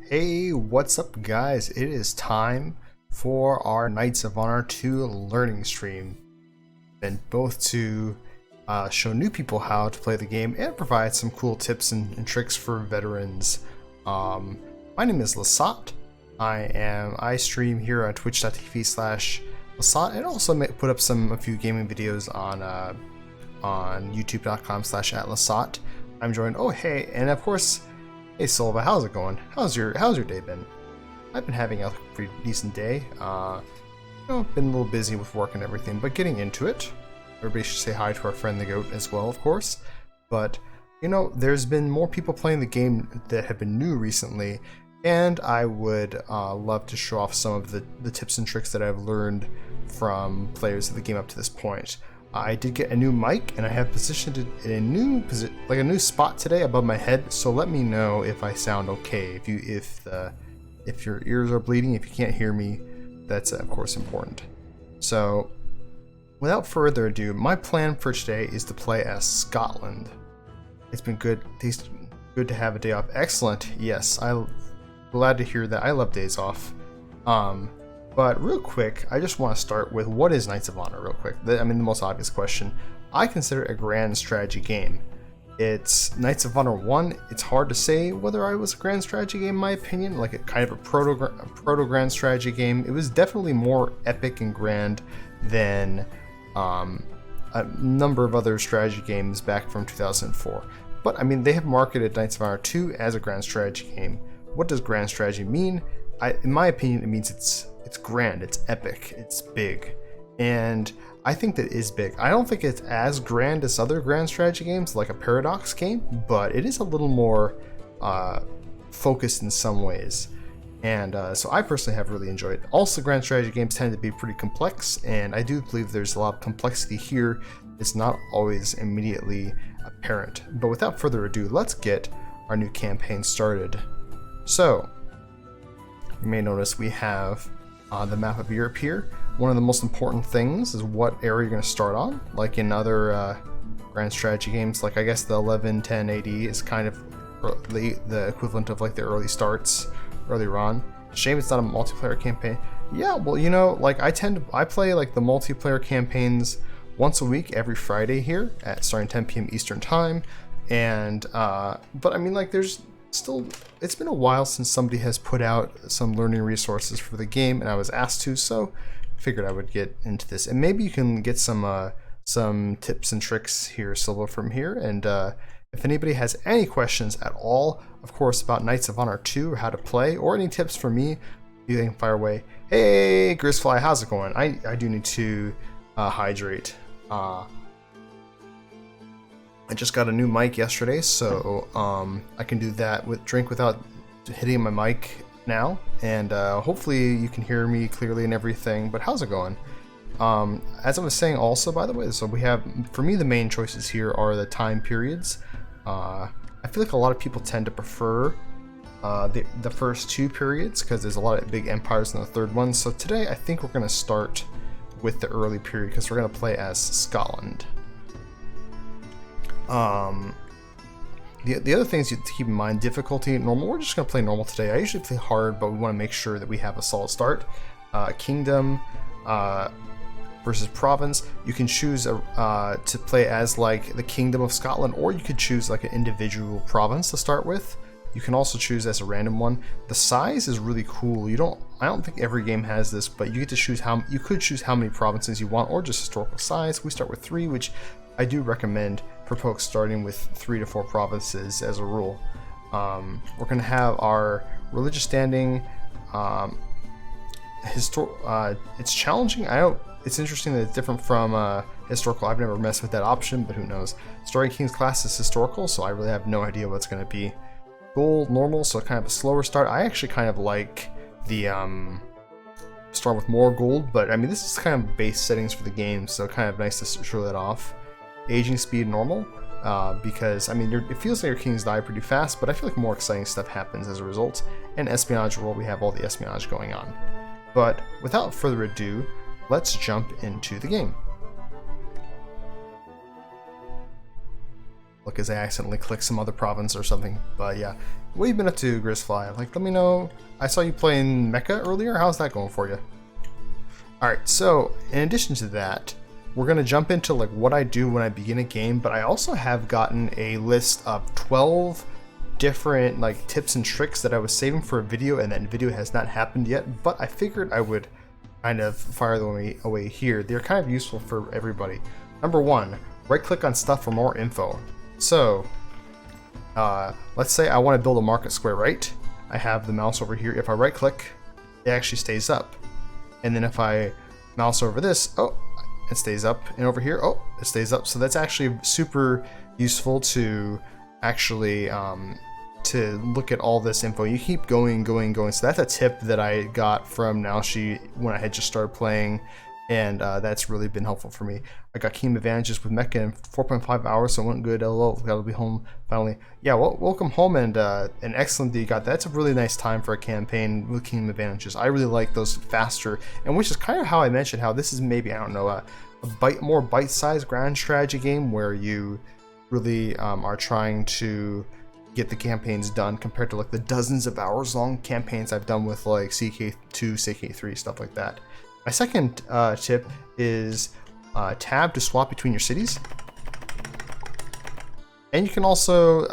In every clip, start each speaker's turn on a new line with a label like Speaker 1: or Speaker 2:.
Speaker 1: Hey, what's up guys? It is time for our Knights of Honor 2 learning stream. And both to show new people how to play the game and provide some cool tips and tricks for veterans. My name is Lasat. I stream here on twitch.tv/Lasat and also put up a few gaming videos on youtube.com/@Lasat. I'm joined, oh hey, and of course, hey Silva, how's it going? How's your day been? I've been having a pretty decent day. Been a little busy with work and everything, but getting into it. Everybody should say hi to our friend the Goat as well, of course. But there's been more people playing the game that have been new recently, and I would love to show off some of the tips and tricks that I've learned from players of the game up to this point. I did get a new mic, and I have positioned it in a new spot today above my head. So let me know if I sound okay. If your ears are bleeding, if you can't hear me, that's of course important. So, without further ado, my plan for today is to play as Scotland. It's been good to have a day off. Excellent. Yes, I'm glad to hear that. I love days off. But real quick, I just want to start with what is Knights of Honor real quick. The most obvious question. I consider it a grand strategy game. It's Knights of Honor 1. It's hard to say whether it was a grand strategy game in my opinion, like a kind of a proto-grand strategy game. It was definitely more epic and grand than a number of other strategy games back from 2004. But they have marketed Knights of Honor 2 as a grand strategy game. What does grand strategy mean? In my opinion, it means it's grand, it's epic, it's big, and I think that is big. I don't think it's as grand as other grand strategy games like a Paradox game, but it is a little more focused in some ways, and so I personally have really enjoyed it. Also, grand strategy games tend to be pretty complex, and I do believe there's a lot of complexity here. It's not always immediately apparent, but without further ado, let's get our new campaign started. So you may notice we have the map of Europe here. One of the most important things is what area you're going to start on. Like in other grand strategy games, like I guess the 11, 10 AD is kind of the equivalent of like the early starts earlier on. Shame it's not a multiplayer campaign. Yeah, well, I play like the multiplayer campaigns once a week every Friday here at starting 10 p.m. Eastern time. And but there's still, it's been a while since somebody has put out some learning resources for the game, and I was asked to, so figured I would get into this. And maybe you can get some tips and tricks here, Silva, from here. And if anybody has any questions at all, of course, about Knights of Honor 2 or how to play, or any tips from me, you can fire away. Hey, Grizzfly, how's it going? I do need to hydrate. I just got a new mic yesterday, so I can do that drink without hitting my mic now, and hopefully you can hear me clearly and everything. But how's it going? As I was saying also, by the way, so we have, for me, the main choices here are the time periods. I feel like a lot of people tend to prefer the first two periods because there's a lot of big empires in the third one. So today I think we're going to start with the early period because we're going to play as Scotland. The other things to keep in mind: difficulty, normal. We're just going to play normal today. I usually play hard, but we want to make sure that we have a solid start. Kingdom versus province. You can choose to play as like the Kingdom of Scotland, or you could choose like an individual province to start with. You can also choose as a random one. The size is really cool. I don't think every game has this, but you get to choose you could choose how many provinces you want, or just historical size. We start with 3, which I do recommend for folks starting with 3 to 4 provinces as a rule. We're going to have our religious standing. It's challenging. It's interesting that it's different from historical. I've never messed with that option, but who knows. Story King's class is historical, so I really have no idea what it's going to be. Gold, normal, so kind of a slower start. I actually kind of like the start with more gold, but this is kind of base settings for the game, so kind of nice to show that off. Aging speed, normal, because it feels like your kings die pretty fast, but I feel like more exciting stuff happens as a result. And espionage roll, we have all the espionage going on. But without further ado, let's jump into the game. Look, as I accidentally clicked some other province or something. But yeah, what have you been up to, Grizzfly? Like, let me know. I saw you playing Mecha earlier. How's that going for you? Alright, so in addition to that, we're going to jump into like what I do when I begin a game, but I also have gotten a list of 12 different like tips and tricks that I was saving for a video, and that video has not happened yet, but I figured I would kind of fire them away here. They're kind of useful for everybody. Number 1, right click on stuff for more info. So let's say I want to build a market square, right? I have the mouse over here. If I right click, it actually stays up. And then if I mouse over this, oh, it stays up. And over here, oh, it stays up. So that's actually super useful to actually to look at all this info. You keep going. So that's a tip that I got from Naoshi when I had just started playing, and that's really been helpful for me. I got Kingdom Advantages with Mecha in 4.5 hours, so it went good. LOL, gotta be home finally. Yeah, well, welcome home, and excellent that you got that. That's a really nice time for a campaign with Kingdom Advantages. I really like those faster, and which is kind of how I mentioned how this is maybe, I don't know, a more bite-sized grand strategy game where you really are trying to get the campaigns done compared to like the dozens of hours long campaigns I've done with like CK2, CK3, stuff like that. My second tip is tab to swap between your cities, and you can also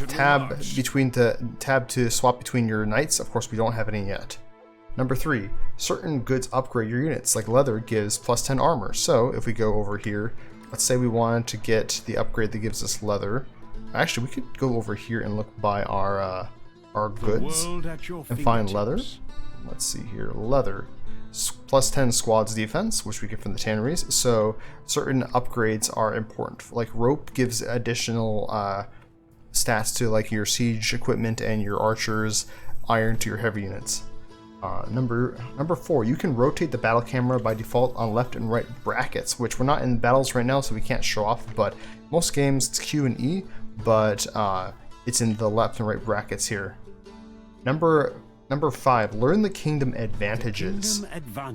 Speaker 1: tab to swap between your knights. Of course, we don't have any yet. Number 3, certain goods upgrade your units. Like leather gives plus 10 armor. So if we go over here, let's say we wanted to get the upgrade that gives us leather. Actually, we could go over here and look by our goods and find leather. Let's see here, leather. Plus 10 squads defense, which we get from the tanneries. So certain upgrades are important. Like rope gives additional stats to like your siege equipment and your archers, iron to your heavy units. Number 4, you can rotate the battle camera by default on left and right brackets, which we're not in battles right now, so we can't show off, but most games it's Q and E, but it's in the left and right brackets here. Number 5, learn the kingdom advantages.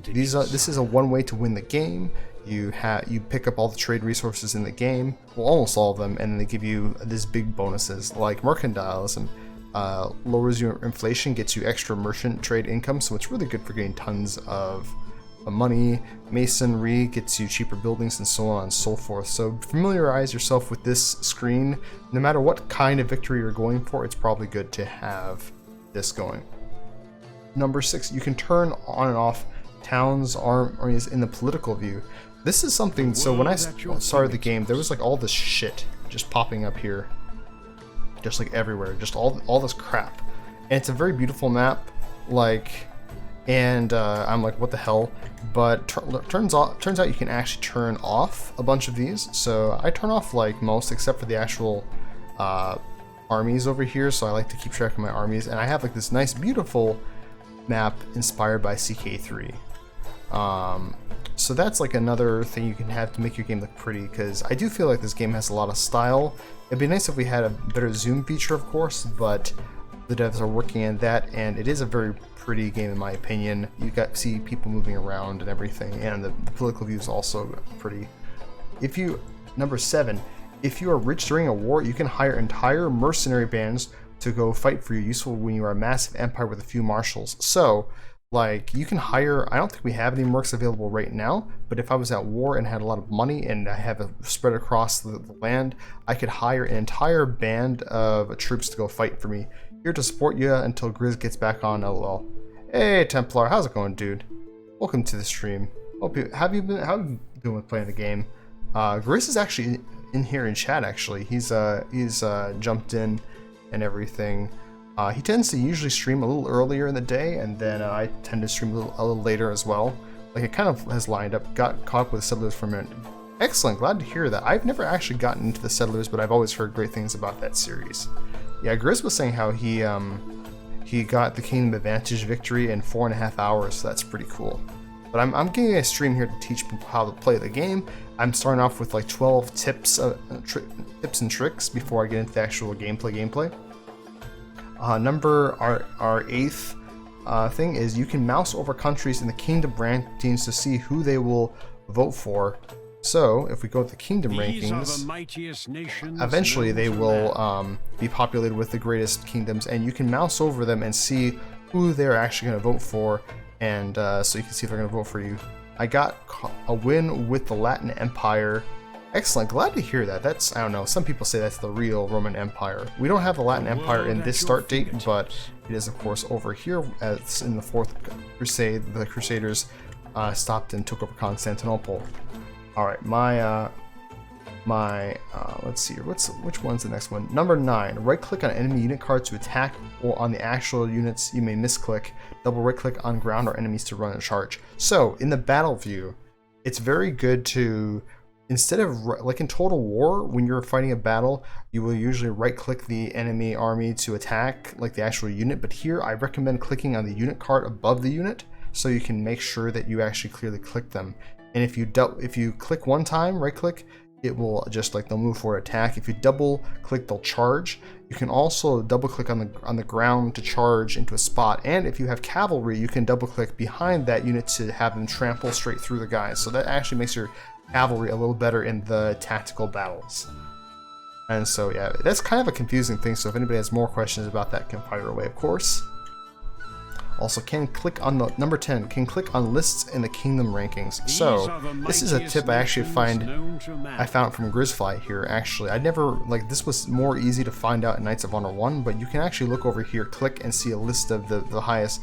Speaker 1: This is a one way to win the game. You pick up all the trade resources in the game, well, almost all of them, and they give you these big bonuses like mercantiles, and lowers your inflation, gets you extra merchant trade income, so it's really good for getting tons of money. Masonry gets you cheaper buildings, and so on and so forth. So familiarize yourself with this screen. No matter what kind of victory you're going for, it's probably good to have this going. Number 6, you can turn on and off towns, armies in the political view. This is something, so when I started the game, there was like all this shit just popping up here. Just like everywhere, just all this crap. And it's a very beautiful map, like, and I'm like, what the hell? But turns out you can actually turn off a bunch of these. So I turn off like most, except for the actual armies over here. So I like to keep track of my armies, and I have like this nice, beautiful map inspired by CK3. So that's like another thing you can have to make your game look pretty, because I do feel like this game has a lot of style. It'd be nice if we had a better zoom feature, of course, but the devs are working on that, and it is a very pretty game in my opinion. You see people moving around and everything, and the political view is also pretty. Number 7, if you are rich during a war, you can hire entire mercenary bands to go fight for you, useful when you are a massive empire with a few marshals. So, like, you can hire, I don't think we have any mercs available right now, but if I was at war and had a lot of money and I have it spread across the land, I could hire an entire band of troops to go fight for me. Here to support you until Grizz gets back on, LOL. Hey Templar, how's it going, dude? Welcome to the stream. How have you been doing with playing the game? Grizz is actually in here in chat, actually. He's jumped in and everything. He tends to usually stream a little earlier in the day, and then I tend to stream a little later as well. Like, it kind of has lined up. Got caught up with Settlers for a minute. Excellent, glad to hear that. I've never actually gotten into the Settlers, but I've always heard great things about that series. Yeah, Grizz was saying how he got the Kingdom Advantage victory in 4.5 hours, so that's pretty cool. But I'm getting a stream here to teach people how to play the game. I'm starting off with like 12 tips and tricks before I get into the actual gameplay. Our 8th thing is you can mouse over countries in the kingdom rankings to see who they will vote for. So if we go to the kingdom rankings, eventually they will be populated with the greatest kingdoms, and you can mouse over them and see who they're actually going to vote for, and so you can see if they're going to vote for you. I got a win with the Latin Empire. Excellent, glad to hear that. That's, I don't know, some people say that's the real Roman Empire. We don't have the Latin Empire in this start date, but it is of course over here, as in the Fourth Crusade, the Crusaders stopped and took over Constantinople. Alright, let's see here, which one's the next one? Number 9, right click on enemy unit card to attack, or on the actual units you may misclick, double right click on ground or enemies to run a charge. So, in the battle view, it's very good to, instead of, like in Total War, when you're fighting a battle, you will usually right-click the enemy army to attack, like the actual unit, but here I recommend clicking on the unit card above the unit, so you can make sure that you actually clearly click them. And if you click one time, right-click, it will just, like, they'll move for attack. If you double-click, they'll charge. You can also double-click on the ground to charge into a spot, and if you have cavalry, you can double-click behind that unit to have them trample straight through the guys, so that actually makes your cavalry a little better in the tactical battles. And so yeah, that's kind of a confusing thing, so if anybody has more questions about that, can fire away, of course. Also, can click on the number 10, can click on lists in the kingdom rankings. So this is a tip I actually found from Grizzfly here. Actually, I never, like, this was more easy to find out in Knights of Honor 1, but you can actually look over here, click, and see a list of the highest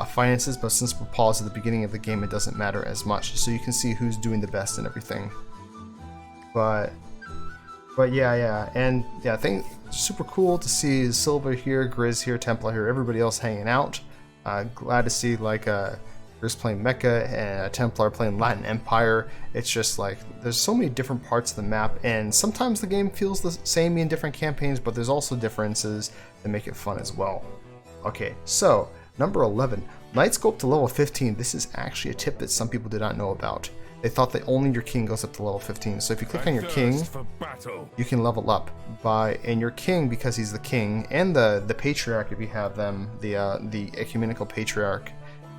Speaker 1: finances, but since we're paused at the beginning of the game, it doesn't matter as much, so you can see who's doing the best and everything. But yeah, and yeah, I think super cool to see Silva here, Grizz here, Templar here, everybody else hanging out. Glad to see, like, Grizz playing Mecca and Templar playing Latin Empire. It's just like there's so many different parts of the map, and sometimes the game feels the same in different campaigns, but there's also differences that make it fun as well. Okay, so number 11, Knights go up to level 15. This is actually a tip that some people did not know about. They thought that only your king goes up to level 15. So if you click on your king, you can level up and your king, because he's the king, and the patriarch if you have them, the ecumenical patriarch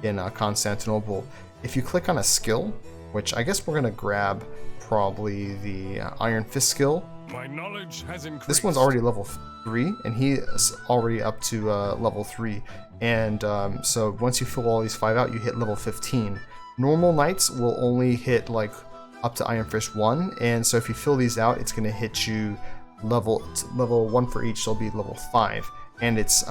Speaker 1: in Constantinople. If you click on a skill, which I guess we're gonna grab probably the Iron Fist skill.
Speaker 2: My knowledge has increased.
Speaker 1: This one's already level 3, and he is already up to level 3. And so once you fill all these 5 out, you hit level 15. Normal knights will only hit like up to Iron Fist 1, and so if you fill these out, it's going to hit you level 1 for each, so it'll be level 5. And it's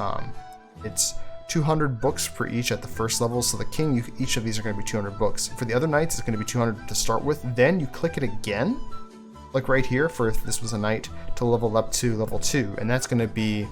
Speaker 1: 200 books per each at the first level, so the king, each of these are going to be 200 books. For the other knights, it's going to be 200 to start with. Then you click it again, like right here, for if this was a knight, to level up to level 2, and that's going to be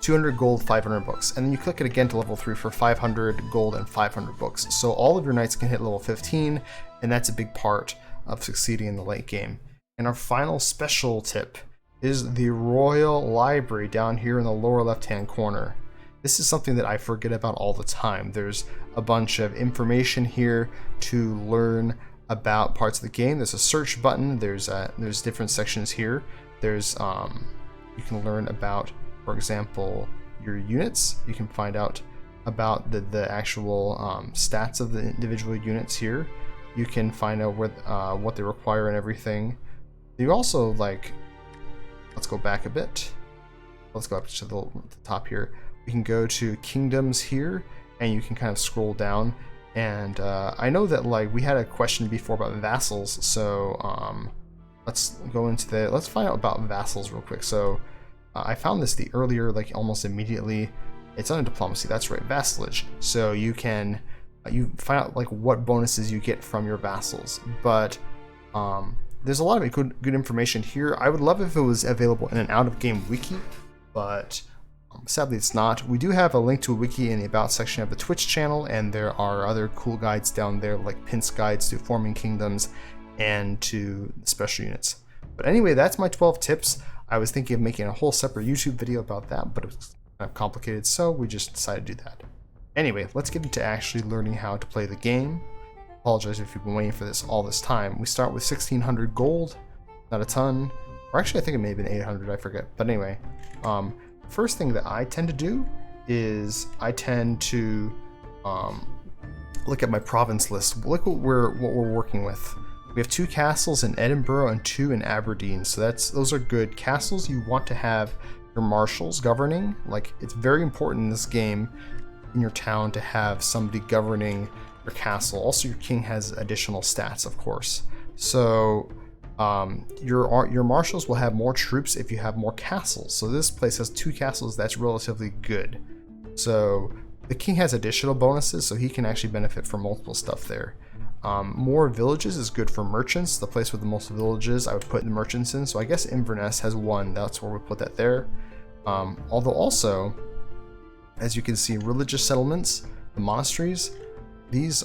Speaker 1: 200 gold, 500 books, and then you click it again to level 3 for 500 gold and 500 books. So all of your knights can hit level 15, and that's a big part of succeeding in the late game. And our final special tip is the Royal Library down here in the lower left-hand corner. This is something that I forget about all the time. There's a bunch of information here to learn about parts of the game. There's a search button. There's different sections here. There's you can learn about, for example, your units. You can find out about the actual stats of the individual units here. You can find out what they require and everything. You also, like, let's go back a bit. Let's go up to the top here. We can go to kingdoms here, and you can kind of scroll down. And I know that, like, we had a question before about vassals, so let's go into let's find out about vassals real quick. So I found this earlier, like almost immediately. It's under diplomacy, that's right, vassalage. So you can you find out like what bonuses you get from your vassals, but there's a lot of good information here. I would love if it was available in an out-of-game wiki, but sadly it's not. We do have a link to a wiki in the About section of the Twitch channel, and there are other cool guides down there, like Pince guides to forming kingdoms and to special units. But anyway, that's my 12 tips. I was thinking of making a whole separate YouTube video about that, but it was kind of complicated, so we just decided to do that. Anyway, let's get into actually learning how to play the game. Apologize if you've been waiting for this all this time. We start with 1600 gold, not a ton, or actually I think it may have been 800, I forget. But anyway, first thing that I tend to do is I tend to look at my province list. Look what we're working with. We have 2 castles in Edinburgh and 2 in Aberdeen, so those are good castles. You want to have your marshals governing. Like, it's very important in this game in your town to have somebody governing your castle. Also, your king has additional stats, of course. So your marshals will have more troops if you have more castles. So this place has 2 castles. That's relatively good. So the king has additional bonuses, so he can actually benefit from multiple stuff there. More villages is good for merchants. The place with the most villages I would put the merchants in. So I guess Inverness has 1. That's where we put that there. Although also, as you can see, religious settlements, the monasteries, these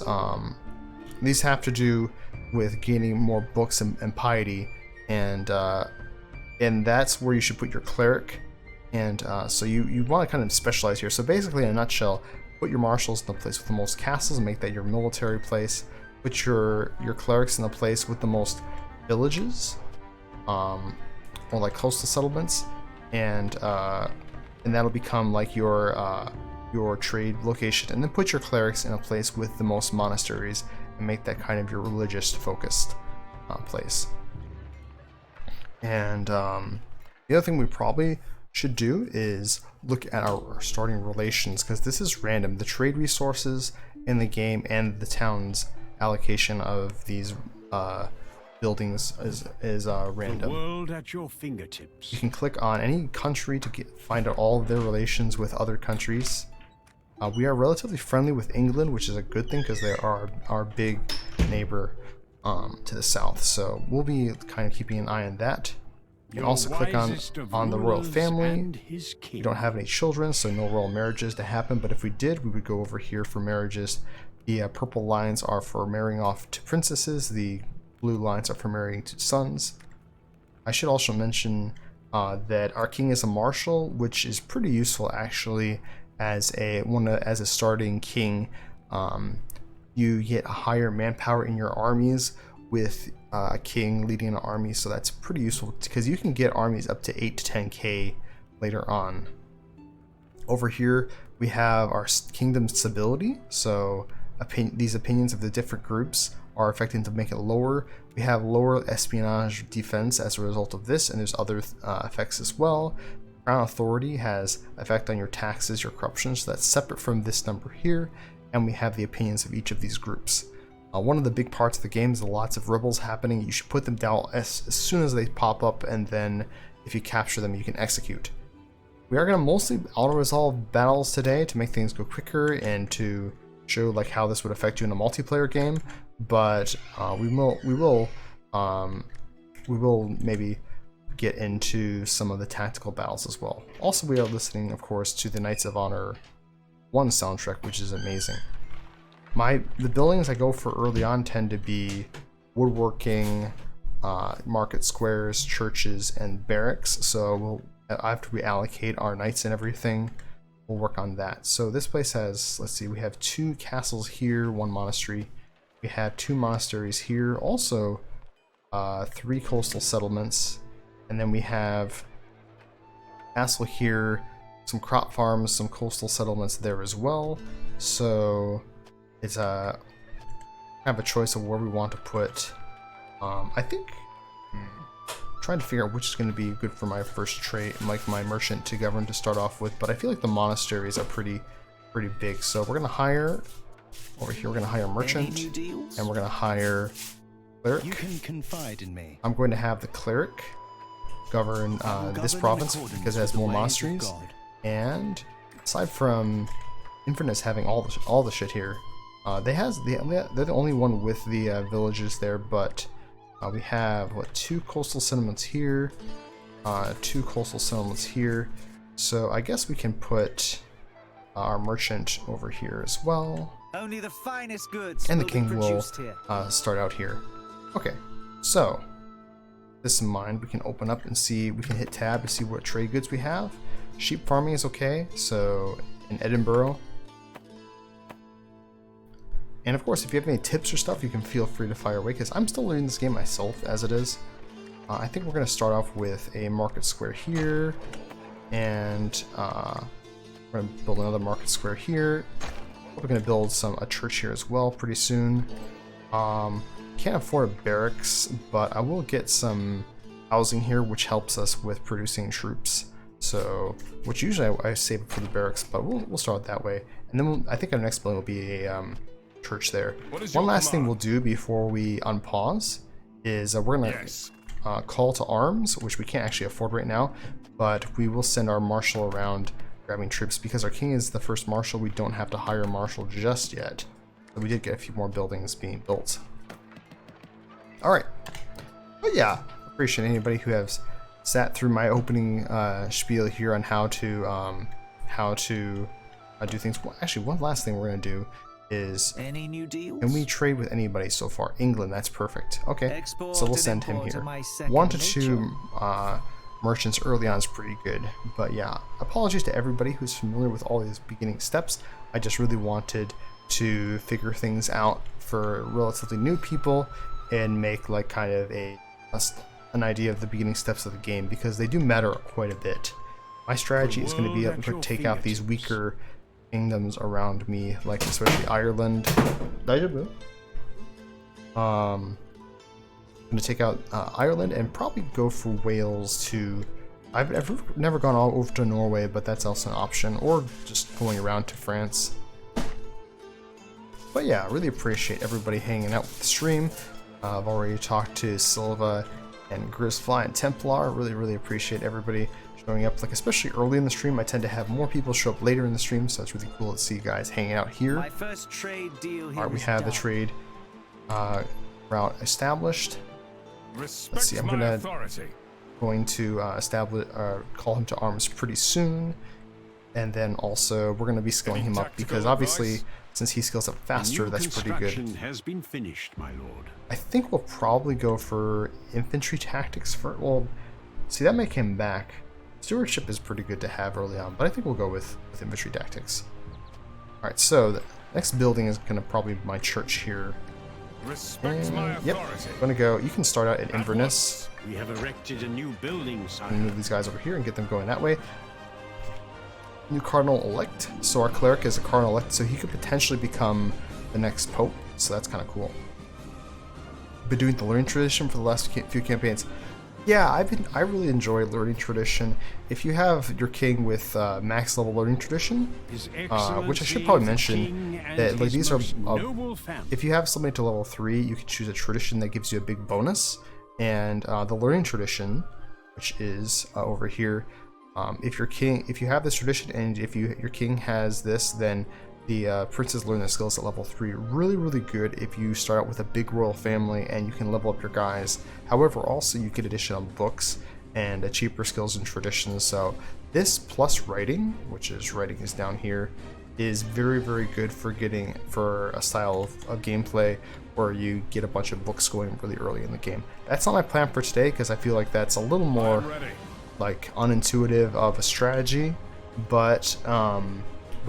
Speaker 1: have to do with gaining more books and piety, and that's where you should put your cleric. And so you want to kind of specialize here. So basically, in a nutshell, put your marshals in the place with the most castles and make that your military place. Put your clerics in the place with the most villages, or like coastal settlements, and that'll become like your trade location. And then put your clerics in a place with the most monasteries and make that kind of your religious focused place. And the other thing we probably should do is look at our starting relations, because this is random. The trade resources in the game and the town's allocation of these buildings is random.
Speaker 2: The world at your fingertips.
Speaker 1: You can click on any country to find out all of their relations with other countries. We are relatively friendly with England, which is a good thing because they are our big neighbor to the south. So we'll be kind of keeping an eye on that. You can also click on the royal family. We don't have any children, so no royal marriages to happen. But if we did, we would go over here for marriages. The purple lines are for marrying off to princesses. The blue lines are for marrying to sons. I should also mention that our king is a marshal, which is pretty useful actually as a starting king. You get a higher manpower in your armies with a king leading an army, so that's pretty useful because you can get armies up to 8 to 10k later on. Over here we have our kingdom stability, so these opinions of the different groups are affecting to make it lower. We have lower espionage defense as a result of this, and there's other effects as well. Crown authority has effect on your taxes, your corruption, so that's separate from this number here, and we have the opinions of each of these groups. One of the big parts of the game is lots of rebels happening. You should put them down as soon as they pop up, and then if you capture them, you can execute. We are going to mostly auto-resolve battles today to make things go quicker and to show like how this would affect you in a multiplayer game, but we will maybe get into some of the tactical battles as well. Also, we are listening, of course, to the Knights of Honor 1 soundtrack, which is amazing. The buildings I go for early on tend to be woodworking, market squares, churches, and barracks. So after we allocate our knights and everything, we'll work on that. So this place has, let's see, we have 2 castles here, 1 monastery. We have 2 monasteries here, also 3 coastal settlements, and then we have a castle here, some crop farms, some coastal settlements there as well. So it's kind of a choice of where we want to put. I think trying to figure out which is going to be good for my first trade, like my merchant to govern to start off with, but I feel like the monasteries are pretty big. So we're going to hire over here. We're going to hire a merchant, and we're going to hire cleric.
Speaker 2: You can confide in me.
Speaker 1: I'm going to have the cleric govern this province because it has more monasteries. And aside from Inverness having all the shit here, they're the only one with the villages there, but we have 2 coastal settlements here, 2 coastal settlements here. So I guess we can put our merchant over here as well.
Speaker 3: Only the finest goods
Speaker 1: and the
Speaker 3: will
Speaker 1: king
Speaker 3: be
Speaker 1: will
Speaker 3: produced here.
Speaker 1: Start out here. Okay, so this in mind, we can open up and see. We can hit tab to see what trade goods we have. Sheep farming is okay. So in Edinburgh. And of course, if you have any tips or stuff, you can feel free to fire away, because I'm still learning this game myself as it is. I think we're going to start off with a market square here, and we're going to build another market square here. We're going to build a church here as well pretty soon. can't afford barracks, but I will get some housing here, which helps us with producing troops. So, which usually I save for the barracks, but we'll start that way. And then I think our next building will be a church there. One last thing we'll do before we unpause is we're gonna call to arms, which we can't actually afford right now, but we will send our marshal around grabbing troops because our king is the first marshal. We don't have to hire a marshal just yet. But we did get a few more buildings being built. All right, but yeah, appreciate anybody who has sat through my opening spiel here on how to do things. Well, actually, one last thing we're gonna do is,
Speaker 3: any new deals?
Speaker 1: Can we trade with anybody so far? England, that's perfect. Okay,
Speaker 3: Export
Speaker 1: so we'll
Speaker 3: and
Speaker 1: send him
Speaker 3: import
Speaker 1: here.
Speaker 3: are my second
Speaker 1: 1 to
Speaker 3: nature.
Speaker 1: 2 merchants early on is pretty good, but yeah, apologies to everybody who's familiar with all these beginning steps. I just really wanted to figure things out for relatively new people and make like kind of an idea of the beginning steps of the game, because they do matter quite a bit. My strategy is going to be able to take out these weaker kingdoms around me, like especially Ireland. I'm going to take out Ireland and probably go for Wales too. I've never gone all over to Norway, but that's also an option, or just going around to France. But yeah, I really appreciate everybody hanging out with the stream. I've already talked to Silva and Grizzfly and Templar. Really appreciate everybody showing up, like especially early in the stream. I tend to have more people show up later in the stream, so it's really cool to see you guys hanging out here.
Speaker 3: My first trade deal here.
Speaker 1: Alright, we have the trade route established. Let's see, I'm going to establish call him to arms pretty soon, and then also we're going to be skilling him up, because obviously since he skills up faster, that's pretty good.
Speaker 2: Has been finished, my lord.
Speaker 1: I think we'll probably go for infantry tactics for, well, see, that may come back. Stewardship is pretty good to have early on, but I think we'll go with infantry tactics. Alright, so the next building is going to probably be my church here.
Speaker 2: Respect my authority.
Speaker 1: Yep, I'm gonna go. You can start out at Inverness.
Speaker 2: We have erected a new building, sire.
Speaker 1: And move these guys over here and get them going that way. New cardinal elect. So our cleric is a cardinal elect, so he could potentially become the next pope. So that's kind of cool. Been doing the learning tradition for the last few campaigns. Yeah, I really enjoy learning tradition. If you have your king with max level learning tradition, which I should probably mention that like these are if you have somebody to level 3, you can choose a tradition that gives you a big bonus, and the learning tradition, which is over here, if you have this tradition and if your king has this, then the princes learn the skills at level 3. Really good if you start out with a big royal family and you can level up your guys. However, also you get additional books and cheaper skills and traditions. So this plus writing, which is writing is down here, is very good for a style of gameplay where you get a bunch of books going really early in the game. That's not my plan for today, because I feel like that's a little more like unintuitive of a strategy, but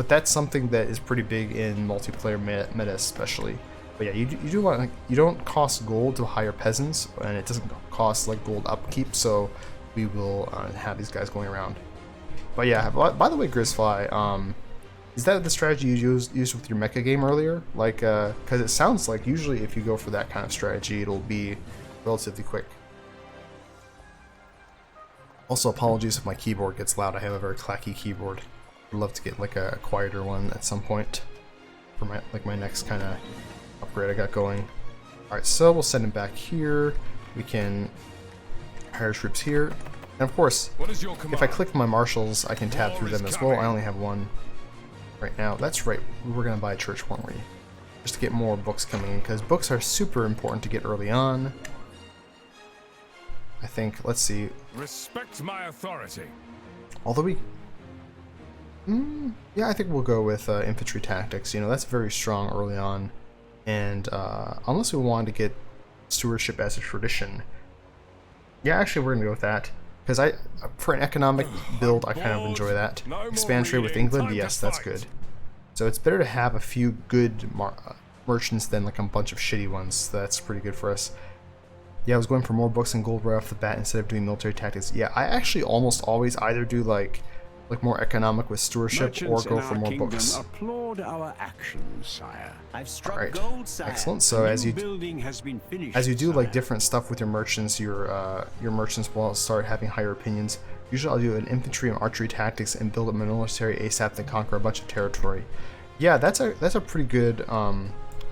Speaker 1: that's something that is pretty big in multiplayer meta especially. But yeah, you do want, like, you don't cost gold to hire peasants, and it doesn't cost like gold upkeep, so we will have these guys going around. But yeah, by the way, Grizzfly, is that the strategy you used with your mecha game earlier? Like, because it sounds like usually if you go for that kind of strategy, it'll be relatively quick. Also, apologies if my keyboard gets loud. I have a very clacky keyboard. I'd love to get like a quieter one at some point for my next kind of upgrade I got going. Alright, so we'll send him back here. We can hire troops here. And of course, if I click my marshals, I can tab through them as well. I only have one right now. That's right, we were going to buy a church, weren't we? Just to get more books coming in, because books are super important to get early on. I think, let's see.
Speaker 4: Respect my authority.
Speaker 1: Although we... yeah, I think we'll go with infantry tactics. You know, that's very strong early on. And unless we want to get stewardship as a tradition. Yeah, actually we're going to go with that. Because for an economic build, I kind of enjoy that. Expand trade with England, yes, that's good. So it's better to have a few good merchants than like a bunch of shitty ones. So that's pretty good for us. Yeah, I was going for more books and gold right off the bat instead of doing military tactics. Yeah, I actually almost always either do like like more economic with stewardship, or
Speaker 2: Merchants
Speaker 1: go
Speaker 2: in
Speaker 1: for
Speaker 2: our
Speaker 1: more
Speaker 2: kingdom
Speaker 1: books.
Speaker 2: applaud our actions, sire.
Speaker 3: I've struck
Speaker 1: Alright,
Speaker 3: gold, sire.
Speaker 1: excellent. So
Speaker 2: A
Speaker 1: as
Speaker 2: new
Speaker 1: you
Speaker 2: building has been finished,
Speaker 1: as you do like
Speaker 2: sire.
Speaker 1: different stuff with your merchants, your merchants will start having higher opinions. Usually I'll do an infantry and archery tactics and build up my military ASAP, then conquer a bunch of territory. Yeah, that's a pretty good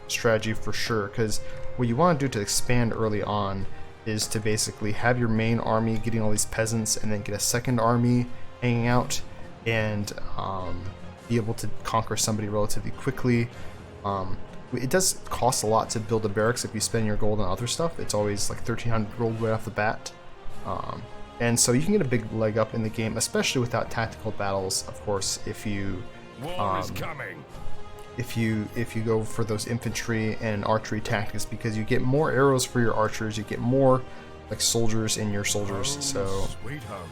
Speaker 1: strategy for sure, because what you want to do to expand early on is to basically have your main army getting all these peasants, and then get a second army hanging out, and be able to conquer somebody relatively quickly. It does cost a lot to build a barracks if you spend your gold on other stuff. It's always like 1300 gold right off the bat. And so you can get a big leg up in the game, especially without tactical battles, of course, if you
Speaker 4: War is coming.
Speaker 1: if you go for those infantry and archery tactics, because you get more arrows for your archers, you get more like soldiers in your soldiers. So
Speaker 4: Sweet home.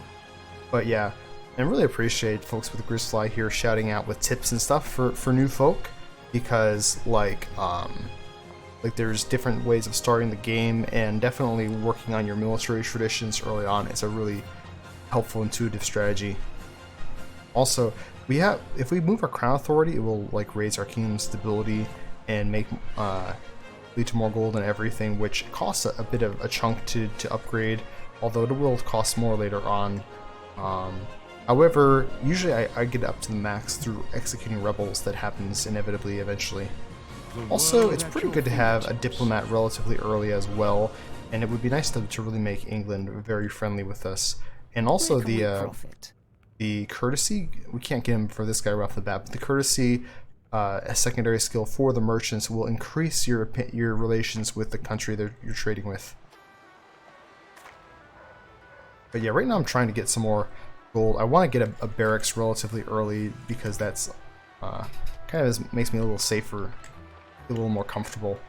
Speaker 1: but yeah, and really appreciate folks with Grizzly here shouting out with tips and stuff for new folk, because like there's different ways of starting the game, and definitely working on your military traditions early on is a really helpful, intuitive strategy. Also, if we move our crown authority, it will like raise our kingdom's stability and make lead to more gold and everything, which costs a bit of a chunk to upgrade, although it will cost more later on. However, usually I get up to the max through executing rebels. That happens inevitably eventually. Also, it's pretty good to have a diplomat relatively early as well, and it would be nice to really make England very friendly with us. And also the courtesy, we can't get him for this guy right off the bat, but the courtesy, a secondary skill for the merchants, will increase your relations with the country that you're trading with. But yeah, right now I'm trying to get some more gold. I want to get a barracks relatively early, because that's kind of makes me a little safer, a little more comfortable.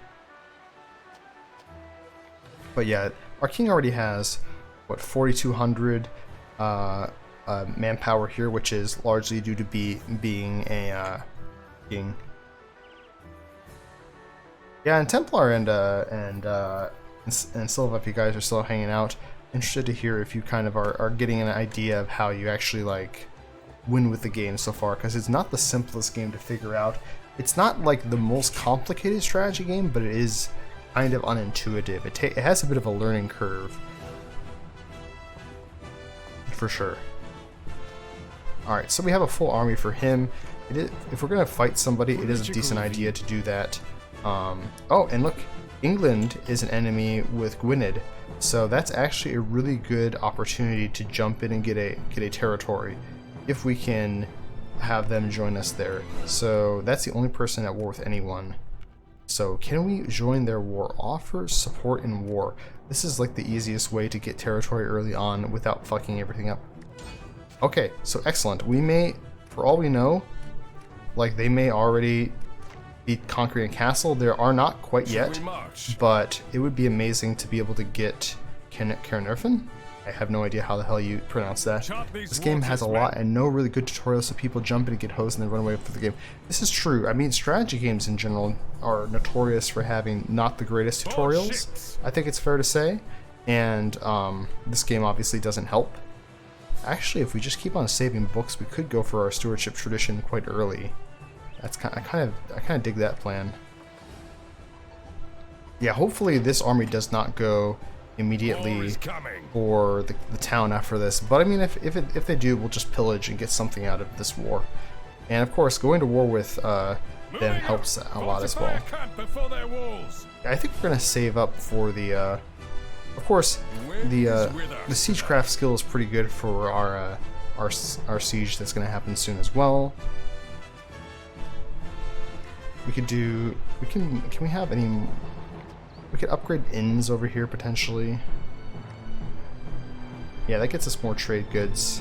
Speaker 1: But yeah, our king already has what, 4,200 manpower here, which is largely due to being a king. Yeah, and Templar and Silva, if you guys are still hanging out, interested to hear if you kind of are getting an idea of how you actually like win with the game so far, because it's not the simplest game to figure out. It's not like the most complicated strategy game, but it is kind of unintuitive. It has a bit of a learning curve, for sure. Alright, so we have a full army for him. If we're going to fight somebody, it is a decent idea to do that. Oh, and look, England is an enemy with Gwynedd, so that's actually a really good opportunity to jump in and get a territory, if we can have them join us there. So that's the only person at war with anyone. So can we join their war? Offer support in war. This is like the easiest way to get territory early on without fucking everything up. Okay, so excellent. We may, for all we know, like they may already be conquering a castle. There are not quite yet, but it would be amazing to be able to get Caernarfon. I have no idea how the hell you pronounce that. This game has a lot and no really good tutorials, so people jump in and get hosed and then run away from the game. This is true. I mean, strategy games in general are notorious for having not the greatest tutorials, I think it's fair to say, and this game obviously doesn't help. Actually, if we just keep on saving books, we could go for our stewardship tradition quite early. That's I kind of dig that plan. Yeah, hopefully this army does not go immediately for the town after this. But I mean, if they do, we'll just pillage and get something out of this war. And of course, going to war with them helps a lot as well. I think we're gonna save up for the. Of course, the siegecraft skill is pretty good for our siege that's gonna happen soon as well. We could do. Can we have any? We could upgrade inns over here, potentially. Yeah, that gets us more trade goods.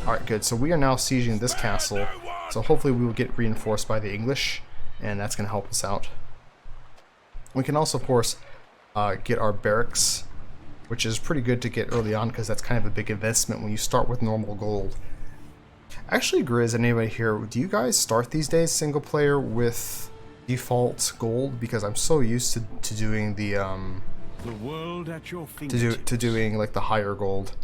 Speaker 1: Alright, good. So we are now sieging this castle. So hopefully we will get reinforced by the English, and that's going to help us out. We can also, of course, get our barracks, which is pretty good to get early on, because that's kind of a big investment when you start with normal gold. Actually, Grizz, anybody here, do you guys start these days single player with default gold? Because I'm so used to doing the world at your fingertips. to doing like the higher gold.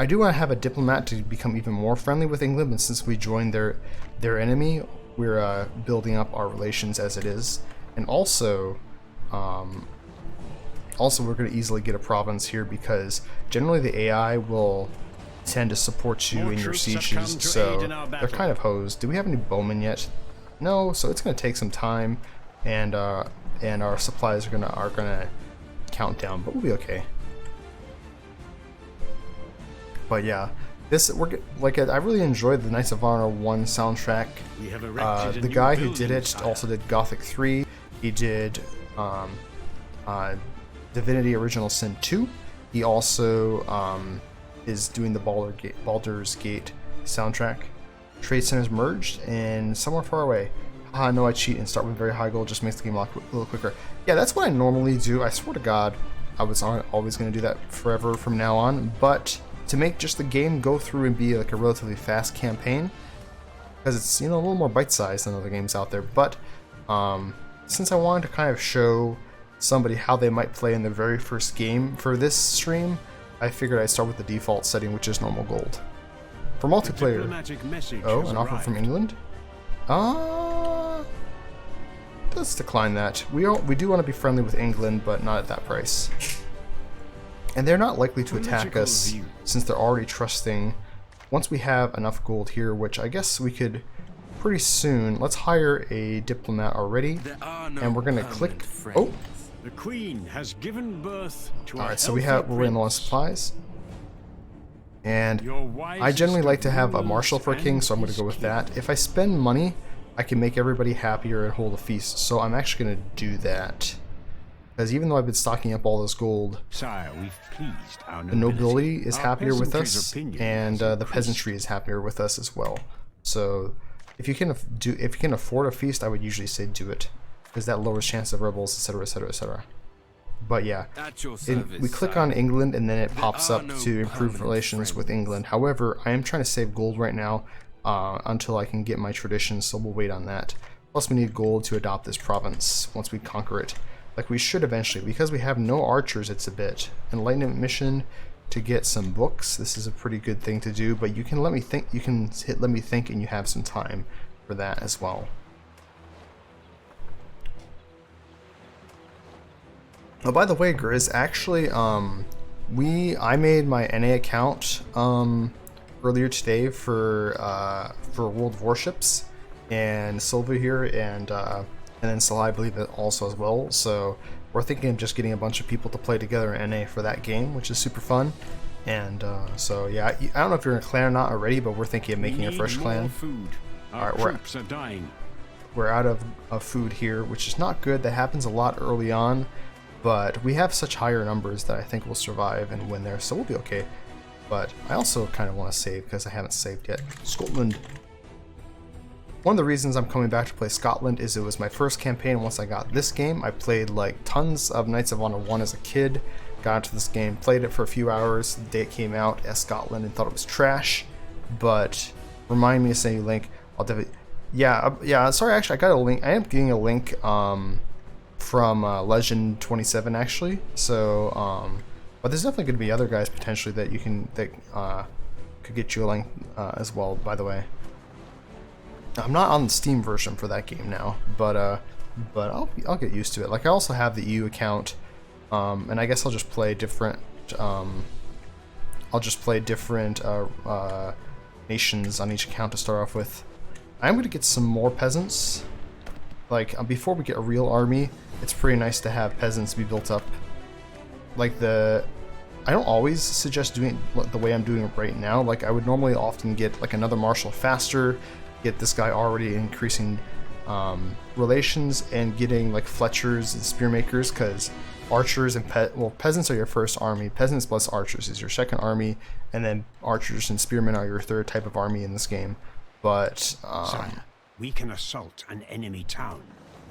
Speaker 1: I do want to have a diplomat to become even more friendly with England, but since we joined their enemy, we're building up our relations as it is. And also we're going to easily get a province here because generally the AI will tend to support you in your sieges, so they're kind of hosed. Do we have any bowmen yet? No, so it's going to take some time, and our supplies are gonna count down, but we'll be okay. But yeah, I really enjoyed the Knights of Honor 1 soundtrack. The guy who did it also did Gothic 3. He did Divinity Original Sin 2. He also is doing the Baldur's Gate soundtrack. Trade centers merged and somewhere far away. Haha, no, I cheat and start with very high gold, just makes the game a little quicker. Yeah, that's what I normally do. I swear to God, I was always going to do that forever from now on, but to make just the game go through and be like a relatively fast campaign, because it's, you know, a little more bite-sized than other games out there, but since I wanted to kind of show somebody how they might play in the very first game for this stream, I figured I'd start with the default setting, which is normal gold. For multiplayer, an offer from England? Let's decline that. We do want to be friendly with England, but not at that price. And they're not likely to attack us since they're already trusting. Once we have enough gold here, which I guess we could pretty soon. Let's hire a diplomat already, and we're gonna click. Oh,
Speaker 2: the Queen has given birth to
Speaker 1: all right. So we're in low on supplies, and I generally like to have a marshal for a king, so I'm gonna go with that. If I spend money, I can make everybody happier and hold a feast. So I'm actually gonna do that. Because even though I've been stocking up all this gold,
Speaker 2: Sire, we've pleased our
Speaker 1: the nobility is
Speaker 2: Our
Speaker 1: happier with us,
Speaker 2: peasantry's opinion
Speaker 1: and
Speaker 2: has
Speaker 1: the peasantry is happier with us as well. So if you can afford a feast, I would usually say do it, because that lowers chance of rebels, etc., etc., etc. But yeah, we click on England, and then it pops up to improve relations with England. However, I am trying to save gold right now until I can get my traditions, so we'll wait on that. Plus, we need gold to adopt this province once we conquer it. Like we should eventually, because we have no archers. It's a bit enlightenment mission to get some books. This is a pretty good thing to do, but you can let me think. You can hit let me think, and you have some time for that as well. Oh, by the way, Grizz, actually, I made my NA account earlier today for World of Warships, and Silva here, and then Salah, I believe, it also as well. So we're thinking of just getting a bunch of people to play together in NA for that game, which is super fun. And so yeah, I don't know if you're in a clan or not already, but we're thinking of making a fresh clan.
Speaker 2: Our troops are dying.
Speaker 1: We're out of food here, which is not good. That happens a lot early on, but we have such higher numbers that I think we'll survive and win there, so we'll be okay. But I also kind of want to save because I haven't saved yet. Scotland. One of the reasons I'm coming back to play Scotland is it was my first campaign. Once I got this game, I played like tons of Knights of Honor 1 as a kid, got into this game, played it for a few hours the day it came out as Scotland, and thought it was trash. But remind me to send you a link. I'll definitely, yeah. Sorry, actually, I got a link. I am getting a link from Legend 27 actually. So, but there's definitely going to be other guys potentially that you can could get you a link as well. By the way. I'm not on the Steam version for that game now, but I'll get used to it. Like I also have the EU account, and I guess I'll just play different. Nations on each account to start off with. I'm gonna get some more peasants. Like before we get a real army, it's pretty nice to have peasants be built up. Like I don't always suggest doing it the way I'm doing it right now. Like I would normally often get like another marshal faster. Get this guy already increasing relations and getting like Fletchers and Spearmakers, because archers and peasants are your first army. Peasants plus archers is your second army, and then archers and spearmen are your third type of army in this game. But
Speaker 2: Sire, we can assault an enemy town.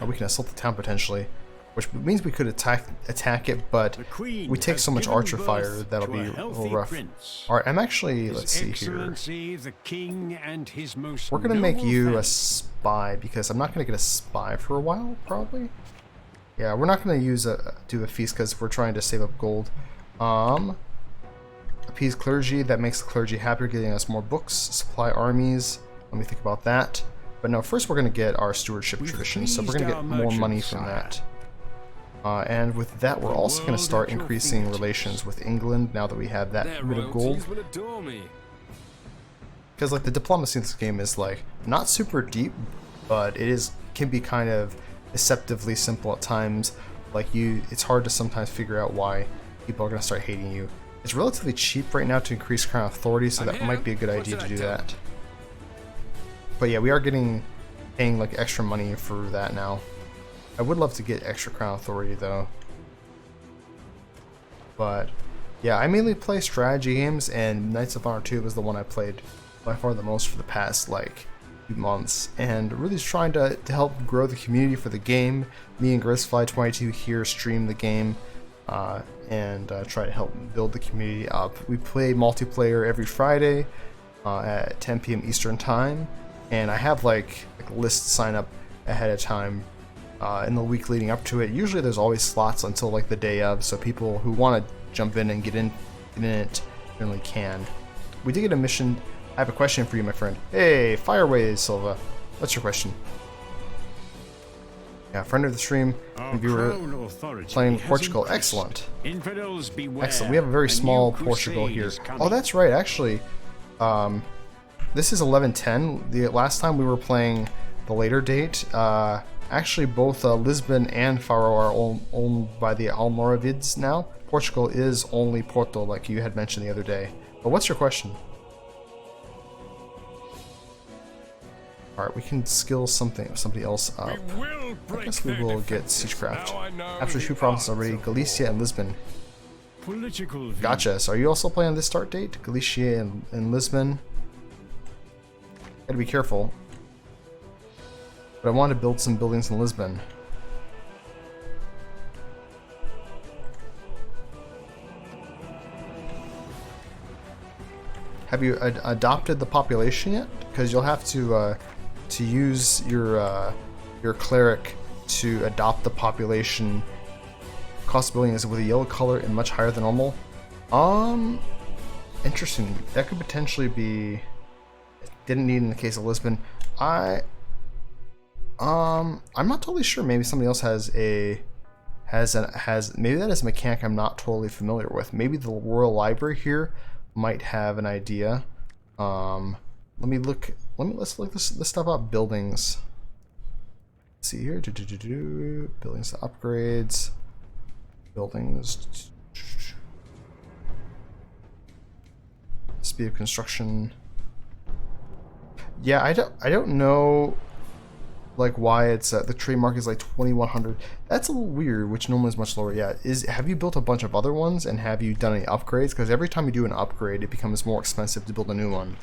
Speaker 1: We can assault the town potentially, which means we could attack it, but we take so much archer fire that'll be a little rough. Alright, I'm actually, let's see here.
Speaker 2: The king and his most
Speaker 1: We're gonna make you a spy, because I'm not gonna get a spy for a while, probably. Yeah, we're not gonna do a feast because we're trying to save up gold. I appease clergy. That makes the clergy happier, getting us more books, supply armies. Let me think about that. But no, first we're going to get our stewardship tradition, so we're going to get more money from that. And with that, we're also going to start increasing relations with England now that we have that bit of gold. Because like the diplomacy in this game is like not super deep, but it can be kind of deceptively simple at times. Like it's hard to sometimes figure out why people are going to start hating you. It's relatively cheap right now to increase crown authority, so that might be a good idea to do that. But yeah, we are paying like extra money for that now. I would love to get extra crown authority though. But yeah, I mainly play strategy games, and Knights of Honor 2 was the one I played by far the most for the past like few months, and really just trying to help grow the community for the game. Me and Grisfly22 here stream the game and try to help build the community up. We play multiplayer every Friday at 10 p.m. Eastern time, and I have like lists sign up ahead of time in the week leading up to it. Usually there's always slots until like the day of, so people who want to jump in and get in it generally can. We did get a mission. I have a question for you, my friend. Hey, Fireways Silva. What's your question? Yeah, friend of the stream, viewer playing Portugal. Excellent. Excellent. We have a very small Portugal here. Oh, that's right. Actually, this is 1110. The last time we were playing the later date, actually both Lisbon and Faro are owned by the Almoravids now. Portugal is only Porto, like you had mentioned the other day. But what's your question? Alright, we can skill somebody else up. I guess we will get Siegecraft. After 2 provinces already, Galicia and Lisbon. Gotcha. So are you also playing on this start date? Galicia and Lisbon. Gotta be careful. But I want to build some buildings in Lisbon. Have you adopted the population yet? Because you'll have to use your cleric to adopt the population. Cost of building is with a yellow color and much higher than normal. Interesting. That could potentially be. Didn't need in the case of Lisbon. I'm not totally sure. Maybe somebody else has maybe that is a mechanic I'm not totally familiar with. Maybe the Royal Library here might have an idea. Let's look this stuff up. Buildings. Let's see here. Buildings upgrades. Buildings. Speed of construction. Yeah, I don't know like why it's the trademark is like 2100. That's a little weird, which normally is much lower. Yeah, have you built a bunch of other ones, and have you done any upgrades? Because every time you do an upgrade, it becomes more expensive to build a new one.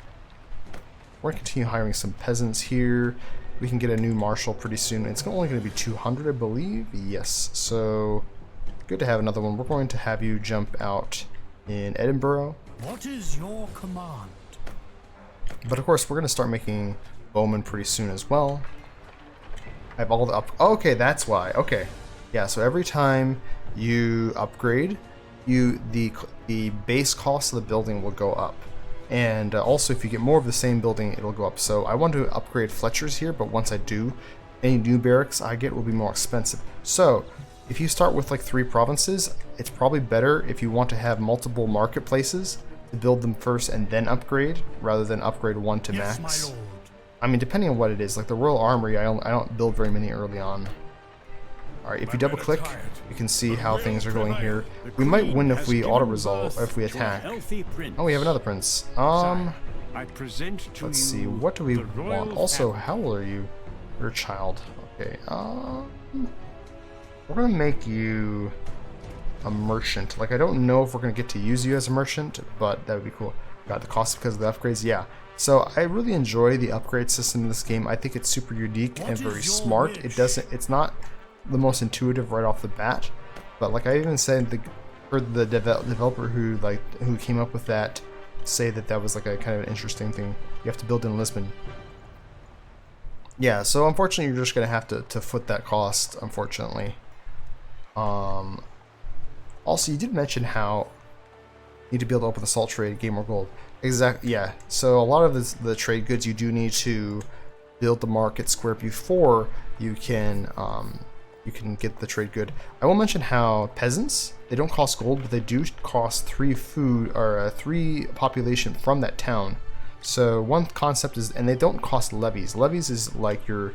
Speaker 1: We're gonna continue hiring some peasants here. We can get a new marshal pretty soon. It's only going to be 200, I believe. Yes, so good to have another one. We're going to have you jump out in Edinburgh.
Speaker 3: What is your command?
Speaker 1: But of course, we're going to start making bowmen pretty soon as well. I have all the okay, that's why. Okay, yeah. So every time you upgrade, the base cost of the building will go up, and also if you get more of the same building, it'll go up. So I want to upgrade Fletchers here, but once I do, any new barracks I get will be more expensive. So if you start with like 3 provinces, it's probably better if you want to have multiple marketplaces to build them first and then upgrade, rather than upgrade one to max.
Speaker 3: Yes, my lord.
Speaker 1: I mean, depending on what it is, like the Royal Armory, I don't build very many early on. Alright, if you double click, you can see how things are going here. We might win if we auto-resolve, if we attack. Oh, we have another prince. Let's see, what do we want? Also, how old are you? You're a child. Okay, we're gonna make you a merchant. Like, I don't know if we're gonna get to use you as a merchant, but that would be cool. Got the cost because of the upgrades, yeah. So I really enjoy the upgrade system in this game. I think it's super unique and very smart. It's not the most intuitive right off the bat, but like I even said, heard the developer who came up with that say that was like a kind of an interesting thing. You have to build in Lisbon. Yeah, so unfortunately you're just gonna have to foot that cost, unfortunately. Also, you did mention how Need to be able to open the salt trade, gain more gold. Exactly. Yeah. So a lot of the trade goods you do need to build the market square before you can get the trade good. I will mention how peasants, they don't cost gold, but they do cost 3 food or 3 population from that town. So one concept is, and they don't cost levies. Levies is like your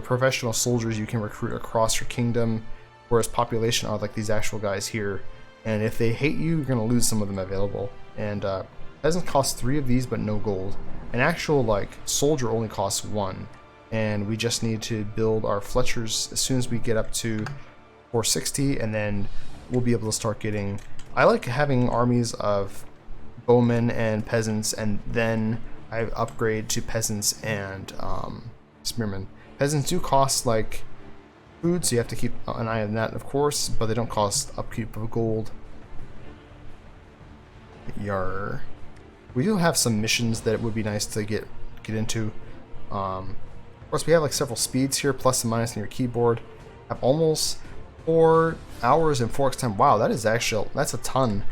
Speaker 1: professional soldiers you can recruit across your kingdom, whereas population are like these actual guys here. And if they hate you, you're gonna lose some of them available. And peasants cost 3 of these, but no gold. An actual like soldier only costs 1. And we just need to build our Fletchers as soon as we get up to 460, and then we'll be able to start getting... I like having armies of bowmen and peasants, and then I upgrade to peasants and spearmen. Peasants do cost like food, so you have to keep an eye on that, of course, but they don't cost upkeep of gold. Yar. We do have some missions that would be nice to get into. Of course, we have like several speeds here, plus and minus on your keyboard. Have almost 4 hours and 4x time. Wow, that is actually, that's a ton.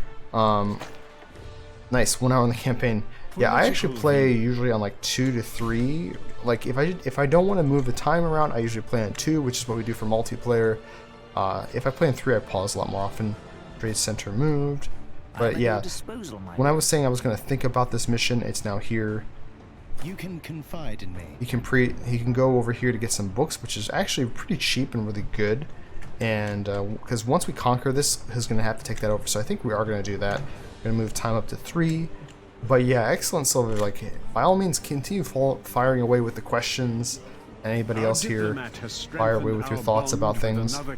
Speaker 1: Nice, 1 hour in the campaign. Yeah, I actually play usually on like 2 to 3. Like if I don't want to move the time around, I usually play on 2, which is what we do for multiplayer. If I play in 3, I pause a lot more often. Trade center moved. But yeah, when I was saying I was going to think about this mission, it's now here.
Speaker 5: You can confide in me.
Speaker 1: He can go over here to get some books, which is actually pretty cheap and really good. And because once we conquer this, he's going to have to take that over. So I think we are going to do that. Going to move time up to 3. But yeah, excellent, Silver. Like, by all means, continue firing away with the questions. Anybody else here, fire away with your thoughts about things. Alright,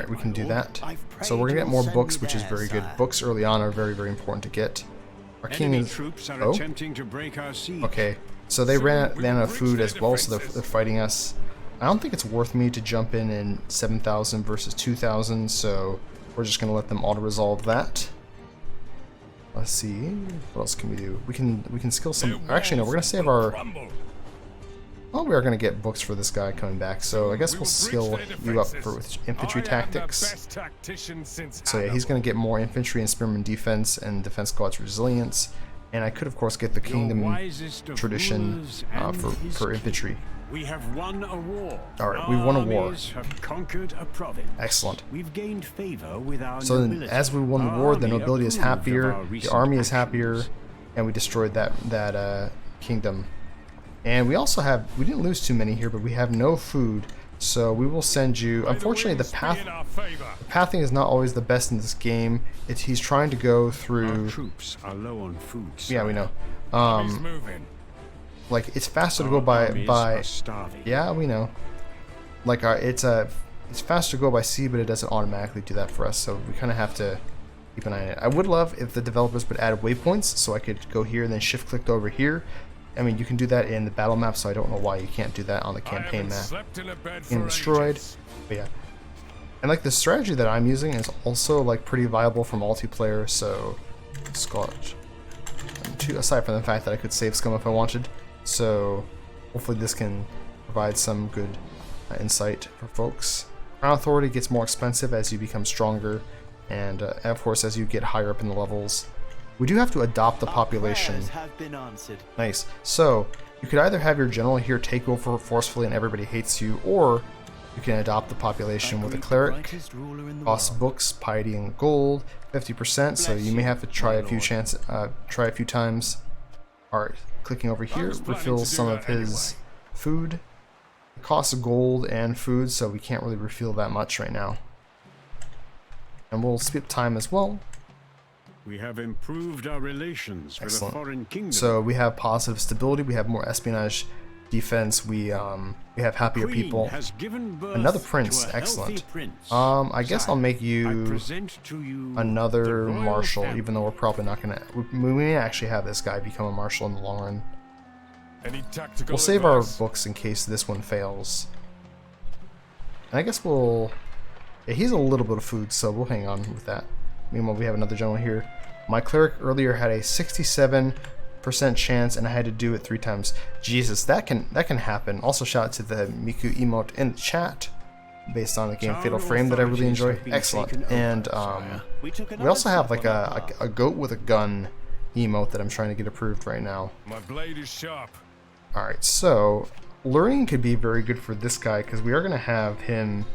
Speaker 1: we can do that. So we're going to get more books, which is very good. Books early on are very, very important to get. Our king is... Oh? Okay, so they ran out of food as well, so they're fighting us. I don't think it's worth me to jump in 7,000 versus 2,000, so we're just going to let them auto-resolve that. Let's see, what else can we do? We can skill some... Actually, no, we're going to save our... Oh, we are going to get books for this guy coming back, so I guess we'll skill you up with infantry tactics. So yeah, he's going to get more infantry and spearman defense and defense squad's resilience. And I could, of course, get the kingdom tradition for infantry.
Speaker 2: We have won a war.
Speaker 1: Alright, we've won a war.
Speaker 2: Have conquered a province.
Speaker 1: Excellent.
Speaker 2: We've gained favor with our
Speaker 1: so then,
Speaker 2: nobility.
Speaker 1: as we won the war, the nobility is happier, the army is happier, and we destroyed that kingdom. And we also have, we didn't lose too many here, but we have no food, so we will send you, unfortunately the pathing is not always the best in this game. He's trying to go through...
Speaker 2: Our troops are low on food.
Speaker 1: Yeah, we know. Like, it's faster to go by yeah, we know. Like, it's faster to go by sea, but it doesn't automatically do that for us, so we kind of have to keep an eye on it. I would love if the developers would add waypoints, so I could go here and then shift-click over here. I mean, you can do that in the battle map, so I don't know why you can't do that on the campaign map. Getting destroyed, but yeah. And like the strategy that I'm using is also like pretty viable for multiplayer, so Scotch. Aside from the fact that I could save scum if I wanted, so hopefully this can provide some good insight for folks. Crown Authority gets more expensive as you become stronger, and of course as you get higher up in the levels. We do have to adopt the population. Nice. So you could either have your general here take over forcefully and everybody hates you, or you can adopt the population with a cleric. Costs books, piety, and gold, 50%. So you may have to try a few times. All right, clicking over here refills some of his food. It costs gold and food, so we can't really refill that much right now. And we'll skip time as well.
Speaker 2: We have improved our relations with a foreign kingdom.
Speaker 1: So we have positive stability, we have more espionage defense, we have happier people. Another prince, excellent. I guess I'll make you another marshal, even though we're probably not gonna, we may actually have this guy become a marshal in the long run. We'll save our books in case this one fails. And I guess we'll, yeah, he's a little bit of food, so we'll hang on with that. Meanwhile, we have another general here. My cleric earlier had a 67% chance, and I had to do it 3 times. Jesus, that can happen. Also, shout out to the Miku emote in the chat. based on the game Fatal Frame that I really enjoy. Excellent. And we also have like a goat with a gun emote that I'm trying to get approved right now.
Speaker 4: My blade is sharp.
Speaker 1: Alright, so learning could be very good for this guy because we are going to have him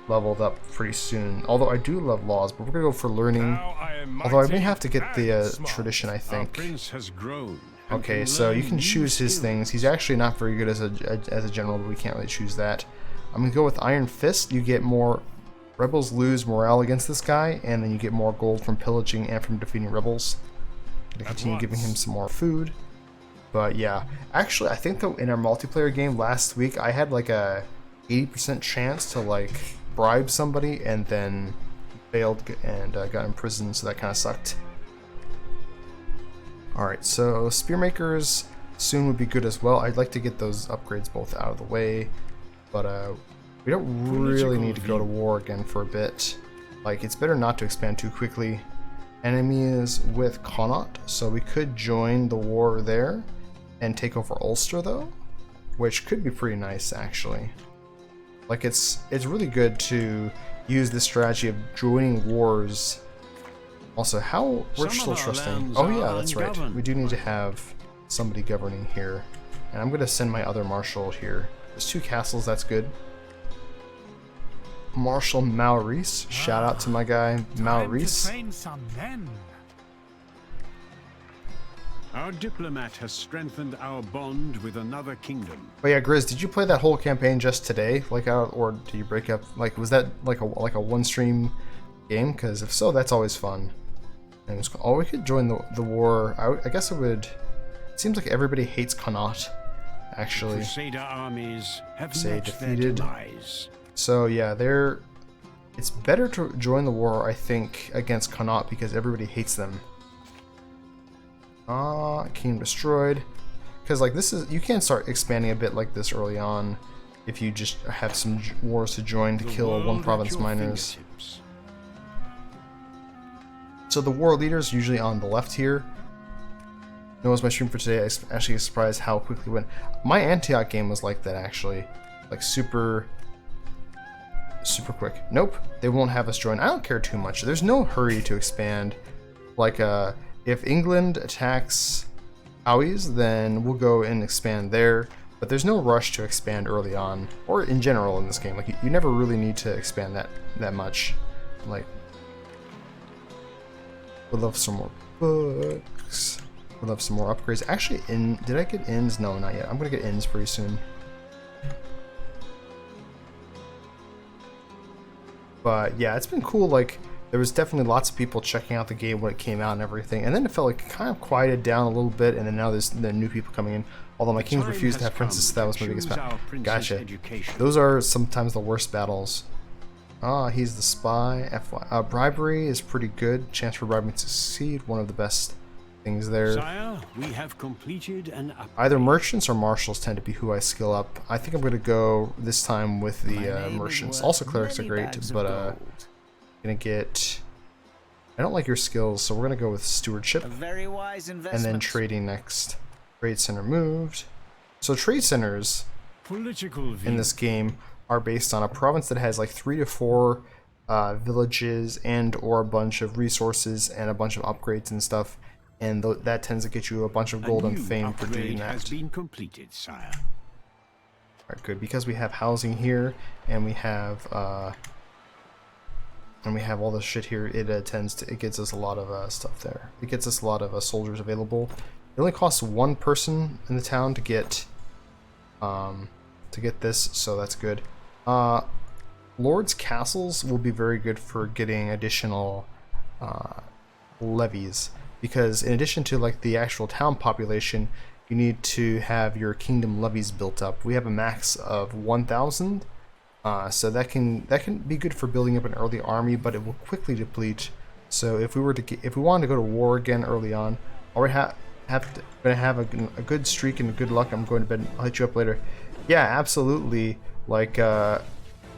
Speaker 1: leveled up pretty soon. Although I do love laws, but we're going to go for learning. Although I may have to get the tradition, I think. Okay, so you can choose his things. He's actually not very good as a general, but we can't really choose that. I'm going to go with Iron Fist. You get more... Rebels lose morale against this guy, and then you get more gold from pillaging and from defeating rebels. I'm going to continue giving him some more food. But yeah, actually I think that in our multiplayer game last week, I had like a 80% chance to like bribe somebody and then failed and got imprisoned, so that kind of sucked. Alright, so Spearmakers soon would be good as well. I'd like to get those upgrades both out of the way, but we don't really need to go to war again for a bit. Like, it's better not to expand too quickly. Enemy is with Connaught, so we could join the war there and take over Ulster though, which could be pretty nice actually. Like it's really good to use this strategy of joining wars. Also, how we're still trusting. Oh yeah, that's right. We do need to have somebody governing here, and I'm gonna send my other marshal here. There's 2 castles. That's good. Marshal Maurice. Shout out to my guy Maurice.
Speaker 2: Our diplomat has strengthened our bond with another kingdom.
Speaker 1: But yeah, Grizz, did you play that whole campaign just today? Like, or did you break up? Like, was that like a one stream game? Because if so, that's always fun. And oh, we could join the war. I guess it would. It seems like everybody hates Connaught, actually.
Speaker 2: The Crusader armies have
Speaker 1: say defeated.
Speaker 2: Their demise.
Speaker 1: So yeah, it's better to join the war, I think, against Connaught because everybody hates them. Kingdom destroyed. Because like this is, you can't start expanding a bit like this early on if you just have some wars to join to kill one province miners. So the war leaders usually on the left here. That was my stream for today. I was actually surprised how quickly it went. My Antioch game was like that actually, like super quick. Nope, they won't have us join. I don't care too much. There's no hurry to expand. Like if England attacks Howie's, then we'll go and expand there. But there's no rush to expand early on, or in general in this game. Like you never really need to expand that much. Like, would love some more books. Would love some more upgrades. Actually, did I get inns? No, not yet. I'm gonna get inns pretty soon. But yeah, it's been cool. Like, there was definitely lots of people checking out the game when it came out and everything, and then it felt like it kind of quieted down a little bit, and then now there's the new people coming in. Although my kings refused to have princes, that was my biggest battle. Gotcha. Those are sometimes the worst battles. He's the spy. Bribery is pretty good. Chance for bribery to succeed. One of the best things there.
Speaker 2: Sire, we have completed an
Speaker 1: Either merchants or marshals tend to be who I skill up. I think I'm going to go this time with the merchants. Also clerics are great, but gonna get... I don't like your skills, so we're going to go with stewardship.
Speaker 6: A very wise investment.
Speaker 1: And then trading next. Trade center moved. So trade centers in this game are based on a province that has like 3 to 4 villages and or a bunch of resources and a bunch of upgrades and stuff. And that tends to get you a bunch of gold and fame for doing that.
Speaker 2: Has been completed, sire.
Speaker 1: Alright, good, because we have housing here and we have all this shit here. It gets us a lot of stuff there. It gets us a lot of soldiers available. It only costs 1 person in the town to get this, so that's good. Lords' castles will be very good for getting additional levies, because in addition to like the actual town population, you need to have your kingdom levies built up. We have a max of 1,000, so that can be good for building up an early army, but it will quickly deplete. So if we wanted to go to war again early on, already gonna have a good streak and good luck. I'm going to bed. I'll hit you up later. Yeah, absolutely. Like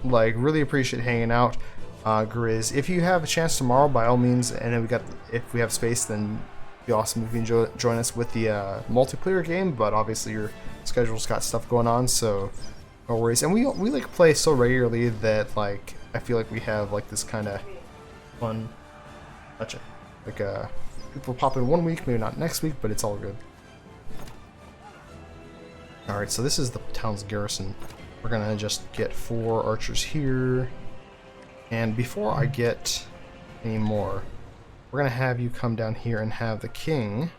Speaker 1: really appreciate hanging out, Grizz. If you have a chance tomorrow, by all means, and then if we have space, then it'd be awesome if you can join us with the multiplayer game. But obviously your schedule's got stuff going on, so No worries. And we like play so regularly that like I feel like we have like this kind of fun. Like people pop in one week, maybe not next week, but it's all good. All right, so this is the town's garrison. We're gonna just get 4 archers here, and before I get any more, we're gonna have you come down here and have the king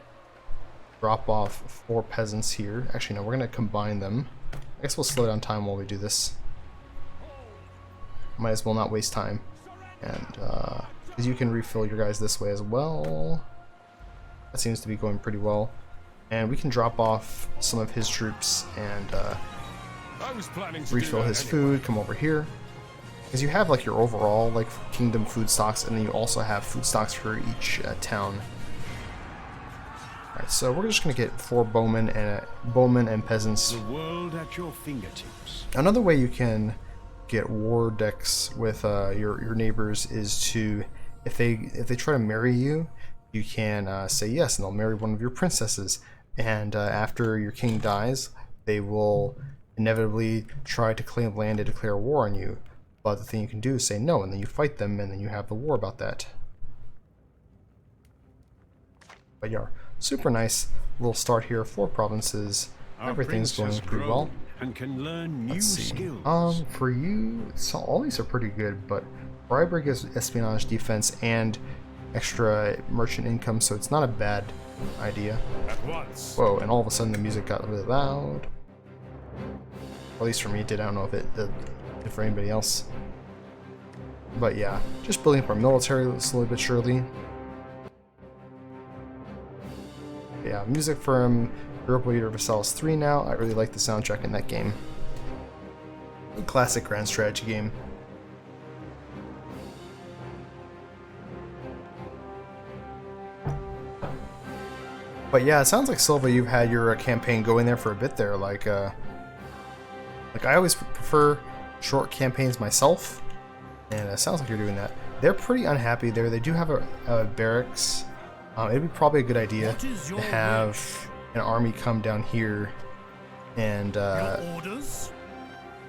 Speaker 1: drop off 4 peasants here. Actually, no, we're gonna combine them. I guess we'll slow down time while we do this. Might as well not waste time. And because you can refill your guys this way as well. That seems to be going pretty well. And we can drop off some of his troops and
Speaker 4: I was planning to
Speaker 1: refill his food. Come over here. Because you have like your overall like kingdom food stocks, and then you also have food stocks for each town. Alright, so we're just gonna get 4 bowmen and peasants.
Speaker 2: The world at your fingertips.
Speaker 1: Another way you can get war decks with your neighbors is to, if they try to marry you, you can say yes, and they'll marry one of your princesses. And after your king dies, they will inevitably try to claim land and declare war on you. But the thing you can do is say no, and then you fight them, and then you have the war about that. But yeah, super nice little start here. 4 provinces. Everything's going pretty well.
Speaker 2: And can learn new
Speaker 1: Let's see.
Speaker 2: skills.
Speaker 1: For you, so all these are pretty good, but bribery gives espionage, defense, and extra merchant income, so it's not a bad idea.
Speaker 4: At once.
Speaker 1: Whoa, and all of a sudden the music got really loud. At least for me it did. I don't know if it did for anybody else. But yeah, just building up our military slowly but surely. Yeah, music from Europa Universalis 3 now. I really like the soundtrack in that game. A classic grand strategy game. But yeah, it sounds like Silva, you've had your campaign going there for a bit there. Like I always prefer short campaigns myself, and it sounds like you're doing that. They're pretty unhappy there. They do have a barracks. It'd be probably a good idea to have an army come down here. And
Speaker 3: orders?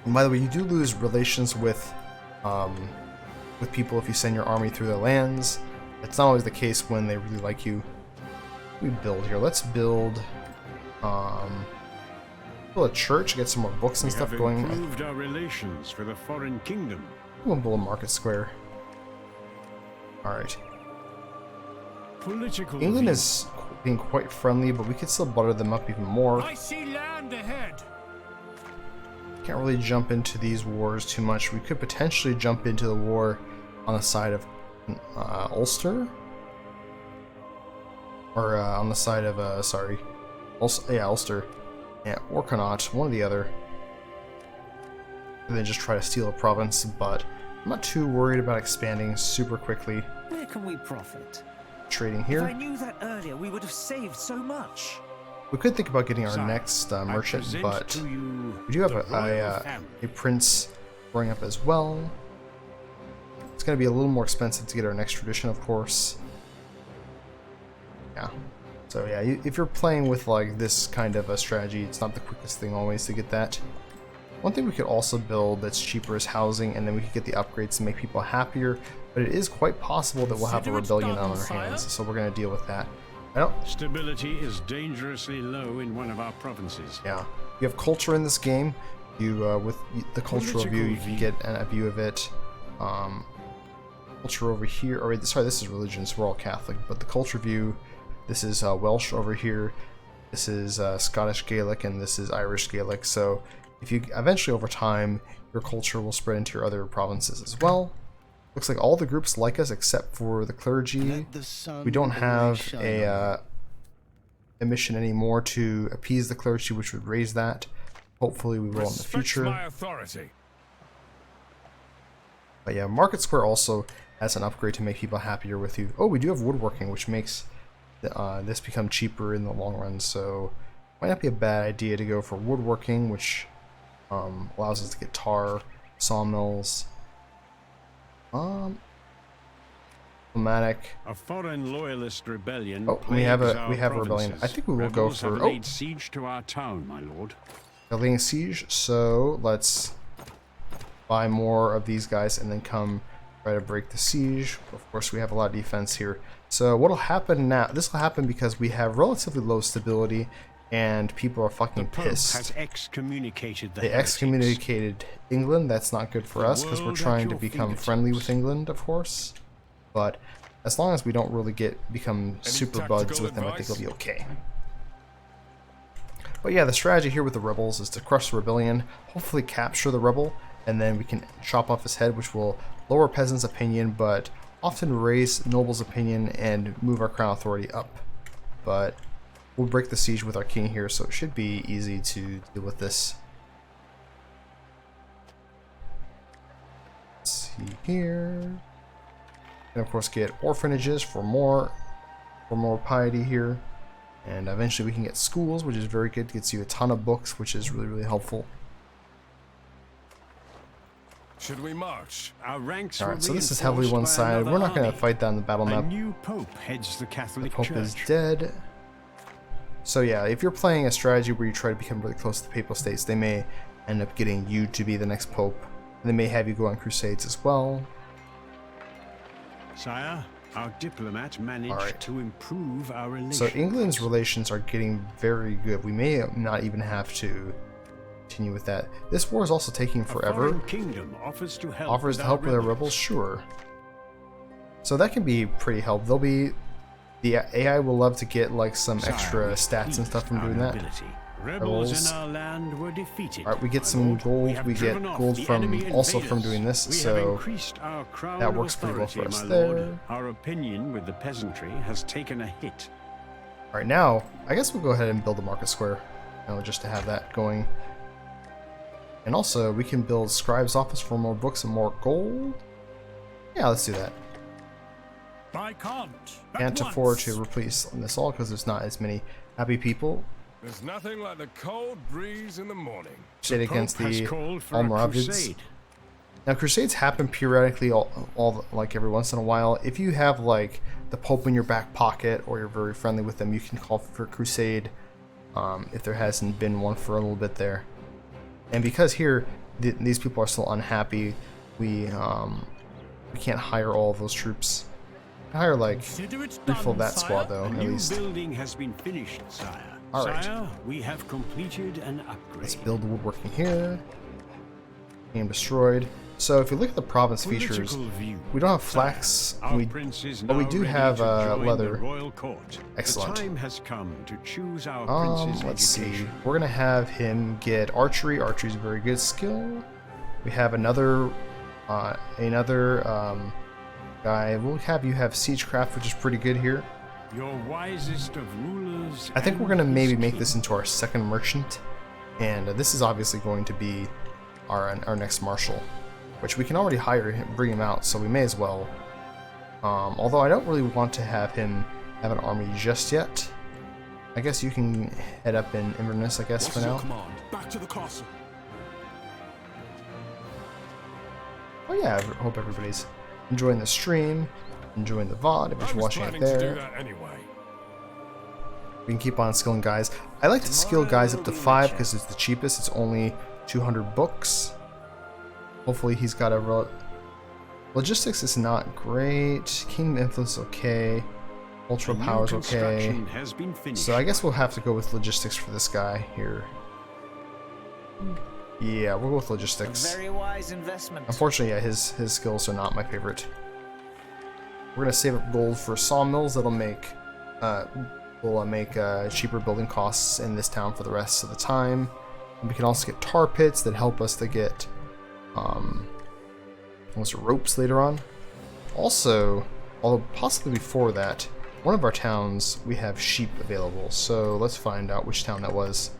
Speaker 1: by the way, you do lose relations with people if you send your army through their lands. It's not always the case when they really like you. We build here. Let's build a church, get some more books and
Speaker 2: We
Speaker 1: stuff
Speaker 2: have
Speaker 1: going.
Speaker 2: improved our relations for the foreign kingdom.
Speaker 1: We'll build a market square. Alright.
Speaker 2: Political
Speaker 1: England
Speaker 2: view.
Speaker 1: is being quite friendly, but we could still butter them up even more.
Speaker 3: I see land ahead.
Speaker 1: Can't really jump into these wars too much. We could potentially jump into the war on the side of Ulster? Or on the side of, Ulster. Yeah, or Connaught, one or the other. And then just try to steal a province, but I'm not too worried about expanding super quickly.
Speaker 6: Where can we profit?
Speaker 1: Trading
Speaker 6: If
Speaker 1: here.
Speaker 6: I knew that earlier, we would have saved so much.
Speaker 1: We could think about getting our
Speaker 2: Sire,
Speaker 1: next
Speaker 2: I
Speaker 1: merchant,
Speaker 2: present
Speaker 1: but
Speaker 2: to you
Speaker 1: we do have
Speaker 2: the royal family.
Speaker 1: a prince growing up as well. It's going to be a little more expensive to get our next tradition, of course. Yeah. So yeah, if you're playing with like this kind of a strategy, it's not the quickest thing always to get that. One thing we could also build that's cheaper is housing, and then we could get the upgrades to make people happier. But it is quite possible that we'll have a
Speaker 3: Consider it
Speaker 1: rebellion
Speaker 3: done,
Speaker 1: on our
Speaker 3: sire.
Speaker 1: hands, so we're going to deal with that. I don't.
Speaker 2: Stability is dangerously low in one of our provinces.
Speaker 1: Yeah, you have culture in this game. You with the cultural view, you can get a view of it. Culture over here. Or sorry, this is religion, so we're all Catholic. But the culture view, this is Welsh over here. This is Scottish Gaelic, and this is Irish Gaelic. So if you eventually over time, your culture will spread into your other provinces as well. Looks like all the groups like us except for the clergy.
Speaker 5: Let the sun
Speaker 1: We don't
Speaker 5: always
Speaker 1: have
Speaker 5: shine
Speaker 1: a mission anymore to appease the clergy, which would raise that. Hopefully we will in the
Speaker 4: Respect
Speaker 1: future.
Speaker 4: my authority.
Speaker 1: But yeah, Market Square also has an upgrade to make people happier with you. Oh, we do have woodworking, which makes this become cheaper in the long run. So might not be a bad idea to go for woodworking, which allows us to get tar, sawmills. Diplomatic.
Speaker 2: A foreign loyalist rebellion.
Speaker 1: Oh, we have
Speaker 2: plagues
Speaker 1: a
Speaker 2: our
Speaker 1: rebellion.
Speaker 2: provinces.
Speaker 1: I think we will go
Speaker 2: Rebels
Speaker 1: for.
Speaker 2: have
Speaker 1: Oh,
Speaker 2: laid siege to our town, my lord.
Speaker 1: They're laying siege, so let's buy more of these guys and then come try to break the siege. Of course, we have a lot of defense here. So what'll happen now, this will happen because we have relatively low stability and people are fucking pissed.
Speaker 2: Has excommunicated the
Speaker 1: They
Speaker 2: heretics.
Speaker 1: excommunicated England. That's not good for us because we're
Speaker 2: world at
Speaker 1: trying to
Speaker 2: your
Speaker 1: become friendly with
Speaker 2: fingertips.
Speaker 1: England, of course. But as long as we don't really become super buds
Speaker 4: tactical
Speaker 1: with them, I think
Speaker 4: advice?
Speaker 1: it'll be okay. But yeah, the strategy here with the rebels is to crush the rebellion, hopefully capture the rebel, and then we can chop off his head, which will lower peasants' opinion, but often raise nobles' opinion and move our crown authority up. But we'll break the siege with our king here, so it should be easy to deal with this. Let's see here. And of course get orphanages for more piety here. And eventually we can get schools, which is very good. It gets you a ton of books, which is really, really helpful.
Speaker 4: Should we march?
Speaker 2: Our ranks were
Speaker 1: Alright, so this is heavily
Speaker 2: reinforced by
Speaker 1: one-sided.
Speaker 2: another
Speaker 1: We're not going to
Speaker 2: army.
Speaker 1: fight down the battle
Speaker 2: A
Speaker 1: map.
Speaker 2: new pope heads the
Speaker 1: The
Speaker 2: Catholic
Speaker 1: Pope
Speaker 2: Church.
Speaker 1: is dead. So yeah, if you're playing a strategy where you try to become really close to the Papal States, they may end up getting you to be the next Pope. And they may have you go on crusades as well.
Speaker 2: Sire, our diplomat managed
Speaker 1: Alright.
Speaker 2: to improve our relations.
Speaker 1: So England's relations are getting very good. We may not even have to continue with that. This war is also taking
Speaker 2: A
Speaker 1: forever.
Speaker 2: foreign kingdom offers to help
Speaker 1: Offers to help with our rebels, sure. So that can be pretty helpful. The AI will love to get like some extra stats and stuff from doing that.
Speaker 2: Rebels
Speaker 1: Rebels.
Speaker 2: in our land were defeated.
Speaker 1: Alright, we get
Speaker 2: my
Speaker 1: some
Speaker 2: lord.
Speaker 1: gold. We get
Speaker 2: driven off
Speaker 1: gold
Speaker 2: the
Speaker 1: from
Speaker 2: enemy
Speaker 1: also from
Speaker 2: invaders.
Speaker 1: doing this,
Speaker 2: We have
Speaker 1: so
Speaker 2: increased our crown
Speaker 1: that works pretty well for
Speaker 2: authority,
Speaker 1: us
Speaker 2: my
Speaker 1: there.
Speaker 2: lord. Our opinion with the peasantry has taken a hit.
Speaker 1: Alright, now I guess we'll go ahead and build a market square. Just to have that going. And also we can build scribe's office for more books and more gold. Yeah, let's do that.
Speaker 3: I can't.
Speaker 1: Can't afford to replace this all because there's not as many happy people.
Speaker 4: There's nothing like the cold breeze in the morning.
Speaker 1: Crusade against
Speaker 2: Pope has
Speaker 1: the
Speaker 2: called for a
Speaker 1: Almoravids.
Speaker 2: crusade.
Speaker 1: Now crusades happen periodically, like every once in a while. If you have like the Pope in your back pocket or you're very friendly with them, you can call for a crusade. If there hasn't been one for a little bit there. And because here these people are still unhappy, we can't hire all of those troops. Hire like
Speaker 3: Consider it
Speaker 1: refill
Speaker 3: done,
Speaker 1: that
Speaker 3: sire.
Speaker 1: squad though
Speaker 2: A
Speaker 1: at
Speaker 2: new
Speaker 1: least.
Speaker 2: building has been finished, sire.
Speaker 1: All right.
Speaker 2: Sire, we have completed an upgrade.
Speaker 1: Let's build the woodworking here. Game destroyed. So if you look at the province features,
Speaker 2: Political view.
Speaker 1: we don't have
Speaker 2: Sire,
Speaker 1: flax,
Speaker 2: our
Speaker 1: we,
Speaker 2: prince is
Speaker 1: but we
Speaker 2: now
Speaker 1: do
Speaker 2: ready
Speaker 1: have
Speaker 2: to join
Speaker 1: leather.
Speaker 2: the royal court.
Speaker 1: Excellent.
Speaker 2: The time has come to choose our prince's
Speaker 1: Let's see.
Speaker 2: education.
Speaker 1: We're gonna have him get archery. Archery's a very good skill. We have another guy. We'll have you have siegecraft, which is pretty good here.
Speaker 2: Your wisest of rulers.
Speaker 1: I think we're
Speaker 2: and
Speaker 1: gonna maybe
Speaker 2: his
Speaker 1: make
Speaker 2: king.
Speaker 1: this into our second merchant, and this is obviously going to be our next marshal, which we can already hire him, bring him out, so we may as well. Although I don't really want to have him have an army just yet. I guess you can head up in Inverness, I guess, for now.
Speaker 3: command? Back to the castle.
Speaker 1: Oh yeah, I hope everybody's enjoying the stream, enjoying the VOD, if
Speaker 4: I
Speaker 1: you're
Speaker 4: was
Speaker 1: watching it
Speaker 4: planning to do
Speaker 1: there.
Speaker 4: that anyway.
Speaker 1: We can keep on skilling guys. I like to skill guys up to 5 because it's the cheapest. It's only 200 books. Hopefully he's got a... Logistics is not great. Kingdom influence okay. Cultural
Speaker 2: A new
Speaker 1: power's okay.
Speaker 2: construction has been finished.
Speaker 1: So I guess we'll have to go with logistics for this guy here. Yeah, we'll go with
Speaker 6: A
Speaker 1: logistics.
Speaker 6: very wise investment.
Speaker 1: Unfortunately, yeah, his skills are not my favorite. We're gonna save up gold for sawmills that'll make cheaper building costs in this town for the rest of the time. And we can also get tar pits that help us to get ropes later on. Also, although possibly before that, one of our towns we have sheep available. So let's find out which town that was.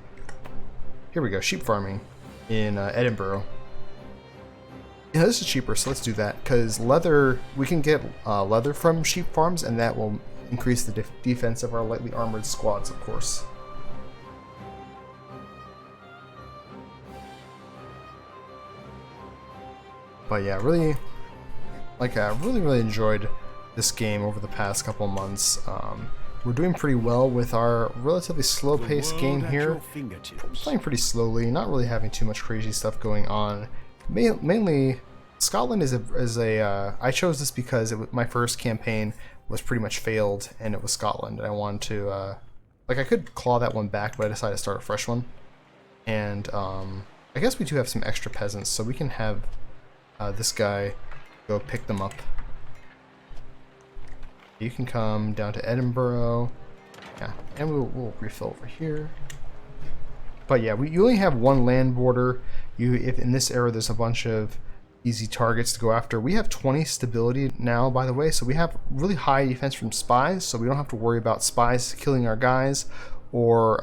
Speaker 1: Here we go, sheep farming in Edinburgh. Yeah, this is cheaper, so let's do that. Because leather, we can get leather from sheep farms, and that will increase the defense of our lightly armored squads, of course. But yeah, really enjoyed this game over the past couple of months. we're doing pretty well with our relatively slow-paced game here. Playing pretty slowly, not really having too much crazy stuff going on. Mainly, Scotland is a I chose this because my first campaign was pretty much failed, and it was Scotland, and I wanted to, like, I could claw that one back, but I decided to start a fresh one. And, I guess we do have some extra peasants, so we can have this guy go pick them up. You can come down to Edinburgh, yeah, and we'll refill over here. But yeah, you only have one land border. If in this era there's a bunch of easy targets to go after. We have 20 stability now, by the way, so we have really high defense from spies, so we don't have to worry about spies killing our guys, or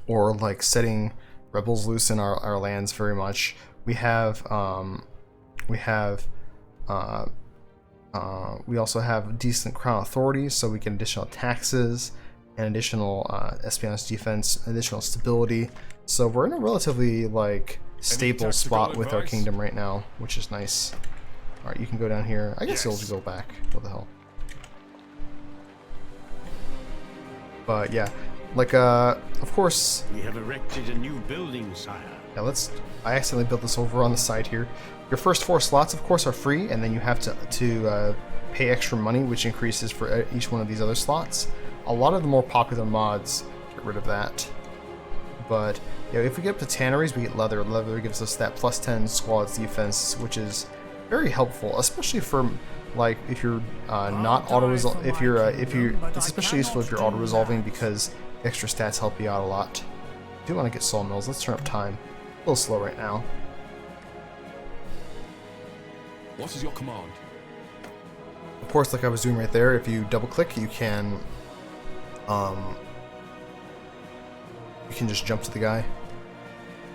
Speaker 1: like setting rebels loose in our lands very much. We also have decent crown authorities, so we get additional taxes and additional espionage defense, additional stability. So we're in a relatively like stable spot with our kingdom right now, which is nice. All right, you can go down here. I guess you'll go back. What the hell? But yeah, like of course.
Speaker 2: We have erected a new building, sire.
Speaker 1: Yeah, I accidentally built this over on the side here. Your first 4 slots, of course, are free, and then you have to pay extra money, which increases for each one of these other slots. A lot of the more popular mods get rid of that. But yeah, if we get up to tanneries, we get leather. Leather gives us that +10 squads defense, which is very helpful, especially for like if you're not auto-resolve. If you're it's especially useful if you're auto-resolving because extra stats help you out a lot. I do want to get sawmills. Let's turn up time. A little slow right now.
Speaker 4: What is your command?
Speaker 1: Of course, like I was doing right there, if you double-click, you can just jump to the guy.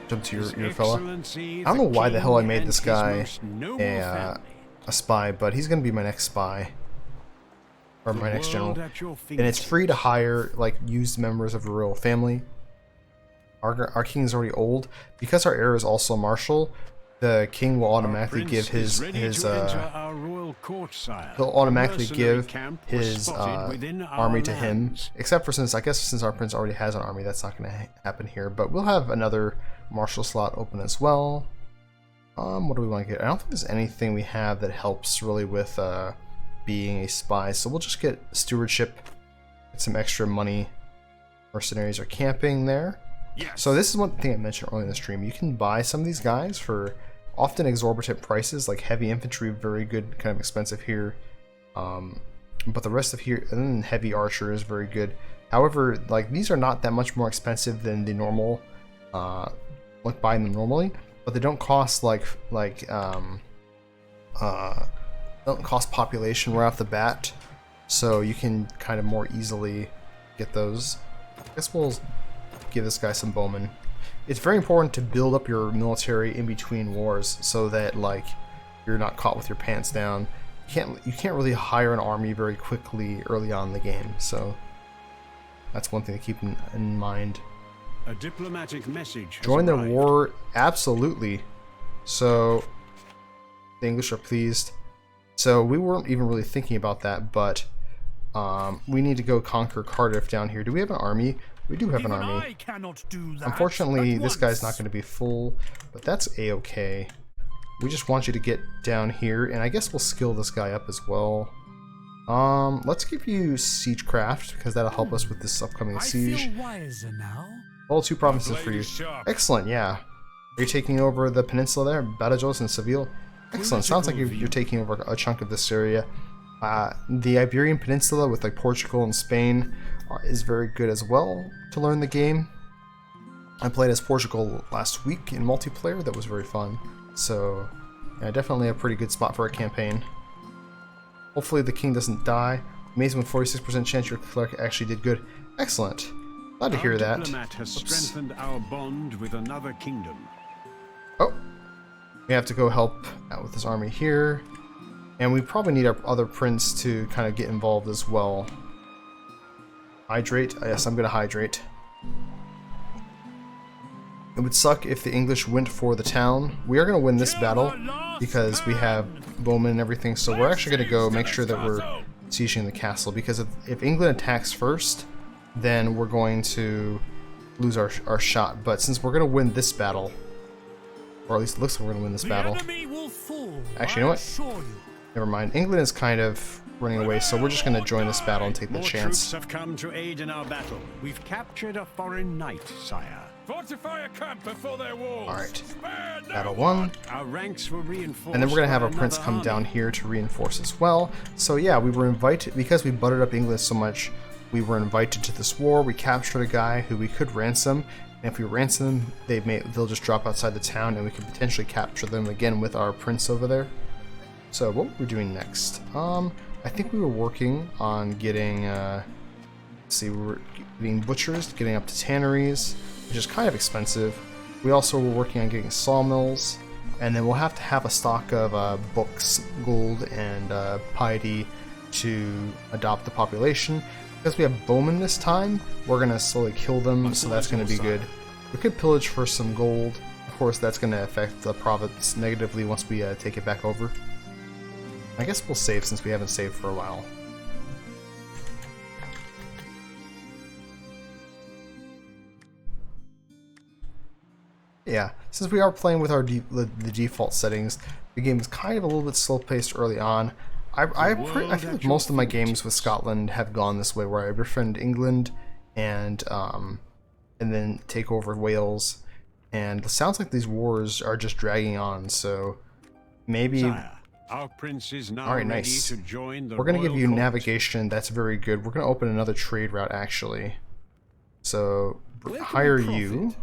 Speaker 1: Jump to your fella. I don't know why the hell I made this guy a spy, but he's going to be my next spy. Or my next general. And it's free to hire, like, used members of the royal family. Our king is already old. Because our heir is also marshal, the king will automatically give his he'll automatically give his army to him, except for since our prince already has an army, that's not going to happen here. But we'll have another marshal slot open as well. What do we want to get? I don't think there's anything we have that helps really with being a spy, so we'll just get stewardship, get some extra money. Mercenaries are camping there. Yes. So this is one thing I mentioned earlier in the stream. You can buy some of these guys for often exorbitant prices, like heavy infantry, very good, kind of expensive here. But the rest of here, and then heavy archer is very good. However, like these are not that much more expensive than the normal, like buying them normally, but they don't cost don't cost population right off the bat, so you can kind of more easily get those. I guess we'll give this guy some bowmen. It's very important to build up your military in between wars so that like you're not caught with your pants down. You can't really hire an army very quickly early on in the game, so that's one thing to keep in mind.
Speaker 2: A diplomatic message.
Speaker 1: Join the war, absolutely. So the English are pleased. So we weren't even really thinking about that, but we need to go conquer Cardiff down here. Do we have an army? We do have an army. Unfortunately, this guy's not going to be full, but that's a-okay. We just want you to get down here, and I guess we'll skill this guy up as well. Let's give you siegecraft, because that'll help us with this upcoming siege. All 2 provinces for you. Excellent, yeah. Are you taking over the peninsula there? Badajoz and Seville? Excellent. Sounds like you're taking over a chunk of this area. The Iberian Peninsula with like Portugal and Spain is very good as well to learn the game. I played as Portugal last week in multiplayer. That was very fun. So yeah, definitely a pretty good spot for a campaign. Hopefully the king doesn't die. Amazing with 46% chance your clerk actually did good. Excellent. Glad to hear that.
Speaker 2: Diplomat has strengthened our bond with another kingdom.
Speaker 1: Oh, we have to go help out with this army here. And we probably need our other prince to kind of get involved as well. Hydrate? Yes, I'm going to hydrate. It would suck if the English went for the town. We are going to win this battle because we have bowmen and everything. So we're actually going to go make sure that we're sieging the castle, because if England attacks first, then we're going to lose our shot. But since we're going to win this battle, or at least it looks like we're going to win this battle.
Speaker 3: Enemy will fall,
Speaker 1: Actually, you know what?
Speaker 3: assure you.
Speaker 1: Never mind. England is kind of running away, so we're just going to join this battle and take the
Speaker 2: More
Speaker 1: chance.
Speaker 2: troops have come to aid in our battle. We've captured a foreign knight, sire.
Speaker 4: Fortify a camp before their walls.
Speaker 1: Alright.
Speaker 4: Spare no
Speaker 1: Battle 1.
Speaker 2: Our ranks were reinforced.
Speaker 1: And then we're going to have
Speaker 2: by
Speaker 1: our prince
Speaker 2: another
Speaker 1: come
Speaker 2: army.
Speaker 1: down here to reinforce as well. So yeah, we were invited, because we buttered up England so much, we were invited to this war. We captured a guy who we could ransom. And if we ransom them, they'll just drop outside the town, and we could potentially capture them again with our prince over there. So what we're doing next? I think we were working on getting, let's see, we were getting butchers, getting up to tanneries, which is kind of expensive. We also were working on getting sawmills, and then we'll have to have a stock of books, gold, and piety to adopt the population. Because we have bowmen this time, we're going to slowly kill them, so that's going to be good. We could pillage for some gold. Of course, that's going to affect the province negatively once we take it back over. I guess we'll save since we haven't saved for a while. Yeah, since we are playing with the default settings, the game is kind of a little bit slow-paced early on. I feel like most of my games with Scotland have gone this way, where I befriend England and then take over Wales. And it sounds like these wars are just dragging on, so maybe...
Speaker 2: Sire, our prince is now
Speaker 1: Alright,
Speaker 2: ready
Speaker 1: nice.
Speaker 2: to join the
Speaker 1: We're going to give
Speaker 2: royal
Speaker 1: you
Speaker 2: court.
Speaker 1: navigation, that's very good. We're going to open another trade route, actually. So,
Speaker 5: Where can we
Speaker 1: hire
Speaker 5: profit?
Speaker 1: you.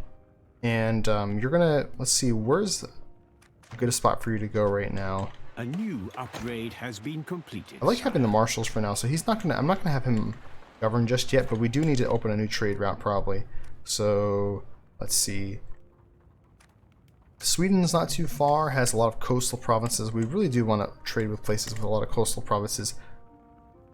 Speaker 1: And you're going to... Let's see, where's a good spot for you to go right now?
Speaker 2: A new upgrade has been completed.
Speaker 1: I like having the marshals for now, so he's not gonna. I'm not gonna have him govern just yet, but we do need to open a new trade route probably. So let's see. Sweden's not too far, has a lot of coastal provinces. We really do want to trade with places with a lot of coastal provinces.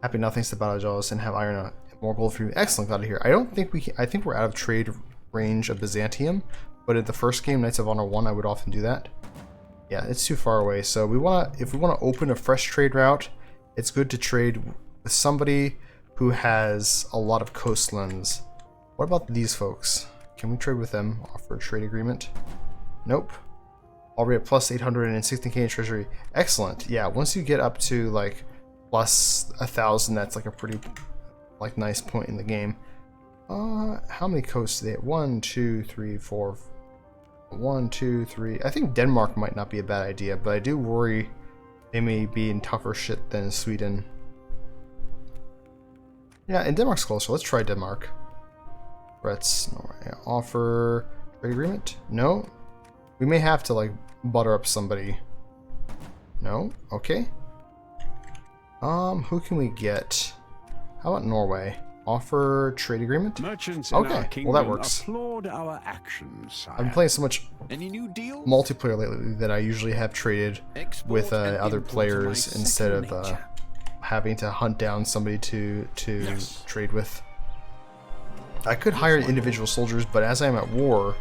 Speaker 1: Happy nothings to Badajoz and have iron more gold for you. Excellent, glad to hear. I don't think we. I think we're out of trade range of Byzantium, but in the first game, Knights of Honor 1, I would often do that. Yeah, it's too far away. So we want to, if we want to open a fresh trade route, it's good to trade with somebody who has a lot of coastlands. What about these folks? Can we trade with them? Offer a trade agreement? Nope. Already at plus 816k in treasury. Excellent. Yeah, once you get up to like plus 1,000, that's like a pretty like nice point in the game. How many coasts do they have? 1, 2, 3, 4. 1, 2, 3. I think Denmark might not be a bad idea, but I do worry they may be in tougher shit than Sweden. Yeah, and Denmark's closer. Let's try Denmark. Let's offer trade agreement. No, we may have to like butter up somebody. No, okay. Who can we get? How about Norway? Offer trade agreement.
Speaker 2: Merchants in
Speaker 1: Okay,
Speaker 2: our
Speaker 1: well,
Speaker 2: kingdom
Speaker 1: that works.
Speaker 2: applaud our actions, sire.
Speaker 1: I've been playing so much
Speaker 5: Any new deals?
Speaker 1: multiplayer lately that I usually have traded
Speaker 5: Export
Speaker 1: with
Speaker 5: and
Speaker 1: other
Speaker 5: import
Speaker 1: players
Speaker 5: my
Speaker 1: instead of
Speaker 5: second nature.
Speaker 1: having to hunt down somebody to
Speaker 4: Yes.
Speaker 1: trade with. I could hire individual soldiers, but as I'm at war,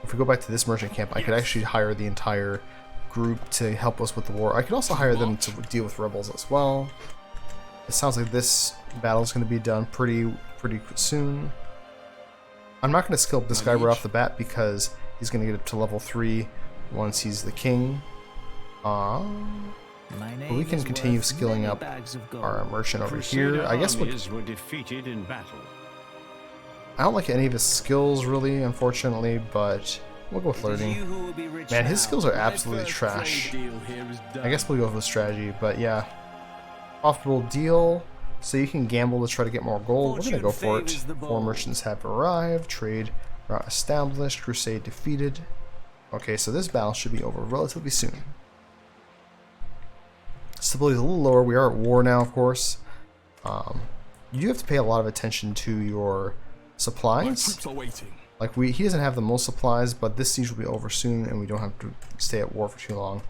Speaker 1: if we go back to this merchant camp, I could actually hire the entire group to help us with the war. I could also hire them to deal with rebels as well. It sounds like this battle is going to be done pretty soon. I'm not going to skill up this guy right off the bat because he's going to get up to level 3 once he's the king.
Speaker 6: My
Speaker 1: But we
Speaker 6: name
Speaker 1: can
Speaker 6: is
Speaker 1: continue
Speaker 6: worth
Speaker 1: skilling
Speaker 6: many
Speaker 1: up
Speaker 6: bags of gold.
Speaker 1: our merchant over
Speaker 2: Crusader
Speaker 1: here. I guess
Speaker 2: armies were defeated in battle.
Speaker 1: I don't like any of his skills really, unfortunately, but we'll go with
Speaker 6: It is
Speaker 1: learning.
Speaker 6: you who will be rich
Speaker 1: Man, his
Speaker 6: now.
Speaker 1: skills are
Speaker 4: My
Speaker 1: absolutely
Speaker 4: first
Speaker 1: trash.
Speaker 4: trade deal here is done.
Speaker 1: I guess we'll go with strategy, but yeah. Profitable deal, so you can gamble to try to get more gold. We're gonna go for it.
Speaker 6: Fortune favors the
Speaker 1: 4
Speaker 6: bold.
Speaker 1: merchants have arrived. Trade route established. Crusade defeated. Okay, so this battle should be over relatively soon. Stability is a little lower. We are at war now, of course. You do have to pay a lot of attention to your
Speaker 4: My
Speaker 1: supplies.
Speaker 4: troops are waiting.
Speaker 1: Like he doesn't have the most supplies, but this siege will be over soon, and we don't have to stay at war for too long.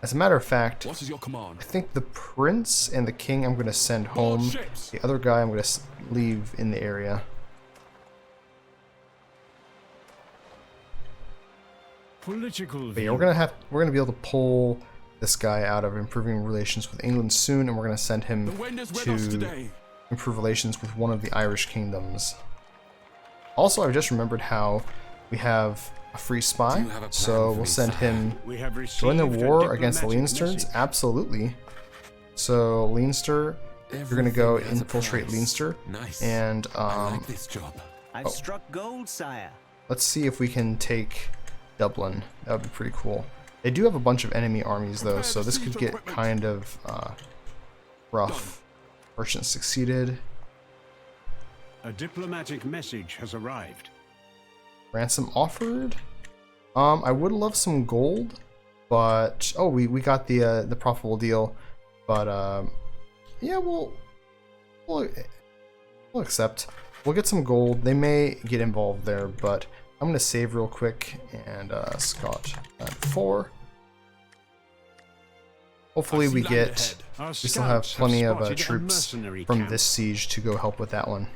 Speaker 1: As a matter of fact,
Speaker 4: What is your command?
Speaker 1: I think the prince and the king I'm going to send
Speaker 4: Board
Speaker 1: home.
Speaker 4: ships.
Speaker 1: The other guy I'm going to leave in the area.
Speaker 2: Political
Speaker 1: But yeah, we're gonna be able to pull this guy out of improving relations with England soon, and we're going to send him
Speaker 3: The wind is with us
Speaker 1: to
Speaker 3: today.
Speaker 1: improve relations with one of the Irish kingdoms. Also, I've just remembered how we have a free spy,
Speaker 3: You have a plan
Speaker 1: so
Speaker 3: for
Speaker 1: we'll
Speaker 3: me,
Speaker 1: send him
Speaker 2: We have
Speaker 1: join the
Speaker 2: received a
Speaker 1: war against the
Speaker 2: diplomatic
Speaker 1: Leinsters.
Speaker 2: message.
Speaker 1: Absolutely. So Leinster, you're going to go
Speaker 3: Everything has a
Speaker 1: infiltrate
Speaker 3: price.
Speaker 1: Leinster,
Speaker 3: Nice.
Speaker 1: and
Speaker 3: I like this job.
Speaker 5: I've struck gold, sire.
Speaker 1: let's see if we can take Dublin. That would be pretty cool. They do have a bunch of enemy armies though,
Speaker 3: Prepare
Speaker 1: so
Speaker 3: the
Speaker 1: this
Speaker 3: siege
Speaker 1: could get
Speaker 3: equipment.
Speaker 1: kind of rough. Merchant succeeded.
Speaker 2: A diplomatic message has arrived.
Speaker 1: Ransom offered. I would love some gold, but oh, we got the profitable deal, but yeah, we'll accept. We'll get some gold. They may get involved there, but I'm gonna save real quick and Scott at 4. Hopefully we get.
Speaker 2: Our
Speaker 1: We still have
Speaker 2: scouts
Speaker 1: plenty of
Speaker 2: spotted a
Speaker 1: troops
Speaker 2: mercenary
Speaker 1: from
Speaker 2: camp.
Speaker 1: this siege to go help with that one.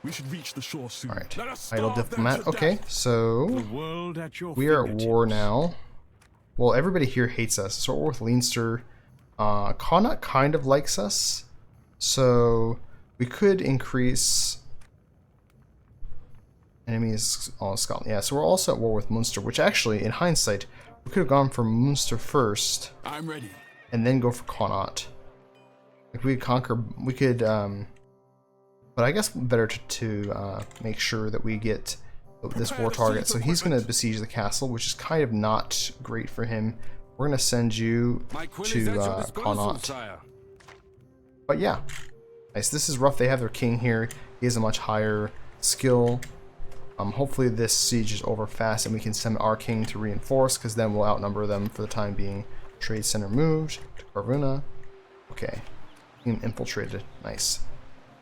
Speaker 3: We should reach the shore soon.
Speaker 1: All right,
Speaker 3: Let us
Speaker 1: idle
Speaker 3: starve them
Speaker 1: diplomat.
Speaker 3: to
Speaker 1: Okay,
Speaker 3: death.
Speaker 1: so
Speaker 2: The world at your
Speaker 1: we are at war
Speaker 2: fingertips.
Speaker 1: now. Well, everybody here hates us, so we're with Leinster. Connaught kind of likes us, so we could increase enemies on Scotland. Yeah, so we're also at war with Munster, which actually, in hindsight, we could have gone for Munster first
Speaker 3: I'm ready.
Speaker 1: and then go for Connaught. Like we could conquer, we could, but I guess better to make sure that we get this war target. So he's going to besiege the castle, which is kind of not great for him. We're going to send you
Speaker 3: My quill is
Speaker 1: to
Speaker 3: at your disposal,
Speaker 1: Connaught.
Speaker 3: sire.
Speaker 1: But yeah, nice. This is rough. They have their king here. He has a much higher skill. Hopefully this siege is over fast and we can send our king to reinforce, because then we'll outnumber them for the time being. Trade center moved to Corvuna. Okay, team infiltrated. Nice.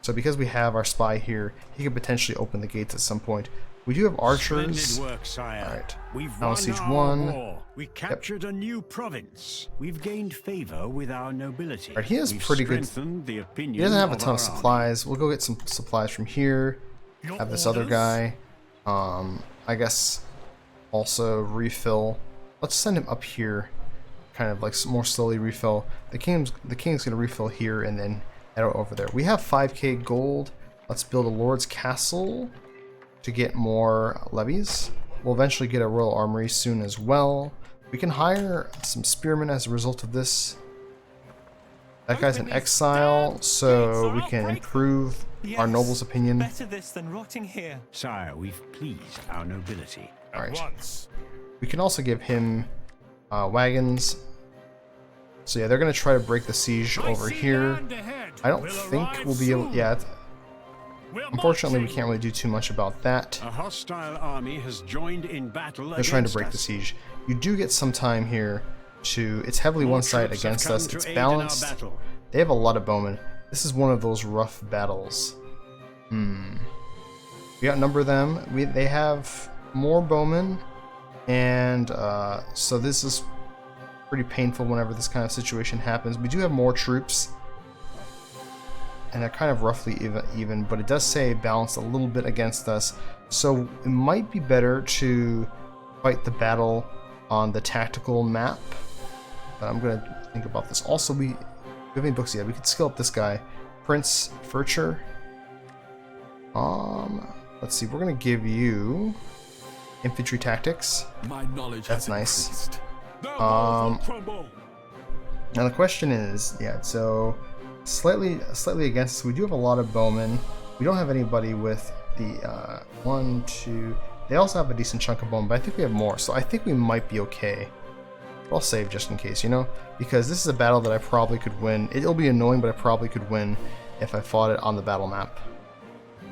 Speaker 1: So because we have our spy here, he could potentially open the gates at some point. We do have archers.
Speaker 2: Splendid work, sire.
Speaker 1: Alright.
Speaker 2: We've
Speaker 1: Now
Speaker 2: won
Speaker 1: siege
Speaker 2: our
Speaker 1: 1.
Speaker 2: war. We captured a new province. We've gained favor with our nobility.
Speaker 1: Alright, he has
Speaker 2: We've
Speaker 1: pretty good.
Speaker 2: strengthened the opinion
Speaker 1: He doesn't have a
Speaker 2: of
Speaker 1: ton of
Speaker 2: our army.
Speaker 1: supplies. We'll go get some supplies from here. Have this other guy. I guess also refill. Let's send him up here, kind of like more slowly refill. The king's gonna refill here and then head over there. We have 5k gold. Let's build a lord's castle to get more levies. We'll eventually get a royal armory soon as well. We can hire some spearmen as a result of this. That guy's in exile, so we can improve our noble's opinion.
Speaker 7: Better this than rotting here.
Speaker 2: Sire, we've pleased our nobility.
Speaker 3: At
Speaker 1: Alright.
Speaker 3: once.
Speaker 1: We can also give him wagons. So yeah, they're gonna try to break the siege over here. I don't think we'll be able. Yeah, unfortunately, we can't really do too much about that.
Speaker 2: A hostile army has joined in battle
Speaker 1: They're trying to
Speaker 2: against
Speaker 1: break the
Speaker 2: us.
Speaker 1: siege. You do get some time here to. It's heavily
Speaker 2: More
Speaker 1: one side
Speaker 2: troops have
Speaker 1: against
Speaker 2: come
Speaker 1: us.
Speaker 2: to
Speaker 1: It's
Speaker 2: aid in our
Speaker 1: balanced.
Speaker 2: battle.
Speaker 1: They have a lot of bowmen. This is one of those rough battles. We outnumber them. They have more bowmen, and so this is pretty painful whenever this kind of situation happens. We do have more troops, and they're kind of roughly even, but it does say balanced a little bit against us. So it might be better to fight the battle on the tactical map. But I'm gonna think about this. Also, we have any books yet? We could skill up this guy, Prince Furcher. Let's see. We're gonna give you infantry tactics.
Speaker 3: My knowledge
Speaker 1: That's
Speaker 3: has
Speaker 1: nice.
Speaker 3: increased. The walls will crumble.
Speaker 1: Now the question is, yeah, so slightly against us. We do have a lot of bowmen. We don't have anybody with the 1, 2. They also have a decent chunk of bowmen, but I think we have more, so I think we might be okay. I'll save just in case, you know, because this is a battle that I probably could win. It'll be annoying, but I probably could win if I fought it on the battle map.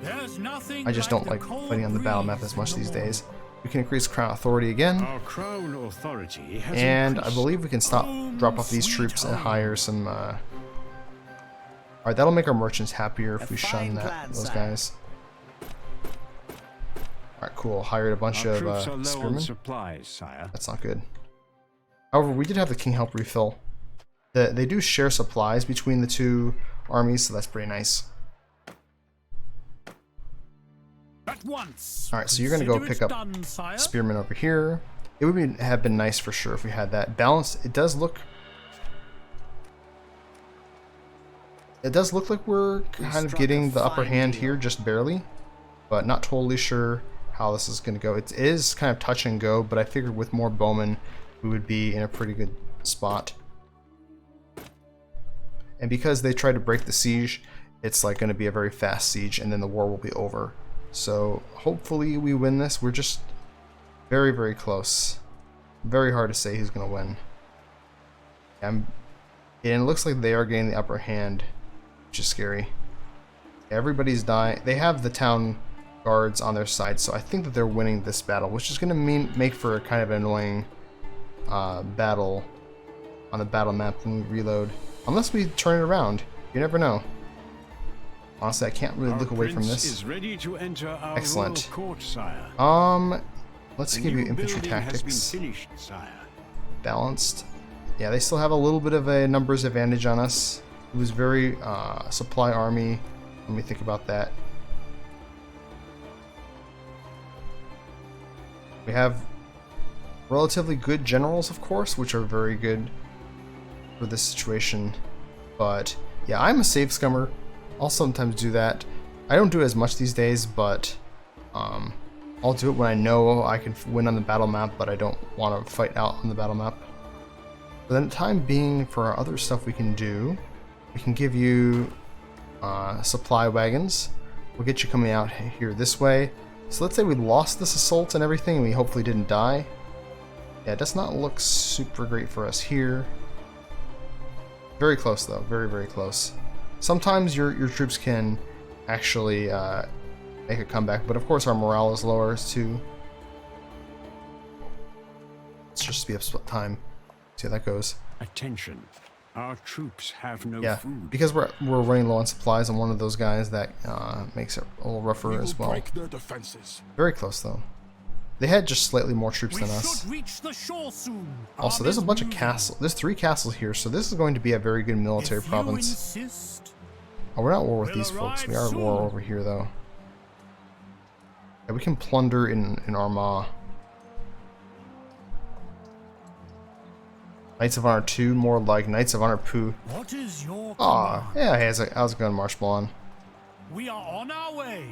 Speaker 3: There's nothing
Speaker 1: I just don't like fighting on the battle map as much these days. We can increase crown authority again.
Speaker 2: Our crown authority has
Speaker 1: And I
Speaker 2: increased.
Speaker 1: believe we can drop off these troops and hire some. Alright, that'll make our merchants happier if we shun those guys. Alright, cool. Hired a bunch
Speaker 2: Our
Speaker 1: of
Speaker 2: troops are low on
Speaker 1: spearmen.
Speaker 2: supplies, sire.
Speaker 1: That's not good. However, we did have the king help refill. They do share supplies between the two armies, so that's pretty nice.
Speaker 3: At once.
Speaker 1: Alright, so you're gonna go
Speaker 3: Consider it
Speaker 1: pick up
Speaker 3: done, sire.
Speaker 1: spearmen over here. It would have been nice for sure if we had that balanced. It does look like we're kind of getting the upper hand here, just barely, but not totally sure how this is going to go. It is kind of touch and go, but I figured with more bowmen we would be in a pretty good spot. And because they tried to break the siege, it's like going to be a very fast siege, and then the war will be over. So hopefully we win this. We're just very, very close. Very hard to say who's going to win. And it looks like they are getting the upper hand, which is scary. Everybody's dying. They have the town guards on their side, so I think that they're winning this battle, which is going to make for a kind of annoying battle on the battle map when we reload. Unless we turn it around. You never know. Honestly, I can't really look away from this.
Speaker 2: Is ready to enter our
Speaker 1: Excellent.
Speaker 2: royal court, sire.
Speaker 1: Let's
Speaker 2: The
Speaker 1: give you
Speaker 2: new
Speaker 1: infantry
Speaker 2: building has
Speaker 1: tactics.
Speaker 2: been finished, sire.
Speaker 1: Balanced. Yeah, they still have a little bit of a numbers advantage on us. It was very supply army. Let me think about that. We have relatively good generals, of course, which are very good for this situation. But yeah, I'm a save scummer. I'll sometimes do that. I don't do it as much these days, but I'll do it when I know I can win on the battle map, but I don't want to fight out on the battle map. For the time being, for our other stuff we can do, we can give you supply wagons. We'll get you coming out here this way. So let's say we lost this assault and everything, and we hopefully didn't die. Yeah, it does not look super great for us here. Very close though, very, very close. Sometimes your troops can actually make a comeback, but of course our morale is lower too. Let's just speed up time. See how that goes.
Speaker 2: Attention. Our troops have no
Speaker 1: Yeah,
Speaker 2: food.
Speaker 1: because we're running low on supplies on one of those guys, that makes it a little rougher as well.
Speaker 3: Break their defenses.
Speaker 1: Very close though. They had just slightly more troops than us.
Speaker 3: Reach the shore soon.
Speaker 1: Also, there's a bunch of castles. There's 3 castles here, so this is going to be a very good military province. Oh, we're not at war with these folks. We are at war over here, though. Yeah, we can plunder in Armagh. Knights of Honor 2, more like Knights of Honor Poo.
Speaker 3: What is your
Speaker 1: Aw, yeah, how's it going, Marshmallow?
Speaker 3: We are on our way.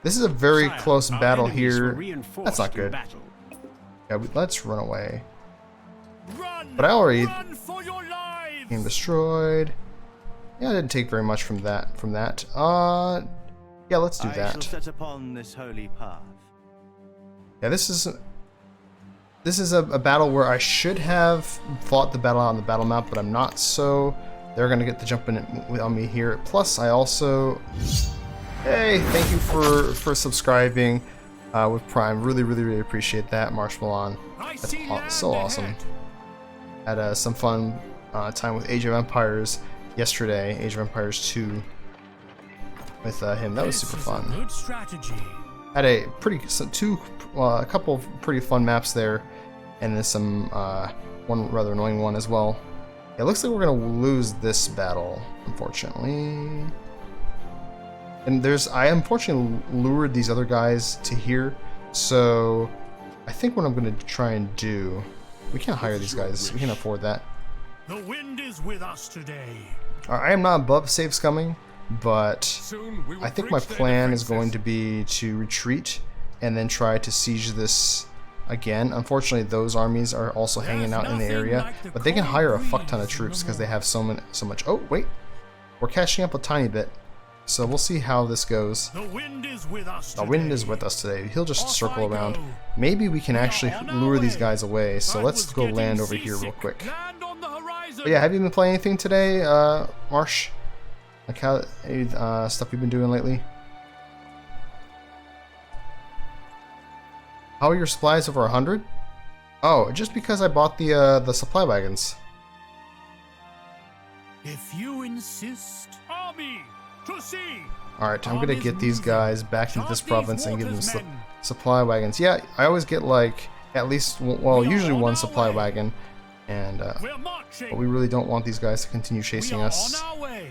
Speaker 1: This is a very
Speaker 2: Sire,
Speaker 1: close
Speaker 2: our
Speaker 1: battle
Speaker 2: enemies were
Speaker 1: here.
Speaker 2: reinforced
Speaker 1: That's not
Speaker 2: in
Speaker 1: good.
Speaker 2: battle.
Speaker 1: Yeah, let's run away.
Speaker 3: Run!
Speaker 1: But I already
Speaker 3: Run for your lives!
Speaker 1: became destroyed. Yeah, I didn't take very much from that. Yeah, let's do
Speaker 6: I shall
Speaker 1: that.
Speaker 6: set upon this holy path.
Speaker 1: Yeah, this is a battle where I should have fought the battle on the battle map, but I'm not, so they're gonna get the jump in on me here. Plus, I also, hey, thank you for subscribing with Prime. Really appreciate that, Marshmallow. That's so awesome. Had some fun time with Age of Empires yesterday, Age of Empires 2 with him. That was super fun.
Speaker 3: Good strategy.
Speaker 1: Had a a couple of pretty fun maps there, and then some one rather annoying one as well. It looks like we're gonna lose this battle, unfortunately. And I unfortunately lured these other guys to here, so I think what I'm gonna try and do, we can't hire these guys, we can't afford that.
Speaker 3: The wind is with us today.
Speaker 1: I am not above save scumming, but
Speaker 3: Soon we will
Speaker 1: I think my
Speaker 3: breach their
Speaker 1: plan is
Speaker 3: defenses.
Speaker 1: going to be to retreat and then try to siege this again. Unfortunately, those armies are also hanging out in the area, but they can hire a fuck ton of troops because they have so much. Oh wait, we're catching up a tiny bit, so we'll see how this goes.
Speaker 3: The wind is with us
Speaker 1: The
Speaker 3: today.
Speaker 1: wind is with us today. He'll just
Speaker 3: Off
Speaker 1: circle
Speaker 3: I
Speaker 1: around.
Speaker 3: go.
Speaker 1: Maybe we can
Speaker 3: We are
Speaker 1: actually
Speaker 3: on our
Speaker 1: lure these
Speaker 3: way.
Speaker 1: guys away. So
Speaker 3: I
Speaker 1: let's
Speaker 3: was
Speaker 1: go
Speaker 3: getting
Speaker 1: land over here real
Speaker 3: seasick.
Speaker 1: quick.
Speaker 3: Land on the horizon.
Speaker 1: But yeah, have you been playing anything today, Marsh? Like any stuff you've been doing lately? How are your supplies over 100? Oh, just because I bought the supply wagons.
Speaker 3: If you insist. Army to sea.
Speaker 1: All right, I'm gonna get these guys back into this
Speaker 3: Charge these
Speaker 1: province and give them
Speaker 3: waters, men.
Speaker 1: supply wagons. Yeah, I always get like at least
Speaker 3: We
Speaker 1: usually
Speaker 3: are on
Speaker 1: one
Speaker 3: our
Speaker 1: supply
Speaker 3: way.
Speaker 1: wagon, and
Speaker 3: We're marching.
Speaker 1: but we really don't want these guys to continue chasing
Speaker 3: we are
Speaker 1: us.
Speaker 3: on our way.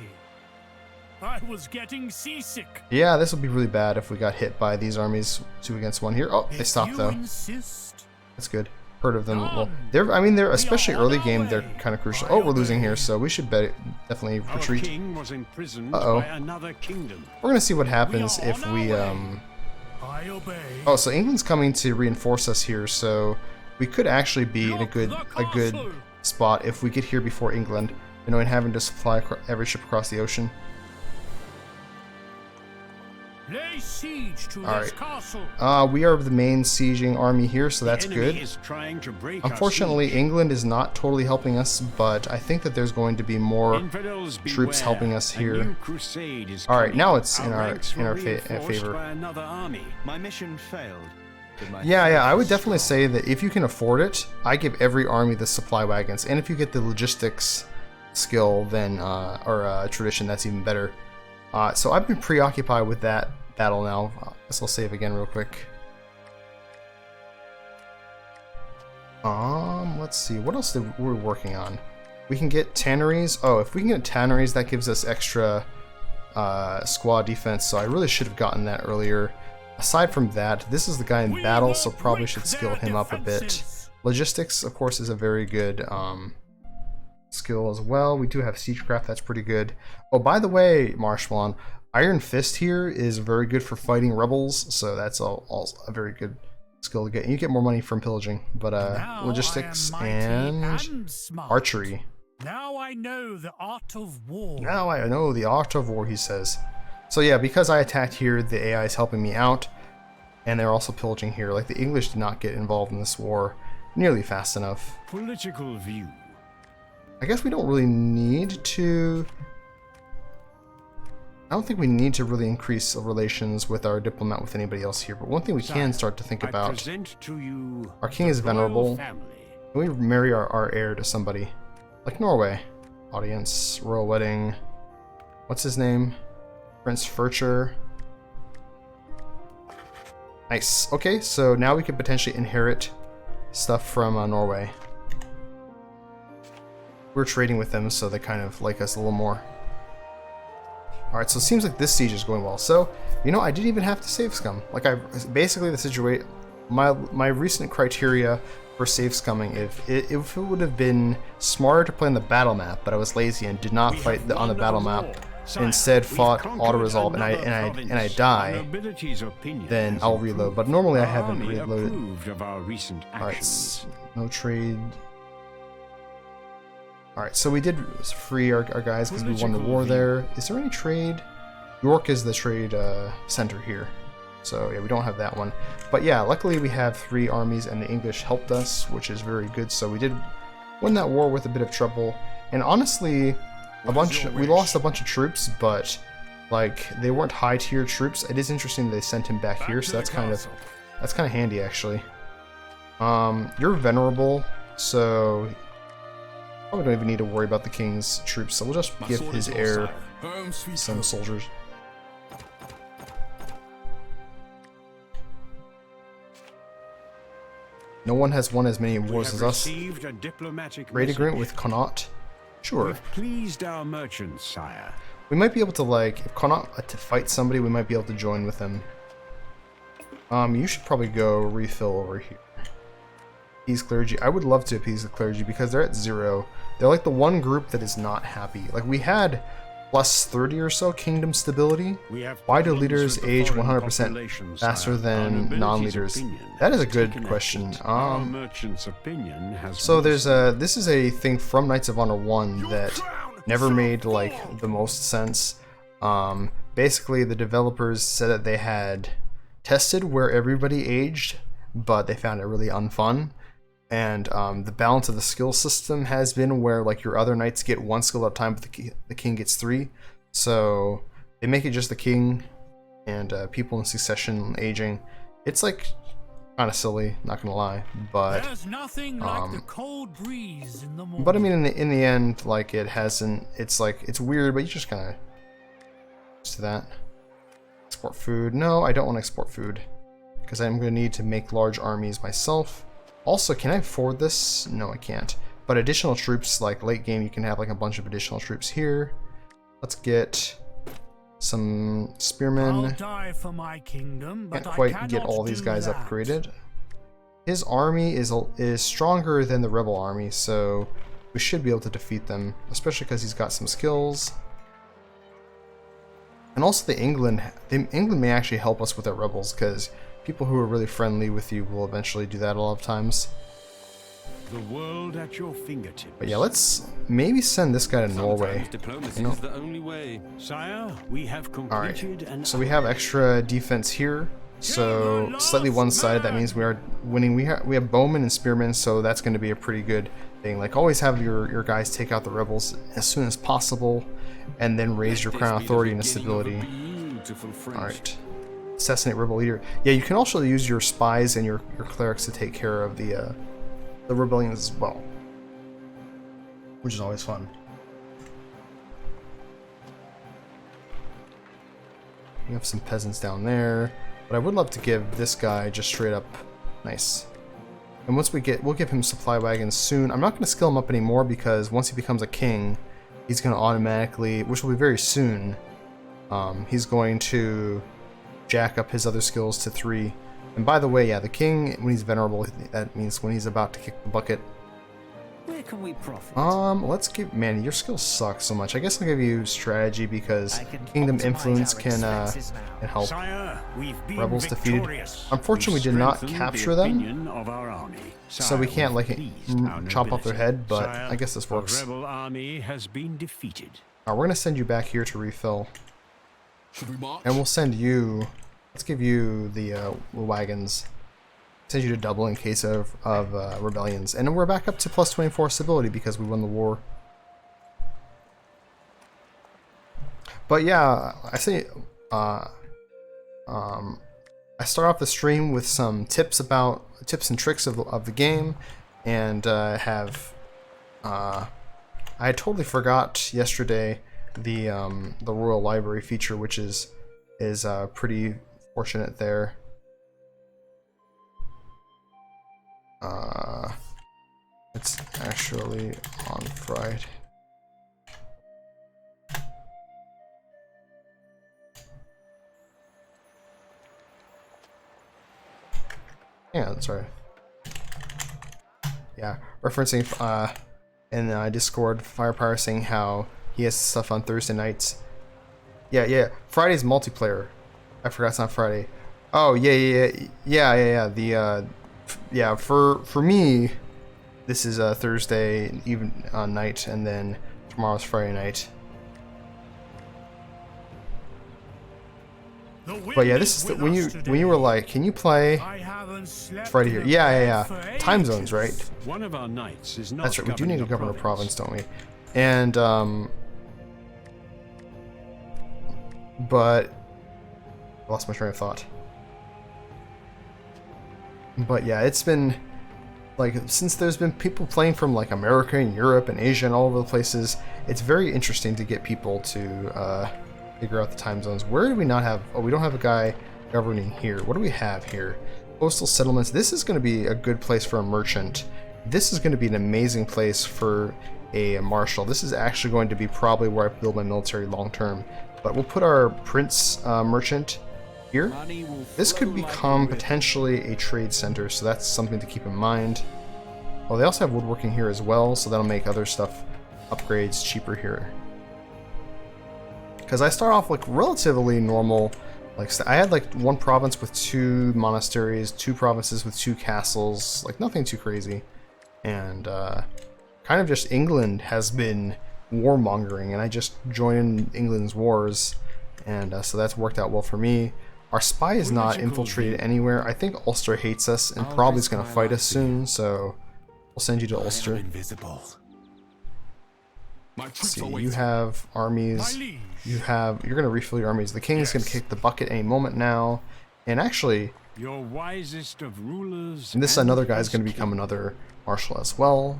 Speaker 3: I was getting seasick.
Speaker 1: Yeah, this would be really bad if we got hit by these armies 2 against 1 here. Oh, they
Speaker 3: If
Speaker 1: stopped
Speaker 3: you
Speaker 1: though.
Speaker 3: insist.
Speaker 1: That's good. heard of them. Well, I mean, they're especially early game. They're kind of crucial. Oh, we're losing here, so we should definitely
Speaker 2: Our
Speaker 1: retreat.
Speaker 2: king was imprisoned
Speaker 1: Uh-oh.
Speaker 2: by another kingdom.
Speaker 1: We're gonna see what happens if we
Speaker 3: I obey.
Speaker 1: Oh, so England's coming to reinforce us here, so we could actually be in a good spot if we get here before England, you know, and having to supply every ship across the ocean.
Speaker 3: Lay siege to
Speaker 1: All
Speaker 3: this
Speaker 1: right.
Speaker 3: castle.
Speaker 1: We are the main sieging army here, so that's
Speaker 2: The enemy
Speaker 1: good.
Speaker 2: is trying to break our
Speaker 1: Unfortunately,
Speaker 2: siege.
Speaker 1: England is not totally helping us, but I think that there's going to be more
Speaker 2: Infidels
Speaker 1: troops
Speaker 2: beware.
Speaker 1: helping us
Speaker 2: A
Speaker 1: here.
Speaker 2: new crusade is
Speaker 1: All right,
Speaker 2: coming.
Speaker 1: now it's in our
Speaker 2: ranks were reinforced
Speaker 1: favor.
Speaker 2: by another army.
Speaker 6: My mission failed. but my
Speaker 1: Yeah,
Speaker 6: faith
Speaker 1: I would
Speaker 6: was
Speaker 1: definitely
Speaker 6: strong.
Speaker 1: say that if you can afford it, I give every army the supply wagons, and if you get the logistics skill, then or tradition, that's even better. So I've been preoccupied with that battle now. I guess I'll save again real quick. Let's see, what else we're working on? We can get tanneries. Oh, if we can get tanneries, that gives us extra squad defense, so I really should have gotten that earlier. Aside from that, this is the guy in battle, so probably should skill him up a bit. Logistics, of course, is a very good skill as well. We do have siegecraft, that's pretty good. Oh, by the way, Marshmalon, Iron Fist here is very good for fighting rebels, so that's also a very good skill to get. And you get more money from pillaging, but
Speaker 3: Now
Speaker 1: logistics
Speaker 3: I am mighty
Speaker 1: and
Speaker 3: smart.
Speaker 1: archery.
Speaker 3: Now I know the art of war.
Speaker 1: Now I know the art of war, he says. So yeah, because I attacked here, the AI is helping me out, and they're also pillaging here. Like, the English did not get involved in this war nearly fast enough.
Speaker 2: Political view.
Speaker 1: I guess we don't really need to... I don't think we need to really increase relations with our diplomat with anybody else here, but one thing we can start to think
Speaker 2: I
Speaker 1: about...
Speaker 2: present to you
Speaker 1: Our king
Speaker 2: the
Speaker 1: is venerable.
Speaker 2: royal family.
Speaker 1: Can we marry our heir to somebody? Like Norway. Audience, royal wedding. What's his name? Prince Furcher. Nice. Okay, so now we could potentially inherit stuff from Norway. We're trading with them, so they kind of like us a little more. Alright, so it seems like this siege is going well. So, you know, I didn't even have to save scum. Like, basically the situation... My recent criteria for save scumming, if it would have been smarter to play on the battle map, but I was lazy and did not fight on the battle map, instead fought auto-resolve, and I die, then I'll reload. But normally I haven't reloaded. Alright, no trade. Alright, so we did free our guys because we won the war there. Is there any trade? York is the trade center here. So yeah, we don't have that one. But yeah, luckily we have 3 armies and the English helped us, which is very good. So we did win that war with a bit of trouble. And honestly, we lost a bunch of troops, but like they weren't high tier troops. It is interesting they sent him back here, so that's kind of handy actually. You're venerable, so probably don't even need to worry about the king's troops. So we'll just give his heir some soldiers. No one has won as many wars as us. Trade agreement with Connaught? Sure.
Speaker 2: We've pleased our merchants, sire.
Speaker 1: We might be able to, like, if Connaught to fight somebody, we might be able to join with them. You should probably go refill over here. Appease clergy. I would love to appease the clergy because they're at 0. They're like the one group that is not happy. Like, we had plus 30 or so kingdom stability. Why do leaders age 100% faster than non-leaders? That is a good question. So there's this is a thing from Knights of Honor 1 that never made like the most sense. Basically the developers said that they had tested where everybody aged, but they found it really unfun. And the balance of the skill system has been where like your other knights get 1 skill at a time, but the king gets 3. So they make it just the king and people in succession aging. It's like kind of silly, not gonna lie, but
Speaker 3: There's nothing like the cold breeze in the morning.
Speaker 1: but I mean in the end, like it hasn't. It's like it's weird, but you just kind of used to that. Export food? No, I don't want to export food because I'm gonna need to make large armies myself. Also, can I afford this? No, I can't. But additional troops, like late game, you can have like a bunch of additional troops here. Let's get some spearmen.
Speaker 3: I'll die for my kingdom, but
Speaker 1: Can't quite
Speaker 3: I
Speaker 1: get all these guys
Speaker 3: that.
Speaker 1: upgraded. his army is stronger than the rebel army, so we should be able to defeat them, especially because he's got some skills. And also the England may actually help us with our rebels, because people who are really friendly with you will eventually do that a lot of times.
Speaker 2: The world at your fingertips.
Speaker 1: But yeah, let's maybe send this guy to Norway.
Speaker 4: Diplomacy
Speaker 1: You know?
Speaker 4: is the only way.
Speaker 2: Sire, we have
Speaker 1: Alright,
Speaker 2: completed an
Speaker 1: so we have extra defense here. So slightly one-sided, that means we are winning. We have bowmen and spearmen, so that's going to be a pretty good thing. Like, always have your guys take out the rebels as soon as possible, and then raise your crown authority and stability. Alright. Assassinate rebel leader. Yeah, you can also use your spies and your clerics to take care of the rebellions as well, which is always fun. You have some peasants down there, but I would love to give this guy just straight up nice. And once we'll give him supply wagons soon. I'm not going to skill him up anymore, because once he becomes a king, he's going to automatically, which will be very soon, he's going to jack up his other skills to 3. And by the way, yeah, the king, when he's venerable, that means when he's about to kick the bucket.
Speaker 5: Where can we profit?
Speaker 1: Let's give, man, your skills suck so much. I guess I'll give you strategy, because
Speaker 5: I can
Speaker 1: kingdom
Speaker 5: optimize
Speaker 1: influence
Speaker 5: our
Speaker 1: can
Speaker 5: expenses now.
Speaker 1: help.
Speaker 2: Sire, we've been
Speaker 1: Rebels defeated.
Speaker 2: victorious.
Speaker 1: Unfortunately, we did not
Speaker 2: Strengthened
Speaker 1: capture
Speaker 2: the
Speaker 1: them,
Speaker 2: opinion of our army.
Speaker 1: so we
Speaker 2: Sire,
Speaker 1: can't
Speaker 2: we've
Speaker 1: like
Speaker 2: pleased our
Speaker 1: chop off their
Speaker 2: nobility.
Speaker 1: head, but
Speaker 2: Sire,
Speaker 1: I guess this works.
Speaker 2: The rebel army has been defeated.
Speaker 1: We're gonna send you back here to refill,
Speaker 4: Should we march?
Speaker 1: and we'll send you. Let's give you the wagons. Send you to double in case of rebellions, and then we're back up to plus 24 stability because we won the war. But yeah, I say, I start off the stream with some tips and tricks of the game, and I totally forgot yesterday the Royal Library feature, which is pretty fortunate there. It's actually on Friday. Yeah, that's right. Yeah, referencing in Discord, Firepower saying how he has stuff on Thursday nights. Yeah. Friday's multiplayer. I forgot it's not Friday. Oh yeah. Yeah, for me, this is a Thursday even night, and then tomorrow's Friday night. But yeah, this is when you were like, can you play Friday here? Yeah. Time zones, right?
Speaker 2: One of our knights is not
Speaker 1: That's right. We do need to govern a
Speaker 2: province,
Speaker 1: don't we? And but I lost my train of thought. But yeah, it's been like, since there's been people playing from like America and Europe and Asia and all over the places, it's very interesting to get people to figure out the time zones. Where do we not have? Oh, we don't have a guy governing here. What do we have here? Coastal settlements. This is going to be a good place for a merchant. This is going to be an amazing place for a marshal. This is actually going to be probably where I build my military long term. But we'll put our prince merchant here. This could become potentially a trade center, so that's something to keep in mind. Oh, they also have woodworking here as well, so that'll make other stuff upgrades cheaper here. Because I start off like relatively normal. Like, I had like one province with 2 monasteries, 2 provinces with 2 castles, like nothing too crazy. And kind of just England has been warmongering, and I just joined England's wars, and so that's worked out well for me. Our spy is not infiltrated anywhere. I think Ulster hates us and probably is going to fight us soon, so we'll send you to Ulster.
Speaker 4: Invisible.
Speaker 1: Let's see, you have armies. You're going to refill your armies. The king is going to kick the bucket any moment now, and actually,
Speaker 2: your wisest of rulers.
Speaker 1: and this another guy is going to become another marshal as well.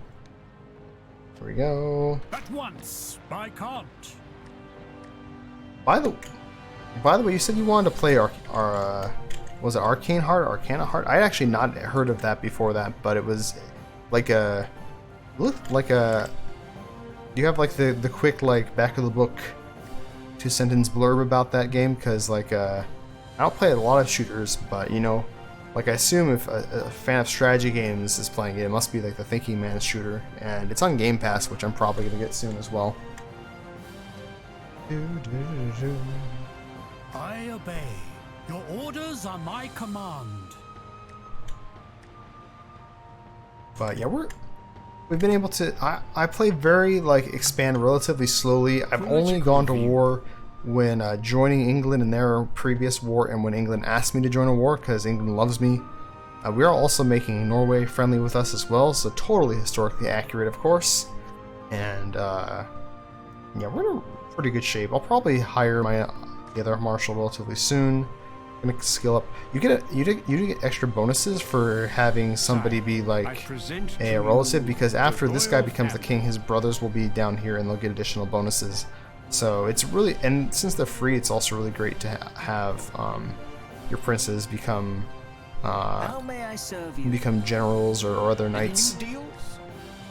Speaker 1: There we go.
Speaker 3: At once, by can't.
Speaker 1: By the way, you said you wanted to play was it Arcane Heart, Arcana Heart? I had actually not heard of that before that, but it was like looked like a. Do you have like the quick like back of the book 2-sentence blurb about that game? Because like I don't play a lot of shooters, but you know, Like, I assume if a fan of strategy games is playing it, it must be like the Thinking Man's shooter, and it's on Game Pass, which I'm probably gonna get soon as well.
Speaker 3: I obey. Your orders are my command.
Speaker 1: But yeah, we've been able to. I play very like expand relatively slowly. I've only gone to war when joining England in their previous war, and when England asked me to join a war because England loves me. We are also making Norway friendly with us as well, so totally historically accurate, of course. And yeah, we're in a pretty good shape. I'll probably hire the other marshal relatively soon. Gonna skill up. You do get extra bonuses for having somebody be like a relative, because after this guy becomes the king, his brothers will be down here and they'll get additional bonuses. So it's really, and since they're free, it's also really great to have your princes become
Speaker 5: How may I serve you?
Speaker 1: become generals or other knights.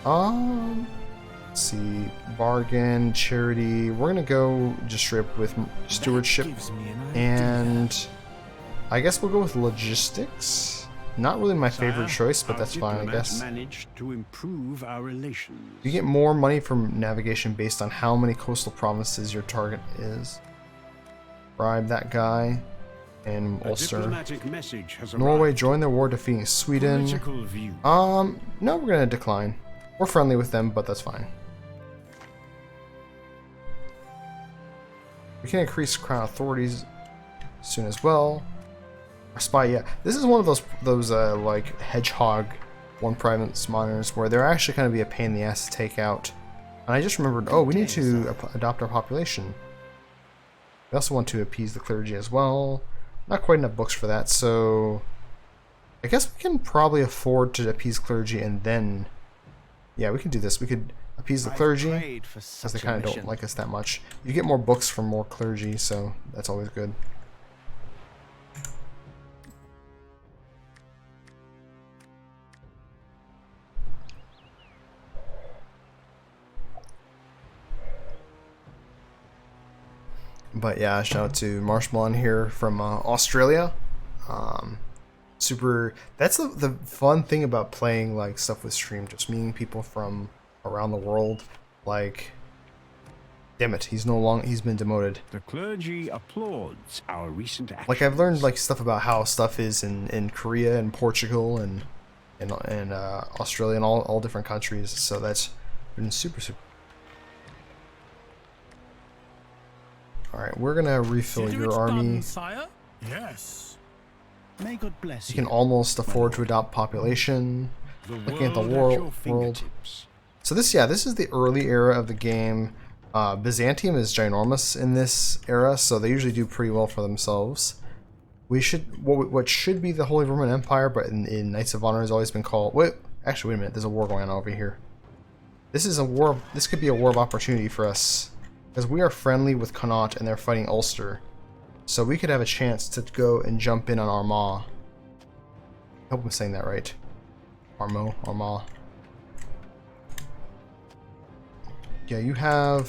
Speaker 1: Let's see, bargain, charity. We're gonna go just straight up with stewardship, and I guess we'll go with logistics. Not really my favorite choice, but that's fine, I guess.
Speaker 2: Managed to improve our relations.
Speaker 1: You get more money from navigation based on how many coastal provinces your target is. Bribe that guy. And Ulster.
Speaker 2: Diplomatic message has
Speaker 1: Norway
Speaker 2: arrived.
Speaker 1: join the war defeating Sweden.
Speaker 2: Political view.
Speaker 1: No, we're gonna decline. We're friendly with them, but that's fine. We can increase crown authorities soon as well. Our spy, yeah. This is one of those like hedgehog one private monitors where they're actually kind of be a pain in the ass to take out. And I just remembered, oh, we need to adopt our population. We also want to appease the clergy as well. Not quite enough books for that, so I guess we can probably afford to appease clergy and then, yeah, we can do this. We could appease the clergy because they kind of don't like us that much. You get more books from more clergy, so that's always good. But yeah, shout out to Marshmallow here from Australia. Super. That's the fun thing about playing like stuff with stream, just meeting people from around the world. Like, damn it, he's been demoted.
Speaker 2: The clergy applauds our recent action.
Speaker 1: Like, I've learned like stuff about how stuff is in Korea and Portugal and Australia and all different countries. So that's been super. Alright, we're gonna refill your army.
Speaker 3: Done, sire? Yes.
Speaker 5: May God bless
Speaker 1: You can almost afford to adopt population. Looking at the world. So this is the early era of the game. Byzantium is ginormous in this era, so they usually do pretty well for themselves. We should what should be the Holy Roman Empire, but in Knights of Honor has always been called. Actually, wait a minute. There's a war going on over here. This is a war. This could be a war of opportunity for us. Because we are friendly with Connaught and they're fighting Ulster. So we could have a chance to go and jump in on Armagh. I hope I'm saying that right. Armagh. Yeah,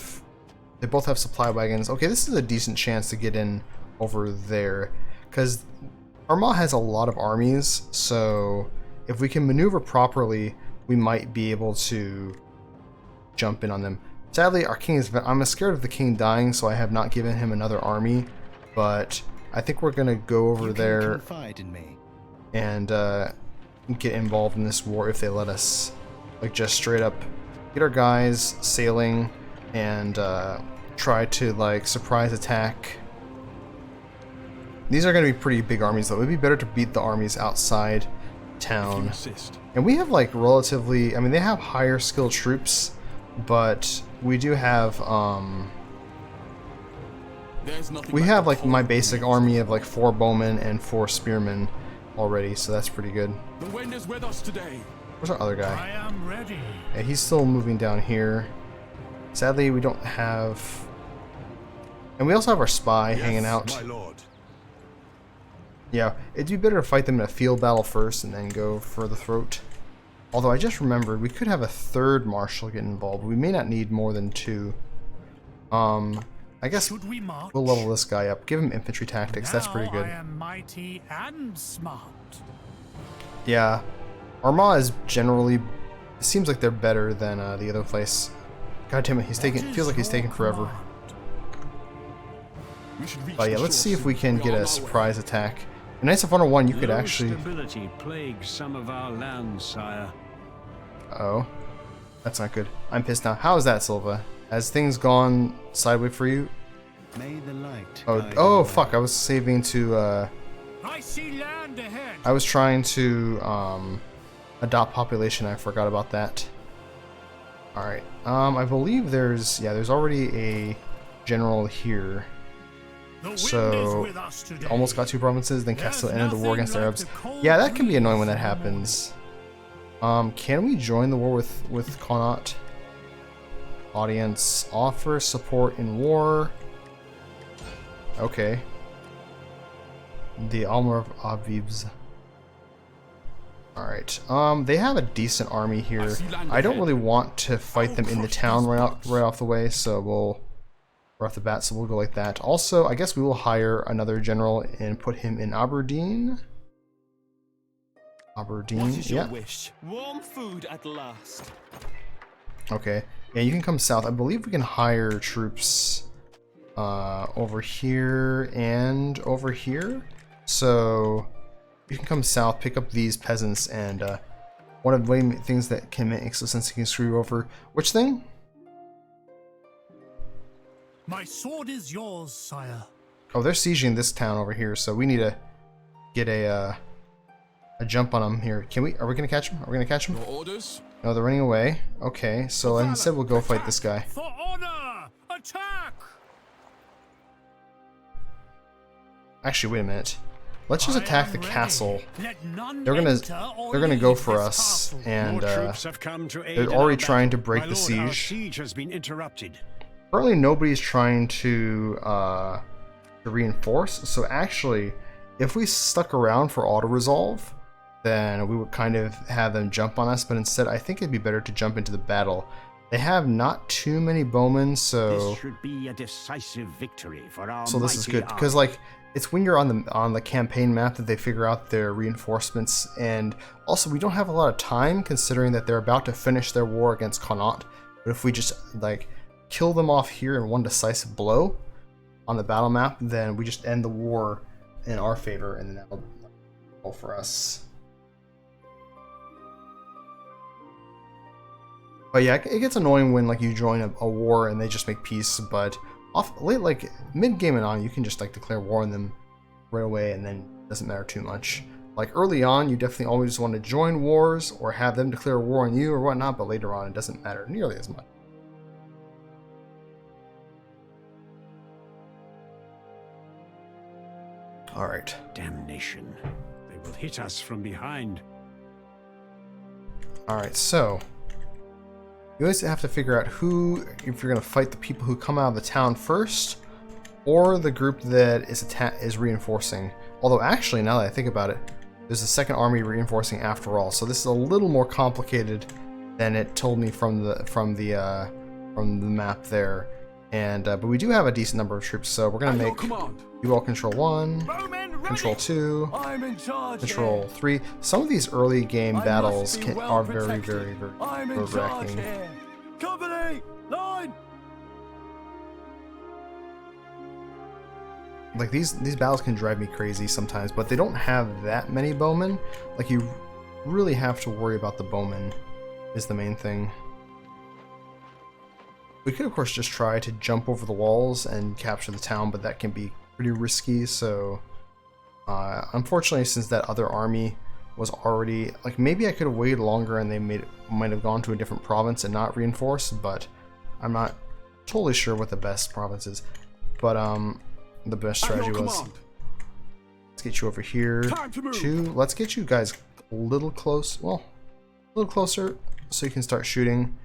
Speaker 1: they both have supply wagons. Okay, this is a decent chance to get in over there. Because Armagh has a lot of armies, so if we can maneuver properly, we might be able to jump in on them. Sadly, our king is... I'm scared of the king dying, so I have not given him another army. But I think we're going to go over there and get involved in this war if they let us. Like, just straight up get our guys sailing and try to, like, surprise attack. These are going to be pretty big armies, though. It would be better to beat the armies outside town. And we have, like, relatively... I mean, they have higher skilled troops, but... we do have, we have, like, my basic army of, like, 4 bowmen and 4 spearmen already, so that's pretty good.
Speaker 4: The wind is with us today.
Speaker 1: Where's our other guy?
Speaker 3: I am ready.
Speaker 1: Yeah, he's still moving down here. Sadly, we don't have... And we also have our spy hanging out.
Speaker 4: My lord.
Speaker 1: Yeah, it'd be better to fight them in a field battle first and then go for the throat. Although I just remembered, we could have a third marshal get involved. We may not need more than 2. I guess
Speaker 3: Should we march?
Speaker 1: we'll level this guy up. Give him infantry tactics. That's pretty good.
Speaker 3: I am mighty and smart.
Speaker 1: Yeah, Armagh is generally. It seems like they're better than the other place. God damn it, he's taking. Feels like he's taking forever. But yeah, let's see if we can get a surprise attack. In Knights of Honor 1, you could
Speaker 2: Low
Speaker 1: actually.
Speaker 2: stability plagues some of our lands, sire.
Speaker 1: Oh, that's not good. I'm pissed now. How is that, Silva? Has things gone sideways for you?
Speaker 5: May the light
Speaker 1: Oh,
Speaker 5: guide
Speaker 1: oh
Speaker 5: your
Speaker 1: fuck! I was saving to.
Speaker 3: I see land ahead.
Speaker 1: I was trying to adopt population. I forgot about that. All right. I believe there's already a general here.
Speaker 3: The wind
Speaker 1: So,
Speaker 3: is with us today.
Speaker 1: almost got 2 provinces, then Castile
Speaker 3: There's
Speaker 1: ended the war
Speaker 3: nothing
Speaker 1: against the
Speaker 3: like
Speaker 1: Arabs.
Speaker 3: the cold
Speaker 1: Yeah, that can be annoying when that
Speaker 3: breeze in the
Speaker 1: happens. Can we join the war with Connaught? Audience, offer support in war. Okay. The Almor of Avibs. Alright, they have a decent army here. I don't really want to fight them in the town right off the way, so we'll... right off the bat, so we'll go like that. Also, I guess we will hire another general and put him in Aberdeen. Aberdeen,
Speaker 4: What is your
Speaker 1: yeah.
Speaker 4: wish? Warm food at last.
Speaker 1: Okay, yeah, you can come south. I believe we can hire troops over here and over here. So you can come south, pick up these peasants, and one of the things that can make sense you can screw you over. Which thing?
Speaker 3: My sword is yours, sire.
Speaker 1: Oh, they're sieging this town over here, so we need to get a jump on them here. Can we? Are we gonna catch them? Are we gonna catch them?
Speaker 4: Your orders?
Speaker 1: No, they're running away. Okay, so instead we'll go fight this guy.
Speaker 3: For honor! Attack!
Speaker 1: Actually, wait a minute. Let's just
Speaker 3: I
Speaker 1: attack
Speaker 3: am
Speaker 1: the
Speaker 3: ready.
Speaker 1: castle.
Speaker 3: Let none
Speaker 1: They're
Speaker 3: enter or
Speaker 1: gonna
Speaker 3: leave
Speaker 1: go for
Speaker 3: this
Speaker 1: us,
Speaker 3: castle.
Speaker 1: and
Speaker 2: More troops have come to aid
Speaker 1: they're
Speaker 2: in
Speaker 1: already
Speaker 2: our
Speaker 1: trying to
Speaker 2: battle.
Speaker 1: break
Speaker 2: My
Speaker 1: the
Speaker 2: lord, our
Speaker 1: siege.
Speaker 2: siege has been interrupted.
Speaker 1: Currently, nobody's trying to reinforce. So actually, if we stuck around for auto resolve, then we would kind of have them jump on us. But instead, I think it'd be better to jump into the battle. They have not too many bowmen, so
Speaker 2: This should be a decisive victory for our
Speaker 1: this is
Speaker 2: mighty
Speaker 1: good because
Speaker 2: army.
Speaker 1: like it's when you're on the campaign map that they figure out their reinforcements, and also we don't have a lot of time considering that they're about to finish their war against Connaught. But if we just like kill them off here in one decisive blow on the battle map, then we just end the war in our favor, and then that'll go for us. But yeah, it gets annoying when like you join a war and they just make peace, but like mid-game and on, you can just like declare war on them right away, and then it doesn't matter too much. Like early on, you definitely always want to join wars or have them declare war on you or whatnot, but later on, it doesn't matter nearly as much. All right.
Speaker 2: Damnation. They will hit us from behind.
Speaker 1: All right, so you always have to figure out who, if you're going to fight the people who come out of the town first, or the group that is reinforcing. Although actually, now that I think about it, there's a second army reinforcing after all. So this is a little more complicated than it told me from the map there. And but we do have a decent number of troops, so we're gonna make you all control 1, control 2,
Speaker 4: I'm in charge.
Speaker 1: control 3. Some of these early game battles are very, very, very nerve-wracking.
Speaker 4: Company, line.
Speaker 1: Like these battles can drive me crazy sometimes, but they don't have that many bowmen. Like you really have to worry about the bowmen is the main thing. We could of course just try to jump over the walls and capture the town, but that can be pretty risky. So unfortunately, since that other army was already like, maybe I could have waited longer and they might have gone to a different province and not reinforced, but I'm not totally sure what the best province is. But the best strategy was, let's get you over here too. Let's get you guys a little close, well, a little closer so you can start shooting.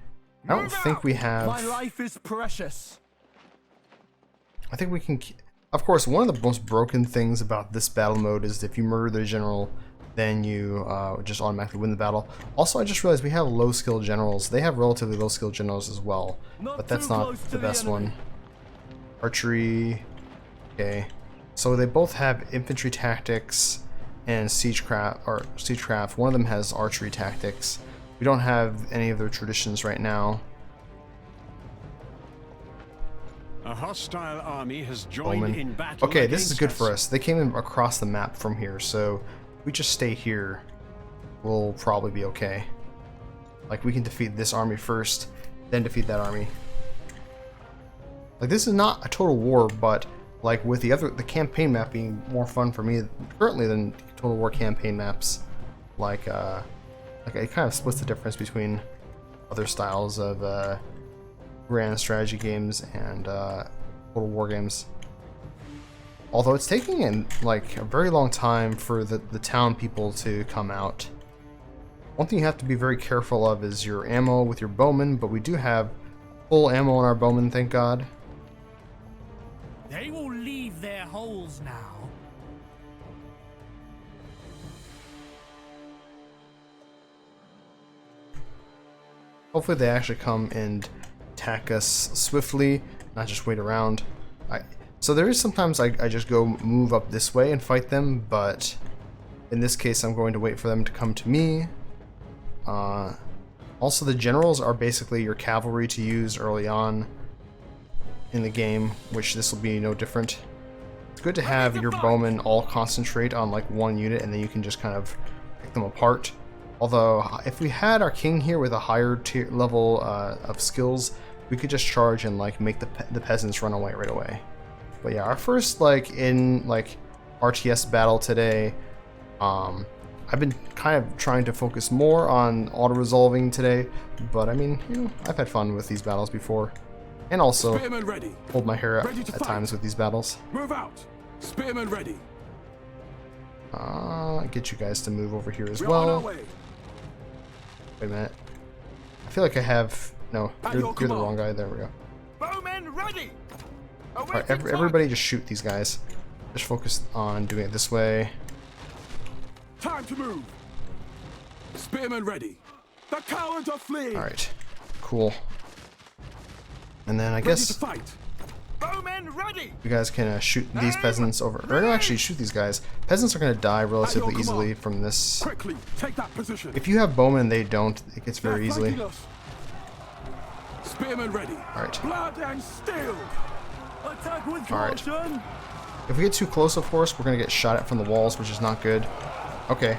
Speaker 1: I don't think we have.
Speaker 4: My life is precious.
Speaker 1: I think we can. Of course, one of the most broken things about this battle mode is if you murder the general, then you just automatically win the battle. Also, I just realized we have low skill generals. They have relatively low skill generals as well, but that's not the best one. archery. Okay, so they both have infantry tactics and siegecraft. One of them has archery tactics. We don't have any of their traditions right now.
Speaker 2: A hostile army has joined
Speaker 1: Bowman.
Speaker 2: in battle.
Speaker 1: Okay, this is
Speaker 2: against
Speaker 1: good
Speaker 2: us.
Speaker 1: for us. They came in across the map from here, so if we just stay here, we'll probably be okay. Like, we can defeat this army first, then defeat that army. Like, this is not a total war, but like with the campaign map being more fun for me currently than Total War campaign maps. Like it kind of splits the difference between other styles of grand strategy games and Total War games. Although it's taking like a very long time for the town people to come out. One thing you have to be very careful of is your ammo with your bowmen, but we do have full ammo on our bowmen, thank God.
Speaker 3: They will leave their holes now.
Speaker 1: Hopefully they actually come and attack us swiftly, not just wait around. So there is sometimes I just go move up this way and fight them, but in this case I'm going to wait for them to come to me. Also, the generals are basically your cavalry to use early on in the game, which this will be no different. It's good to have your bowmen all concentrate on like one unit, and then you can just kind of pick them apart. Although, if we had our king here with a higher tier level of skills, we could just charge and like make the peasants run away right away. But yeah, our first like RTS battle today, I've been kind of trying to focus more on auto-resolving today, but I mean, you know, I've had fun with these battles before. And also, hold my hair up at times with these battles.
Speaker 4: Move out! Spearmen ready!
Speaker 1: Get you guys to move over here as well. Wait a minute. I feel like I have... No, you're the wrong guy. There we go.
Speaker 4: Bowmen ready!
Speaker 1: Alright, everybody just shoot these guys. Just focus on doing it this way.
Speaker 4: Time to move! Spearmen ready! The cowards are fleeing!
Speaker 1: Alright, cool. And then I guess
Speaker 4: Bowmen ready!
Speaker 1: you guys can shoot these peasants over. Or no, actually shoot these guys. Peasants are going to die relatively easily from this.
Speaker 4: Quickly, take that position.
Speaker 1: If you have bowmen and they don't, it gets very easily.
Speaker 4: Spearmen ready.
Speaker 1: Alright.
Speaker 4: Blood and steel. Attack with caution.
Speaker 1: If we get too close, of course, we're going to get shot at from the walls, which is not good. Okay.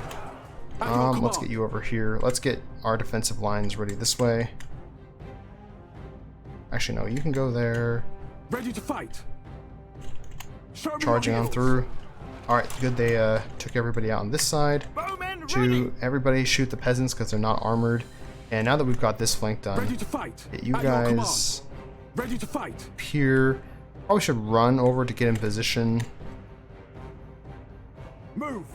Speaker 1: Let's get you over here. Let's get our defensive lines ready this way. Actually, no, you can go there.
Speaker 4: Ready to fight.
Speaker 1: Charging on through. Alright, good. They took everybody out on this side. Everybody shoot the peasants because they're not armored. And now that we've got this flank done, get you guys
Speaker 4: ready to fight.
Speaker 1: Here. Probably should run over to get in position.
Speaker 4: Move.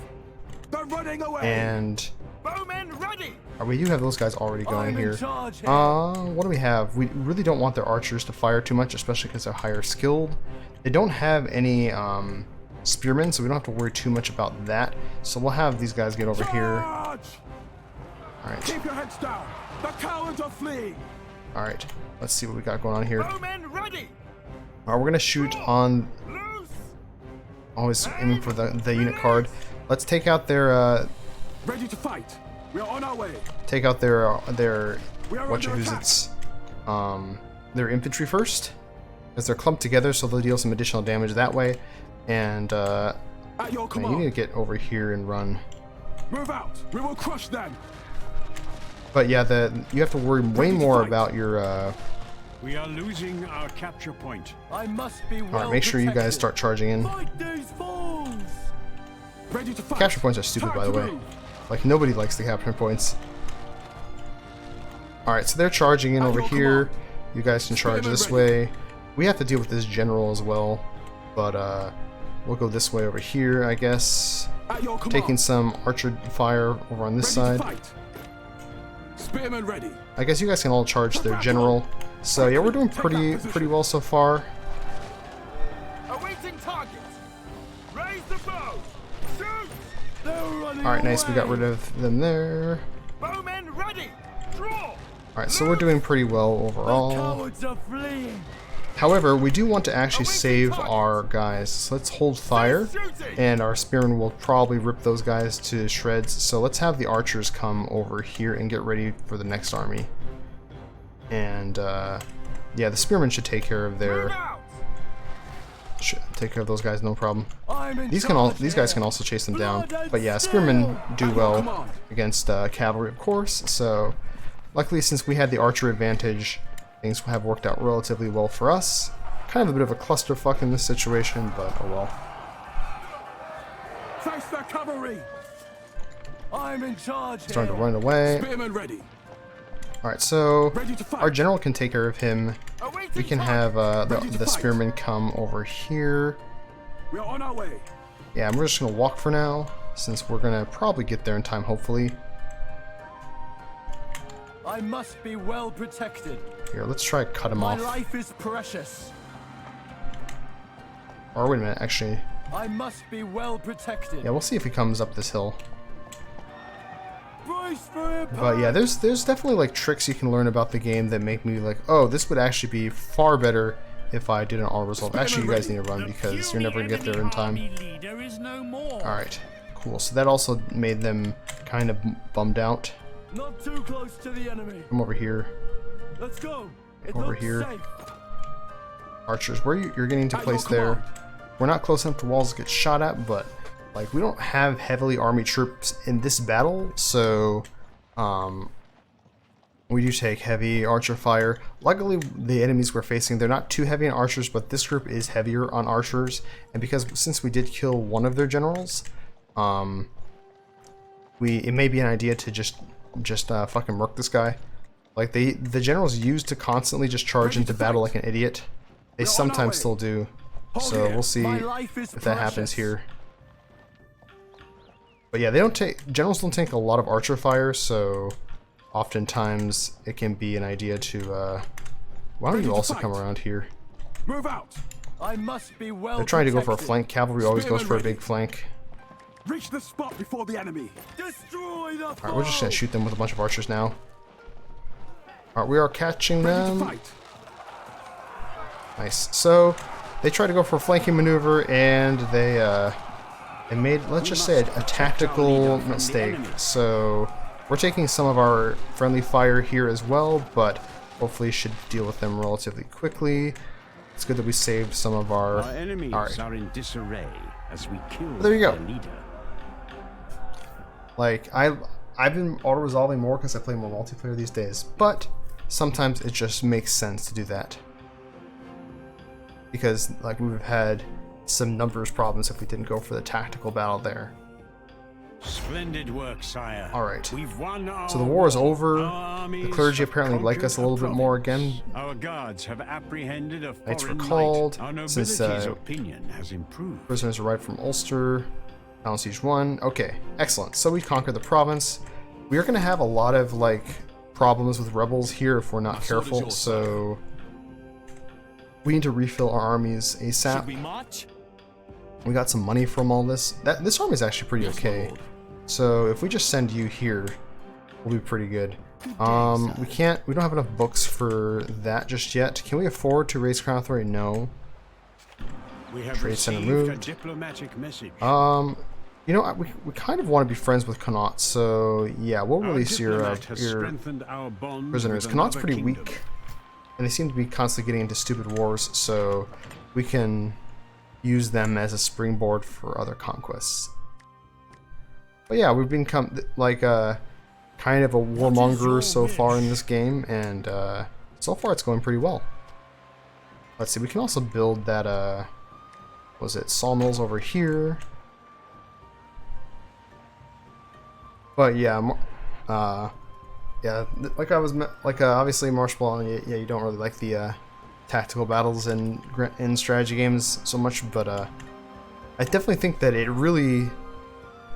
Speaker 4: They're running away.
Speaker 1: And
Speaker 4: bowmen ready.
Speaker 1: We do have those guys already going here. What do we have? We really don't want their archers to fire too much, especially because they're higher skilled. They don't have any spearmen, so we don't have to worry too much about that. So we'll have these guys get over here. Alright.
Speaker 4: Keep your heads down. The cowards are fleeing.
Speaker 1: Alright. Let's see what we got going on here.
Speaker 4: Bowmen ready.
Speaker 1: Alright, we're gonna shoot on. Always aiming for the unit card. Let's take out their
Speaker 4: ready to fight. We are on our way.
Speaker 1: Take out their whatchahoozits, their infantry first, because they're clumped together, so they'll deal some additional damage that way. And man, you need to get over here and run.
Speaker 4: Move out. We will crush them.
Speaker 1: But yeah, you have to worry way more about your.
Speaker 2: We are losing our capture point.
Speaker 4: I must be well
Speaker 1: Alright, make sure you guys start charging in.
Speaker 4: Fight these fools. Ready to fight.
Speaker 1: Capture points are stupid, by the way. Like, nobody likes the capture points. Alright, so they're charging in over here. You guys can charge this way. We have to deal with this general as well. But, we'll go this way over here, I guess. Taking some archer fire over on this side.
Speaker 4: Spearmen ready.
Speaker 1: I guess you guys can all charge their general. So, yeah, we're doing pretty well so far.
Speaker 4: Awaiting target. Raise the bow. Shoot.
Speaker 1: Alright, nice. We got rid of them there.
Speaker 4: Bowmen ready. Draw.
Speaker 1: Alright, so we're doing pretty well overall.
Speaker 4: Cowards are fleeing.
Speaker 1: However, we do want to actually save our guys. So let's hold fire, and our spearmen will probably rip those guys to shreds. So let's have the archers come over here and get ready for the next army. And yeah, the spearmen should take care of those guys, no problem. These guys can also chase them down. But yeah, spearmen do well against cavalry, of course. So luckily, since we had the archer advantage, things have worked out relatively well for us. Kind of a bit of a clusterfuck in this situation, but oh well.
Speaker 4: Face the cavalry. I'm in charge.
Speaker 1: Starting to run away.
Speaker 4: Spearmen ready.
Speaker 1: Alright, so
Speaker 4: Ready to fight.
Speaker 1: our general can take care of him. We can have the spearmen come over here.
Speaker 4: We're on our way.
Speaker 1: Yeah, and we're just going to walk for now, since we're going to probably get there in time, hopefully.
Speaker 7: I must be well protected.
Speaker 1: Here, let's try to cut him
Speaker 7: My
Speaker 1: off.
Speaker 7: life is precious.
Speaker 1: Or wait a minute, actually.
Speaker 7: I must be well protected.
Speaker 1: Yeah, we'll see if he comes up this hill.
Speaker 7: Brace for impact.
Speaker 1: But yeah, there's definitely like tricks you can learn about the game that make me like, oh, this would actually be far better if I did an auto resolve. Actually, you guys need to run because you're never gonna get there in time. Alright, cool. So that also made them kind of bummed out.
Speaker 7: Not too close to the enemy.
Speaker 1: Come over here.
Speaker 7: Let's go. It
Speaker 1: Over
Speaker 7: looks
Speaker 1: here.
Speaker 7: safe.
Speaker 1: Archers, where you're getting into place there. We're not close enough to walls to get shot at, but like we don't have heavily army troops in this battle, so we do take heavy archer fire. Luckily, the enemies we're facing, they're not too heavy on archers, but this group is heavier on archers, and because since we did kill one of their generals, it may be an idea to just fucking murk this guy. Like the generals used to constantly just charge into battle like an idiot. They sometimes still do. So we'll see if that happens here. But yeah, generals don't take a lot of archer fire, so oftentimes it can be an idea to why don't you also come around here?
Speaker 4: Move out.
Speaker 7: I must be well
Speaker 1: They're trying to go for a
Speaker 7: protected.
Speaker 1: flank. Cavalry always goes for a big flank.
Speaker 4: Reach the spot before the enemy.
Speaker 7: Destroy the foe.
Speaker 1: Alright, we're just gonna shoot them with a bunch of archers now. Alright, we are catching
Speaker 4: Ready to
Speaker 1: them.
Speaker 4: fight.
Speaker 1: Nice. So they tried to go for a flanking maneuver, and they made, let's just say, a tactical mistake. So we're taking some of our friendly fire here as well, but hopefully should deal with them relatively quickly. It's good that we saved some of our.
Speaker 2: Our enemies
Speaker 1: Alright.
Speaker 2: are in disarray as we kill
Speaker 1: There you go.
Speaker 2: their leader.
Speaker 1: Like I've been auto resolving more because I play more multiplayer these days, but sometimes it just makes sense to do that. Because like we've had some numbers problems if we didn't go for the tactical battle there.
Speaker 2: Splendid work, sire.
Speaker 1: Alright.
Speaker 2: We've won our
Speaker 1: So the war is over.
Speaker 2: Our armies
Speaker 1: The clergy
Speaker 2: have
Speaker 1: apparently like us a little bit
Speaker 2: conquered
Speaker 1: more
Speaker 2: province.
Speaker 1: again.
Speaker 2: Our guards have apprehended a
Speaker 1: Knights were
Speaker 2: foreign
Speaker 1: called,
Speaker 2: knight. Our
Speaker 1: since,
Speaker 2: nobility's opinion has improved.
Speaker 1: Prisoners arrived from Ulster. Town Siege 1. Okay, excellent. So we conquered the province. We are going to have a lot of like problems with rebels here if we're not careful, so we need to refill our armies ASAP.
Speaker 7: march?
Speaker 1: We got some money from all this. This army is actually pretty okay. So if we just send you here, we'll be pretty good. We don't have enough books for that just yet. Can we afford to raise crown authority? No.
Speaker 2: We have
Speaker 1: Trade center
Speaker 2: received a
Speaker 1: moved.
Speaker 2: diplomatic message.
Speaker 1: You know, we kind of want to be friends with Connaught, so yeah, we'll
Speaker 2: Our
Speaker 1: release your
Speaker 2: diplomat has strengthened our bond
Speaker 1: prisoners.
Speaker 2: with
Speaker 1: Connaught's
Speaker 2: another
Speaker 1: pretty
Speaker 2: kingdom.
Speaker 1: weak, and they seem to be constantly getting into stupid wars, so we can use them as a springboard for other conquests. But yeah, we've become like kind of a warmonger so far in this game, and so far it's going pretty well. Let's see, we can also build that was it sawmills over here. But yeah, yeah, like I was obviously Marshall, yeah, you don't really like the tactical battles in strategy games so much, but I definitely think that it really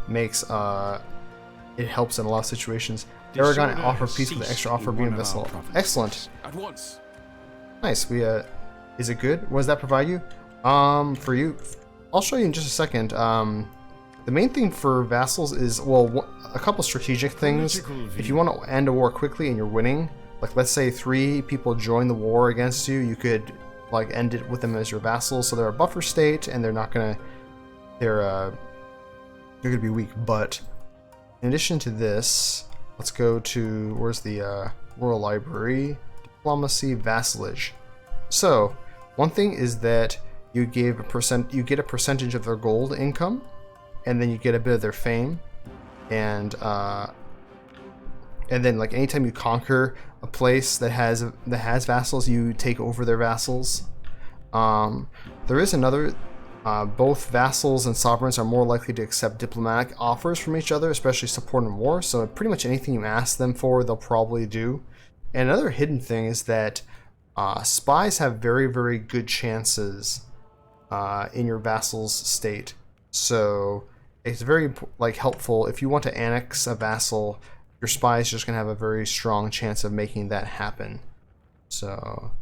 Speaker 1: makes it helps in a lot of situations. Aragon
Speaker 2: Disorder
Speaker 1: offer
Speaker 2: has
Speaker 1: peace with an
Speaker 2: ceased
Speaker 1: extra offer
Speaker 2: in
Speaker 1: being
Speaker 2: one of our
Speaker 1: vessel.
Speaker 2: provinces.
Speaker 1: Excellent,
Speaker 4: At once.
Speaker 1: nice. We is it good? What does that provide you? For you, I'll show you in just a second. The main thing for vassals is, well, a couple strategic things. If you want to end a war quickly and you're winning, like let's say 3 people join the war against you, you could like end it with them as your vassals, so they're a buffer state, and they're gonna be weak. But in addition to this, let's go to where's the Royal Library, diplomacy, vassalage. So one thing is that you get a percentage of their gold income, and then you get a bit of their fame, and then like anytime you conquer a place that has vassals, you take over their vassals. There is another. Both vassals and sovereigns are more likely to accept diplomatic offers from each other, especially support in war. So pretty much anything you ask them for, they'll probably do. And another hidden thing is that spies have very, very good chances in your vassal's state. So it's very like helpful if you want to annex a vassal. Your spy is just going to have a very strong chance of making that happen. So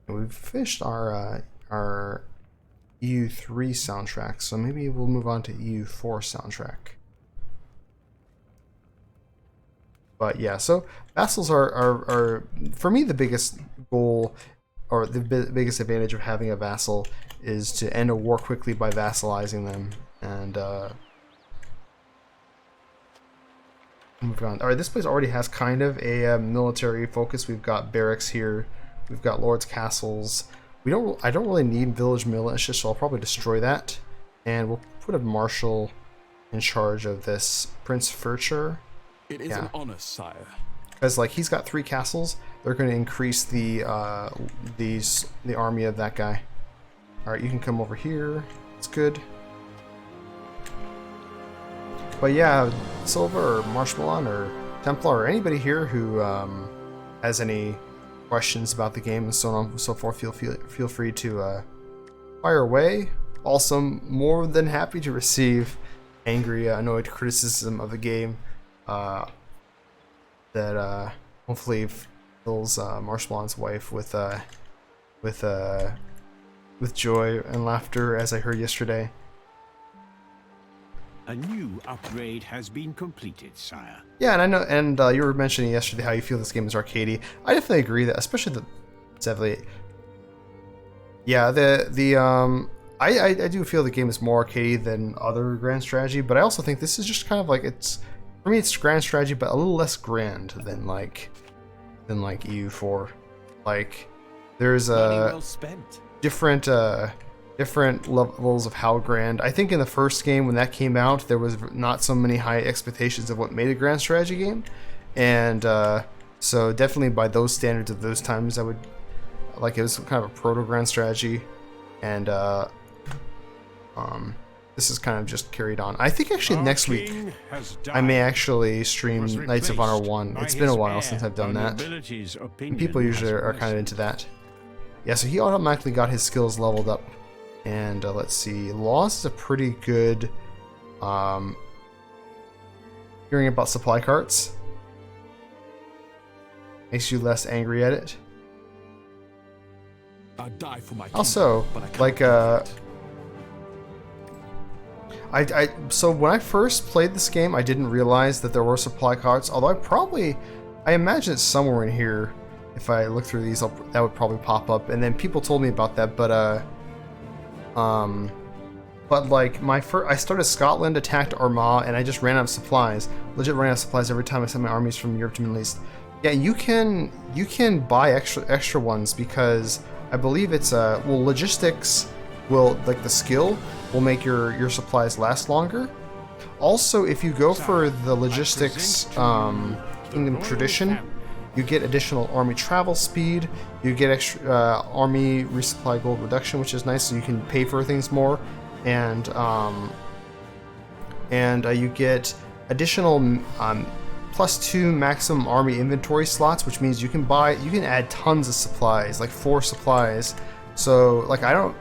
Speaker 1: we've finished our EU3 soundtrack, so maybe we'll move on to EU4 soundtrack. But yeah, so vassals are for me the biggest goal, or the biggest advantage of having a vassal is to end a war quickly by vassalizing them. And move on. All right, this place already has kind of a military focus. We've got barracks here. We've got lords' castles. I don't really need village militia, so I'll probably destroy that. And we'll put a marshal in charge of this Prince Furcher.
Speaker 4: It is an honor, sire.
Speaker 1: Because like he's got 3 castles, they're going to increase the army of that guy. All right, you can come over here. It's good. But yeah, Silva or Marshmalon or Templar or anybody here who has any questions about the game and so on and so forth, feel free to fire away. Also, more than happy to receive angry, annoyed criticism of the game that hopefully fills Marshmalon's wife with joy and laughter, as I heard yesterday.
Speaker 2: A new upgrade has been completed, sire.
Speaker 1: Yeah, and I know, and you were mentioning yesterday how you feel this game is arcadey. I definitely agree that, especially the 78. Yeah, I do feel the game is more arcadey than other grand strategy, but I also think this is just kind of like for me it's grand strategy, but a little less grand than like EU4. Like there's
Speaker 6: well spent.
Speaker 1: different levels of how grand. I think in the first game when that came out, there was not so many high expectations of what made a grand strategy game, and so definitely by those standards of those times, I would like it was kind of a proto grand strategy, and this is kind of just carried on. I think actually next week I may actually stream Knights of Honor 1. It's been a while since I've done that, and people usually are kind of into that. Yeah, so he automatically got his skills leveled up. And let's see, Laws is a pretty good hearing about supply carts. Makes you less angry at it.
Speaker 4: I'd die for my
Speaker 1: Also, like so when I first played this game, I didn't realize that there were supply carts, although I imagine it's somewhere in here. If I look through these, that would probably pop up, and then people told me about that, but like I started Scotland, attacked Armagh, and I just ran out of supplies. Legit ran out of supplies every time I sent my armies from Europe to Middle East. Yeah, you can buy extra ones, because I believe it's well, logistics will, like the skill will make your supplies last longer. Also, if you go for the logistics Kingdom Tradition, you get additional army travel speed, you get extra army resupply gold reduction, which is nice, so you can pay for things more, and you get additional +2 maximum army inventory slots, which means you can add tons of supplies, like 4 supplies. So like I don't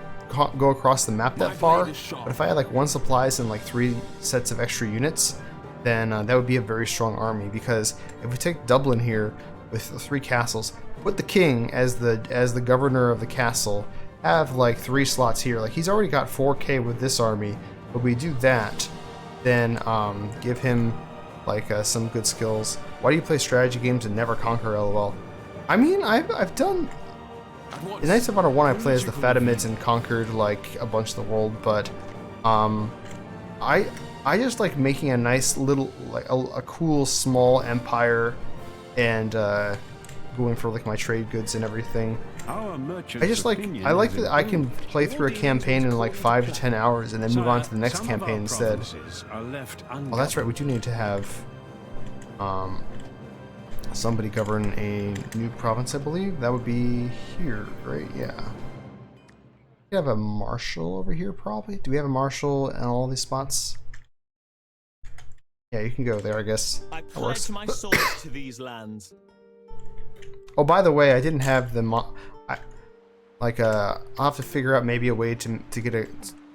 Speaker 1: go across the map that far, but if I had like 1 supplies and like 3 sets of extra units, then that would be a very strong army. Because if we take Dublin here with 3 castles, put the king as the governor of the castle, have like 3 slots here. Like he's already got 4k with this army, but we do that, then give him like some good skills. Why do you play strategy games and never conquer? LOL. I mean, I've done in Knights of Honor 1 I played as the Fatimids and conquered like a bunch of the world, but I just like making a nice little, like a cool small empire and going for like my trade goods and everything. I just like, I like that I can play through a campaign in like 5 to 10 hours and then move on to the next campaign instead. Oh, that's right, we do need to have somebody govern a new province, I believe. That would be here, right? Yeah. We have a marshal over here, probably. Do we have a marshal in all these spots? Yeah, you can go there, I guess.
Speaker 8: I pledge my sword to these lands.
Speaker 1: Oh, by the way, I didn't have the I'll have to figure out maybe a way to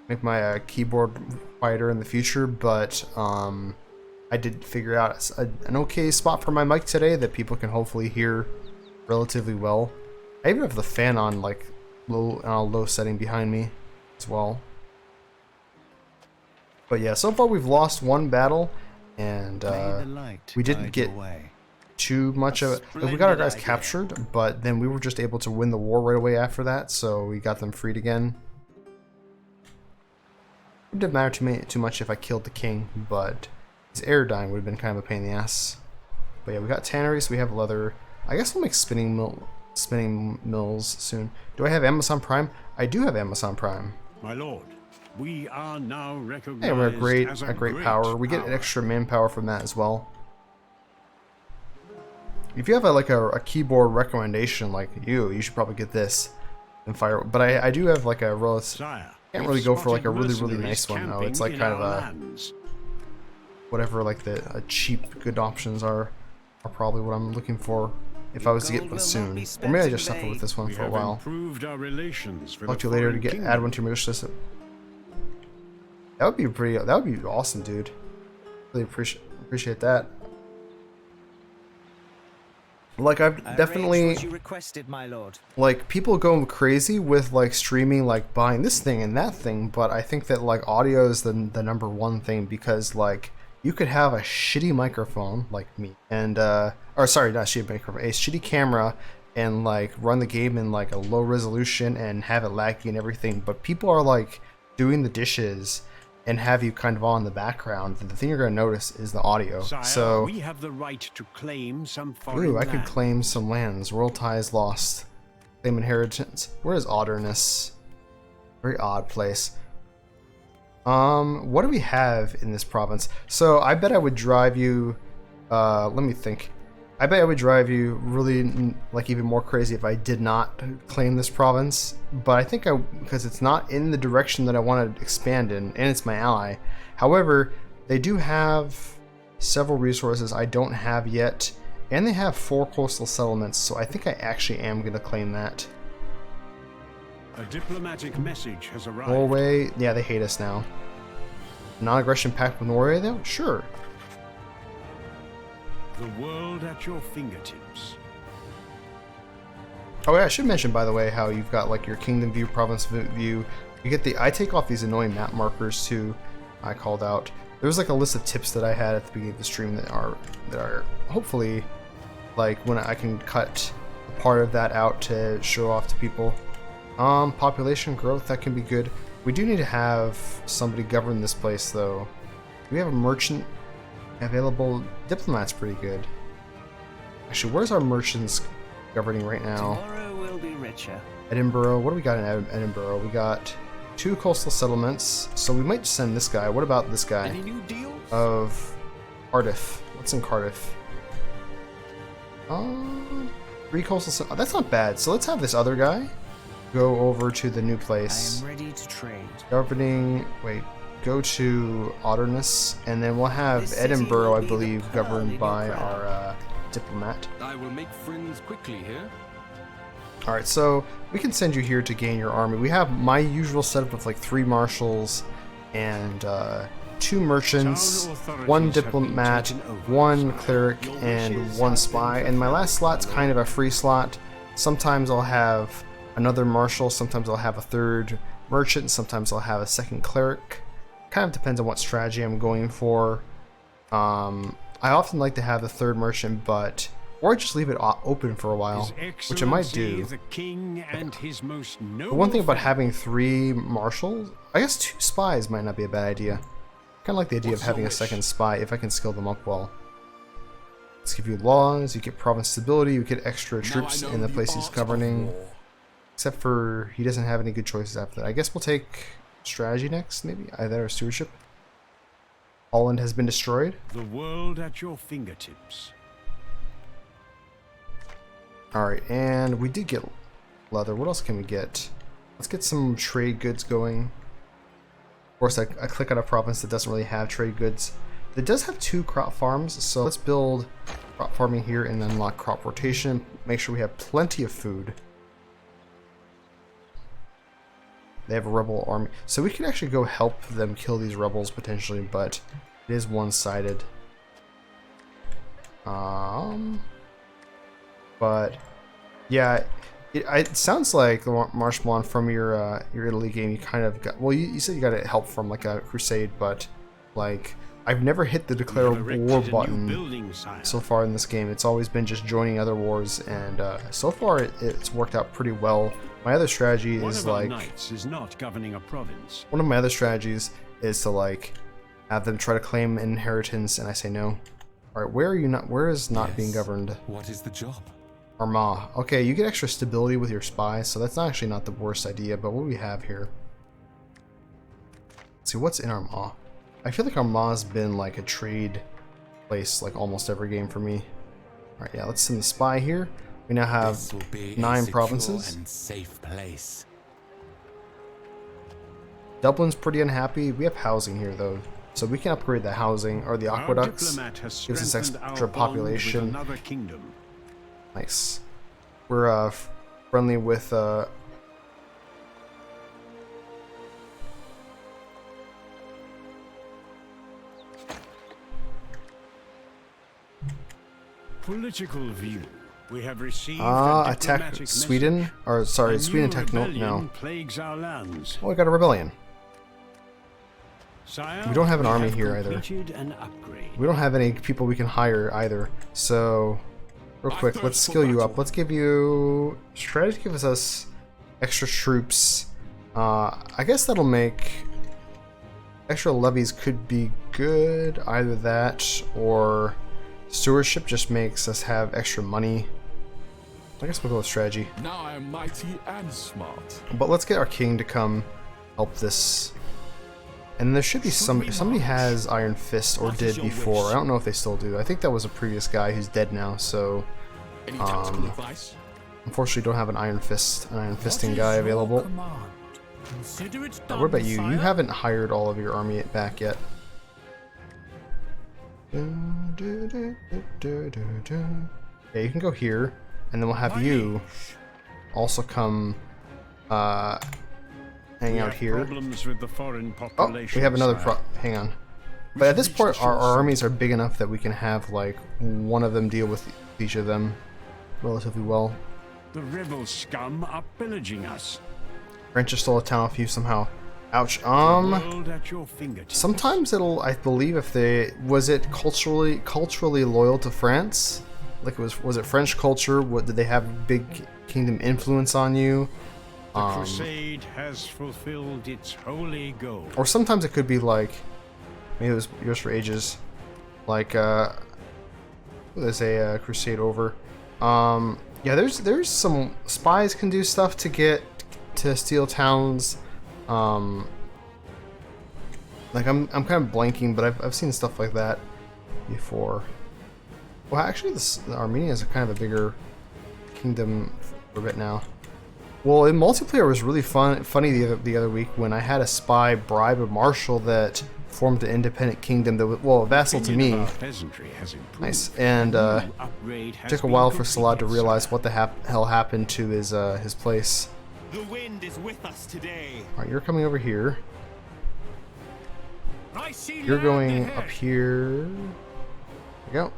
Speaker 1: make my keyboard quieter in the future, but I did figure out an okay spot for my mic today that people can hopefully hear relatively well. I even have the fan on like low setting behind me as well. But yeah, so far we've lost one battle, and we didn't get too much of it. Like, we got our guys captured, but then we were just able to win the war right away after that, so we got them freed again. It didn't matter to me too much if I killed the king, but his heir dying would have been kind of a pain in the ass. But yeah, we got tanneries, we have leather. I guess we'll make spinning mills soon. Do I have Amazon Prime? I do have Amazon Prime.
Speaker 2: My lord, we are now recognized.
Speaker 1: Hey, we're a great power. We get
Speaker 2: power.
Speaker 1: extra manpower from that as well. If you have a keyboard recommendation like you should probably get this and fire. But I do have like a can't really go for like a really nice one though. It's like kind of a whatever like the cheap good options are probably what I'm looking for if I was to get one soon. Or maybe I just suffer with this one for a while. Talk to you later to add one to your wish list. That would be awesome, dude. Really appreciate that. Like I've definitely
Speaker 8: you requested, my lord.
Speaker 1: Like people go crazy with like streaming, like buying this thing and that thing, but I think that like audio is the number one thing, because like you could have a shitty microphone like me and or sorry, not shitty microphone, a shitty camera and like run the game in like a low resolution and have it laggy and everything, but people are like doing the dishes and have you kind of on the background. The thing you're going to notice is the audio.
Speaker 2: Sire,
Speaker 1: so
Speaker 2: we have the right to claim some foreign
Speaker 1: ooh, I could
Speaker 2: land.
Speaker 1: claim some lands. Royal ties lost. Claim inheritance. Where is Otterness? Very odd place. What do we have in this province? So I bet I would drive you. Let me think. I bet I would drive you really like even more crazy if I did not claim this province. But I think because it's not in the direction that I want to expand in, and it's my ally. However, they do have several resources I don't have yet, and they have 4 coastal settlements. So I think I actually am going to claim that.
Speaker 2: A diplomatic message has arrived.
Speaker 1: Norway, yeah, they hate us now. Non-aggression pact with Norway, though? Sure.
Speaker 2: The world at your fingertips.
Speaker 1: Oh yeah, I should mention, by the way, how you've got like your kingdom view, province view. You get I take off these annoying map markers too. I called out. There's like a list of tips that I had at the beginning of the stream that are hopefully like when I can cut a part of that out to show off to people. Population growth, that can be good. We do need to have somebody govern this place though. We have a merchant available. Diplomat's pretty good. Actually, where's our merchants governing right now?
Speaker 8: Tomorrow will be richer.
Speaker 1: Edinburgh. What do we got in Edinburgh? We got 2 coastal settlements, so we might send this guy. What about this guy?
Speaker 8: Any new deals?
Speaker 1: Of Cardiff. What's in Cardiff? 3 coastal. That's not bad. So let's have this other guy go over to the new place.
Speaker 8: I am ready to trade.
Speaker 1: Governing. Wait. Go to Otterness, and then we'll have Edinburgh, I believe, governed by our diplomat.
Speaker 4: I will make friends quickly here.
Speaker 1: Alright, so we can send you here to gain your army. We have my usual setup of like 3 marshals and 2 merchants, 1 diplomat, 1 cleric, and 1 spy. And my last slot's kind of a free slot. Sometimes I'll have another marshal, sometimes I'll have a 3rd merchant, sometimes I'll have a 2nd cleric. Kind of depends on what strategy I'm going for. I often like to have the 3rd merchant, but or I just leave it open for a while, which I might do.
Speaker 2: The king and his most
Speaker 1: The one thing about having 3 marshals, I guess 2 spies might not be a bad idea. Kind of like the idea of having a second spy if I can skill them up well. Let's give you laws, you get province stability, you get extra troops in the place he's governing. Except for he doesn't have any good choices after that. I guess we'll take strategy next, maybe? Either or stewardship. Holland has been destroyed.
Speaker 2: The world at your fingertips.
Speaker 1: Alright, and we did get leather. What else can we get? Let's get some trade goods going. Of course, I click on a province that doesn't really have trade goods. It does have 2 crop farms, so let's build crop farming here and unlock crop rotation. Make sure we have plenty of food. They have a rebel army. So we can actually go help them kill these rebels potentially, but it is one-sided. But yeah, it sounds like Marshmallow from your Italy game. You kind of got, well, you said you got help from like a crusade, but like I've never hit the declare war button so far in this game. It's always been just joining other wars, and so far it's worked out pretty well. My other strategy is like
Speaker 2: knights is not governing a province.
Speaker 1: One of my other strategies is to like have them try to claim inheritance, and I say no. All right, where are you not? Where is not being governed?
Speaker 4: What is the job?
Speaker 1: Armagh. Okay, you get extra stability with your spies, so that's actually not the worst idea. But what do we have here? Let's see what's in Armagh. I feel like Armagh's been like a trade place like almost every game for me. All right, yeah, let's send the spy here. We now have 9 provinces.
Speaker 4: And safe place.
Speaker 1: Dublin's pretty unhappy. We have housing here though, so we can upgrade the housing or the aqueducts. Gives us extra population. Nice. We're friendly with
Speaker 2: political view. We have received
Speaker 1: attack Sweden, or sorry, Sweden attack no.
Speaker 2: Plagues our lands.
Speaker 1: Oh, we got a rebellion.
Speaker 2: Sire,
Speaker 1: we don't have an army here either.
Speaker 2: An upgrade.
Speaker 1: We don't have any people we can hire either. So, real quick, let's skill you up. Let's give you strategy. Gives us extra troops. I guess that'll make extra levies could be good. Either that or stewardship just makes us have extra money. I guess we'll go with strategy.
Speaker 4: Now I am mighty and smart.
Speaker 1: But let's get our king to come help this. And there should be somebody has Iron Fist or did before. I don't know if they still do. I think that was a previous guy who's dead now. So, unfortunately, don't have an Iron Fisting guy available. What about you? You haven't hired all of your army back yet. Yeah, you can go here, and then we'll have you also come hang out here.
Speaker 2: With the foreign
Speaker 1: oh, we have another hang on. But at this point, our armies are big enough that we can have like one of them deal with each of them relatively well.
Speaker 2: The rebel scum are pillaging us.
Speaker 1: French stole a town off you somehow. Ouch. Sometimes it'll, I believe, if they was it culturally loyal to France, like was it French culture? What did they have big kingdom influence on you?
Speaker 2: The crusade has fulfilled its holy goal.
Speaker 1: Or sometimes it could be like, maybe it was yours for ages, like there's a crusade over. Yeah, there's some spies can do stuff to get to steal towns. Like I'm kind of blanking, but I've seen stuff like that before. Well, actually, the Armenia is kind of a bigger kingdom for a bit now. Well, in multiplayer, it was really funny the other week when I had a spy bribe a marshal that formed an independent kingdom that was, well, a vassal to me. Nice, and took a while for Salah to realize what the hell happened to his place.
Speaker 8: The wind is with us today.
Speaker 1: All right, you're coming over here. You're going up here. There we go.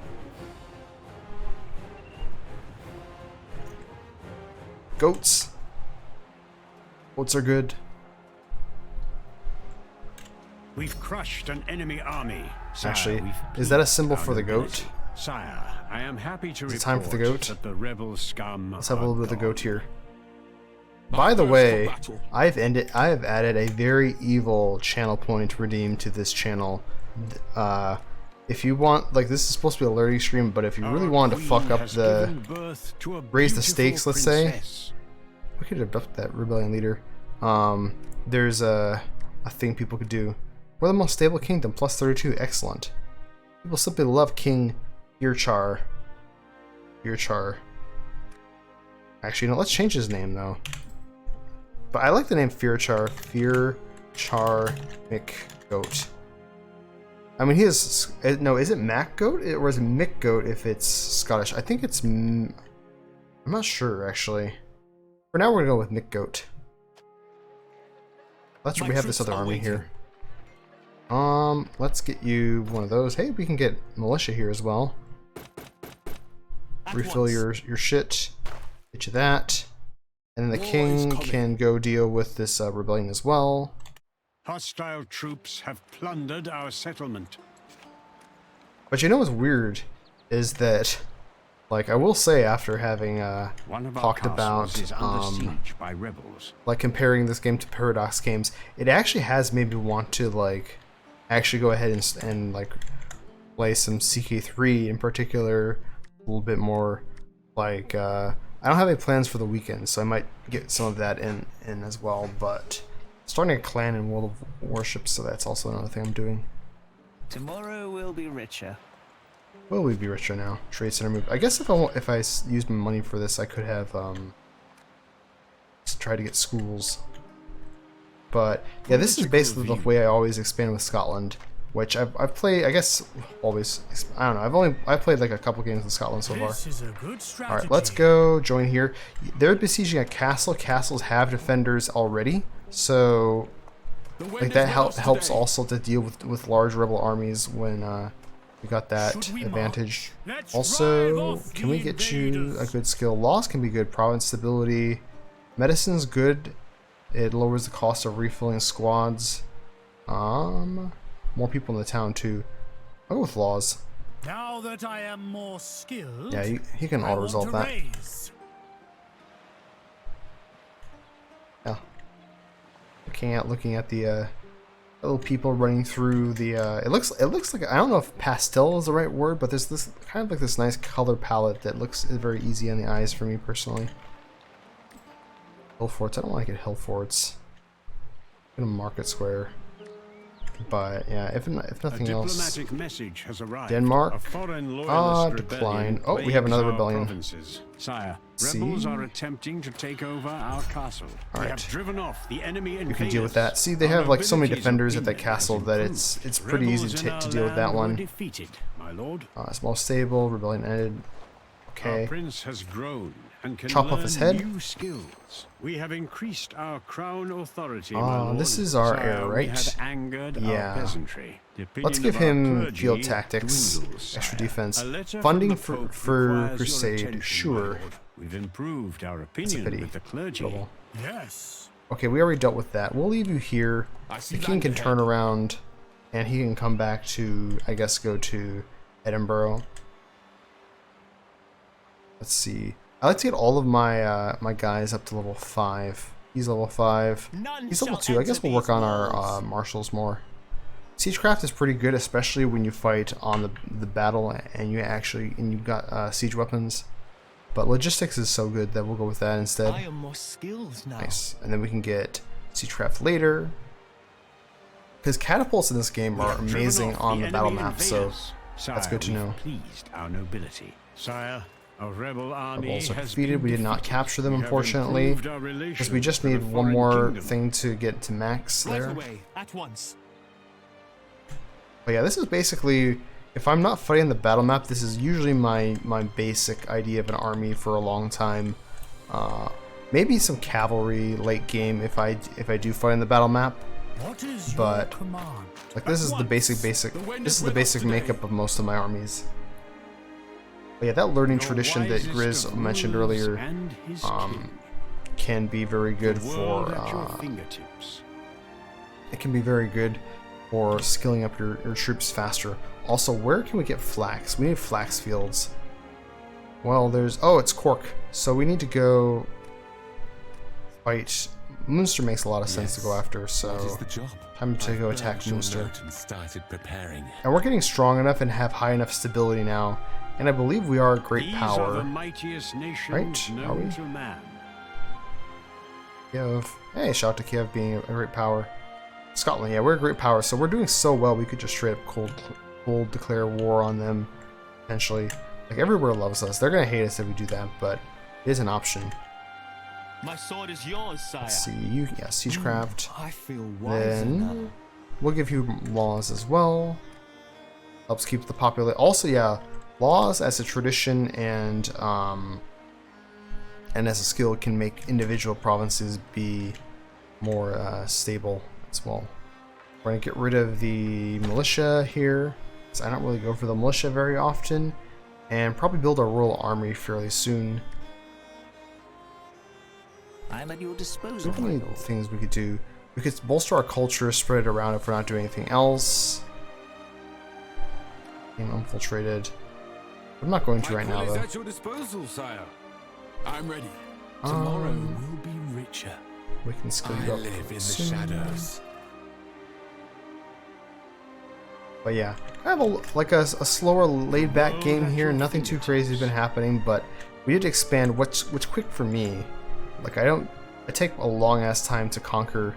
Speaker 1: Goats. Goats are good.
Speaker 2: We've crushed an enemy army. Sire,
Speaker 1: actually, is that a symbol for the goat?
Speaker 2: Sire, I am happy to
Speaker 1: Is it
Speaker 2: report
Speaker 1: time for the goat?
Speaker 2: that the rebel scum
Speaker 1: Let's have a little bit of the
Speaker 2: are
Speaker 1: goat here.
Speaker 4: My
Speaker 1: By the
Speaker 4: thirst for
Speaker 1: way,
Speaker 4: battle.
Speaker 1: I have added a very evil channel point redeem to this channel. If you want, like, this is supposed to be a learning stream, but if you really
Speaker 2: Our
Speaker 1: wanted to
Speaker 2: queen
Speaker 1: fuck up
Speaker 2: has
Speaker 1: the
Speaker 2: given birth to a
Speaker 1: raise the
Speaker 2: beautiful
Speaker 1: stakes, let's say.
Speaker 2: princess.
Speaker 1: We could abduct that rebellion leader. There's a thing people could do. We're the most stable kingdom, plus 32. Excellent. People simply love King Firchar. Firchar. Actually, no, let's change his name though. But I like the name Firchar. Firchar McGoat. I mean, he is no. Is it Mac Goat or is it Mick Goat if it's Scottish? I think it's. I'm not sure actually. For now, we're gonna go with Mick Goat. That's where we have this other army here. Let's get you one of those. Hey, we can get militia here as well. Refill your shit. Get you that. And then the king can go deal with this rebellion as well.
Speaker 2: Hostile troops have plundered our settlement.
Speaker 1: But you know what's weird is that, like, I will say after having
Speaker 2: One of our
Speaker 1: talked
Speaker 2: castles
Speaker 1: about
Speaker 2: is under siege by rebels.
Speaker 1: like comparing this game to Paradox games, it actually has made me want to like actually go ahead and like play some CK3 in particular a little bit more. Like I don't have any plans for the weekend, so I might get some of that in as well. But starting a clan in World of Warship, so that's also another thing I'm doing.
Speaker 6: Tomorrow we'll be richer.
Speaker 1: Will we be richer now? Trade center move. I guess if I used my money for this, I could have try to get schools. But yeah, this is basically the way I always expand with Scotland, which I've played. I guess always. I don't know. I've played like a couple games with Scotland so far.
Speaker 3: This is a good strategy.
Speaker 1: All right, let's go join here. They're besieging a castle. Castles have defenders already, so
Speaker 4: The wind
Speaker 1: like
Speaker 4: is
Speaker 1: that
Speaker 4: with us
Speaker 1: helps
Speaker 4: today.
Speaker 1: also to deal with large rebel armies when we got that
Speaker 3: Should we
Speaker 1: advantage.
Speaker 3: march? Let's drive
Speaker 1: Also,
Speaker 3: off
Speaker 1: can
Speaker 3: the
Speaker 1: we get you a
Speaker 3: invaders.
Speaker 1: good skill? Laws can be good. Province stability, medicine's good. It lowers the cost of refilling squads. More people in the town too. I'll go with laws.
Speaker 3: Now that I am more skilled,
Speaker 1: Yeah, he can
Speaker 3: I
Speaker 1: auto
Speaker 3: want
Speaker 1: resolve
Speaker 3: to
Speaker 1: that.
Speaker 3: raise.
Speaker 1: Yeah. Looking at the little people running through the. It looks like, I don't know if pastel is the right word, but there's this kind of like this nice color palette that looks very easy on the eyes for me personally. Hill forts. I don't want to get hill forts. I'm gonna Market Square. But yeah, if nothing
Speaker 2: A
Speaker 1: else.
Speaker 2: diplomatic message has arrived.
Speaker 1: Denmark?
Speaker 2: A foreign loyalist
Speaker 1: Decline.
Speaker 2: rebellion
Speaker 1: Oh, we have
Speaker 2: plagues
Speaker 1: another
Speaker 2: our
Speaker 1: rebellion.
Speaker 2: provinces. Sire,
Speaker 1: See?
Speaker 2: rebels are attempting to take over our castle.
Speaker 1: All
Speaker 2: We
Speaker 1: right.
Speaker 2: have driven off the enemy invaders.
Speaker 1: You can deal with that. See, they
Speaker 2: Our
Speaker 1: have like so many
Speaker 2: nobility's
Speaker 1: defenders at that
Speaker 2: opinion has
Speaker 1: castle that
Speaker 2: improved.
Speaker 1: it's pretty easy
Speaker 2: Rebels in
Speaker 1: to
Speaker 2: our
Speaker 1: deal with that
Speaker 2: land were
Speaker 1: one.
Speaker 2: defeated, my lord.
Speaker 1: Small stable, rebellion ended. Okay.
Speaker 2: Our prince has grown and can
Speaker 1: Chop off
Speaker 2: learn
Speaker 1: his head.
Speaker 2: new skills. We have increased our crown authority, my lord.
Speaker 1: This is our
Speaker 2: Sire,
Speaker 1: heir,
Speaker 2: we
Speaker 1: right?
Speaker 2: have angered
Speaker 1: Yeah.
Speaker 2: our peasantry. The
Speaker 1: Let's
Speaker 2: opinion
Speaker 1: give
Speaker 2: of our
Speaker 1: him
Speaker 2: clergy
Speaker 1: field tactics,
Speaker 2: dwindles,
Speaker 1: extra
Speaker 2: sire.
Speaker 1: defense,
Speaker 2: A letter
Speaker 1: funding
Speaker 2: from the Pope
Speaker 1: for
Speaker 2: requires your
Speaker 1: Crusade.
Speaker 2: attention, my
Speaker 1: Sure.
Speaker 2: lord. We've improved our
Speaker 1: It's a
Speaker 2: opinion
Speaker 1: pity.
Speaker 2: with the clergy.
Speaker 1: Trouble.
Speaker 3: Yes.
Speaker 1: Okay, we already dealt with that. We'll leave you here.
Speaker 4: I see
Speaker 1: The king
Speaker 4: land
Speaker 1: can
Speaker 4: ahead.
Speaker 1: turn around, and he can come back to, I guess, go to Edinburgh. Let's see. I like to get all of my my guys up to level 5. He's level 5.
Speaker 8: None
Speaker 1: He's level
Speaker 8: shall
Speaker 1: 2. I guess
Speaker 8: enter
Speaker 1: we'll work
Speaker 8: these
Speaker 1: on our
Speaker 8: walls.
Speaker 1: marshals more. Siegecraft is pretty good, especially when you fight on the battle and you've got siege weapons. But logistics is so good that we'll go with that instead.
Speaker 8: I am more skilled now.
Speaker 1: Nice. And then we can get siegecraft later. Because catapults in this game
Speaker 2: We
Speaker 1: are
Speaker 2: have driven
Speaker 1: amazing
Speaker 2: off
Speaker 1: on the battle
Speaker 2: enemy
Speaker 1: map, so
Speaker 2: invaders. Sire,
Speaker 1: that's good to
Speaker 2: we've
Speaker 1: know.
Speaker 2: pleased our nobility. Sire, a rebel army
Speaker 1: rebels are
Speaker 2: has
Speaker 1: defeated.
Speaker 2: been
Speaker 1: We did not
Speaker 2: defeated.
Speaker 1: capture them,
Speaker 2: We have
Speaker 1: unfortunately,
Speaker 2: improved our
Speaker 1: because we
Speaker 2: relations
Speaker 1: just
Speaker 2: with
Speaker 1: need
Speaker 2: a
Speaker 1: one
Speaker 2: foreign
Speaker 1: more
Speaker 2: kingdom.
Speaker 1: thing to get to max
Speaker 8: Right
Speaker 1: there.
Speaker 8: away, at once.
Speaker 1: But yeah, this is basically, if I'm not fighting the battle map, this is usually my basic idea of an army for a long time. Maybe some cavalry late game if I do fight in the battle map.
Speaker 3: What is
Speaker 1: But,
Speaker 3: your command?
Speaker 1: Like this is the basic this is the basic makeup of most of my armies. But yeah, that learning
Speaker 2: Your
Speaker 1: tradition that
Speaker 2: wisest
Speaker 1: Grizz
Speaker 2: of
Speaker 1: mentioned
Speaker 2: rulers
Speaker 1: earlier
Speaker 2: and his
Speaker 1: um,
Speaker 2: king.
Speaker 1: can be very good
Speaker 2: The world
Speaker 1: for
Speaker 2: at your fingertips.
Speaker 1: it can be very good for skilling up your troops faster. Also, where can we get flax? We need flax fields. Well, there's... Oh, it's Cork. So we need to go fight... Munster makes a lot of sense to go after, so...
Speaker 4: What is the job?
Speaker 1: Time to go
Speaker 4: I've
Speaker 1: attack
Speaker 4: burned your
Speaker 1: Munster.
Speaker 4: note and started preparing.
Speaker 1: And we're getting strong enough and have high enough stability now. And I believe we are a great
Speaker 2: These are
Speaker 1: power.
Speaker 2: the mightiest nations
Speaker 1: Right? Are
Speaker 2: known
Speaker 1: we?
Speaker 2: to man.
Speaker 1: Kiev. Hey, shout out to Kiev being a great power. Scotland, yeah, we're a great power, so we're doing so well we could just straight up cold declare war on them, potentially. Like, everywhere loves us. They're gonna hate us if we do that, but it is an option.
Speaker 8: My sword is yours, sire.
Speaker 1: Let's see, you, yeah, Siegecraft.
Speaker 8: I feel wiser now.
Speaker 1: Then we'll give you laws as well. Helps keep the population. Also, yeah, laws as a tradition and as a skill can make individual provinces be more stable as well. We're gonna get rid of the militia here, because I don't really go for the militia very often, and probably build a royal army fairly soon.
Speaker 6: I'm at your disposal.
Speaker 1: So many things we could do. We could bolster our culture, spread it around if we're not doing anything else. Game infiltrated. I'm not going to right now,
Speaker 4: My quill
Speaker 1: though.
Speaker 4: is at your disposal, sire. I'm ready.
Speaker 8: Tomorrow will be richer.
Speaker 1: We can skill
Speaker 4: I
Speaker 1: you up
Speaker 4: live in the
Speaker 1: soon.
Speaker 4: shadows.
Speaker 1: But yeah, I have a slower, laid-back game here. Nothing too crazy has been happening, but we did expand what's quick for me. Like, I take a long-ass time to conquer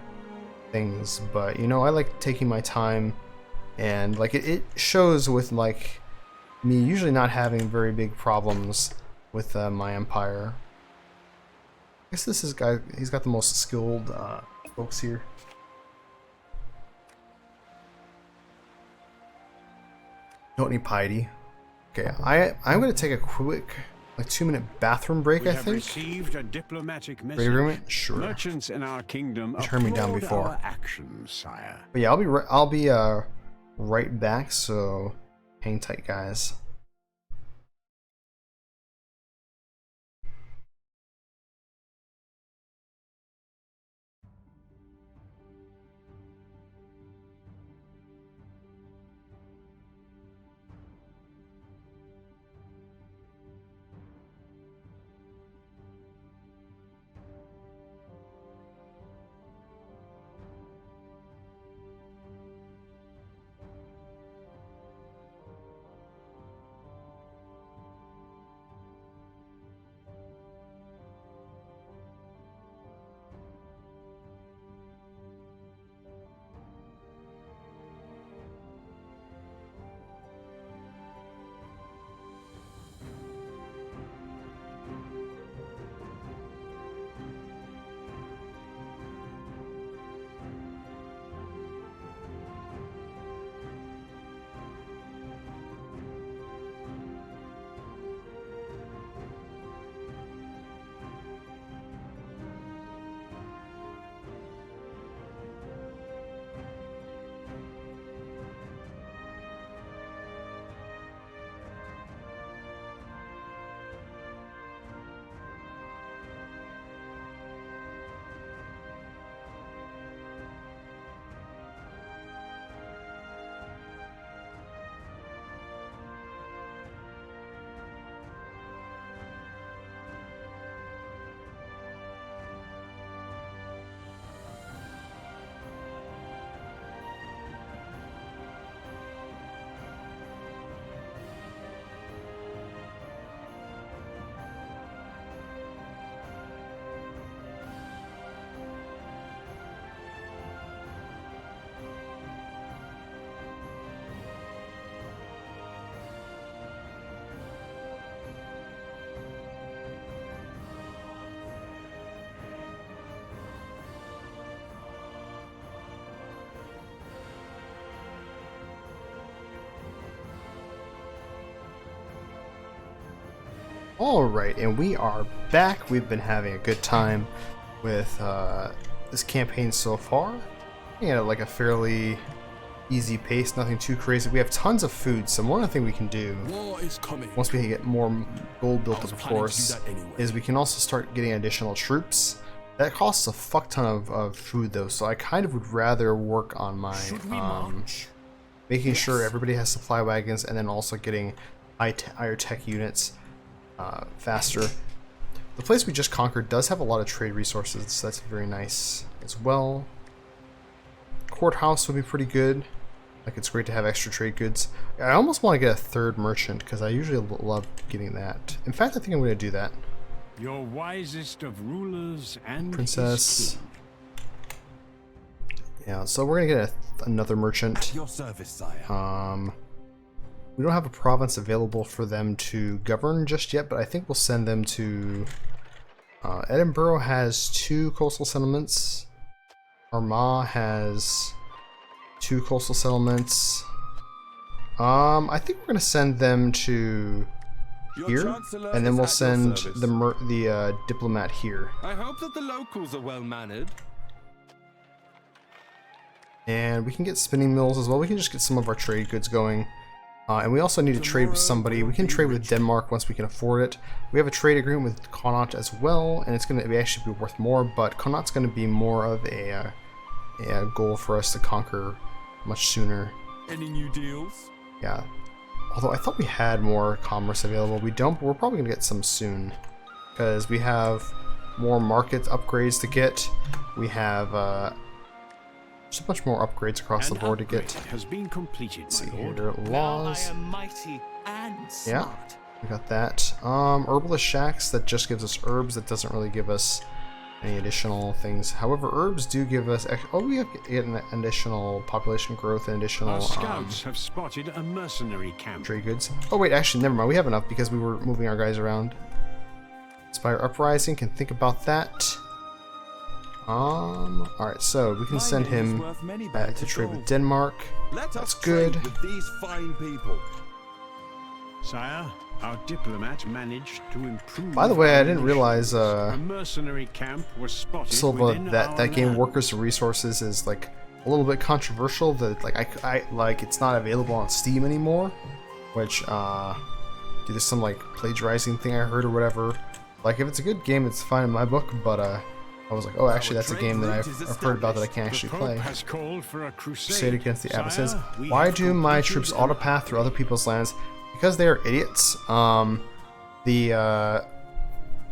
Speaker 1: things, but, you know, I like taking my time, and, like, it shows with, like, me usually not having very big problems with my empire. I guess this is guy, he's got the most skilled folks here. Don't need piety. Okay, I'm gonna take a quick, like, 2-minute bathroom break,
Speaker 2: We
Speaker 1: I
Speaker 2: have
Speaker 1: think.
Speaker 2: received a diplomatic
Speaker 1: Great
Speaker 2: message.
Speaker 1: agreement? Sure.
Speaker 2: Merchants in our kingdom
Speaker 1: You turned me down
Speaker 2: applaud
Speaker 1: before.
Speaker 2: our actions, sire.
Speaker 1: But yeah, I'll be right back, so hang tight, guys. Alright, and we are back. We've been having a good time with this campaign so far. Like a fairly easy pace, nothing too crazy. We have tons of food, so one of the things we can do,
Speaker 4: War is coming.
Speaker 1: once we get more gold built up, of
Speaker 4: planning to
Speaker 1: course,
Speaker 4: do that anyway.
Speaker 1: is we can also start getting additional troops. That costs a fuck ton of food, though, so I kind of would rather work on my
Speaker 8: Should we march?
Speaker 1: making sure everybody has supply wagons, and then also getting higher tech units. faster. The place we just conquered does have a lot of trade resources, so that's very nice as well. Courthouse would be pretty good. Like, it's great to have extra trade goods. I almost want to get a third merchant because I usually love getting that. In fact, I think I'm going to do that.
Speaker 2: Your wisest of rulers and
Speaker 1: Princess.
Speaker 2: his king.
Speaker 1: Yeah, so we're going to get another merchant.
Speaker 4: At your service, sire.
Speaker 1: We don't have a province available for them to govern just yet, but I think we'll send them to... Edinburgh has 2 coastal settlements. Armagh has 2 coastal settlements. I think we're going to send them to here, and then we'll send the diplomat here.
Speaker 4: I hope that the locals are well mannered.
Speaker 1: And we can get spinning mills as well. We can just get some of our trade goods going. And we also need to trade with somebody. We can trade with Denmark once we can afford it. We have a trade agreement with Connaught as well, and it's going to actually be worth more, but Connaught's going to be more of a goal for us to conquer much sooner.
Speaker 4: Any new deals?
Speaker 1: Yeah. Although I thought we had more commerce available. We don't, but we're probably going to get some soon. Because we have more market upgrades to get. We have just a bunch more upgrades across the board to get.
Speaker 2: Has been completed,
Speaker 1: Let's see
Speaker 2: my lord.
Speaker 1: here. Laws.
Speaker 8: I am mighty and
Speaker 1: Yeah.
Speaker 8: smart.
Speaker 1: We got that. Herbalist shacks, that just gives us herbs. That doesn't really give us any additional things. However, herbs do give us... we have an additional population growth and additional
Speaker 2: Our scouts have spotted a mercenary camp.
Speaker 1: trade goods. Oh wait, actually, never mind. We have enough because we were moving our guys around. Inspire Uprising, can think about that. Alright, so we can send him to trade with Denmark. That's good.
Speaker 4: With these fine people.
Speaker 2: Sire, our diplomat managed to improve.
Speaker 1: By the way, I
Speaker 2: our
Speaker 1: didn't
Speaker 2: relations.
Speaker 1: realize,
Speaker 2: a mercenary camp was spotted
Speaker 1: Silva,
Speaker 2: within
Speaker 1: that
Speaker 2: our
Speaker 1: game
Speaker 2: land.
Speaker 1: Workers and Resources is like a little bit controversial. That I like it's not available on Steam anymore, which due to some like plagiarizing thing I heard or whatever. Like if it's a good game, it's fine in my book, but I was like, oh, actually, that's a game that I've heard about that I can't actually
Speaker 2: The Pope
Speaker 1: play.
Speaker 2: has called for a
Speaker 1: Crusade against the
Speaker 2: Sire,
Speaker 1: Abbasins.
Speaker 2: we
Speaker 1: Why
Speaker 2: have
Speaker 1: do my
Speaker 2: completed
Speaker 1: troops
Speaker 2: an-
Speaker 1: autopath through other people's lands? Because they are idiots.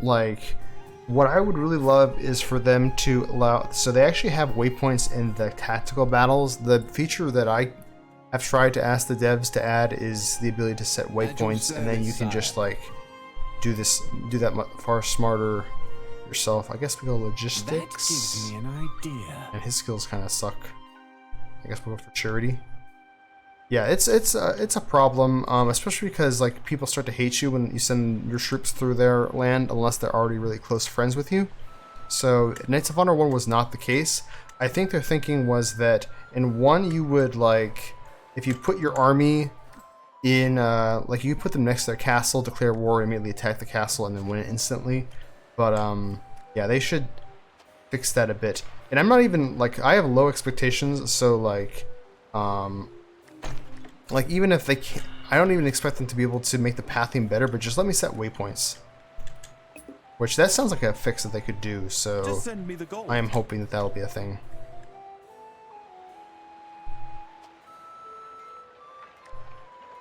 Speaker 1: Like, what I would really love is for them to allow. So they actually have waypoints in the tactical battles. The feature that I have tried to ask the devs to add is the ability to set waypoints, and then you can just like do that far smarter yourself. I guess we go
Speaker 8: That
Speaker 1: logistics.
Speaker 8: gives me an idea.
Speaker 1: And his skills kind of suck. I guess we'll go for charity. Yeah, it's a problem, especially because like people start to hate you when you send your troops through their land unless they're already really close friends with you. So Knights of Honor 1 was not the case. I think their thinking was that in 1 you would like, if you put your army in, like you put them next to their castle, declare war, immediately attack the castle, and then win it instantly. But yeah, they should fix that a bit. And I'm not even like, I have low expectations, so like even if they can't, I don't even expect them to be able to make the pathing better, but just let me set waypoints. Which that sounds like a fix that they could do, so
Speaker 4: Just send me the gold.
Speaker 1: I am hoping that that'll be a thing.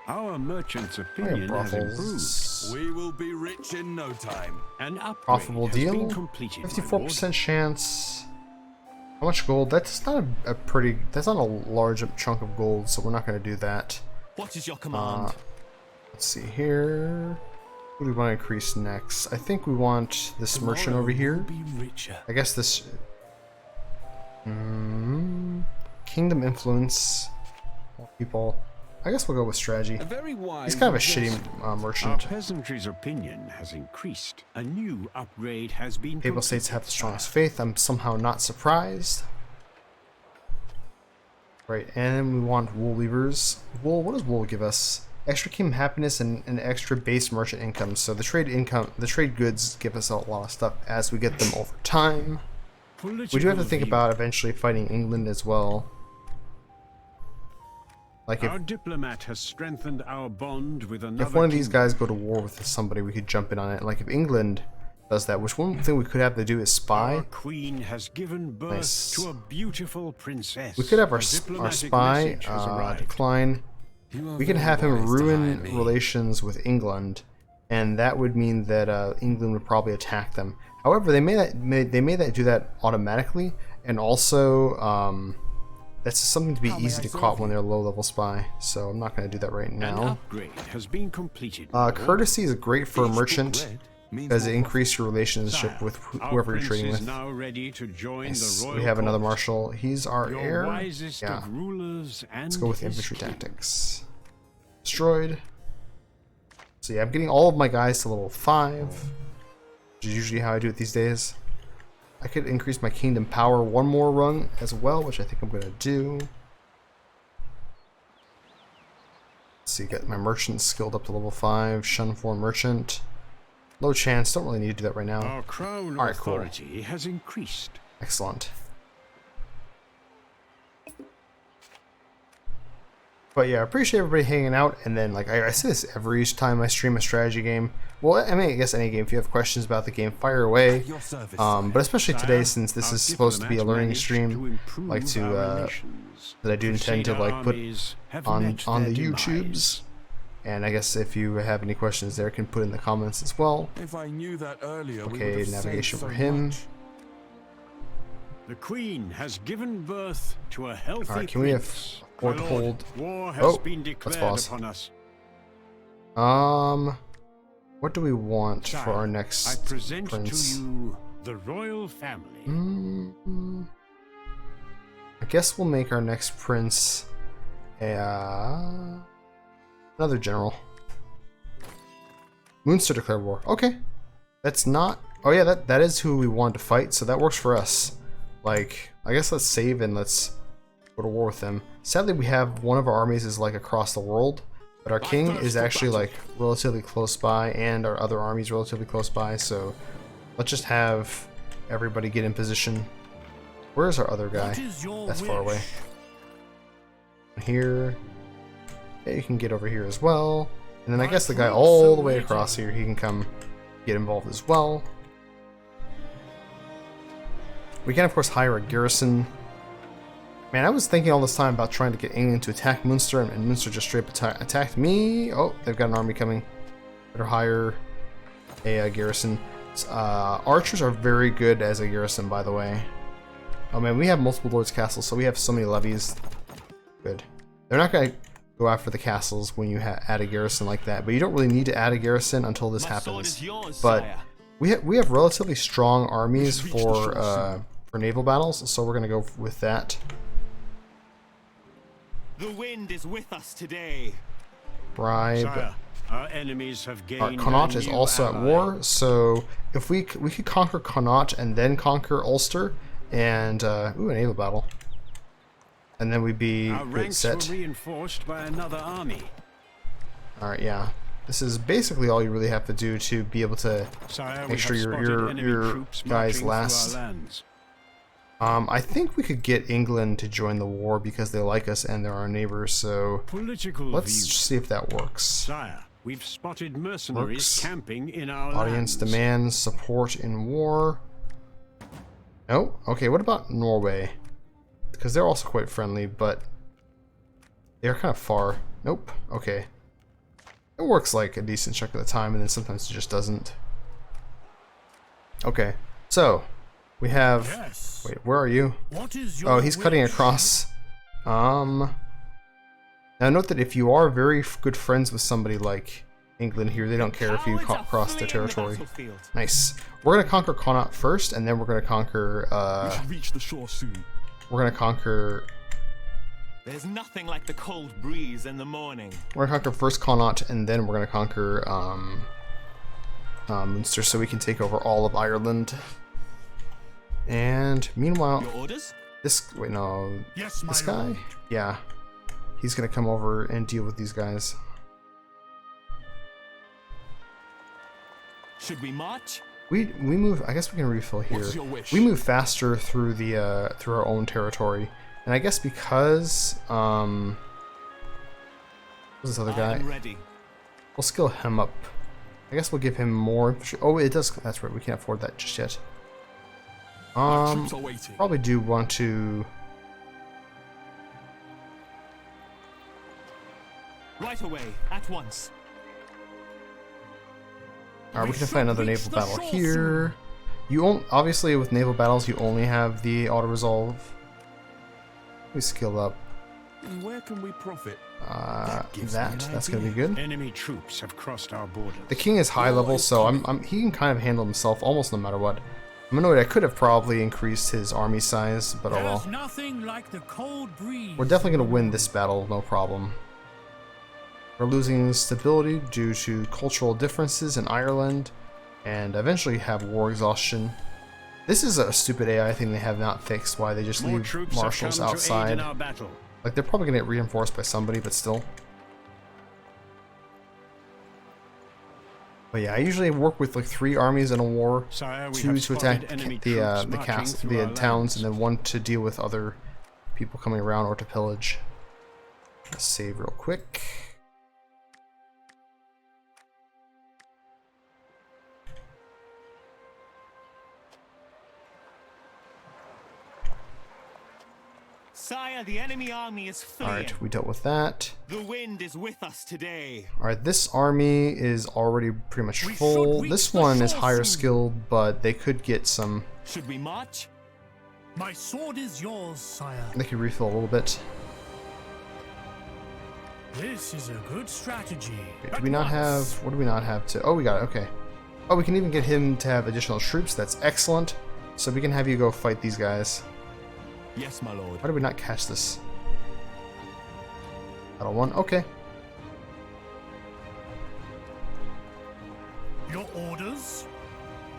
Speaker 2: Our merchant's opinion has improved.
Speaker 1: Brothels.
Speaker 4: We will be rich in no time.
Speaker 2: An upgrade
Speaker 1: Profitable
Speaker 2: has
Speaker 1: deal.
Speaker 2: been completed, my lord.
Speaker 1: 54% chance. How much gold? That's not that's not a large chunk of gold, so we're not going to do that.
Speaker 8: What is your command?
Speaker 1: Let's see here. Who do we want to increase next? I think we want this merchant over here.
Speaker 8: Be richer.
Speaker 1: I guess this... Kingdom influence. More people. I guess we'll go with strategy.
Speaker 4: A very wise.
Speaker 1: He's kind of a
Speaker 4: suggestion.
Speaker 1: shitty
Speaker 2: Our
Speaker 1: merchant.
Speaker 2: peasantry's opinion has increased. A new upgrade has been
Speaker 1: Papal
Speaker 2: completed,
Speaker 1: states have the
Speaker 2: sire.
Speaker 1: strongest faith. I'm somehow not surprised. Right, and then we want wool weavers. Wool, what does wool give us? Extra kingdom happiness and extra base merchant income. So the trade goods give us a lot of stuff as we get them over time. We do have to
Speaker 2: Political
Speaker 1: think
Speaker 2: view.
Speaker 1: about eventually fighting England as well. Like
Speaker 2: Our diplomat has strengthened our bond with another
Speaker 1: if one of these
Speaker 2: kingdom.
Speaker 1: guys go to war with somebody, we could jump in on it. Like if England does that, which one thing we could have to do is spy.
Speaker 2: Our queen has given birth
Speaker 1: Nice.
Speaker 2: to a beautiful princess.
Speaker 1: We could have our
Speaker 2: A diplomatic
Speaker 1: spy
Speaker 2: message has arrived.
Speaker 1: decline.
Speaker 4: You are
Speaker 1: We can
Speaker 4: very
Speaker 1: have him
Speaker 4: wise to hire
Speaker 1: ruin
Speaker 4: me.
Speaker 1: relations with England, and that would mean that England would probably attack them. However, they may do that automatically, and also that's something to be easy to caught when they're a low-level spy. So I'm not going to do that right
Speaker 2: An
Speaker 1: now.
Speaker 2: upgrade has been completed.
Speaker 1: Courtesy is great for a merchant because it increases your relationship with whoever you're trading with.
Speaker 2: Now ready to join
Speaker 1: Nice.
Speaker 2: the royal
Speaker 1: We have another
Speaker 2: court.
Speaker 1: marshal. He's our
Speaker 2: Your
Speaker 1: heir.
Speaker 2: wisest
Speaker 1: Yeah.
Speaker 2: of rulers and
Speaker 1: Let's go with infantry
Speaker 2: history.
Speaker 1: tactics. Destroyed. So yeah, I'm getting all of my guys to level 5, which is usually how I do it these days. I could increase my kingdom power one more rung as well, which I think I'm going to do. Let's see, get my merchant skilled up to level 5. Shun 4 merchant. Low chance, don't really need to do that right now.
Speaker 2: Our crown
Speaker 1: Alright, cool.
Speaker 2: authority has increased.
Speaker 1: Excellent. But yeah, I appreciate everybody hanging out, and then like I say this every time I stream a strategy game. Well, I mean, I guess any game. If you have questions about the game, fire away.
Speaker 8: Your service.
Speaker 1: But especially today, since this
Speaker 2: Our
Speaker 1: is supposed to be a
Speaker 2: diplomat
Speaker 1: learning
Speaker 2: managed
Speaker 1: stream,
Speaker 2: to improve
Speaker 1: like to
Speaker 2: our relations.
Speaker 1: that I do intend to like put
Speaker 2: Armies have
Speaker 1: on
Speaker 2: met
Speaker 1: the
Speaker 2: their
Speaker 1: YouTubes.
Speaker 2: demise.
Speaker 1: And I guess if you have any questions there, can put in the comments as well.
Speaker 4: If I knew that earlier, we
Speaker 1: Okay,
Speaker 4: would have
Speaker 1: navigation
Speaker 4: saved
Speaker 1: for
Speaker 4: so
Speaker 1: him.
Speaker 4: much.
Speaker 2: The Queen has given birth to a healthy
Speaker 1: All right, can we have
Speaker 2: prince.
Speaker 1: Fort
Speaker 2: My lord,
Speaker 1: hold?
Speaker 2: war has
Speaker 1: Oh,
Speaker 2: been
Speaker 1: let's
Speaker 2: declared
Speaker 1: pause.
Speaker 2: upon us.
Speaker 1: What do we want for our
Speaker 2: Sire,
Speaker 1: next
Speaker 2: I present
Speaker 1: prince?
Speaker 2: to you the royal family.
Speaker 1: I guess we'll make our next prince another general. Munster declared war. Okay, that's not. Oh yeah, that is who we want to fight, so that works for us. Like, I guess let's save and let's go to war with them. Sadly, we have one of our armies is like across the world, but our king is actually like relatively close by, and our other army is relatively close by. So let's just have everybody get in position. Where is our other guy?
Speaker 3: What is your
Speaker 1: That's far
Speaker 3: wish?
Speaker 1: away. Here. Yeah, you can get over here as well. And then I guess the guy all the way across here, he can come get involved as well. We can of course hire a garrison. Man, I was thinking all this time about trying to get England to attack Munster, and Munster just straight up attacked me. Oh, they've got an army coming. Better hire a garrison. Archers are very good as a garrison, by the way. Oh man, we have multiple lords' castles, so we have so many levies. Good. They're not going to go after the castles when you add a garrison like that, but you don't really need to add a garrison until this happens. But we have relatively strong armies for naval battles, so we're going to go with that.
Speaker 8: The wind is with us today.
Speaker 1: Bribe.
Speaker 2: Sire, our enemies have gained.
Speaker 1: Our Connaught
Speaker 2: a
Speaker 1: is
Speaker 2: new
Speaker 1: also at
Speaker 2: ally.
Speaker 1: war, so if we could conquer Connaught and then conquer Ulster, and ooh, a naval battle, and then we'd be
Speaker 2: Our
Speaker 1: good
Speaker 2: ranks
Speaker 1: set.
Speaker 2: were reinforced by another army.
Speaker 1: All right, yeah. This is basically all you really have to do to be able to
Speaker 2: Sire,
Speaker 1: make
Speaker 2: we
Speaker 1: sure
Speaker 2: have
Speaker 1: your
Speaker 2: spotted enemy troops
Speaker 1: guys
Speaker 2: marching
Speaker 1: last.
Speaker 2: through our lands.
Speaker 1: I think we could get England to join the war because they like us and they're our neighbors. So
Speaker 2: Political
Speaker 1: let's
Speaker 2: views.
Speaker 1: see if that works.
Speaker 2: Sire, we've spotted mercenaries
Speaker 1: Works.
Speaker 2: camping in our
Speaker 1: Audience
Speaker 2: lands.
Speaker 1: demands support in war. No? Okay, what about Norway? Because they're also quite friendly, but they're kind of far. Nope. Okay. It works like a decent chunk of the time, and then sometimes it just doesn't. Okay, so we have.
Speaker 3: Yes.
Speaker 1: Wait, where are you?
Speaker 3: What is your
Speaker 1: Oh, he's cutting
Speaker 3: wish?
Speaker 1: across. Now note that if you are very good friends with somebody like England here, they don't care if you cross their territory. Nice. We're gonna conquer Connaught first, and then we're gonna conquer.
Speaker 4: We should reach the shore soon.
Speaker 1: We're gonna conquer.
Speaker 8: There's nothing like the cold breeze in the morning.
Speaker 1: We're gonna conquer first Connaught, and then we're gonna conquer Munster, so we can take over all of Ireland. And meanwhile,
Speaker 8: Your orders?
Speaker 1: this wait no,
Speaker 3: Yes, my
Speaker 1: this guy,
Speaker 3: lord.
Speaker 1: yeah, he's gonna come over and deal with these guys.
Speaker 8: Should we march?
Speaker 1: We move. I guess we can refill here.
Speaker 4: What's your wish?
Speaker 1: We move faster through the through our own territory, and I guess because what's this other
Speaker 8: I
Speaker 1: guy?
Speaker 8: am ready.
Speaker 1: We'll skill him up. I guess we'll give him more infantry. Oh, it does. That's right. We can't afford that just yet.
Speaker 4: Our troops are waiting.
Speaker 1: Probably do want to.
Speaker 8: Right away, at once.
Speaker 1: Alright, we can fight another naval battle here. Obviously with naval battles you only have the auto resolve. We skill up.
Speaker 4: Where can we profit?
Speaker 1: That's gonna be good.
Speaker 2: Enemy troops have crossed our borders.
Speaker 1: The king is high level, so he can kind of handle himself almost no matter what. I'm annoyed. I could have probably increased his army size, but oh well.
Speaker 3: There's nothing like the cold breeze.
Speaker 1: We're definitely gonna win this battle, no problem. We're losing stability due to cultural differences in Ireland, and eventually have war exhaustion. This is a stupid AI thing they have not fixed. Why they just leave marshals outside? Like they're probably gonna get reinforced by somebody, but still. But yeah, I usually work with like 3 armies in a war,
Speaker 2: Sire,
Speaker 1: 2 to attack the towns, and then 1 to deal with other people coming around or to pillage. Let's save real quick.
Speaker 8: Sire, the enemy army is fleeing.
Speaker 1: Alright, we dealt with that.
Speaker 8: The wind is with us today.
Speaker 1: Alright, this army is already pretty much full. This one is higher skilled, but they could get some...
Speaker 8: Should we march?
Speaker 3: My sword is yours, sire.
Speaker 1: They could refill a little bit.
Speaker 3: This is a good strategy.
Speaker 1: Wait, do we not have... What do we not have to... Oh, we got it, okay. Oh, we can even get him to have additional troops. That's excellent. So we can have you go fight these guys.
Speaker 8: Yes, my lord.
Speaker 1: Why did we not catch this? Battle 1, okay.
Speaker 3: Your orders?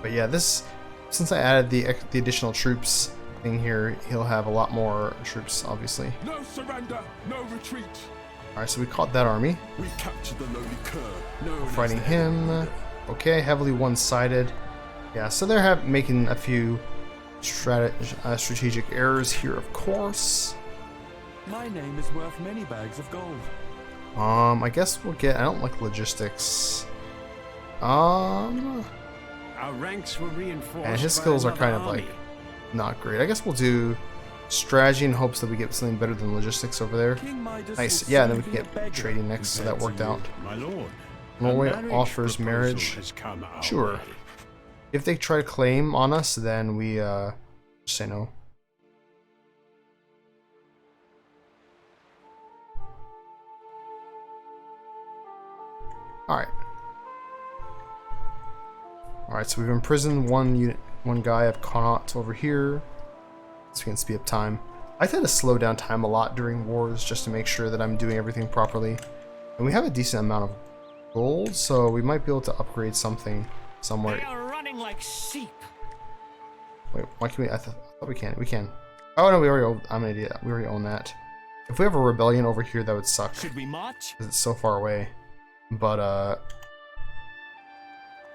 Speaker 1: But yeah, since I added the additional troops thing here, he'll have a lot more troops, obviously.
Speaker 4: No surrender, no retreat.
Speaker 1: Alright, so we caught that army.
Speaker 4: We captured the lowly cur. No,
Speaker 1: Fighting him. Okay, heavily one-sided. Yeah, so they're making a few strategic errors here, of course.
Speaker 7: My name is worth many bags of gold.
Speaker 1: I guess we'll get... I don't like logistics.
Speaker 2: Our ranks were reinforced.
Speaker 1: And his
Speaker 2: by
Speaker 1: skills are
Speaker 2: another
Speaker 1: kind of
Speaker 2: army.
Speaker 1: like not great. I guess we'll do strategy in hopes that we get something better than logistics over there. Nice. Yeah, and then we can get trading next, so that worked out.
Speaker 2: My lord,
Speaker 1: Norway
Speaker 2: a marriage
Speaker 1: offers
Speaker 2: proposal
Speaker 1: marriage.
Speaker 2: has come our
Speaker 1: Sure.
Speaker 2: way.
Speaker 1: If they try to claim on us, then we say no. Alright. Alright, so we've imprisoned one guy of Connaught over here. So we can speed up time. I tend to slow down time a lot during wars just to make sure that I'm doing everything properly. And we have a decent amount of gold, so we might be able to upgrade something somewhere.
Speaker 8: They are running like sheep.
Speaker 1: Wait, why can we? I thought we can. We can. Oh no, we already own, I'm an idiot. We already own that. If we have a rebellion over here, that would suck.
Speaker 8: Should we march?
Speaker 1: Because it's so far away. But I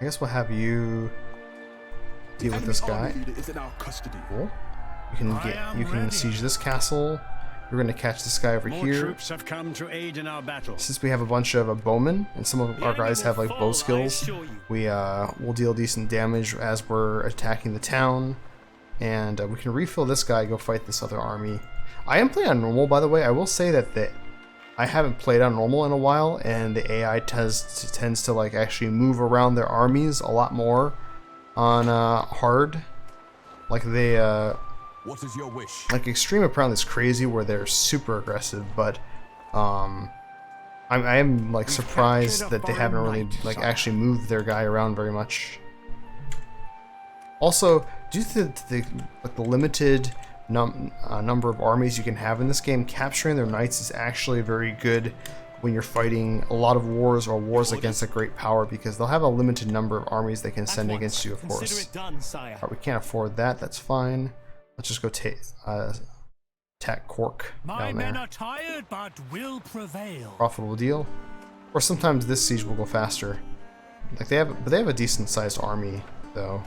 Speaker 1: guess we'll have you deal with this guy.
Speaker 4: Is in our custody.
Speaker 1: Cool. You can siege this castle. We're gonna catch this guy over
Speaker 2: More
Speaker 1: here.
Speaker 2: troops have come to aid in our battle.
Speaker 1: Since we have a bunch of bowmen and some of our guys have like bow skills, we'll deal decent damage as we're attacking the town, and we can refill this guy, go fight this other army. I am playing on normal, by the way. I will say that I haven't played on normal in a while, and the AI tends to like actually move around their armies a lot more on hard. Like they
Speaker 4: What is your wish?
Speaker 1: like extreme apparently is crazy where they're super aggressive, but I am like surprised that they haven't really like actually moved their guy around very much. Also, due to the limited number of armies you can have in this game, capturing their knights is actually very good when you're fighting a lot of wars or wars against a great power, because they'll have a limited number of armies they can send against you, of course.
Speaker 8: Consider it done, sire.
Speaker 1: Alright, we can't afford that, that's fine. Let's just go attack Cork
Speaker 3: My
Speaker 1: down
Speaker 3: men
Speaker 1: there.
Speaker 3: are tired, but will prevail.
Speaker 1: Profitable deal. Or sometimes this siege will go faster. Like they have a decent sized army though.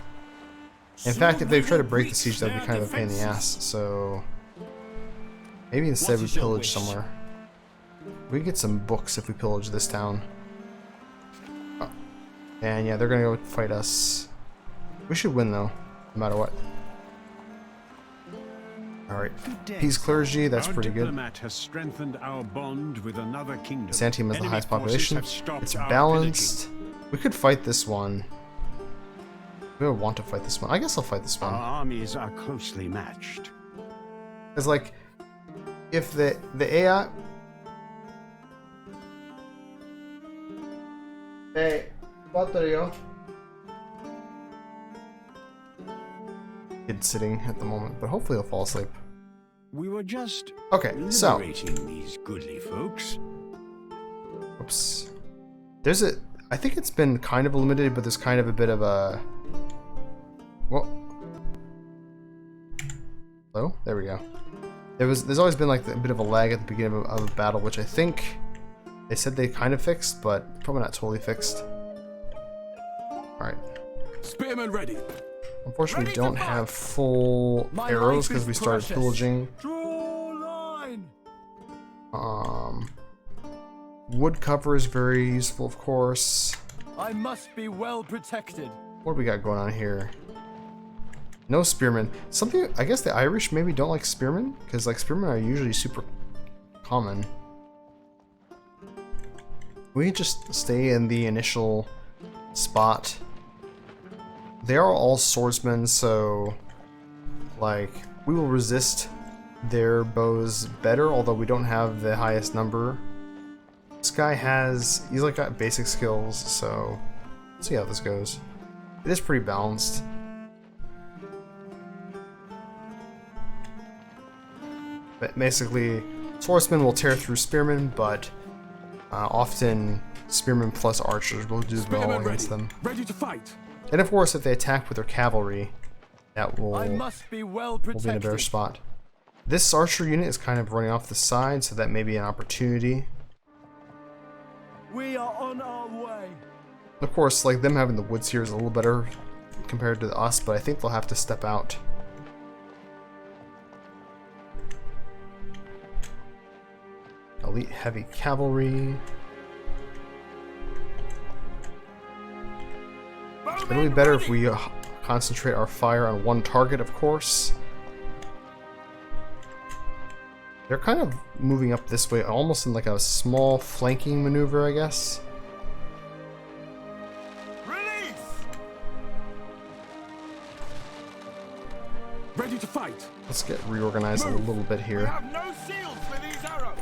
Speaker 1: In fact, if they try to break the siege, that would be kind of a pain in the ass. So maybe instead we pillage somewhere. We can get some books if we pillage this town. Oh. And yeah, they're gonna go fight us. We should win though, no matter what. Alright, peace clergy, that's pretty good.
Speaker 2: Diplomat has strengthened our bond with another kingdom.
Speaker 1: Santium has the
Speaker 2: Enemy
Speaker 1: highest
Speaker 2: forces
Speaker 1: population.
Speaker 2: have stopped
Speaker 1: It's
Speaker 2: our
Speaker 1: balanced. We could fight this one. Do I want to fight this one? I guess I'll fight this
Speaker 2: Our
Speaker 1: one.
Speaker 2: armies are closely matched.
Speaker 1: Because, like, if the AI... Hey, what are you? Kid sitting at the moment, but hopefully he'll fall asleep.
Speaker 2: We were just
Speaker 1: Okay, so...
Speaker 2: liberating these goodly folks.
Speaker 1: Oops. There's a... I think it's been kind of eliminated, but there's kind of a bit of a... Well... Hello? There we go. There's always been like a bit of a lag at the beginning of a battle, which I think they said they kind of fixed, but probably not totally fixed. Alright.
Speaker 4: Spearmen ready.
Speaker 1: Unfortunately, we don't have full arrows because we started pillaging.
Speaker 4: Draw line.
Speaker 1: Wood cover is very useful, of course.
Speaker 7: I must be well protected.
Speaker 1: What do we got going on here? No spearmen. Something, I guess the Irish maybe don't like spearmen, because like spearmen are usually super common. We just stay in the initial spot. They are all swordsmen, so like we will resist their bows better, although we don't have the highest number. This guy he's like got basic skills, so let's see how this goes. It is pretty balanced. But basically, swordsmen will tear through spearmen, but often spearmen plus archers will do well against them.
Speaker 4: Ready to fight.
Speaker 1: And of course, if they attack with their cavalry, that will
Speaker 7: I must be well
Speaker 1: be in a better
Speaker 7: protected.
Speaker 1: spot. This archer unit is kind of running off the side, so that may be an opportunity.
Speaker 7: We are on our way.
Speaker 1: Of course, like them having the woods here is a little better compared to us, but I think they'll have to step out. Elite heavy cavalry. It'll be better if we concentrate our fire on one target, of course. They're kind of moving up this way, almost in like a small flanking maneuver, I guess.
Speaker 4: Release. Ready to fight.
Speaker 1: Let's get reorganized a little bit
Speaker 4: We
Speaker 1: here.
Speaker 4: have no shields for these arrows.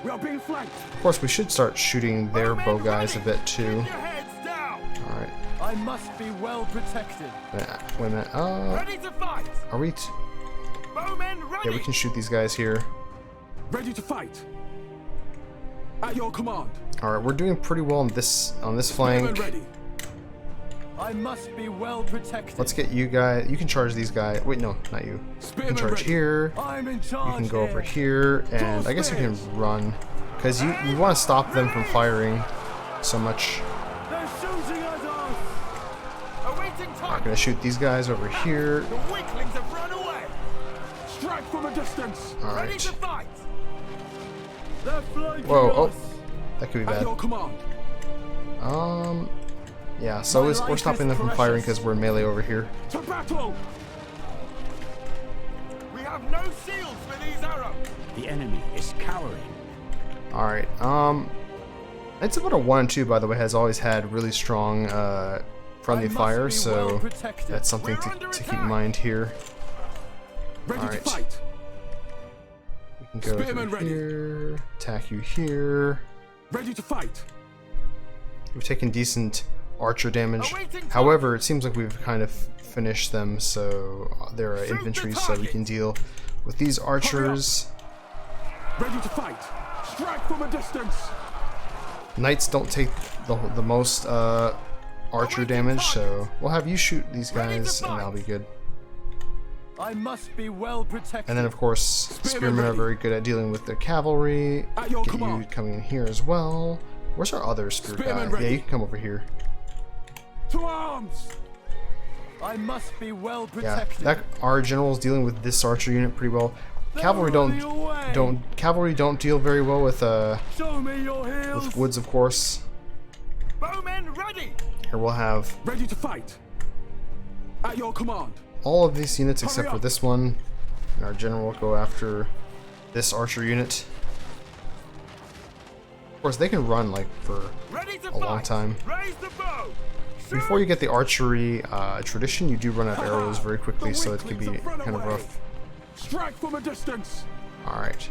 Speaker 4: We are being flanked.
Speaker 1: Of course, we should start shooting their bow guys a bit too.
Speaker 4: Your heads down.
Speaker 1: Alright.
Speaker 7: I must be well protected.
Speaker 1: Wait a minute.
Speaker 4: Ready to fight.
Speaker 1: Are we...
Speaker 4: Bowmen ready.
Speaker 1: Yeah, we can shoot these guys here.
Speaker 4: Ready to fight. At your command.
Speaker 1: Alright, we're doing pretty well on this
Speaker 4: Spearmen
Speaker 1: flank.
Speaker 4: ready.
Speaker 7: I must be well protected.
Speaker 1: Let's get you guys... You can charge these guys. Wait, no, not you. You can
Speaker 4: Spearmen
Speaker 1: charge
Speaker 4: ready.
Speaker 1: here.
Speaker 7: I'm in
Speaker 1: You
Speaker 7: charge.
Speaker 1: can go over
Speaker 7: here.
Speaker 1: here, and I guess you can run. Because you want to stop them from firing so much.
Speaker 7: They're shooting at us.
Speaker 4: Awaiting
Speaker 1: I'm
Speaker 4: target.
Speaker 1: gonna shoot these guys over here.
Speaker 4: The weaklings have run away. Strike from a distance. Ready
Speaker 1: Alright.
Speaker 4: to fight.
Speaker 7: They're flanking
Speaker 1: Whoa, oh.
Speaker 7: us.
Speaker 1: That could be
Speaker 4: At
Speaker 1: bad.
Speaker 4: your command.
Speaker 1: Yeah, so we're stopping them from firing because we're in melee over here.
Speaker 4: To battle. We have no shields for these arrows.
Speaker 2: The enemy is cowering.
Speaker 1: Alright, Knights of Honor 1 and 2, by the way, has always had really strong friendly
Speaker 7: I must
Speaker 1: fire,
Speaker 7: be
Speaker 1: so
Speaker 7: well protected.
Speaker 1: that's something
Speaker 4: We're
Speaker 1: to
Speaker 4: under
Speaker 1: keep
Speaker 4: attack.
Speaker 1: in mind here.
Speaker 4: Ready
Speaker 1: Alright.
Speaker 4: to fight.
Speaker 1: We can go
Speaker 4: Spearmen
Speaker 1: through
Speaker 4: ready.
Speaker 1: here, attack you here.
Speaker 4: Ready to fight.
Speaker 1: We've taken decent archer damage.
Speaker 4: Awaiting target.
Speaker 1: However, it seems like we've kind of finished them, so they're
Speaker 4: Shoot the
Speaker 1: infantry, so we
Speaker 4: target.
Speaker 1: can deal with these archers.
Speaker 4: Ready to fight. Strike from a distance.
Speaker 1: Knights don't take the most archer damage, so we'll have you shoot these guys, and that'll be good.
Speaker 7: I must be well protected.
Speaker 1: And then, of course, spearmen are very good at dealing with their cavalry.
Speaker 4: At your
Speaker 1: Get you
Speaker 4: command.
Speaker 1: coming in here as well. Where's our other spear guy?
Speaker 4: Spearmen
Speaker 1: Yeah,
Speaker 4: ready.
Speaker 1: you can come over here.
Speaker 4: To arms.
Speaker 7: I must be well
Speaker 1: Yeah,
Speaker 7: protected.
Speaker 1: our general's dealing with this archer unit pretty well.
Speaker 7: They're
Speaker 1: Cavalry
Speaker 7: running away.
Speaker 1: don't deal very well with
Speaker 7: Show me your heels.
Speaker 1: woods, of course.
Speaker 4: Bowmen ready.
Speaker 1: Here we'll have
Speaker 4: Ready to fight. At your command.
Speaker 1: all of these units except
Speaker 4: Hurry
Speaker 1: for
Speaker 4: up.
Speaker 1: this one, and our general will go after this archer unit. Of course, they can run like for
Speaker 4: Ready to
Speaker 1: a
Speaker 4: fight.
Speaker 1: long time.
Speaker 4: Raise the bow.
Speaker 1: before you get the archery tradition, you do run out of arrows very quickly, so it can be kind of rough.
Speaker 4: Strike from a distance.
Speaker 1: Alright.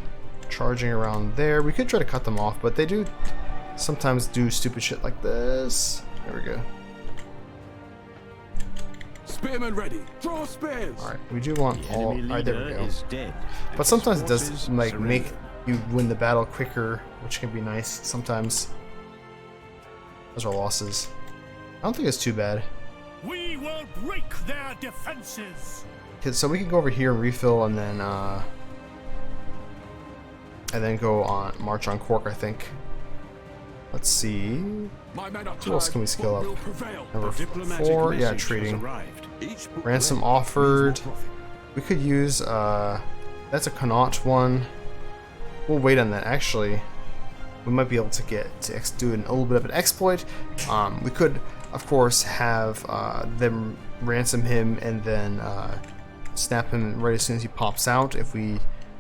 Speaker 1: Charging around there. We could try to cut them off, but they do sometimes do stupid shit like this. There we go.
Speaker 4: Spearmen ready. Draw spears.
Speaker 1: Alright, we do want all... Alright, there we go.
Speaker 5: Is dead,
Speaker 1: But sometimes it does
Speaker 5: forces
Speaker 1: like
Speaker 5: surrender.
Speaker 1: make you win the battle quicker, which can be nice. Sometimes those are losses. I don't think it's too bad.
Speaker 3: We will break their defenses.
Speaker 1: So we can go over here and refill, and then go on march on Cork, I think. Let's see.
Speaker 4: My men are
Speaker 1: Who else can we skill
Speaker 4: but
Speaker 1: up?
Speaker 4: will prevail.
Speaker 1: Number
Speaker 2: Diplomatic
Speaker 1: 4, yeah,
Speaker 2: message has
Speaker 1: trading.
Speaker 2: arrived.
Speaker 4: Each book
Speaker 1: Ransom
Speaker 4: ready
Speaker 1: offered.
Speaker 4: means more profit.
Speaker 1: We could use that's a Connaught one. We'll wait on that. Actually, we might be able to do a little bit of an exploit. We could, of course, have them ransom him and then snap him right as soon as he pops out if we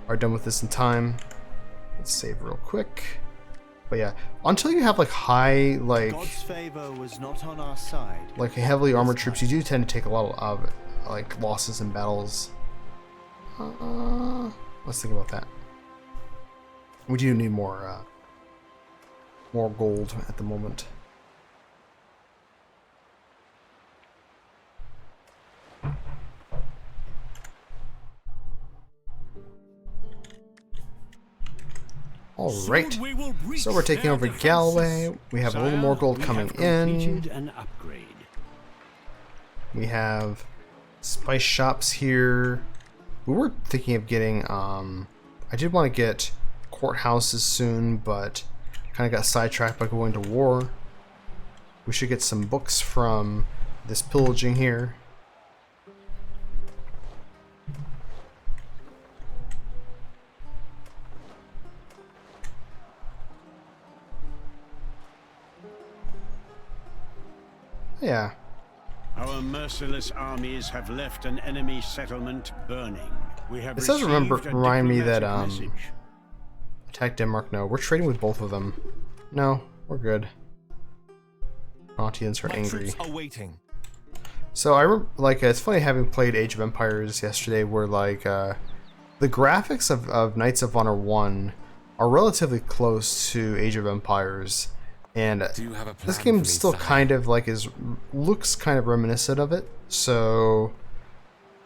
Speaker 1: are done with this in time. Let's save real quick. But yeah, until you have like high,
Speaker 5: God's favor was not on our side.
Speaker 1: like heavily armored troops, you do tend to take a lot of like losses in battles. Let's think about that. We do need more gold at the moment. All right.
Speaker 3: Soon we will breach
Speaker 1: So we're taking
Speaker 3: their
Speaker 1: over
Speaker 3: defenses.
Speaker 1: Galway. We have a little more gold
Speaker 5: We
Speaker 1: coming
Speaker 5: have
Speaker 1: in.
Speaker 5: completed an upgrade.
Speaker 1: We have spice shops here. We were thinking of getting, I did want to get courthouses soon, but kind of got sidetracked by going to war. We should get some books from this pillaging here. Yeah.
Speaker 2: Our merciless armies have left an enemy settlement burning. We have
Speaker 1: It does
Speaker 2: received a
Speaker 1: remind me that
Speaker 2: diplomatic message.
Speaker 1: attack Denmark. No, we're trading with both of them. No, we're good. Pontians are
Speaker 8: My
Speaker 1: angry.
Speaker 8: troops are waiting.
Speaker 1: So I remember, like, it's funny having played Age of Empires yesterday, where like the graphics of Knights of Honor 1 are relatively close to Age of Empires, and
Speaker 9: Do you have a plan
Speaker 1: this
Speaker 9: for
Speaker 1: game
Speaker 9: me,
Speaker 1: still
Speaker 9: sire?
Speaker 1: kind of like looks kind of reminiscent of it. So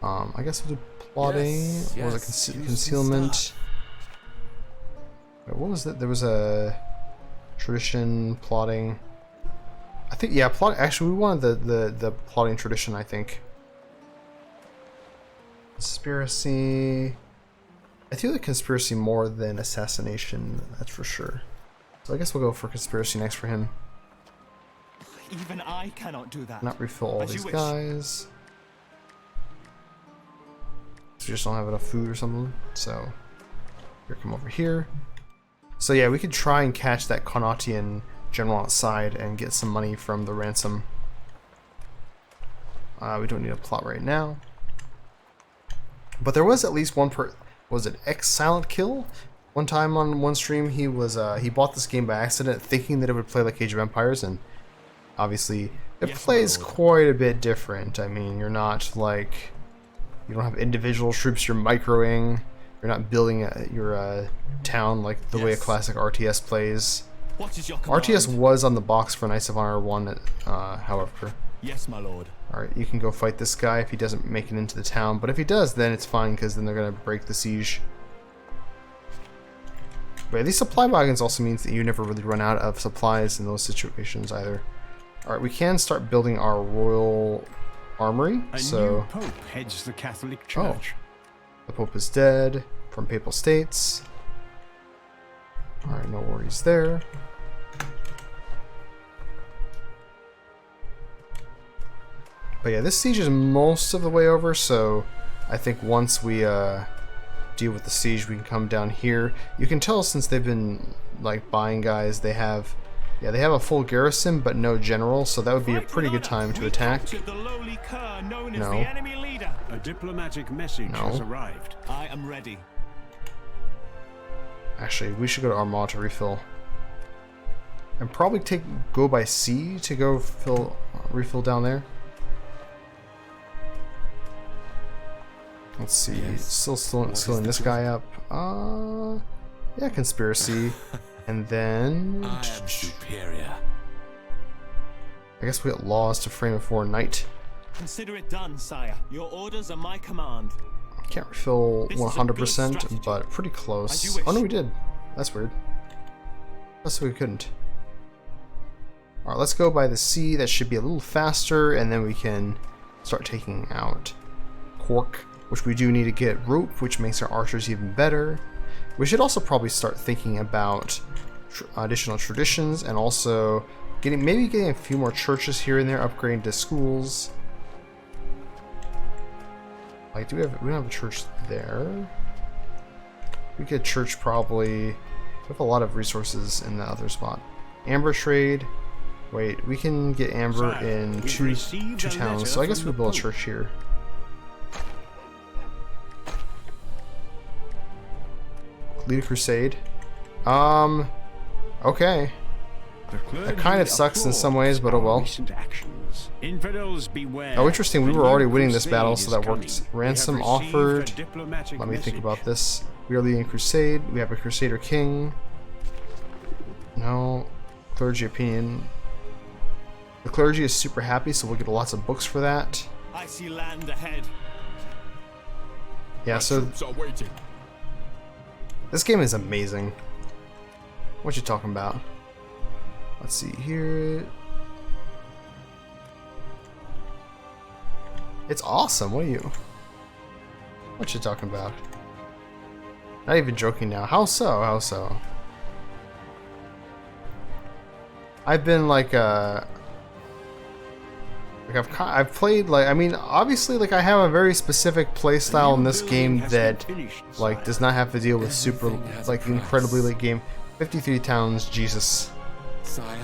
Speaker 1: I guess we'll do plotting.
Speaker 9: Yes,
Speaker 1: What was
Speaker 9: yes,
Speaker 1: it?
Speaker 9: use
Speaker 1: Concealment.
Speaker 9: these
Speaker 1: Wait, what was that? There was a tradition, plotting. I think, yeah, plot. Actually, we wanted the plotting tradition, I think. Conspiracy. I feel like conspiracy more than assassination, that's for sure. So I guess we'll go for conspiracy next for him.
Speaker 8: Even I cannot do that.
Speaker 1: Not refill all
Speaker 8: As you
Speaker 1: these
Speaker 8: wish.
Speaker 1: guys. So we just don't have enough food or something. So here, come over here. So yeah, we could try and catch that Connautian general outside and get some money from the ransom. We don't need a plot right now. But there was at least one was it X Silent Kill? One time on one stream, he was he bought this game by accident, thinking that it would play like Age of Empires, and obviously it
Speaker 8: Yes, my
Speaker 1: plays
Speaker 8: lord.
Speaker 1: quite a bit different. I mean, you're not like, you don't have individual troops you're microing. You're not building your town like the way a
Speaker 8: Yes.
Speaker 1: classic RTS plays.
Speaker 8: What is your command?
Speaker 1: RTS was on the box for Knights of Honor 1, however.
Speaker 8: Yes, my lord.
Speaker 1: Alright, you can go fight this guy if he doesn't make it into the town, but if he does, then it's fine, because then they're going to break the siege. But these supply wagons also means that you never really run out of supplies in those situations either. Alright, we can start building our royal armory,
Speaker 2: A
Speaker 1: so
Speaker 2: new pope heads the Catholic Church.
Speaker 1: the Pope is dead from Papal States. Alright, no worries there. But yeah, this siege is most of the way over, so I think once we deal with the siege, we can come down here. You can tell since they've been like buying guys, they have a full garrison but no general, so that would be a
Speaker 8: Fight
Speaker 1: pretty
Speaker 8: with
Speaker 1: good
Speaker 8: honor.
Speaker 1: time to
Speaker 8: We
Speaker 1: attack.
Speaker 8: captured the lowly cur known as
Speaker 1: No.
Speaker 8: the enemy leader.
Speaker 2: A diplomatic message
Speaker 1: No.
Speaker 2: has arrived.
Speaker 8: I am ready.
Speaker 1: Actually, we should go to Armagh to refill. And probably go by sea to go refill down there. Let's see.
Speaker 9: Yes.
Speaker 1: Still skilling this guy up. Yeah, conspiracy. And then
Speaker 9: I am superior.
Speaker 1: I guess we got laws to frame it for night.
Speaker 8: Consider it done, sire. Your orders are my command.
Speaker 1: Can't refill
Speaker 8: This is a good
Speaker 1: 100%,
Speaker 8: strategy.
Speaker 1: but pretty
Speaker 8: As you
Speaker 1: close.
Speaker 8: wish.
Speaker 1: Oh no, we did. That's weird. That's why we couldn't. Alright, let's go by the sea. That should be a little faster, and then we can start taking out cork, which we do need to get rope, which makes our archers even better. We should also probably start thinking about additional traditions, and also maybe getting a few more churches here and there, upgrading to schools. Like, we don't have a church there. We get a church probably. We have a lot of resources in the other spot. Amber trade. Wait, we can get amber
Speaker 2: Sire,
Speaker 1: in
Speaker 2: we've
Speaker 1: two
Speaker 2: received a
Speaker 1: towns,
Speaker 2: letter
Speaker 1: so I guess
Speaker 2: from
Speaker 1: we
Speaker 2: the
Speaker 1: build a
Speaker 2: Pope.
Speaker 1: church here. Lead a crusade. Okay.
Speaker 2: The clergy
Speaker 1: kind of sucks in some ways, but oh
Speaker 2: applaud
Speaker 1: well.
Speaker 2: our recent actions. Infidels beware.
Speaker 1: Oh, interesting. We
Speaker 2: The
Speaker 1: were
Speaker 2: new
Speaker 1: already winning this
Speaker 2: crusade
Speaker 1: battle,
Speaker 2: is
Speaker 1: so that
Speaker 2: coming.
Speaker 1: worked.
Speaker 2: We have
Speaker 1: Ransom
Speaker 2: received
Speaker 1: offered.
Speaker 2: a diplomatic
Speaker 1: Let me think
Speaker 2: message.
Speaker 1: about this. We are leading crusade. We have a crusader king. No. Clergy opinion. The clergy is super happy, so we'll get lots of books for that.
Speaker 8: I see land ahead.
Speaker 1: Yeah,
Speaker 4: My
Speaker 1: so
Speaker 4: troops are waiting.
Speaker 1: this game is amazing. What you talking about? Let's see here. It's awesome. What are you? What you talking about? Not even joking now. How so? How so? I've been like I've played like, I mean, obviously, like, I have a very specific play style in this game that like does not have to deal with super
Speaker 9: Everything has a
Speaker 1: like incredibly
Speaker 9: price.
Speaker 1: late game. 53 towns, Jesus.
Speaker 9: Sire,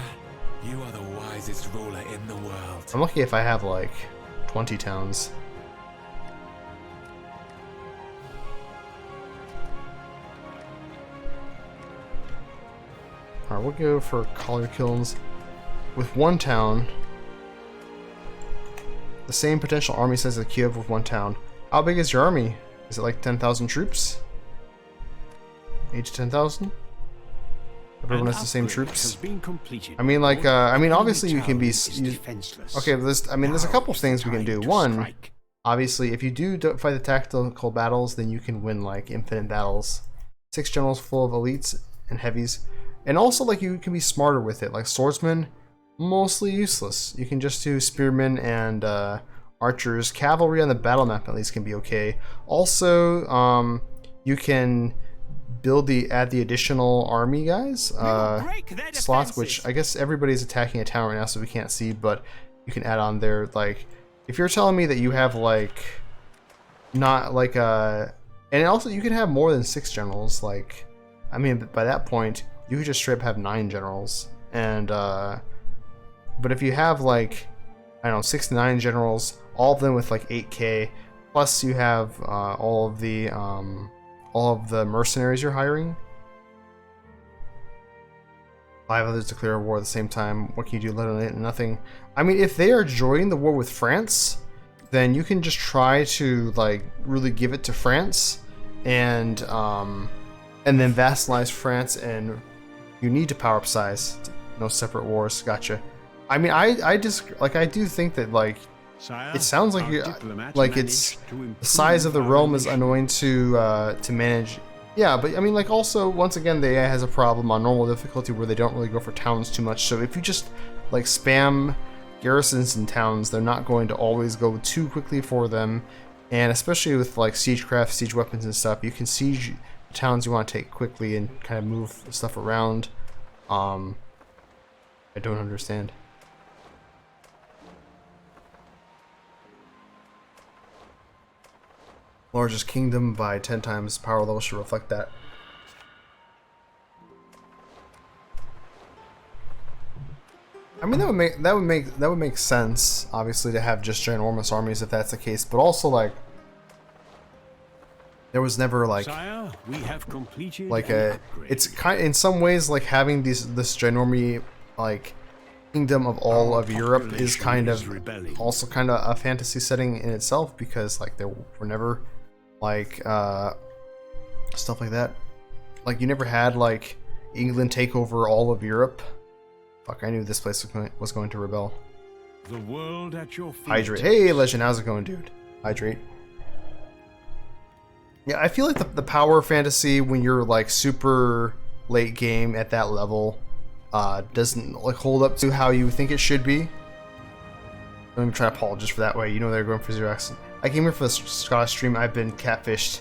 Speaker 9: you are the wisest ruler in the world.
Speaker 1: I'm lucky if I have like 20 towns. Alright, we'll go for collar kilns with one town. The same potential army size as Kiev with one town. How big is your army? Is it like 10,000 troops? 8 to 10,000? Everyone has the same troops. I mean, like, obviously you can be. Okay, there's a couple things we can do. One, obviously, if you do fight the tactical battles, then you can win like infinite battles. 6 generals full of elites and heavies, and also like you can be smarter with it. Like swordsmen, mostly useless. You can just do spearmen and archers. Cavalry on the battle map at least can be okay. Also, you can add the additional army guys slots, which I guess everybody's attacking a town right now, so we can't see, but you can add on there. Like, if you're telling me that you have like not like and also you can have more than 6 generals. Like, I mean, by that point you could just straight up have 9 generals, and but if you have like, I don't know, 6 to 9 generals, all of them with like 8k, plus you have all of the mercenaries you're hiring. 5 others declare war at the same time. What can you do? Literally nothing. I mean, if they are joining the war with France, then you can just try to like really give it to France, and then vassalize France, and you need to power up size. No separate wars. Gotcha. I mean, I just like, I do think that like, it sounds like it's the size of the realm is annoying to manage. Yeah, but I mean, like, also once again, the AI has a problem on normal difficulty where they don't really go for towns too much. So if you just like spam garrisons in towns, they're not going to always go too quickly for them. And especially with like siegecraft, siege weapons and stuff, you can siege towns you want to take quickly and kind of move stuff around. I don't understand. Largest kingdom by 10 times power level should reflect that. I mean, that would make sense, obviously, to have just ginormous armies if that's the case. But also, like, there was never like,
Speaker 2: Sire, we have completed
Speaker 1: like
Speaker 2: an
Speaker 1: a.
Speaker 2: upgrade.
Speaker 1: It's kind in some ways like having this ginormous like kingdom of all
Speaker 2: Our
Speaker 1: of Europe is
Speaker 2: population
Speaker 1: kind
Speaker 2: is
Speaker 1: of
Speaker 2: rebelling.
Speaker 1: also kind of a fantasy setting in itself, because like there were never like stuff like that. Like you never had like England take over all of Europe. Fuck, I knew this place was going to rebel.
Speaker 2: The world at your feet.
Speaker 1: Hydrate. Hey, Legend, how's it going, dude? Hydrate. Yeah, I feel like the power fantasy when you're like super late game at that level doesn't like hold up to how you think it should be. Don't even try to apologize for that way. You know they're going for 0x. I came here for the Scottish stream. I've been catfished.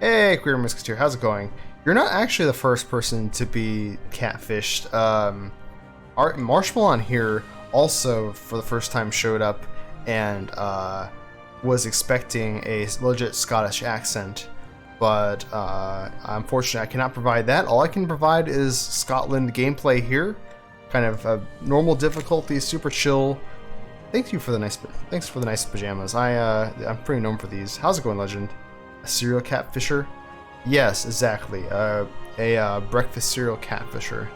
Speaker 1: Hey, Queer Musketeer, how's it going? You're not actually the first person to be catfished. Marshmallow on here also for the first time showed up and was expecting a legit Scottish accent, but unfortunately I cannot provide that. All I can provide is Scotland gameplay here, kind of a normal difficulty, super chill. Thanks for the nice pajamas. I'm pretty known for these. How's it going, Legend? A serial catfisher? Yes, exactly. A breakfast cereal catfisher.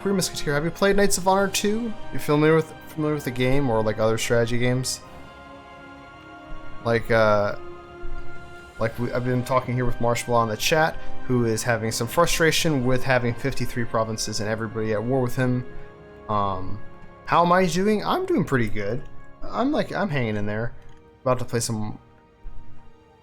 Speaker 1: Queer Musketeer, have you played Knights of Honor 2? You familiar with the game or like other strategy games? I've been talking here with Marshmallow in the chat, who is having some frustration with having 53 provinces and everybody at war with him. How am I doing? I'm doing pretty good. I'm hanging in there. About to play some.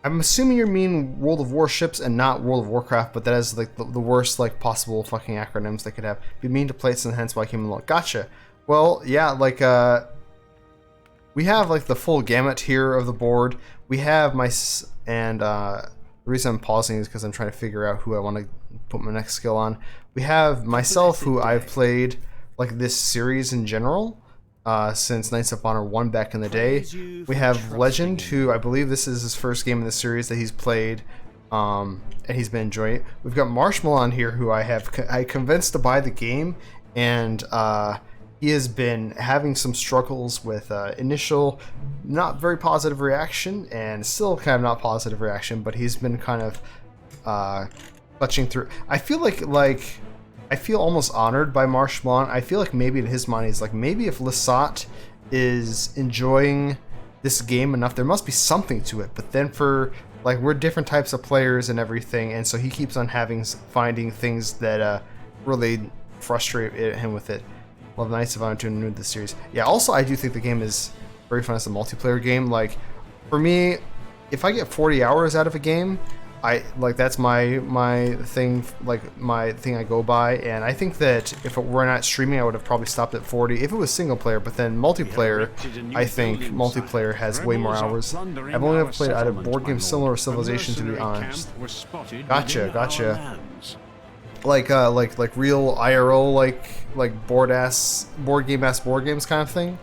Speaker 1: I'm assuming you mean World of Warships and not World of Warcraft, but that is like the worst like possible fucking acronyms they could have. Be mean to play it, and hence why I came along. Gotcha. Well, yeah, we have like the full gamut here of the board. We have the reason I'm pausing is because I'm trying to figure out who I want to put my next skill on. We have myself, who I've played like this series in general. Since Knights of Honor 1 back in the day. We have Legend, who I believe this is his first game in the series that he's played, and he's been enjoying it. We've got Marshmallow on here, who I convinced to buy the game, and he has been having some struggles with initial not very positive reaction, and still kind of not positive reaction, but he's been kind of clutching through. I feel I feel almost honored by Marshmallow. I feel like maybe in his mind he's like, maybe if Lissat is enjoying this game enough, there must be something to it. But then for like, we're different types of players and everything, and so he keeps on finding things that really frustrate him with it. Love Knights of Honor 2 and the series. Yeah, also I do think the game is very fun as a multiplayer game. Like for me, if I get 40 hours out of a game, that's my thing, like my thing I go by, and I think that if it were not streaming, I would have probably stopped at 40 if it was single player. But then multiplayer, I think multiplayer has way more hours. I've only ever played either board games similar or Civilization, to be honest. Gotcha. Like real IRL, like board games kind of thing.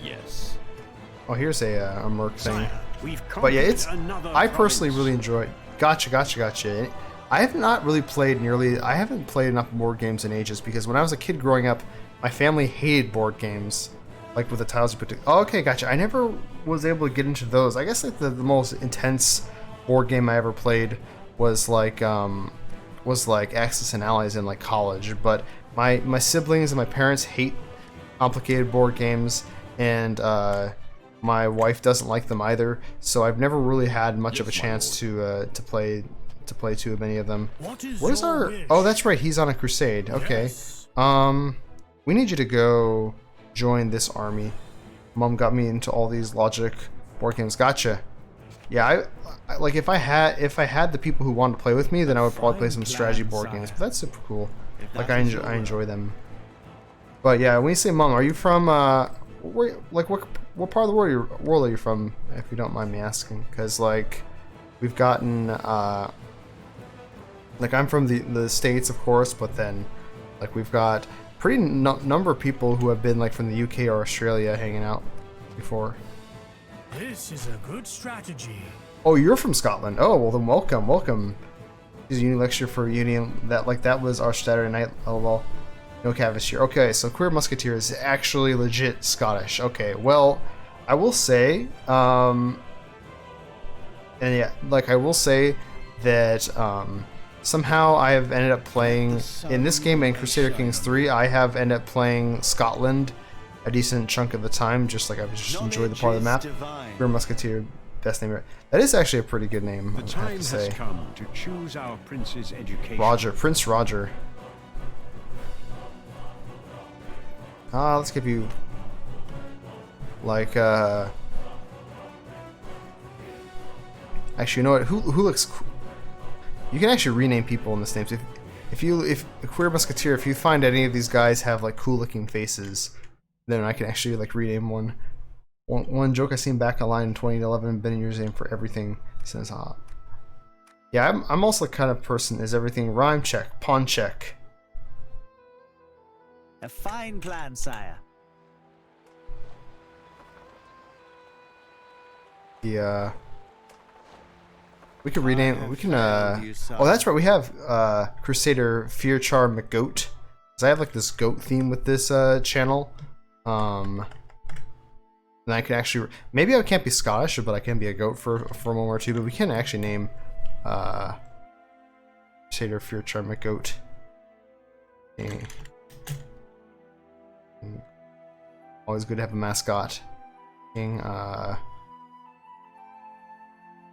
Speaker 8: Yes.
Speaker 1: Oh, here's a Merc thing. But yeah, I personally really enjoy it. Gotcha. I have not really played I haven't played enough board games in ages, because when I was a kid growing up, my family hated board games, like with the tiles in particular. Oh, okay, gotcha. I never was able to get into those. I guess like the most intense board game I ever played was like Axis and Allies in like college. But my siblings and my parents hate complicated board games, and my wife doesn't like them either, so I've never really had much of a chance to play too many of them. Where's our? Oh, that's right. He's on a crusade. Okay. We need you to go join this army. Mom got me into all these logic board games. Gotcha. Yeah, I like if I had the people who wanted to play with me, then I would probably play some strategy board games. But that's super cool. Like I enjoy them. But yeah, when you say Mom, are you from what part of the world are you from, if you don't mind me asking? Because like we've gotten like I'm from the States, of course, but then like we've got pretty number of people who have been like from the UK or Australia hanging out before.
Speaker 3: This is a good strategy.
Speaker 1: Oh, you're from Scotland. Oh, well then welcome. This is a uni lecture for Union. That was our Saturday night. Oh well. No canvas here. Okay, so Queer Musketeer is actually legit Scottish. Okay, well, I will say, and yeah, like I will say that somehow I have ended up playing in this game and Crusader Kings 3. I have ended up playing Scotland a decent chunk of the time, just like I just enjoyed the part of the map. Queer Musketeer, best name ever. That is actually a pretty good name,
Speaker 2: The
Speaker 1: I have
Speaker 2: time
Speaker 1: to say.
Speaker 2: has come to choose our prince's education.
Speaker 1: Roger, Prince Roger. Let's give you like actually, you know what? Who looks cool? You can actually rename people in this name. So if Queer Musketeer, if you find any of these guys have like cool looking faces, then I can actually like rename one. One joke I seen back online in 2011, been in username for everything since yeah, I'm also the kind of person is everything rhyme check, pawn check.
Speaker 6: A fine plan, sire.
Speaker 1: The we can rename. We can. Oh, that's right. We have Crusader Fearchar McGoat. Cause I have like this goat theme with this channel. And I can actually. Maybe I can't be Scottish, but I can be a goat for a moment or two. But we can actually name Crusader Fearchar McGoat. Okay. Always good to have a mascot. King.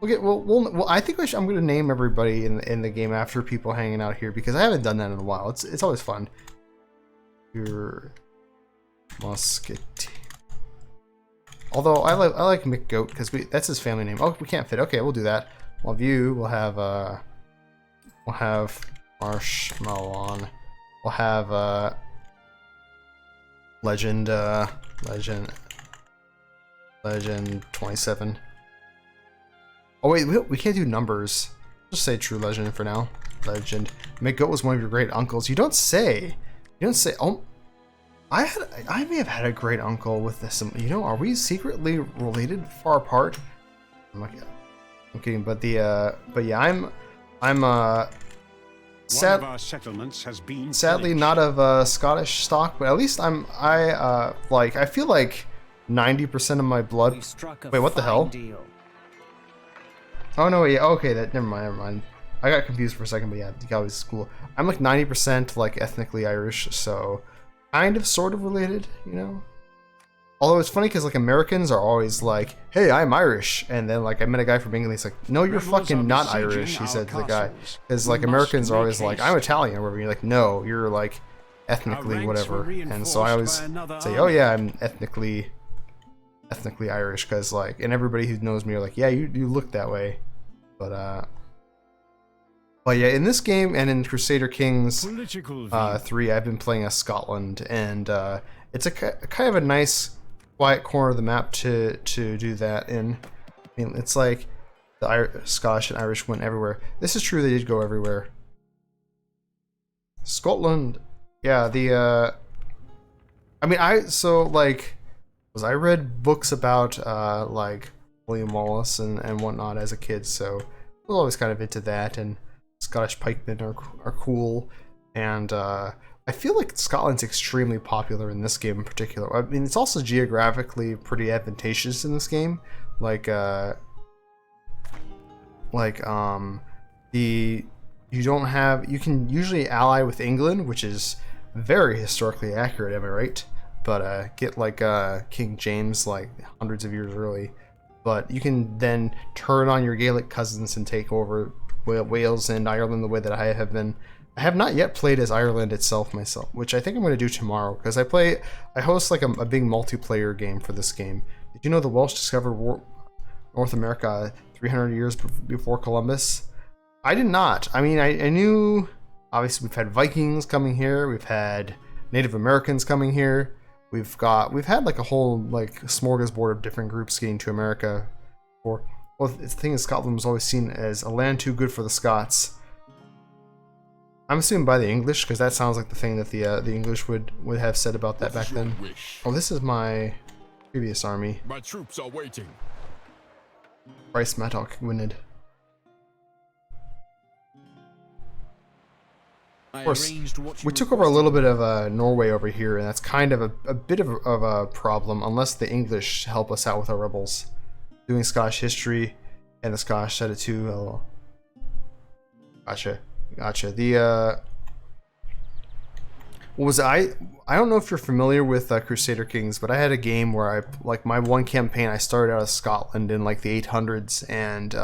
Speaker 1: Okay, well, I think I'm going to name everybody in the game after people hanging out here because I haven't done that in a while. It's always fun. Your Musketeer. Although I like McGoat because that's his family name. Oh, we can't fit. Okay, we'll do that. We'll view. We'll have Marshmallow. We'll have Legend 27. Oh wait, we can't do numbers. Just say true legend for now. Legend. McGoat was one of your great uncles. You don't say. You don't say. Oh, I may have had a great uncle with this. You know, are we secretly related far apart? I'm kidding, but yeah, I'm
Speaker 2: One of our settlements has been
Speaker 1: sadly
Speaker 2: pillaged.
Speaker 1: not of Scottish stock, but at least I feel like 90% of my blood.
Speaker 6: We struck a
Speaker 1: Wait, what the
Speaker 6: fine
Speaker 1: hell?
Speaker 6: deal.
Speaker 1: Oh no, yeah, okay, never mind. I got confused for a second, but yeah, the guy was cool. I'm like 90% like ethnically Irish, so kind of sort of related, you know? Although it's funny because like Americans are always like, hey, I'm Irish, and then like I met a guy from England, he's like, no, you're
Speaker 2: Rebels
Speaker 1: fucking
Speaker 2: are
Speaker 1: not
Speaker 2: besieging
Speaker 1: Irish, he
Speaker 2: our
Speaker 1: said to the guy.
Speaker 2: castles.
Speaker 1: Because
Speaker 2: We
Speaker 1: like
Speaker 2: must
Speaker 1: Americans are
Speaker 2: make
Speaker 1: always like,
Speaker 2: haste.
Speaker 1: I'm Italian, or whatever, you're like, no, you're like
Speaker 2: Our
Speaker 1: ethnically
Speaker 2: ranks
Speaker 1: whatever.
Speaker 2: were
Speaker 1: And so I always
Speaker 2: reinforced by another
Speaker 1: say,
Speaker 2: army.
Speaker 1: oh yeah, I'm ethnically Irish, because like, and everybody who knows me are like, yeah, you look that way. But yeah, in this game and in Crusader Kings
Speaker 2: Political view.
Speaker 1: 3, I've been playing as Scotland, and it's a kind of a nice, quiet corner of the map to do that in. I mean, it's like the Scottish and Irish went everywhere. This is true; they did go everywhere. Scotland, yeah. I mean, I read books about like William Wallace and whatnot as a kid, so I was always kind of into that. And Scottish pikemen are cool, and I feel like Scotland's extremely popular in this game in particular. I mean, it's also geographically pretty advantageous in this game. You can usually ally with England, which is very historically accurate, am I right? But get like King James like hundreds of years early. But you can then turn on your Gaelic cousins and take over Wales and Ireland the way that I have been. I have not yet played as Ireland itself myself, which I think I'm going to do tomorrow because I host like a big multiplayer game for this game. Did you know the Welsh discovered North America 300 years before Columbus? I did not. I mean, I knew, obviously we've had Vikings coming here, we've had Native Americans coming here, we've had like a whole like smorgasbord of different groups getting to America. Well, the thing is, Scotland was always seen as a land too good for the Scots. I'm assuming by the English, because that sounds like the thing that the English would have said about that back then. Oh, this is my previous army.
Speaker 4: My troops are waiting.
Speaker 1: Bryce Mattock winned. Of course, we took over a little bit of Norway over here, and that's kind of a bit of a problem, unless the English help us out with our rebels. Doing Scottish history, and the Scottish said it too. Oh, gotcha. Gotcha. The what was it? I don't know if you're familiar with Crusader Kings, but I had a game where I like my one campaign. I started out of Scotland in like the 800s, and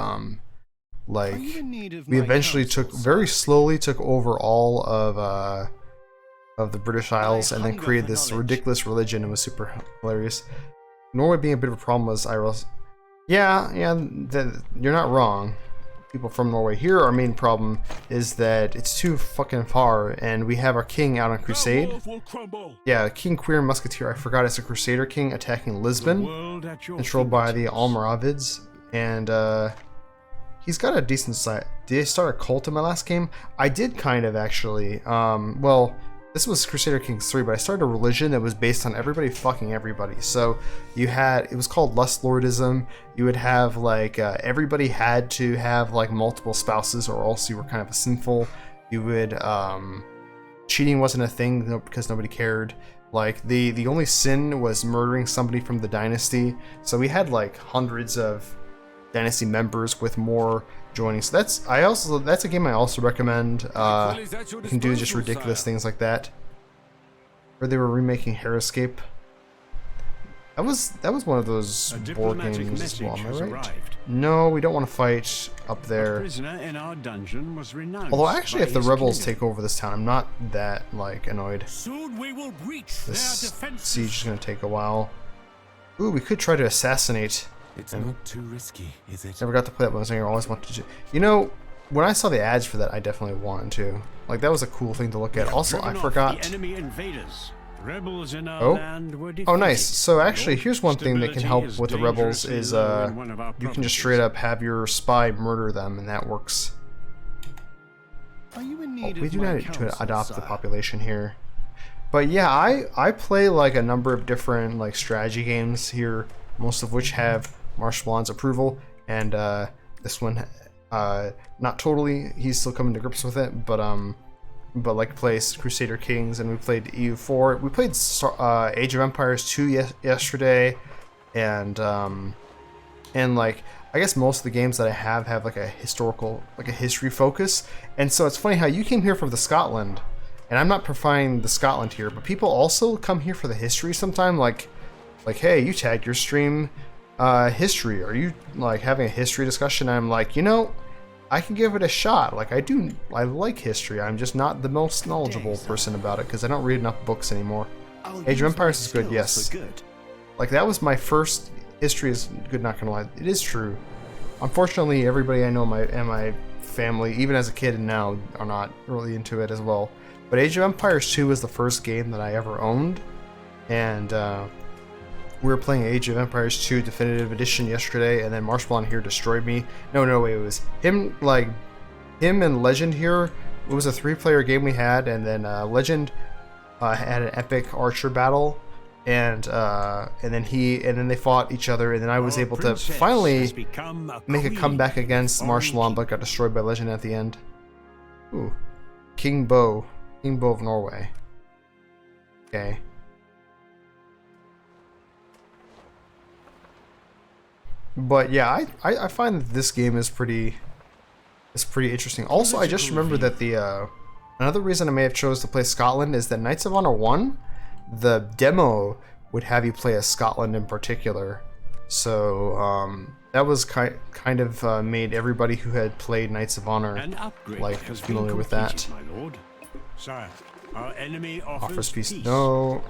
Speaker 1: like we eventually very slowly took over all of the British Isles, and then created this ridiculous religion. It was super hilarious. Norway being a bit of a problem was yeah, you're not wrong. People from Norway. Here, our main problem is that it's too fucking far, and we have our king out on crusade. Yeah, King Queer Musketeer. I forgot it's a Crusader King attacking Lisbon, controlled by the Almoravids, and he's got a decent side. Did I start a cult in my last game? I did kind of actually. Well, this was Crusader Kings 3, but I started a religion that was based on everybody fucking everybody. So you had, it was called Lust Lordism. You would have like, everybody had to have like multiple spouses or else you were kind of a sinful. You would, cheating wasn't a thing because nobody cared. Like the only sin was murdering somebody from the dynasty. So we had like hundreds of dynasty members with more joining. So that's a game I also recommend. You can do just ridiculous things like that. Where they were remaking Hair Escape. That was one of those board games as well, am I right? No, we don't want to fight up there. Although actually if the rebels take over this town, I'm not that like annoyed.
Speaker 3: Soon we will breach
Speaker 1: This siege is gonna take a while. Ooh, we could try to assassinate.
Speaker 9: It's not too risky, is it?
Speaker 1: Never got to play that one. I always wanted to. You know, when I saw the ads for that, I definitely wanted to. Like that was a cool thing to look at. Also, I forgot.
Speaker 3: The enemy invaders. Rebels in our
Speaker 1: Oh,
Speaker 3: land were defeated.
Speaker 1: oh, nice. So actually, here's one thing that can help
Speaker 3: Stability
Speaker 1: with the rebels
Speaker 3: dangerously
Speaker 1: is
Speaker 3: low in one of our
Speaker 1: you can just
Speaker 3: provinces.
Speaker 1: straight up have your spy murder them, and that works.
Speaker 5: Are you in
Speaker 1: Oh,
Speaker 5: need
Speaker 1: we
Speaker 5: of
Speaker 1: do
Speaker 5: my
Speaker 1: not need to
Speaker 5: counsel,
Speaker 1: adopt the
Speaker 5: sire?
Speaker 1: population here. But yeah, I play like a number of different like strategy games here, most of which have Marshal Blonde's approval, and this one, not totally. He's still coming to grips with it, but like plays Crusader Kings, and we played EU4. We played Age of Empires 2 yesterday, and like I guess most of the games that I have like a history focus, and so it's funny how you came here from the Scotland, and I'm not profiling the Scotland here, but people also come here for the history sometime. Like hey, you tagged your stream history. Are you like having a history discussion? I'm like, you know, I can give it a shot. Like I like history. I'm just not the most knowledgeable person about it because I don't read enough books anymore. Age of Empires is good, yes. Like that was my first. History is good, not gonna lie. It is true. Unfortunately, everybody I know in my family, even as a kid and now, are not really into it as well. But Age of Empires 2 was the first game that I ever owned, and we were playing Age of Empires 2 Definitive Edition yesterday, and then Marshall here destroyed me. No, wait, it was him and Legend here. It was a 3-player game we had, and then Legend had an epic archer battle, and then they fought each other, and then I was able to finally make a comeback against Marshall, but got destroyed by Legend at the end. Ooh, King Bo of Norway. Okay. But yeah, I find that this game is pretty interesting. Also, I just remembered that the another reason I may have chose to play Scotland is that Knights of Honor 1, the demo would have you play as Scotland in particular. So that was kind of made everybody who had played Knights of Honor like familiar with that.
Speaker 3: My lord. Sire, our enemy
Speaker 1: Offers peace. No,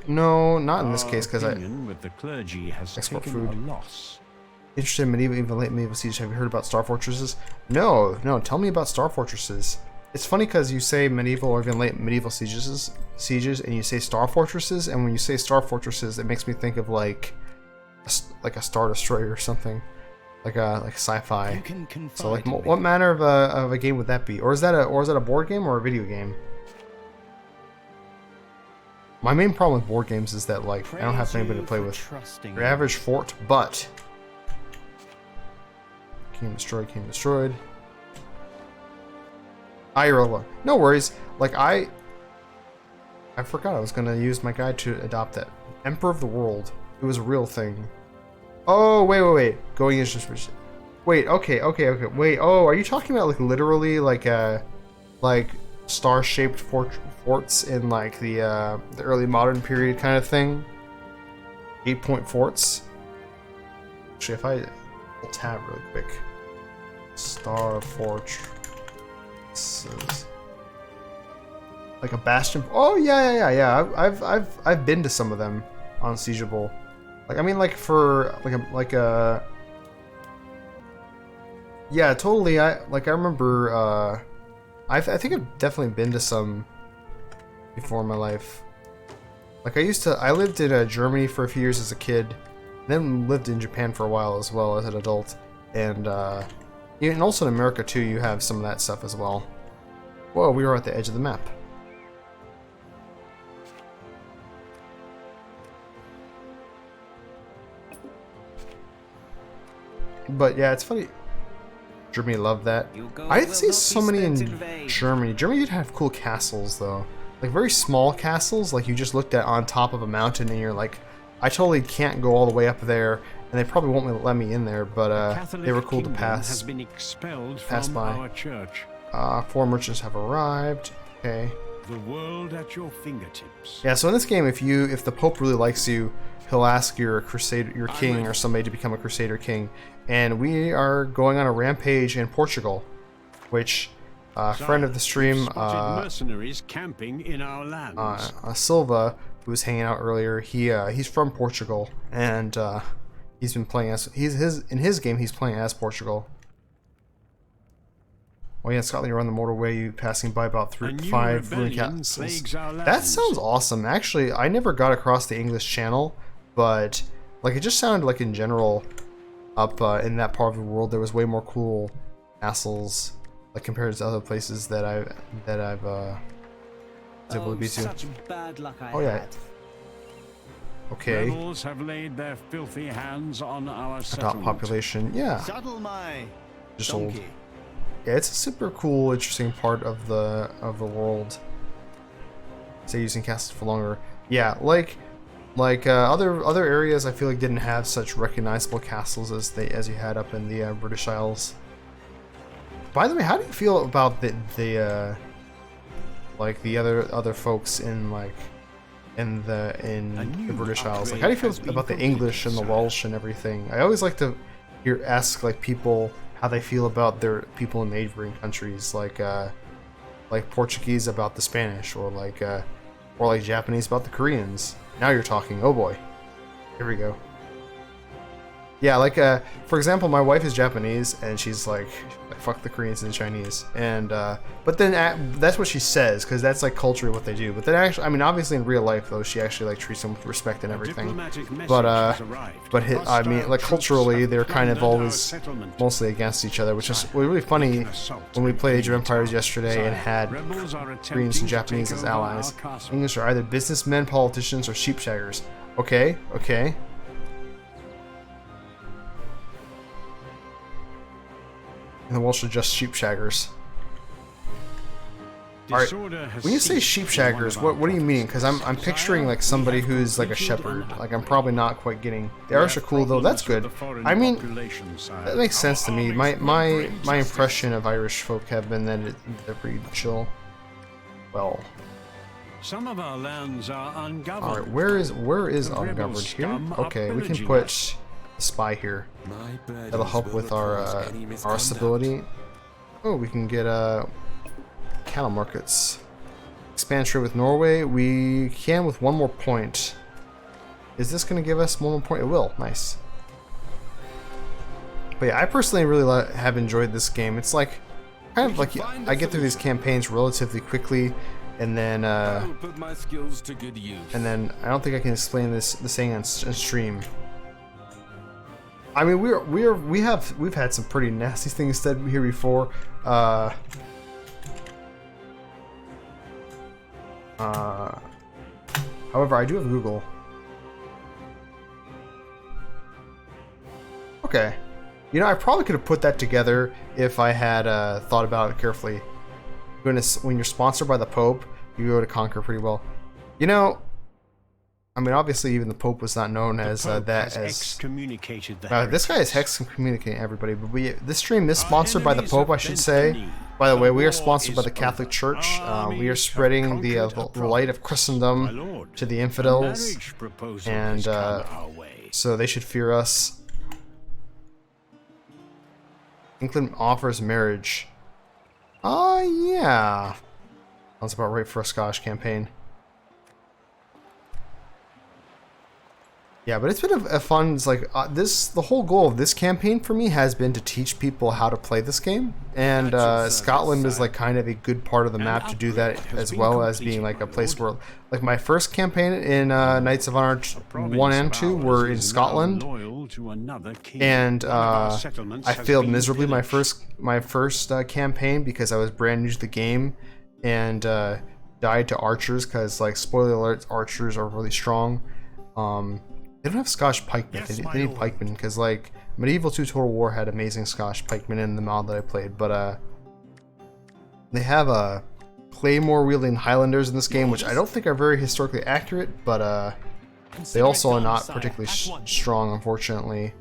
Speaker 1: not in this case because I
Speaker 3: with the clergy has
Speaker 1: export
Speaker 3: taken
Speaker 1: food.
Speaker 3: a loss.
Speaker 1: Interested in medieval, even late medieval siege. Have you heard about Star Fortresses? No. Tell me about Star Fortresses. It's funny because you say medieval or even late medieval sieges, and you say Star Fortresses, and when you say Star Fortresses, it makes me think of like a Star Destroyer or something, like sci-fi. So like, what manner of a game would that be? Or is that a board game or a video game? My main problem with board games is that like I don't have anybody to play with. Your average fort, but. Came destroyed. Irola. No worries. Like I forgot I was gonna use my guide to adopt that. Emperor of the World. It was a real thing. Oh wait. Going is just. Wait. Okay. Wait. Oh, are you talking about like literally like like star-shaped forts in like the early modern period kind of thing. 8-point forts. Actually, if I tab really quick, star fortresses, like a bastion. Oh yeah. I've been to some of them on Siegeable. Like I mean, like for like a yeah, totally. I remember. I think I've definitely been to some before in my life. Like I lived in Germany for a few years as a kid, then lived in Japan for a while as well as an adult, and also in America too. You have some of that stuff as well. Whoa, we were at the edge of the map. But yeah, it's funny. Germany loved that. I didn't see so many in Germany. Germany did have cool castles though. Like very small castles, like you just looked at on top of a mountain and you're like, I totally can't go all the way up there, and they probably won't let me in there, but they were cool to pass by.
Speaker 2: Our church.
Speaker 1: 4 merchants have arrived. Okay.
Speaker 2: The world at your fingertips.
Speaker 1: Yeah, so in this game, if the Pope really likes you, he'll ask your king or somebody to become a crusader king. And we are going on a rampage in Portugal, which a friend of the stream,
Speaker 2: mercenaries camping in our lands.
Speaker 1: Silva, who was hanging out earlier, he's from Portugal, and he's been playing as in his game he's playing as Portugal. Oh yeah, Scotland, you're on the motorway, passing by about 5 ruined castles. That sounds awesome. Actually, I never got across the English Channel, but like it just sounded like in general, up in that part of the world, there was way more cool castles, like compared to other places that I've was able to be to.
Speaker 6: Such bad luck I
Speaker 1: Oh yeah.
Speaker 6: had.
Speaker 1: Okay.
Speaker 2: Rebels have laid their filthy hands on our
Speaker 1: Adopt
Speaker 2: settlement.
Speaker 1: population. Yeah.
Speaker 6: Saddle my
Speaker 1: Just old.
Speaker 6: donkey.
Speaker 1: Yeah, it's a super cool, interesting part of the world. Stay using castles for longer. Yeah, like other areas, I feel like didn't have such recognizable castles as you had up in the British Isles. By the way, how do you feel about the other folks in the British Isles? Like, how do you feel about the English and the Welsh and everything? I always like to ask like people how they feel about their people in neighboring countries, like Portuguese about the Spanish, or like Japanese about the Koreans. Now you're talking. Oh boy, here we go. Yeah, like for example, my wife is Japanese, and she's like, fuck the Koreans and the Chinese, and but then that's what she says, because that's like culturally what they do. But then actually, I mean, obviously in real life though, she actually like treats them with respect and everything. But I mean, like culturally, they're kind of always mostly against each other, which is really funny when we played Age of Empires yesterday and had Koreans and Japanese as allies. English are either businessmen, politicians, or sheepshaggers. Okay, okay. And the Welsh are just sheepshaggers. Alright, when you say sheepshaggers, what do you mean? Because I'm picturing like somebody who's like a shepherd. Like I'm probably not quite getting. The Irish are cool though. That's good. I mean, that makes sense to me. My impression of Irish folk have been that they're pretty chill. Well.
Speaker 2: Some of our lands are ungoverned.
Speaker 1: Alright, where is ungoverned here? Okay, we can put a spy here. That'll help with our stability. Oh, we can get cattle markets. Expand trade with Norway. We can with 1 more point. Is this going to give us 1 more point? It will. Nice. But yeah, I personally really have enjoyed this game. It's like kind of like I get through these campaigns relatively quickly, and then I don't think I can explain this thing on stream. I mean, we've had some pretty nasty things said here before. However, I do have Google. Okay. You know, I probably could have put that together if I had thought about it carefully. When you're sponsored by the Pope, you go to conquer pretty well. You know, I mean, obviously, even the Pope was not known as
Speaker 2: Pope
Speaker 1: that
Speaker 2: has
Speaker 1: as.
Speaker 2: excommunicated the
Speaker 1: This guy is
Speaker 2: heretics.
Speaker 1: excommunicating everybody. But this stream is
Speaker 2: Our
Speaker 1: sponsored by the
Speaker 2: enemies
Speaker 1: Pope, I
Speaker 2: have
Speaker 1: should
Speaker 2: bent
Speaker 1: say.
Speaker 2: the knee.
Speaker 1: By the way, we are
Speaker 2: war
Speaker 1: sponsored by
Speaker 2: is
Speaker 1: the Catholic
Speaker 2: over.
Speaker 1: Church.
Speaker 2: Our
Speaker 1: We are
Speaker 2: armies have
Speaker 1: spreading the
Speaker 2: conquered a
Speaker 1: light of
Speaker 2: My
Speaker 1: Christendom
Speaker 2: lord,
Speaker 1: to the
Speaker 2: a
Speaker 1: infidels,
Speaker 2: marriage proposal
Speaker 1: and
Speaker 2: has come our way.
Speaker 1: so they should fear us. England offers marriage. Yeah. Sounds about right for a Scottish campaign. Yeah, but it's been a fun. It's like the whole goal of this campaign for me has been to teach people how to play this game, and Scotland is like kind of a good part of the map to do that, as well as being like a place where, like, my first campaign in Knights of Honor 1 and 2 were in Scotland, and I failed miserably my first campaign because I was brand new to the game, and died to archers because, like, spoiler alert, archers are really strong. They don't have Scottish pikemen. They need pikemen because, like, Medieval 2 Total War had amazing Scottish pikemen in the mod that I played, but they have claymore wielding Highlanders in this game, which I don't think are very historically accurate, but they also are not particularly strong, unfortunately.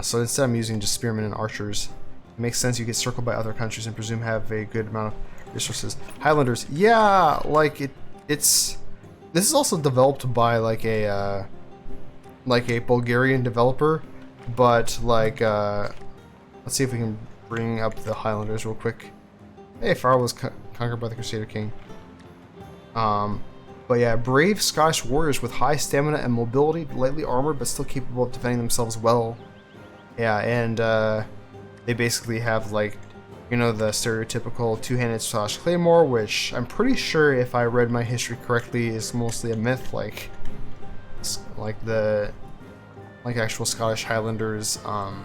Speaker 1: So instead, I'm using just spearmen and archers. It makes sense. You get circled by other countries and presume have a good amount of resources. Highlanders, yeah, like it's. This is also developed by like a Bulgarian developer, but like let's see if we can bring up the Highlanders real quick. Hey, Farrell was conquered by the Crusader King. But yeah, brave Scottish warriors with high stamina and mobility, lightly armored but still capable of defending themselves well. Yeah, and they basically have, like, you know, the stereotypical two-handed Scottish claymore, which I'm pretty sure, if I read my history correctly, is mostly a myth. Like actual Scottish Highlanders.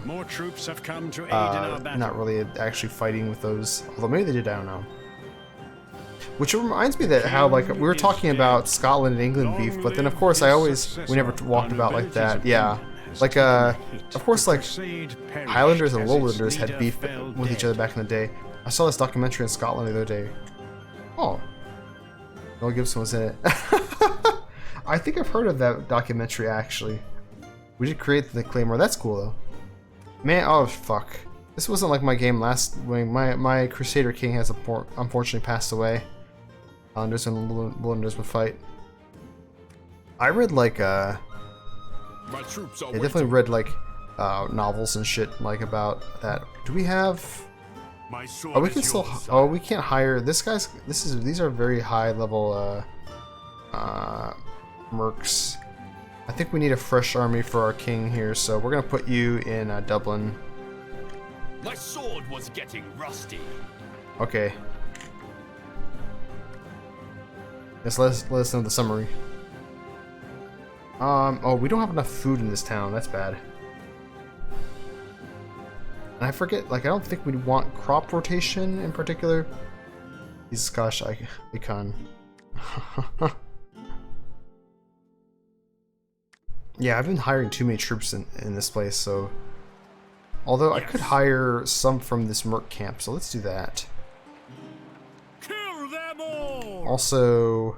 Speaker 2: More troops have come to aid in our battle.
Speaker 1: Not really actually fighting with those, although maybe they did. I don't know. Which reminds me that how, like, we were talking about Scotland and England beef, but then of course we never walked about like that. Yeah. Like, of course, like, Highlanders and Lowlanders had beef with each other back in the day. I saw this documentary in Scotland the other day. Oh. Mel Gibson was in it. I think I've heard of that documentary, actually. We did create the Claymore. That's cool, though. Man, oh, fuck. This wasn't like my game last... when my Crusader King has unfortunately passed away. Highlanders and Lowlanders would fight. I read, like,
Speaker 4: My troops are
Speaker 1: I definitely read, like, novels and shit, like, about that. Do we have...
Speaker 3: My sword
Speaker 1: Oh, we
Speaker 3: is
Speaker 1: can still...
Speaker 3: yours,
Speaker 1: Oh, we can't hire... These are very high level, mercs. I think we need a fresh army for our king here, so we're gonna put you in, Dublin.
Speaker 8: My sword was getting rusty.
Speaker 1: Okay. Just let us know the summary. Oh, we don't have enough food in this town. That's bad. And I forget, like, I don't think we'd want crop rotation in particular. He's a Scottish icon. Yeah, I've been hiring too many troops in this place, so... Although I could hire some from this merc camp, so let's do that.
Speaker 3: Kill them all!
Speaker 1: Also,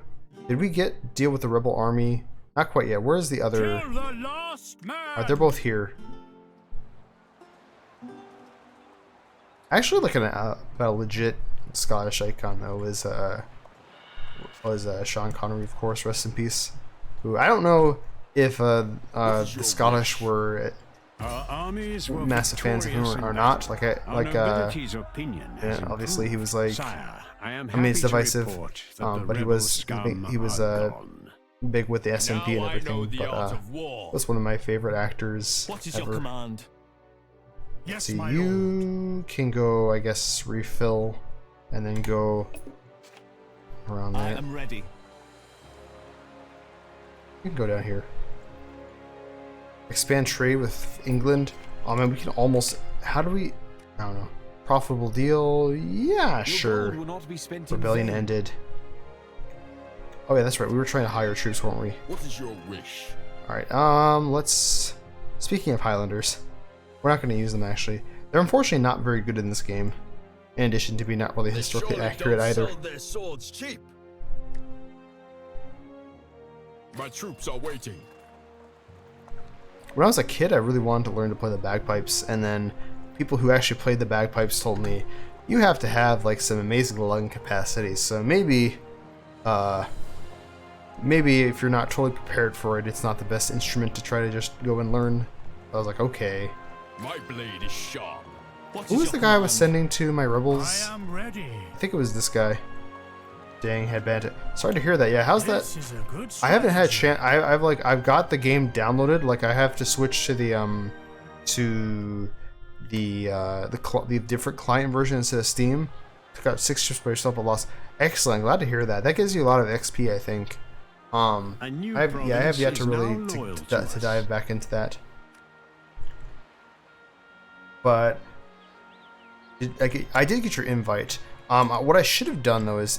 Speaker 1: did we deal with the rebel army? Not quite yet. Where's the other...
Speaker 3: Kill the last man!
Speaker 1: Alright, they're both here. Actually, looking at about a legit Scottish icon, though, was Sean Connery, of course, rest in peace. Who, I don't know if the Scottish were
Speaker 2: Our armies were
Speaker 1: massive fans of him
Speaker 2: victorious in
Speaker 1: or not.
Speaker 2: battle.
Speaker 1: Like,
Speaker 2: Our nobility's opinion has
Speaker 1: obviously he
Speaker 2: improved.
Speaker 1: was like...
Speaker 2: Sire, I am
Speaker 1: I mean, it's
Speaker 2: happy to
Speaker 1: divisive,
Speaker 2: report that the
Speaker 1: but he
Speaker 2: rebel
Speaker 1: was
Speaker 2: scum
Speaker 1: he was
Speaker 2: are gone.
Speaker 1: big with the SMP and
Speaker 4: Now I know
Speaker 1: everything,
Speaker 4: the
Speaker 1: but
Speaker 4: art of war.
Speaker 1: that's one of my favorite actors
Speaker 8: What is
Speaker 1: ever.
Speaker 8: your command?
Speaker 3: Yes,
Speaker 1: See,
Speaker 3: my lord.
Speaker 1: you can go, I guess, refill, and then go around
Speaker 8: I
Speaker 1: that.
Speaker 8: am ready.
Speaker 1: You can go down here. Expand trade with England. Oh man, we can almost... How do we... I don't know. Profitable deal? Yeah, sure.
Speaker 8: Will not be spent in
Speaker 1: Rebellion
Speaker 8: vain.
Speaker 1: ended. Oh yeah, that's right. We were trying to hire troops, weren't we?
Speaker 4: What is your wish?
Speaker 1: Alright, let's... Speaking of Highlanders, we're not going to use them, actually. They're unfortunately not very good in this game. In addition to being not really historically accurate either.
Speaker 4: Sell their swords cheap. My troops are waiting.
Speaker 1: When I was a kid, I really wanted to learn to play the bagpipes, and then people who actually played the bagpipes told me you have to have like some amazing lung capacity. So maybe if you're not totally prepared for it, it's not the best instrument to try to just go and learn. I was like, okay.
Speaker 4: My blade is sharp.
Speaker 1: Who was the guy I was sending to my rebels?
Speaker 3: I am ready.
Speaker 1: I think it was this guy. Dang, headband. Sorry to hear that. Yeah, how's that?
Speaker 3: This is a good
Speaker 1: I haven't had a
Speaker 3: strategy.
Speaker 1: chance. I've got the game downloaded. Like I have to switch to the different client version instead of Steam. Took out 6 trips by yourself, but lost. Excellent. Glad to hear that. That gives you a lot of XP, I think.
Speaker 3: A new
Speaker 1: I have yet to
Speaker 3: province is
Speaker 1: really
Speaker 3: now loyal
Speaker 1: to
Speaker 3: us.
Speaker 1: dive back into that. But I did get your invite. What I should have done though is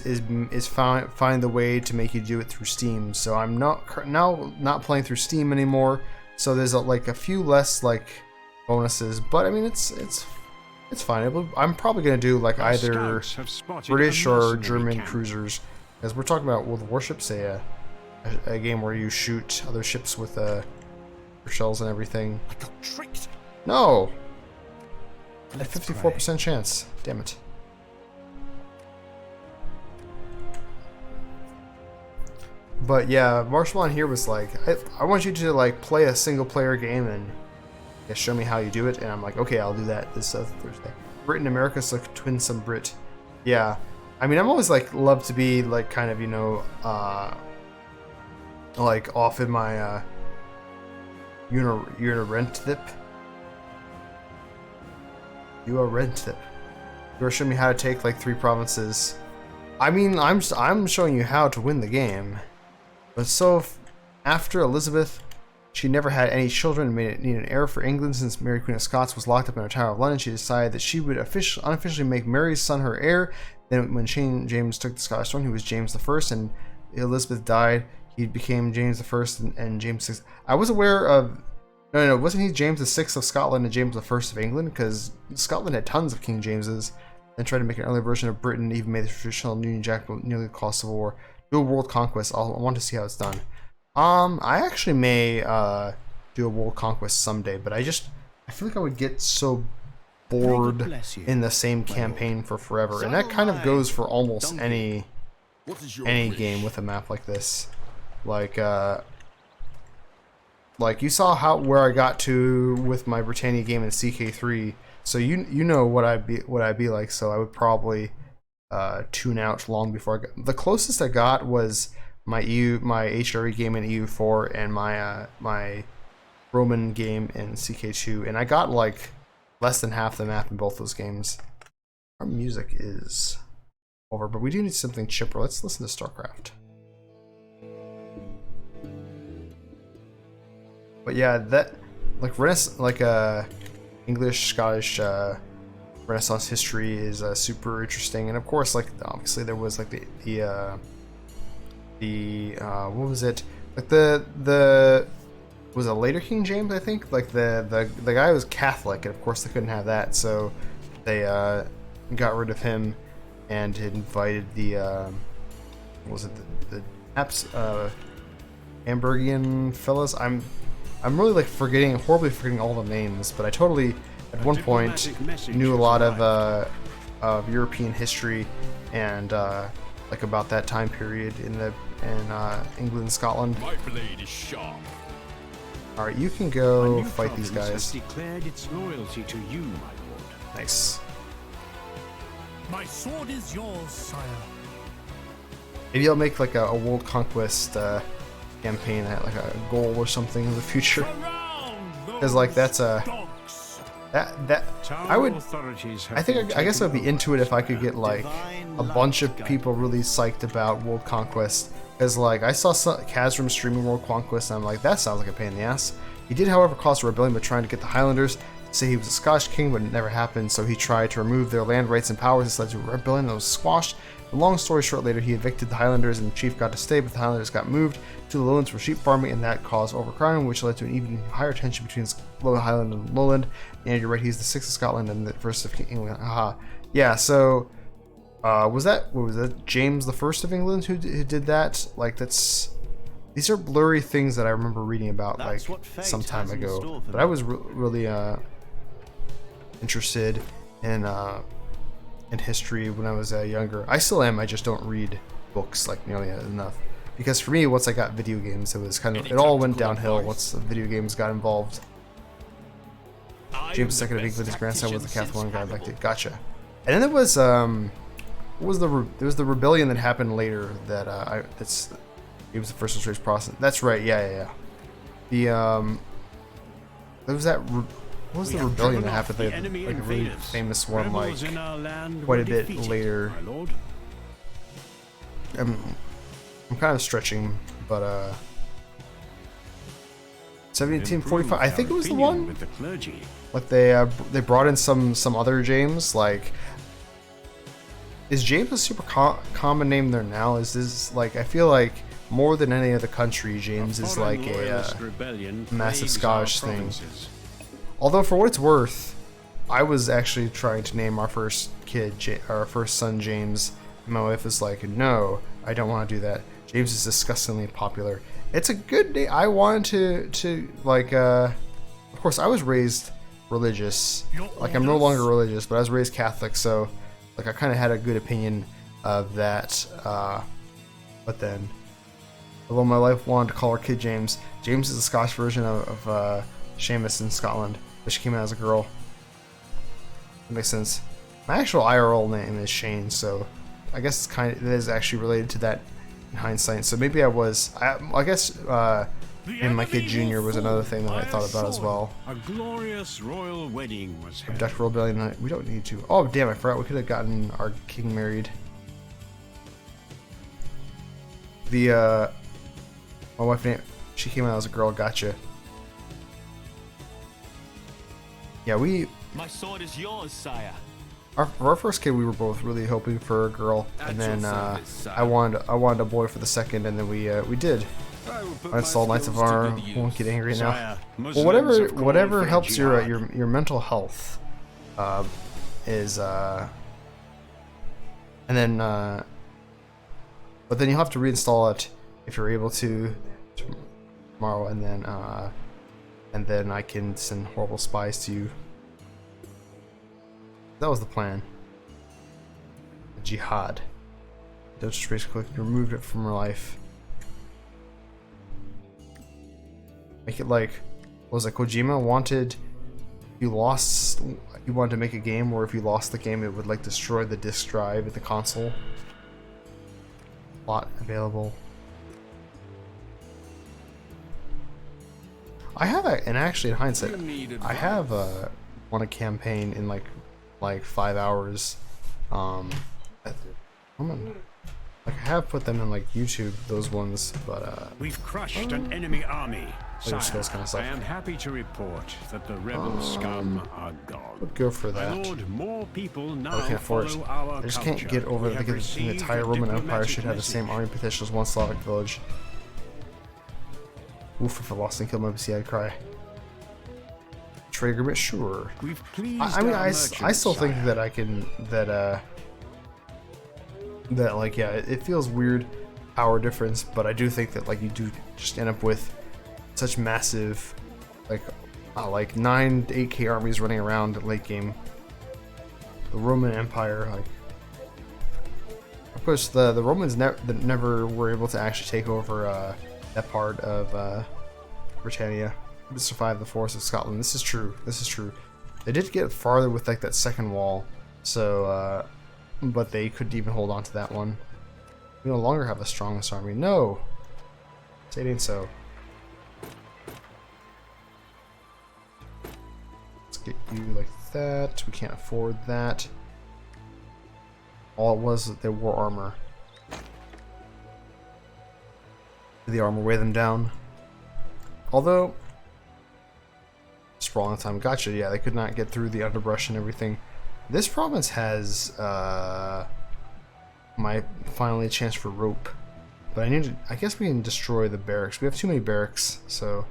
Speaker 1: find the way to make you do it through Steam. So I'm not playing through Steam anymore. So there's like a few less like bonuses, but I mean it's fine. I'm probably gonna do like
Speaker 2: Our
Speaker 1: either
Speaker 2: scouts have spotted
Speaker 1: British
Speaker 2: a
Speaker 1: or
Speaker 2: mercenary
Speaker 1: German
Speaker 2: camp.
Speaker 1: cruisers, because we're talking about World Warships, a game where you shoot other ships with shells and everything.
Speaker 4: I got tricked.
Speaker 1: No, at 54% chance. Damn it. But yeah, Marshall on here was like, I want you to like play a single player game and show me how you do it. And I'm like, okay, I'll do that this Thursday. Brit in America, so twin some Brit. Yeah, I mean, I'm always like love to be like kind of, you know, like off in my you're a rent tip. You are rent tip. You are showing me how to take like 3 provinces. I mean, I'm showing you how to win the game. But so, after Elizabeth, she never had any children and made it need an heir for England. Since Mary Queen of Scots was locked up in her Tower of London, she decided that she would unofficially make Mary's son her heir. Then when James took the Scottish throne, he was James I, and Elizabeth died, he became James I and James VI. I was aware of... No, wasn't he James VI of Scotland and James I of England? Because Scotland had tons of King Jameses, and tried to make an early version of Britain, even made the traditional Union Jack nearly cause civil war. Do a world conquest. I want to see how it's done. I actually may do a world conquest someday, but I feel like I would get so bored in the same campaign for forever, and that kind of goes for almost any game with a map like this. Like you saw where I got to with my Britannia game in CK3, so you know what I'd be like. So I would probably tune out long before I got. The closest I got was my HRE game in EU4 and my Roman game in CK2, and I got like less than half the map in both those games. Our music is over, but we do need something chipper. Let's listen to StarCraft. But yeah, that like English, Scottish Renaissance history is super interesting, and of course, like obviously there was like the what was it, like the was a later King James, I think, like the guy was Catholic, and of course they couldn't have that, so they got rid of him and invited the what was it, the Hamburgian fellas. I'm really like horribly forgetting all the names, but I totally at one point knew a lot of European history and like about that time period in England and Scotland.
Speaker 4: My blade is sharp.
Speaker 1: All right, you can
Speaker 2: A
Speaker 1: go
Speaker 2: new
Speaker 1: fight these
Speaker 2: province
Speaker 1: guys.
Speaker 2: has declared its loyalty to you, my lord.
Speaker 1: Nice.
Speaker 3: My sword is yours, sire.
Speaker 1: Maybe I'll make like a world conquest campaign, like a goal or something in the future. Because like that's a that I would. I guess I'd be into it if I could get like a bunch of people really psyched about world conquest. Because like I saw Kazrim streaming world conquest, and I'm like, that sounds like a pain in the ass. He did, however, cause a rebellion by trying to get the Highlanders to say he was a Scottish king, but it never happened. So he tried to remove their land rights and powers. This led to a rebellion that was squashed. A long story short, later he evicted the Highlanders, and the chief got to stay, but the Highlanders got moved to the lowlands for sheep farming, and that caused overcrowding, which led to an even higher tension between Low Highland and Lowland. And you're right, he's the 6th of Scotland and the 1st of England. Haha. Yeah, so was that James the 1st of England who did that? Like that's These are blurry things that I remember reading about
Speaker 6: That's
Speaker 1: like
Speaker 6: what fate
Speaker 1: some time
Speaker 6: has in
Speaker 1: ago.
Speaker 6: store for
Speaker 1: But
Speaker 6: me.
Speaker 1: I was really interested in history when I was younger. I still am. I just don't read books like nearly enough. Because for me, once I got video games, it all went downhill once the video games got involved. James II of England, his grandson was the Catholic one guy elected. Gotcha. And then there was there was the rebellion that happened later that he was the first was raised Protestant. That's right. Yeah. The there was that. What was the rebellion that happened? Like a really famous one, like quite a bit later. I'm kind of stretching, but 1745. I think it was the one.
Speaker 2: With the clergy.
Speaker 1: Like they brought in some other James. Like, is James a super common name there now? Is this like, I feel like more than any other country, James is like a massive Scottish thing. Although for what it's worth, I was actually trying to name our first kid, our first son, James. And my wife was like, "No, I don't want to do that. James is disgustingly popular." It's a good name. I wanted to like. Of course, I was raised religious. Like, I'm no longer religious, but I was raised Catholic, so like I kind of had a good opinion of that. But then, although my wife wanted to call her kid James, James is the Scottish version of Seamus in Scotland, but she came out as a girl. That makes sense. My actual IRL name is Shane, so I guess it is actually related to that in hindsight. So maybe I guess and my kid Junior was another thing that I thought about as well.
Speaker 2: A glorious royal wedding was held.
Speaker 1: Abduct Rebellion. We don't need to. Oh damn! I forgot we could have gotten our king married. My wife named. She came out as a girl. Gotcha. Yeah,
Speaker 8: My sword is yours, sire.
Speaker 1: our first kid, we were both really hoping for a girl, and then I wanted a boy for the second, and then we did. I installed Knights of Honor. Won't get angry now. Well, whatever helps your mental health is and then but then you'll have to reinstall it if you're able to tomorrow, and then I can send horrible spies to you. That was the plan. Jihad. Don't just raise quick. You removed it from her life. Make it like, what was it, Kojima wanted, he wanted to make a game where if you lost the game, it would like destroy the disk drive at the console. Plot available. I have and actually in hindsight, I have won a campaign in like 5 hours. Like, I have put them in like YouTube, those ones, but
Speaker 2: We've crushed an enemy army.
Speaker 1: Sire, those kind of stuff.
Speaker 2: I am happy to report that the rebel scum are gone.
Speaker 1: would go for
Speaker 2: My
Speaker 1: that.
Speaker 2: lord, more people now
Speaker 1: I can't afford it.
Speaker 2: follow our
Speaker 1: I just
Speaker 2: culture.
Speaker 1: can't get over
Speaker 2: We have
Speaker 1: the
Speaker 2: received
Speaker 1: entire
Speaker 2: a
Speaker 1: Roman Empire
Speaker 2: diplomatic
Speaker 1: should have the same
Speaker 2: message.
Speaker 1: army potential as one Slavic village. Oof, if I lost and killed my BC, I'd cry. Trade agreement? Sure.
Speaker 2: We've pleased
Speaker 1: I mean,
Speaker 2: our
Speaker 1: I still think
Speaker 2: sire.
Speaker 1: that I can, that like, yeah, it feels weird, power difference, but I do think that, like, you do just end up with such massive, like 9 to 8k armies running around at late game. The Roman Empire, like, of course, the Romans never were able to actually take over that part of Britannia to survive the force of Scotland. This is true. This is true. They did get farther with like that second wall, so but they couldn't even hold on to that one. We no longer have the strongest army. No, it ain't so. Let's get you like that. We can't afford that. All it was their war armor. Did the armor weigh them down? Although, sprawling time. Gotcha. Yeah, they could not get through the underbrush and everything. This province has my finally a chance for rope, but I guess we can destroy the barracks. We have too many barracks, so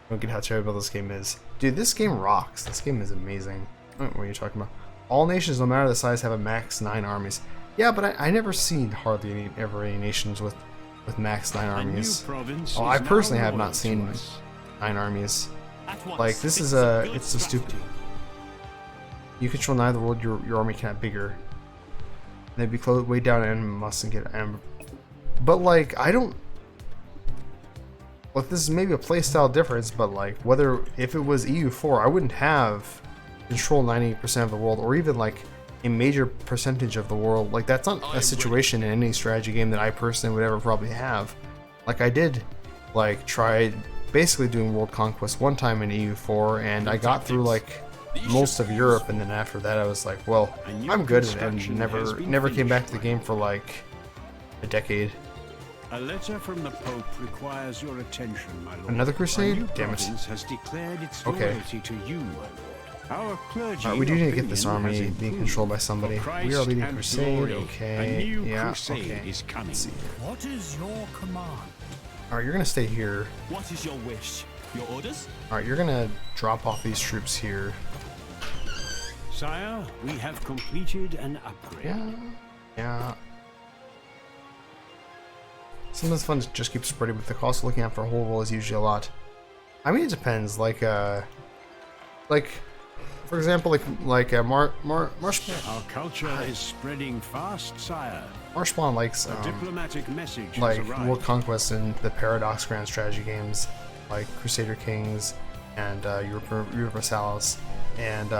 Speaker 1: I don't get how terrible this game is. Dude, this game rocks. This game is amazing. What are you talking about? All nations, no matter the size, have a max 9 armies. Yeah, but I never seen hardly ever any nations with with max 9
Speaker 2: A new
Speaker 1: armies.
Speaker 2: province
Speaker 1: Oh,
Speaker 2: is
Speaker 1: I
Speaker 2: now
Speaker 1: personally have
Speaker 2: loyal
Speaker 1: not
Speaker 2: to
Speaker 1: seen
Speaker 2: us.
Speaker 1: 9 armies.
Speaker 8: At once.
Speaker 1: Like, this is it's so stupid. You control neither world, your army cannot bigger. They'd be close way down and mustn't get but like, I don't. Well, this is maybe a playstyle difference, but like, if it was EU4, I wouldn't have control 90% of the world, or even like a major percentage of the world. Like, that's not a situation in any strategy game that I personally would ever probably have. Like, I did like try basically doing world conquest one time in EU4, and I got through like most of Europe, and then after that I was like, well, I'm good at it, and never came back to the game for like a decade.
Speaker 2: A letter from the Pope requires your attention, my lord.
Speaker 1: Another crusade?
Speaker 2: Our new
Speaker 1: Damn it.
Speaker 2: province has declared its
Speaker 1: Okay.
Speaker 2: loyalty to you, my lord. Our clergy
Speaker 1: We do need to get
Speaker 2: opinion
Speaker 1: this
Speaker 2: has
Speaker 1: army being
Speaker 2: improved.
Speaker 1: controlled by somebody.
Speaker 2: For
Speaker 1: We are
Speaker 2: Christ
Speaker 1: leading
Speaker 2: and
Speaker 1: crusade.
Speaker 2: glory,
Speaker 1: Okay.
Speaker 2: A new
Speaker 1: Yeah.
Speaker 2: crusade
Speaker 1: Okay.
Speaker 2: is coming.
Speaker 1: Let's see.
Speaker 3: What is your command?
Speaker 1: All right, you're gonna stay here.
Speaker 8: What is your wish? Your orders?
Speaker 1: All right, you're gonna drop off these troops here.
Speaker 2: Sire, we have completed an upgrade.
Speaker 1: Yeah. Yeah. Sometimes it's fun to just keep spreading, but the cost of looking after a whole roll is usually a lot. I mean, it depends. Like for example, Marsh.
Speaker 2: Our culture is spreading fast, sire.
Speaker 1: Marshpawn likes
Speaker 2: A diplomatic message has
Speaker 1: like
Speaker 2: arrived.
Speaker 1: World Conquest and the Paradox Grand Strategy games, like Crusader Kings and Universalis, and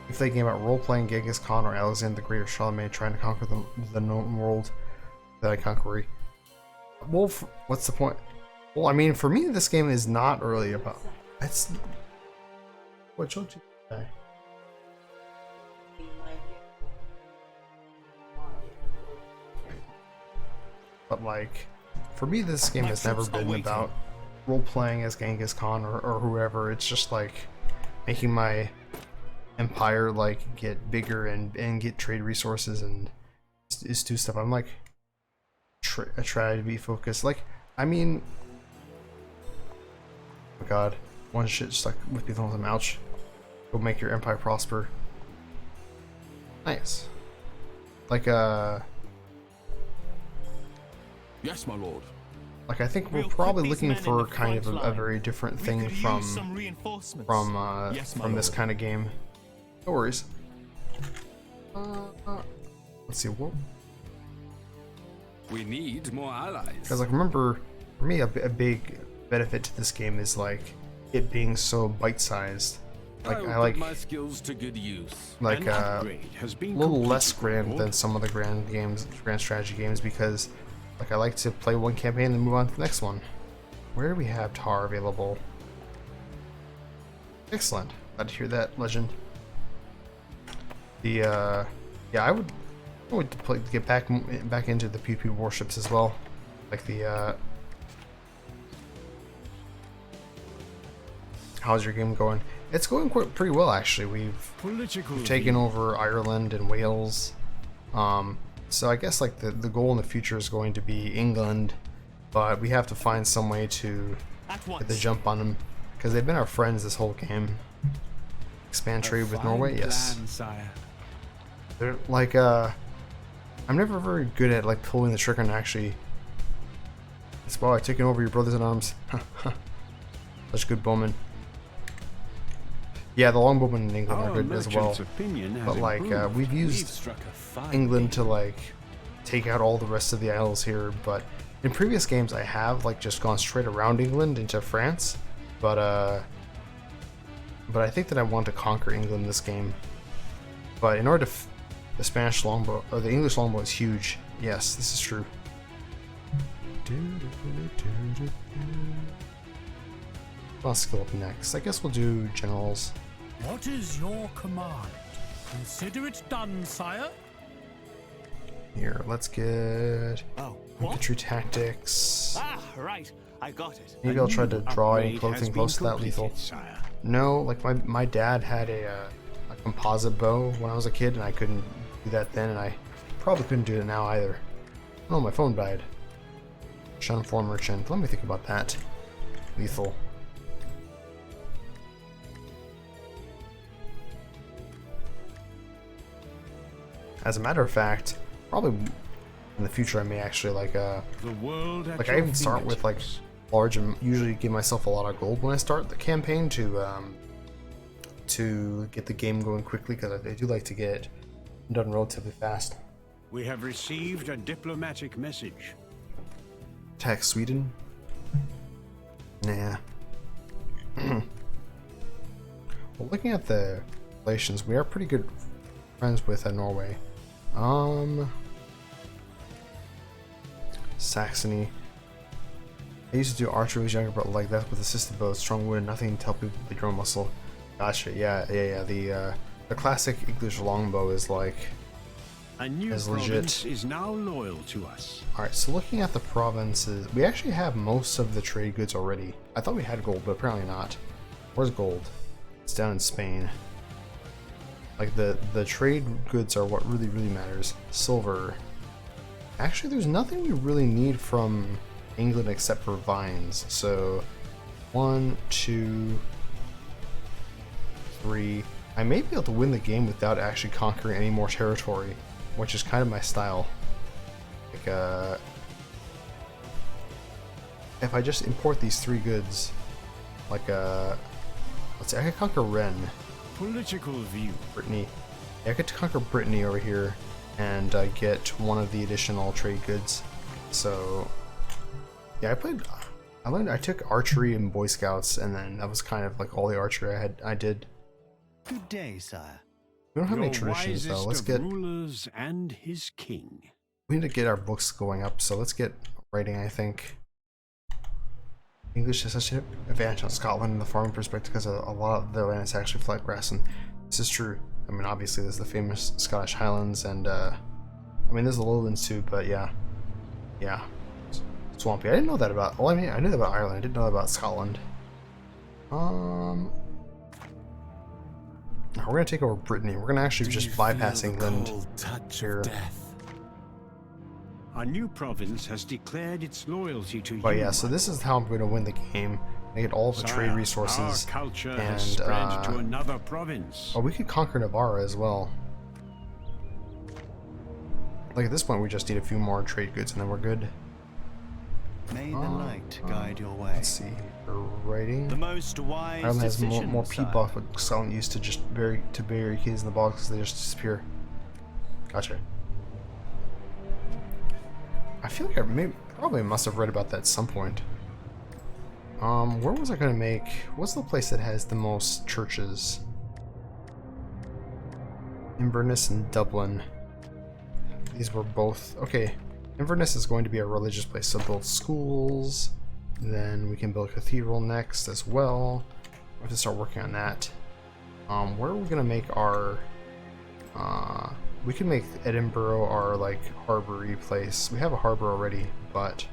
Speaker 1: if they game about role-playing Genghis Khan or Alexander the Great or Charlemagne trying to conquer the known world that I conquer. Well, what's the point? Well, I mean, for me, this game is not really about. It's what don't you say? But like, for me, this game has never been about role-playing as Genghis Khan or whoever. It's just like making my empire like get bigger and get trade resources and just do stuff. I'm like I try to be focused. Like, I mean, oh my god, one shit just like with me thumbs. Ouch. Go make your empire prosper. Nice. Like
Speaker 4: Yes, my lord.
Speaker 1: like I think we're
Speaker 8: We'll
Speaker 1: probably
Speaker 8: put these
Speaker 1: looking
Speaker 8: men in
Speaker 1: for
Speaker 8: the
Speaker 1: kind of
Speaker 8: front
Speaker 1: a
Speaker 8: line.
Speaker 1: very different
Speaker 8: We
Speaker 1: thing
Speaker 8: could
Speaker 1: from
Speaker 8: use some reinforcements. Yes, my
Speaker 1: from this
Speaker 8: lord.
Speaker 1: kind of game. No worries. Let's see what.
Speaker 9: We need more allies.
Speaker 1: Because like remember, for me a big benefit to this game is like it being so bite-sized. Like
Speaker 9: will
Speaker 1: I
Speaker 9: put
Speaker 1: like
Speaker 9: my skills to good use.
Speaker 1: like
Speaker 2: An upgrade has
Speaker 1: a
Speaker 2: been
Speaker 1: little
Speaker 2: completed,
Speaker 1: less grand
Speaker 2: my
Speaker 1: than
Speaker 2: lord.
Speaker 1: some of the grand strategy games because like I like to play one campaign and move on to the next one. Where do we have Tar available? Excellent. Glad to hear that, Legend. The yeah, I would get back into the PP warships as well, like the how's your game going? It's going pretty well actually. We've taken over Ireland and Wales. So I guess like the goal in the future is going to be England, but we have to find some way to
Speaker 8: At
Speaker 1: get the
Speaker 8: once.
Speaker 1: jump on them because they've been our friends this whole game. Expand trade with Norway, yes.
Speaker 6: Plan, sire.
Speaker 1: They're like I'm never very good at like pulling the trigger and actually. It's wow, I've taken over your brothers in arms. Such good bowmen. Yeah, the longbowmen in England
Speaker 2: Our
Speaker 1: are good as well.
Speaker 2: merchant's opinion has
Speaker 1: But like
Speaker 2: improved.
Speaker 1: we've
Speaker 6: We've
Speaker 1: used
Speaker 6: struck a fine
Speaker 1: England
Speaker 6: deal.
Speaker 1: to like take out all the rest of the isles here, but in previous games I have like just gone straight around England into France, but I think that I want to conquer England this game. But in order to the Spanish longbow or the English longbow is huge. Yes, this is true. I'll skill up next. I guess we'll do generals.
Speaker 3: What is your command? Consider it done, sire.
Speaker 1: Here, let's get
Speaker 8: Oh, what?
Speaker 1: infantry tactics.
Speaker 8: Ah, right. I got it.
Speaker 1: Maybe I'll try to draw any
Speaker 2: Upgrade has
Speaker 1: clothing
Speaker 2: been
Speaker 1: close to that
Speaker 2: completed,
Speaker 1: lethal.
Speaker 2: sire.
Speaker 1: No, like my dad had a composite bow when I was a kid, and I couldn't do that then, and I probably couldn't do it now either. Oh, my phone died. Shun for merchant. Let me think about that. Lethal. As a matter of fact, probably in the future I may actually like
Speaker 2: The world at
Speaker 1: like I
Speaker 2: your
Speaker 1: even start with like
Speaker 2: fingertips.
Speaker 1: large and usually give myself a lot of gold when I start the campaign to get the game going quickly, because I do like to get it done relatively fast.
Speaker 2: We have received a diplomatic message.
Speaker 1: Attack Sweden? Nah. Well, looking at the relations, we are pretty good friends with Norway. Saxony. I used to do archery when I was younger, but like that with assisted bows, strong wood, nothing to help people with your own muscle. Gotcha. Yeah. The classic English longbow is like
Speaker 2: A new
Speaker 1: is
Speaker 2: province
Speaker 1: legit.
Speaker 2: is now loyal to us.
Speaker 1: All right. So looking at the provinces, we actually have most of the trade goods already. I thought we had gold, but apparently not. Where's gold? It's down in Spain. Like the trade goods are what really matters. Silver. Actually, there's nothing we really need from England except for vines. So 1, 2, 3. I may be able to win the game without actually conquering any more territory, which is kind of my style. Like if I just import these 3 goods, like let's see, I could conquer Rennes.
Speaker 2: Political view.
Speaker 1: Brittany. Yeah, I could conquer Brittany over here and get one of the additional trade goods. So yeah, I took archery and Boy Scouts, and then that was kind of like all the archery I did.
Speaker 6: Good day, sire.
Speaker 1: We don't have any
Speaker 2: Your
Speaker 1: traditions though. Let's
Speaker 2: wisest
Speaker 1: get
Speaker 2: of rulers and his king.
Speaker 1: we need to get our books going up, so let's get writing, I think. English has such an advantage on Scotland in the farming perspective because a lot of their land is actually flat grass, and this is true. I mean, obviously there's the famous Scottish Highlands, and I mean there's the lowlands too, but yeah, swampy. I didn't know that about. Well, I mean I knew that about Ireland. I didn't know that about Scotland. We're gonna take over Brittany. We're gonna actually just bypass England here.
Speaker 2: A new province has declared its loyalty to you.
Speaker 1: But yeah, so this is how I'm gonna win the game. I get all the
Speaker 2: Sire,
Speaker 1: trade resources,
Speaker 2: Our culture
Speaker 1: and
Speaker 2: has spread to another province.
Speaker 1: oh, we could conquer Navarra as well. Like at this point, we just need a few more trade goods, and then we're good.
Speaker 6: May the light guide your way.
Speaker 1: Let's see. We're writing.
Speaker 6: The most wise
Speaker 1: Ireland has
Speaker 6: decision,
Speaker 1: more P
Speaker 6: sire.
Speaker 1: buff, but Scotland used to just bury kids in the box because they just disappear. Gotcha. I feel like probably must have read about that at some point. Where was I gonna make? What's the place that has the most churches? Inverness and Dublin. These were both okay. Inverness is going to be a religious place, so build schools. Then we can build a cathedral next as well. We have to start working on that. Where are we gonna make our? We can make Edinburgh our like harbory place. We have a harbor already, but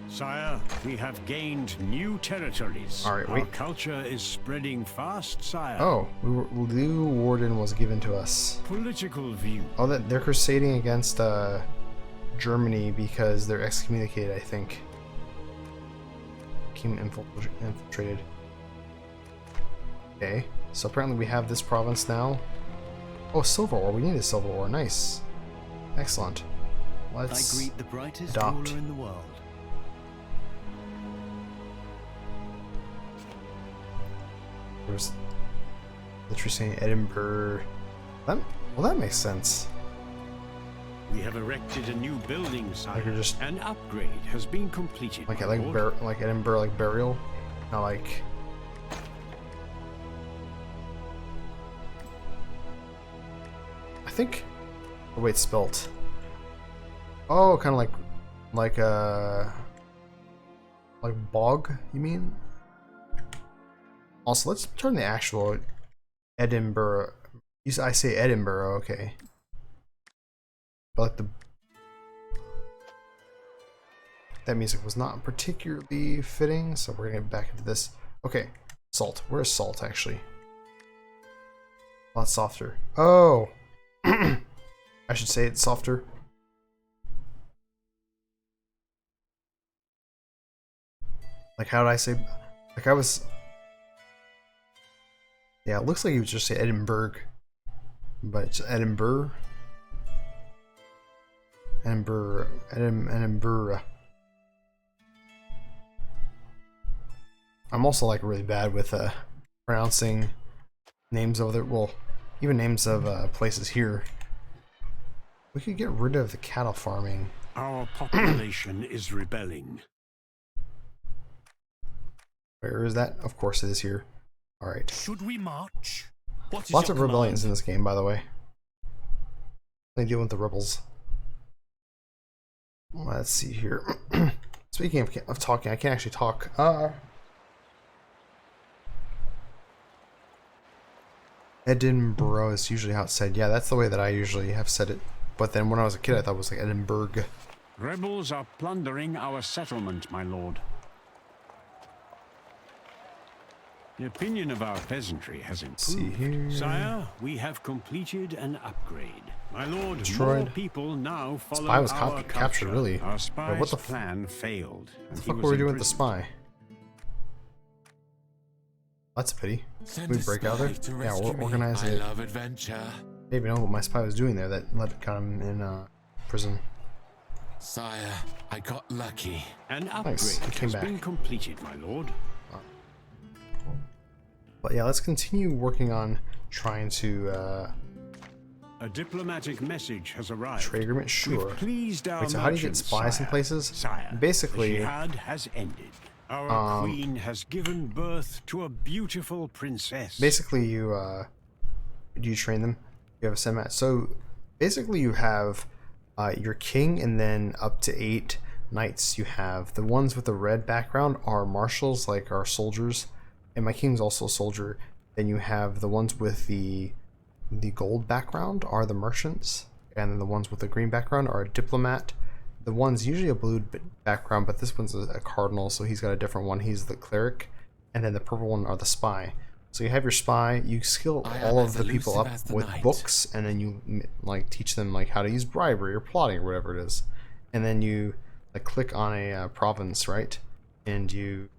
Speaker 2: Sire, we have gained new territories.
Speaker 1: All right,
Speaker 2: Our
Speaker 1: wait.
Speaker 2: culture is spreading fast, sire.
Speaker 1: oh, Lew Warden was given to us.
Speaker 2: Political view.
Speaker 1: Oh, that they're crusading against Germany because they're excommunicated, I think. Became infiltrated. Okay, so apparently we have this province now. Oh, silver ore. We need a silver ore. Nice. Excellent. Let's
Speaker 6: I greet the brightest
Speaker 1: adopt.
Speaker 6: ruler in the world.
Speaker 1: There's literally saying Edinburgh. Well, that makes sense.
Speaker 2: We have erected a new building, sire.
Speaker 1: Like you're just-
Speaker 2: An upgrade has been completed.
Speaker 1: Like
Speaker 2: my
Speaker 1: like
Speaker 2: lord.
Speaker 1: like Edinburgh, like burial, not like. I think. Oh wait, spelt. Oh, kind of like bog. You mean? Also, let's turn the actual Edinburgh. I say Edinburgh, okay. But like that music was not particularly fitting, so we're gonna get back into this. Okay, salt. Where's salt actually? A lot softer. Oh, I should say it's softer. Like how did I say? Like I was. Yeah, it looks like you would just say Edinburgh, but it's Edinburgh. Edinburgh. I'm also like really bad with pronouncing names of even names of places here. We could get rid of the cattle farming.
Speaker 2: Our population is rebelling.
Speaker 1: Where is that? Of course it is here. Alright.
Speaker 3: Should we march?
Speaker 8: What is
Speaker 1: Lots
Speaker 8: your
Speaker 1: of rebellions in
Speaker 8: command?
Speaker 1: this game, by the way. They deal with the rebels. Let's see here. Speaking of talking, I can't actually talk. Edinburgh is usually how it's said. Yeah, that's the way that I usually have said it. But then when I was a kid, I thought it was like Edinburgh.
Speaker 2: Rebels are plundering our settlement, my lord. The opinion of our peasantry has improved.
Speaker 1: See here.
Speaker 2: Sire, we have completed an upgrade. My lord,
Speaker 1: Destroyed.
Speaker 2: more people now follow
Speaker 1: Spy was
Speaker 2: our
Speaker 1: captured,
Speaker 2: culture.
Speaker 1: really.
Speaker 2: Our
Speaker 1: Wait,
Speaker 2: spy's
Speaker 1: what the
Speaker 2: plan failed.
Speaker 1: What the fuck were we doing with the spy? That's a pity.
Speaker 9: Send
Speaker 1: We
Speaker 9: a
Speaker 1: break out
Speaker 9: spy
Speaker 1: there?
Speaker 9: to
Speaker 1: Yeah,
Speaker 9: rescue
Speaker 1: we'll
Speaker 9: me.
Speaker 1: organize
Speaker 9: I
Speaker 1: it.
Speaker 9: love adventure.
Speaker 1: I didn't even know what my spy was doing there that let it come in prison.
Speaker 9: Sire, I got lucky.
Speaker 2: An upgrade
Speaker 1: Nice, it came
Speaker 2: has
Speaker 1: back.
Speaker 2: been completed, my lord.
Speaker 1: But yeah, let's continue working on trying to
Speaker 2: A diplomatic message has arrived.
Speaker 1: trade agreement. Sure.
Speaker 2: We've pleased our
Speaker 1: Wait, so how do you get
Speaker 2: merchants,
Speaker 1: spies in
Speaker 2: sire.
Speaker 1: places?
Speaker 2: Sire,
Speaker 1: Basically,
Speaker 2: the jihad has ended. Our queen has given birth to a beautiful princess.
Speaker 1: basically you do you train them? You have a semi. So basically, you have your king, and then up to 8 knights. You have the ones with the red background are marshals, like our soldiers, and my king's also a soldier. Then you have the ones with the gold background are the merchants, and then the ones with the green background are a diplomat. The one's usually a blue background, but this one's a cardinal, so he's got a different one. He's the cleric, and then the purple one are the spy. So you have your spy. You skill
Speaker 9: I am
Speaker 1: all of
Speaker 9: as
Speaker 1: the people
Speaker 9: elusive
Speaker 1: up
Speaker 9: as the
Speaker 1: with
Speaker 9: night.
Speaker 1: books, and then you like teach them like how to use bribery or plotting or whatever it is, and then you like click on a province, right? And you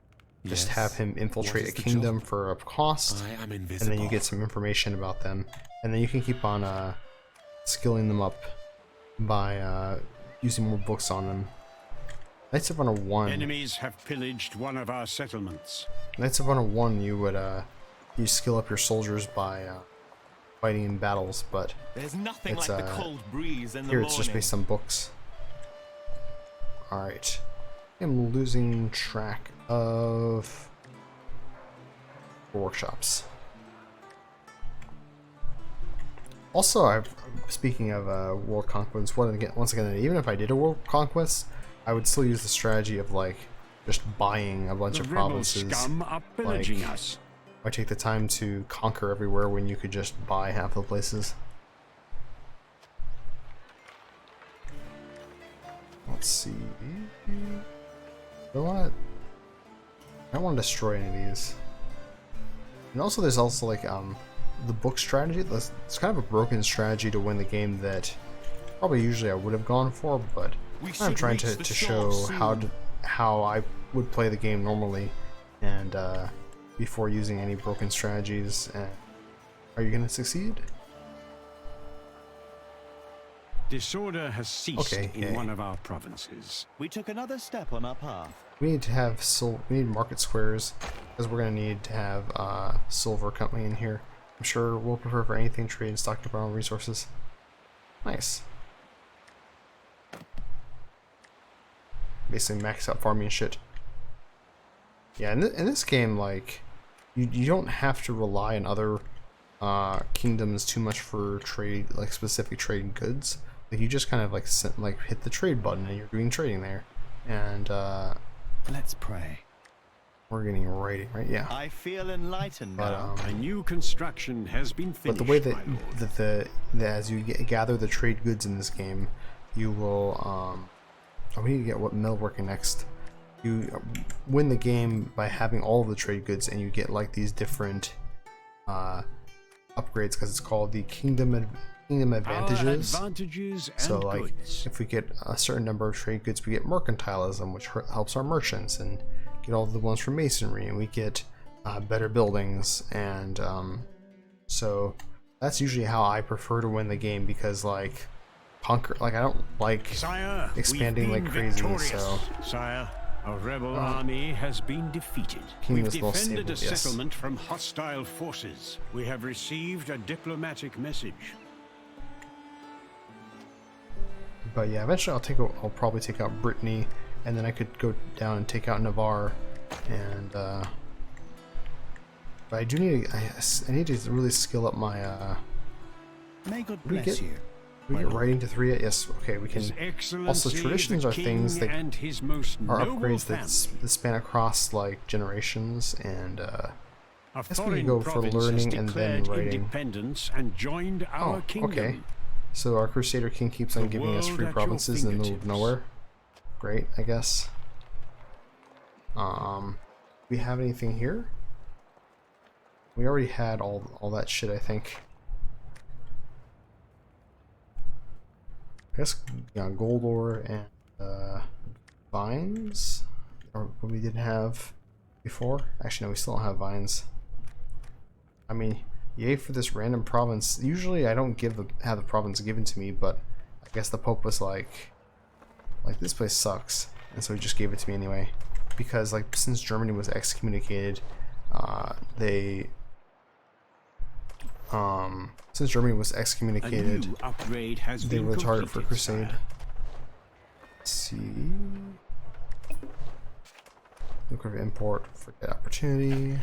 Speaker 1: just
Speaker 9: Yes.
Speaker 1: have him infiltrate
Speaker 9: What
Speaker 1: a
Speaker 9: is the
Speaker 1: kingdom
Speaker 9: job?
Speaker 1: for a cost,
Speaker 9: I am
Speaker 1: and
Speaker 9: invisible.
Speaker 1: then you get some information about them, and then you can keep on skilling them up by using more books on them. Knights of Honor 1.
Speaker 2: Enemies have pillaged one of our settlements.
Speaker 1: Knights of Honor 1, you would you skill up your soldiers by fighting in battles, but
Speaker 8: There's nothing
Speaker 1: It's,
Speaker 8: like the cold breeze in the
Speaker 1: here
Speaker 8: morning.
Speaker 1: it's just based on books. Alright. I'm losing track of workshops. Also, speaking of world conquest, once again, even if I did a world conquest, I would still use the strategy of like just buying a bunch
Speaker 2: The
Speaker 1: of
Speaker 2: rebel
Speaker 1: provinces.
Speaker 2: scum are pillaging
Speaker 1: like-
Speaker 2: us.
Speaker 1: I take the time to conquer everywhere when you could just buy half the places. Let's see. You know what? I don't want to destroy any of these. And also, there's also like the book strategy. It's kind of a broken strategy to win the game that probably usually I would have gone for, but
Speaker 8: We
Speaker 1: I'm
Speaker 8: should
Speaker 1: trying
Speaker 8: reach
Speaker 1: to
Speaker 8: the
Speaker 1: show
Speaker 8: shore soon.
Speaker 1: how I would play the game normally, and before using any broken strategies. And are you gonna succeed?
Speaker 2: Disorder has ceased
Speaker 1: Okay,
Speaker 2: in
Speaker 1: yay.
Speaker 2: one of our provinces.
Speaker 6: We took another step on our path.
Speaker 1: We need to have we need market squares, because we're gonna need to have silver coming in here. I'm sure we'll prefer for anything trade and stock up our own resources. Nice. Basically max out farming and shit. Yeah, in this game, like, you don't have to rely on other kingdoms too much for trade, like specific trade goods. Like, you just kind of like hit the trade button and you're doing trading there. And
Speaker 6: Let's pray.
Speaker 1: we're getting writing, right? Yeah.
Speaker 6: I feel enlightened
Speaker 1: But
Speaker 6: now.
Speaker 2: A new construction has been
Speaker 1: but
Speaker 2: finished,
Speaker 1: the way that
Speaker 2: my lord.
Speaker 1: that as you gather the trade goods in this game, you will oh, we need to get what metalworking next. You win the game by having all of the trade goods, and you get like these different upgrades, because it's called the kingdom advantages.
Speaker 2: Our advantages and
Speaker 1: So like,
Speaker 2: goods.
Speaker 1: if we get a certain number of trade goods, we get mercantilism, which helps our merchants, and get all the ones from masonry, and we get better buildings. And so that's usually how I prefer to win the game, because like conquer. Like, I don't like
Speaker 2: Sire,
Speaker 1: expanding
Speaker 2: we've
Speaker 1: like
Speaker 2: been
Speaker 1: crazy.
Speaker 2: victorious.
Speaker 1: So
Speaker 2: Sire, a rebel army has been defeated.
Speaker 1: King
Speaker 2: We've
Speaker 1: is well
Speaker 2: defended
Speaker 1: stable,
Speaker 2: a
Speaker 1: yes.
Speaker 2: settlement from hostile forces. We have received a diplomatic message.
Speaker 1: but yeah, eventually I'll probably take out Brittany, and then I could go down and take out Navarre, and but I do need I need to really skill up my
Speaker 6: May God
Speaker 1: we
Speaker 6: bless
Speaker 1: get-
Speaker 6: you.
Speaker 1: we get writing to 3 yet? Yes, okay, we
Speaker 2: His
Speaker 1: can.
Speaker 2: Excellency,
Speaker 1: Also, traditions
Speaker 2: the
Speaker 1: are things
Speaker 2: king
Speaker 1: that
Speaker 2: and his most
Speaker 1: are
Speaker 2: noble
Speaker 1: upgrades
Speaker 2: family.
Speaker 1: that span across like generations, and
Speaker 2: A
Speaker 1: guess we could
Speaker 2: foreign
Speaker 1: go for
Speaker 2: province has
Speaker 1: learning and then
Speaker 2: declared
Speaker 1: writing.
Speaker 2: independence and joined our
Speaker 1: Oh,
Speaker 2: kingdom.
Speaker 1: okay. So our Crusader King keeps on
Speaker 2: The
Speaker 1: giving us
Speaker 2: world
Speaker 1: free
Speaker 2: at your
Speaker 1: provinces in the middle of
Speaker 2: fingertips.
Speaker 1: nowhere. Great, I guess. We have anything here? We already had all that shit, I think. I guess, yeah, gold ore and vines, or what we didn't have before. Actually, no, we still don't have vines. I mean, yay for this random province. Usually, I don't have the province given to me, but I guess the Pope was like this place sucks, and so he just gave it to me anyway. Because like since Germany was excommunicated, since Germany was
Speaker 2: A
Speaker 1: excommunicated,
Speaker 2: new upgrade has
Speaker 1: they
Speaker 2: been
Speaker 1: were the target for
Speaker 2: completed,
Speaker 1: crusade.
Speaker 2: sire.
Speaker 1: Let's see. Lucrative import, forget opportunity.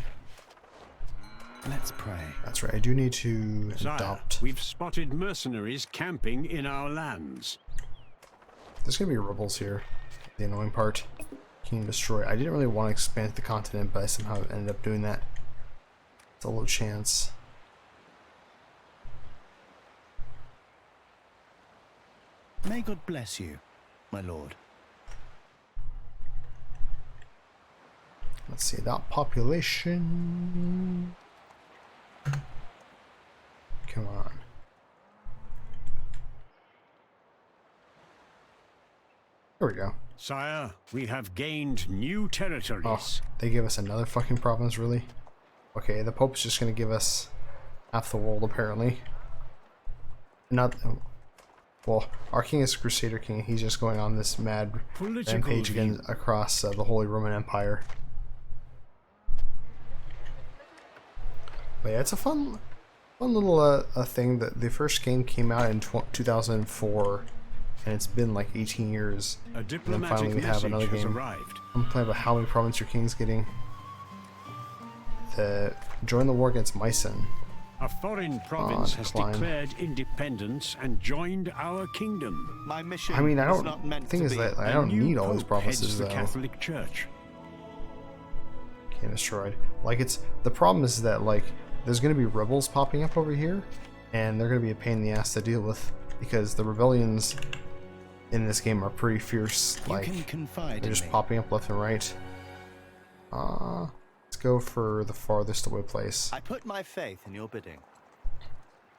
Speaker 6: Let's pray.
Speaker 1: That's right, I do need to
Speaker 2: Sire,
Speaker 1: adopt.
Speaker 2: we've spotted mercenaries camping in our lands.
Speaker 1: There's gonna be rebels here. The annoying part. King destroy. I didn't really want to expand the continent, but I somehow ended up doing that. It's a low chance.
Speaker 6: May God bless you, my lord.
Speaker 1: Let's see, that population. Come on. There we go.
Speaker 2: Sire, we have gained new territories.
Speaker 1: Oh, they give us another fucking province, really? Okay, the Pope's just gonna give us half the world, apparently. Not. Well, our king is Crusader King. He's just going on this mad
Speaker 2: Political
Speaker 1: rampage again across the Holy Roman Empire. But yeah, it's a fun little thing. That the first game came out in 2004, and it's been like 18 years.
Speaker 2: A
Speaker 1: And then
Speaker 2: diplomatic
Speaker 1: finally we have
Speaker 2: message
Speaker 1: another
Speaker 2: has
Speaker 1: game.
Speaker 2: arrived.
Speaker 1: I'm playing about how many provinces your king's getting. Join the war against Meissen.
Speaker 2: A foreign province has
Speaker 1: decline.
Speaker 2: declared independence and joined our kingdom.
Speaker 6: My mission
Speaker 1: I mean, I
Speaker 6: was
Speaker 1: don't.
Speaker 6: not meant
Speaker 1: Thing
Speaker 6: to
Speaker 1: is
Speaker 6: be.
Speaker 1: that I
Speaker 2: A
Speaker 1: don't
Speaker 2: new
Speaker 1: need all these
Speaker 2: pope heads
Speaker 1: provinces
Speaker 2: the
Speaker 1: though.
Speaker 2: Catholic Church.
Speaker 1: Can't destroyed. Like the problem is that like there's gonna be rebels popping up over here, and they're gonna be a pain in the ass to deal with because the rebellions in this game are pretty fierce.
Speaker 6: You
Speaker 1: Like
Speaker 6: can confide
Speaker 1: they're
Speaker 6: in
Speaker 1: just
Speaker 6: me.
Speaker 1: popping up left and right. Let's go for the farthest away place.
Speaker 6: I put my faith in your bidding.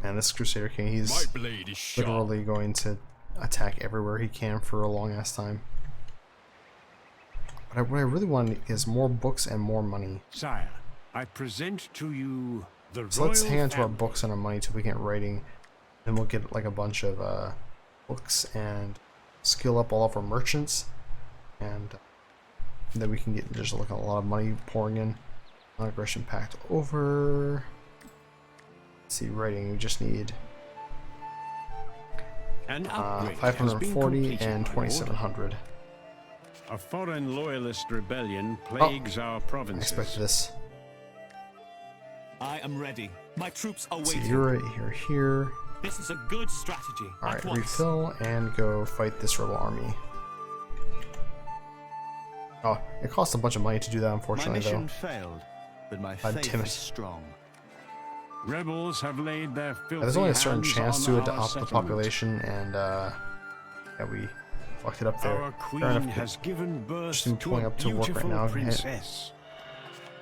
Speaker 1: Man, this Crusader King, he's
Speaker 9: My blade is sharp.
Speaker 1: literally going to attack everywhere he can for a long ass time. But what I really want is more books and more money.
Speaker 2: Sire, I present to you the
Speaker 1: So let's
Speaker 2: royal
Speaker 1: hang on to our
Speaker 2: family.
Speaker 1: books and our money till we get writing. Then we'll get like a bunch of books and skill up all of our merchants. And then we can get just like a lot of money pouring in. Non-aggression pact over. Let's see, writing, we just need
Speaker 2: An upgrade has been
Speaker 1: 540
Speaker 2: completed,
Speaker 1: and
Speaker 2: my lord.
Speaker 1: 2700.
Speaker 2: A foreign loyalist rebellion plagues our
Speaker 1: I
Speaker 2: provinces.
Speaker 1: expect this.
Speaker 8: I am ready. My troops are
Speaker 1: So
Speaker 8: waiting.
Speaker 1: you're here.
Speaker 8: This is a good strategy.
Speaker 1: Alright,
Speaker 8: At once.
Speaker 1: refill and go fight this rebel army. Oh, it costs a bunch of money to do that,
Speaker 6: My
Speaker 1: unfortunately,
Speaker 6: mission
Speaker 1: though.
Speaker 6: failed, but my
Speaker 1: God
Speaker 6: faith
Speaker 1: damn it.
Speaker 6: is strong.
Speaker 2: Rebels have laid their filthy
Speaker 1: Yeah, there's only a certain
Speaker 2: hands
Speaker 1: chance
Speaker 2: on
Speaker 1: to
Speaker 2: our
Speaker 1: adopt the
Speaker 2: settlement.
Speaker 1: population, and yeah, we fucked it up there.
Speaker 2: Our queen
Speaker 1: Fair enough.
Speaker 2: has given birth
Speaker 1: Just been
Speaker 2: to
Speaker 1: pulling
Speaker 2: a
Speaker 1: up to work right
Speaker 2: beautiful
Speaker 1: now.
Speaker 2: princess.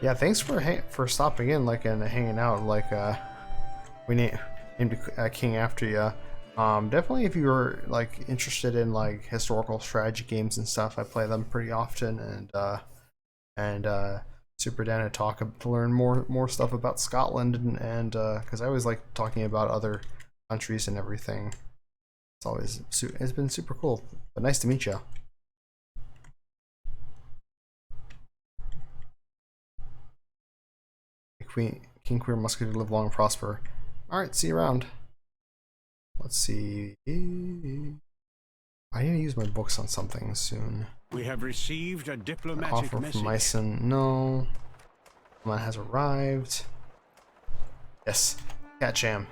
Speaker 1: Yeah, thanks for stopping in, like, and hanging out. Like, we named King after you. Definitely, if you're like interested in like historical strategy games and stuff, I play them pretty often, and super down to learn more stuff about Scotland, and because I always like talking about other countries and everything. It's been super cool, but nice to meet you. King Queer Musketeer, live long and prosper. Alright, see you around. Let's see. I need to use my books on something soon.
Speaker 2: We have received a diplomatic
Speaker 1: Offer
Speaker 2: message.
Speaker 1: from Myson. No. Mine has arrived. Yes. Cat Jam.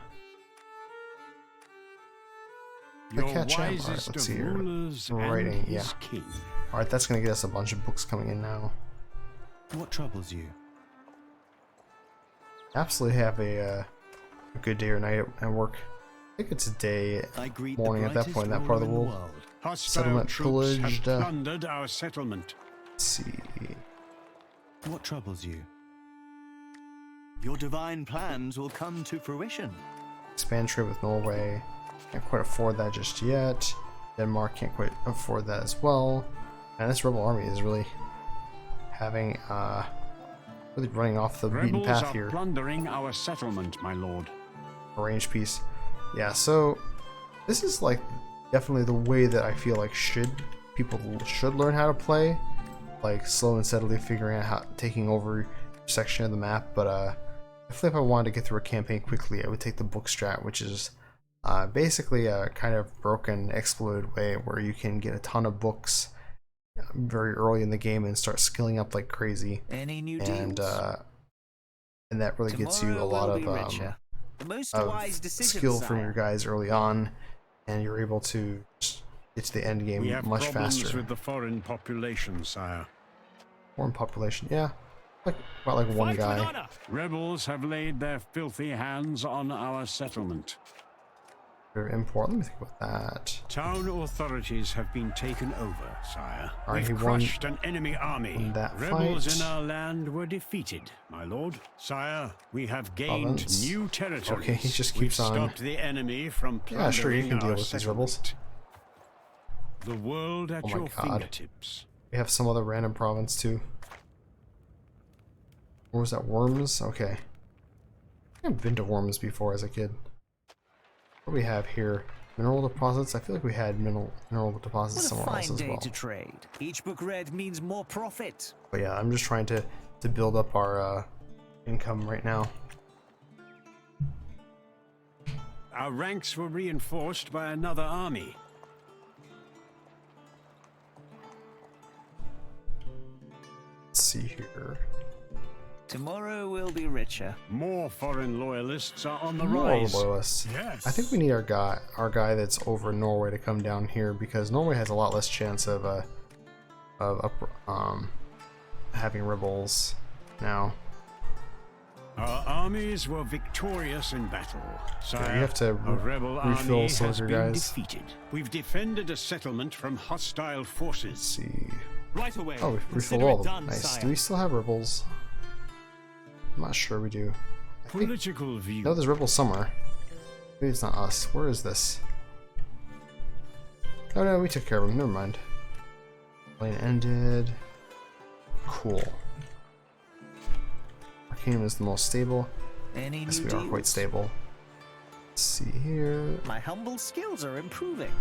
Speaker 1: The
Speaker 2: Your
Speaker 1: Cat Jam. Alright,
Speaker 2: wisest
Speaker 1: let's
Speaker 2: of
Speaker 1: see here.
Speaker 2: rulers
Speaker 1: Writing,
Speaker 2: and
Speaker 1: yeah.
Speaker 2: his king.
Speaker 1: Alright, that's gonna get us a bunch of books coming in now.
Speaker 6: What troubles you?
Speaker 1: Absolutely have a good day or night at work. I think it's a day,
Speaker 6: I greet
Speaker 1: morning
Speaker 6: the
Speaker 1: at that point in that part of the
Speaker 6: ruler in
Speaker 1: world.
Speaker 2: Hostile
Speaker 1: Settlement
Speaker 2: troops have
Speaker 1: pillaged.
Speaker 2: plundered our settlement.
Speaker 1: Let's see.
Speaker 6: What troubles you? Your divine plans will come to fruition.
Speaker 1: Expand trade with Norway. Can't quite afford that just yet. Denmark can't quite afford that as well. And this rebel army is really having really running off the beaten
Speaker 2: Rebels
Speaker 1: path
Speaker 2: are
Speaker 1: here.
Speaker 2: plundering our settlement, my lord.
Speaker 1: Arrange peace. Yeah, so this is like definitely the way that I feel like people should learn how to play. Like slow and steadily figuring out how taking over each section of the map, but definitely if I wanted to get through a campaign quickly, I would take the book strat, which is basically a kind of broken, exploited way where you can get a ton of books very early in the game and start skilling up like crazy.
Speaker 10: Any new
Speaker 1: And
Speaker 10: deals?
Speaker 1: and that really gets you a lot of
Speaker 10: The most
Speaker 1: of
Speaker 10: wise decision,
Speaker 1: skill from
Speaker 10: sire.
Speaker 1: your guys early on, and you're able to just get to the end game
Speaker 2: We have
Speaker 1: much
Speaker 2: problems
Speaker 1: faster.
Speaker 2: with the foreign population, sire.
Speaker 1: Foreign population, yeah, like about like one guy.
Speaker 2: Rebels have laid their filthy hands on our settlement.
Speaker 1: Import. Let me think about that.
Speaker 2: Town authorities have been taken over, sire.
Speaker 1: Alright, he
Speaker 2: We've
Speaker 1: won
Speaker 2: crushed an enemy army.
Speaker 1: in that
Speaker 2: Rebels
Speaker 1: fight.
Speaker 2: in our land were defeated, my lord. Sire, we have gained
Speaker 1: Province.
Speaker 2: new territories.
Speaker 1: Okay, he just
Speaker 2: We've
Speaker 1: keeps on.
Speaker 2: stopped the enemy from plundering
Speaker 1: Yeah, sure, you can deal
Speaker 2: our
Speaker 1: with these rebels.
Speaker 2: settlement. The world at
Speaker 1: Oh my
Speaker 2: your
Speaker 1: God.
Speaker 2: fingertips.
Speaker 1: We have some other random province too. Or was that Worms? Okay. I've been to Worms before as a kid. What do we have here? Mineral deposits? I feel like we had mineral deposits
Speaker 10: What a
Speaker 1: somewhere else
Speaker 10: fine
Speaker 1: as
Speaker 10: day
Speaker 1: well.
Speaker 10: to trade. Each book read means more profit.
Speaker 1: But yeah, I'm just trying to build up our income right now.
Speaker 2: Our ranks were reinforced by another army.
Speaker 1: Let's see here.
Speaker 10: Tomorrow we'll be richer.
Speaker 2: More foreign loyalists are on the
Speaker 1: More
Speaker 2: rise.
Speaker 1: loyalists.
Speaker 3: Yes.
Speaker 1: I think we need our guy that's over in Norway to come down here because Norway has a lot less chance of having rebels now.
Speaker 2: Our armies were victorious in battle. Sire,
Speaker 1: you have to
Speaker 2: a rebel
Speaker 1: refill
Speaker 2: army
Speaker 1: some of
Speaker 2: has
Speaker 1: your
Speaker 2: been
Speaker 1: guys.
Speaker 2: defeated. We've defended a settlement from hostile
Speaker 1: Let's
Speaker 2: forces.
Speaker 1: see.
Speaker 8: Right away.
Speaker 1: Oh, we refilled
Speaker 8: Consider
Speaker 1: all
Speaker 8: it
Speaker 1: of them.
Speaker 8: done,
Speaker 1: Nice.
Speaker 8: sire.
Speaker 1: Do we still have rebels? I'm not sure we do. I think
Speaker 2: Political view.
Speaker 1: no, there's rebels somewhere. Maybe it's not us. Where is this? Oh no, we took care of them. Never mind. Lane ended. Cool. Our kingdom is the most stable.
Speaker 10: Any
Speaker 1: Yes,
Speaker 10: new
Speaker 1: we are quite
Speaker 10: deals?
Speaker 1: stable. Let's see here.
Speaker 10: My humble skills are improving.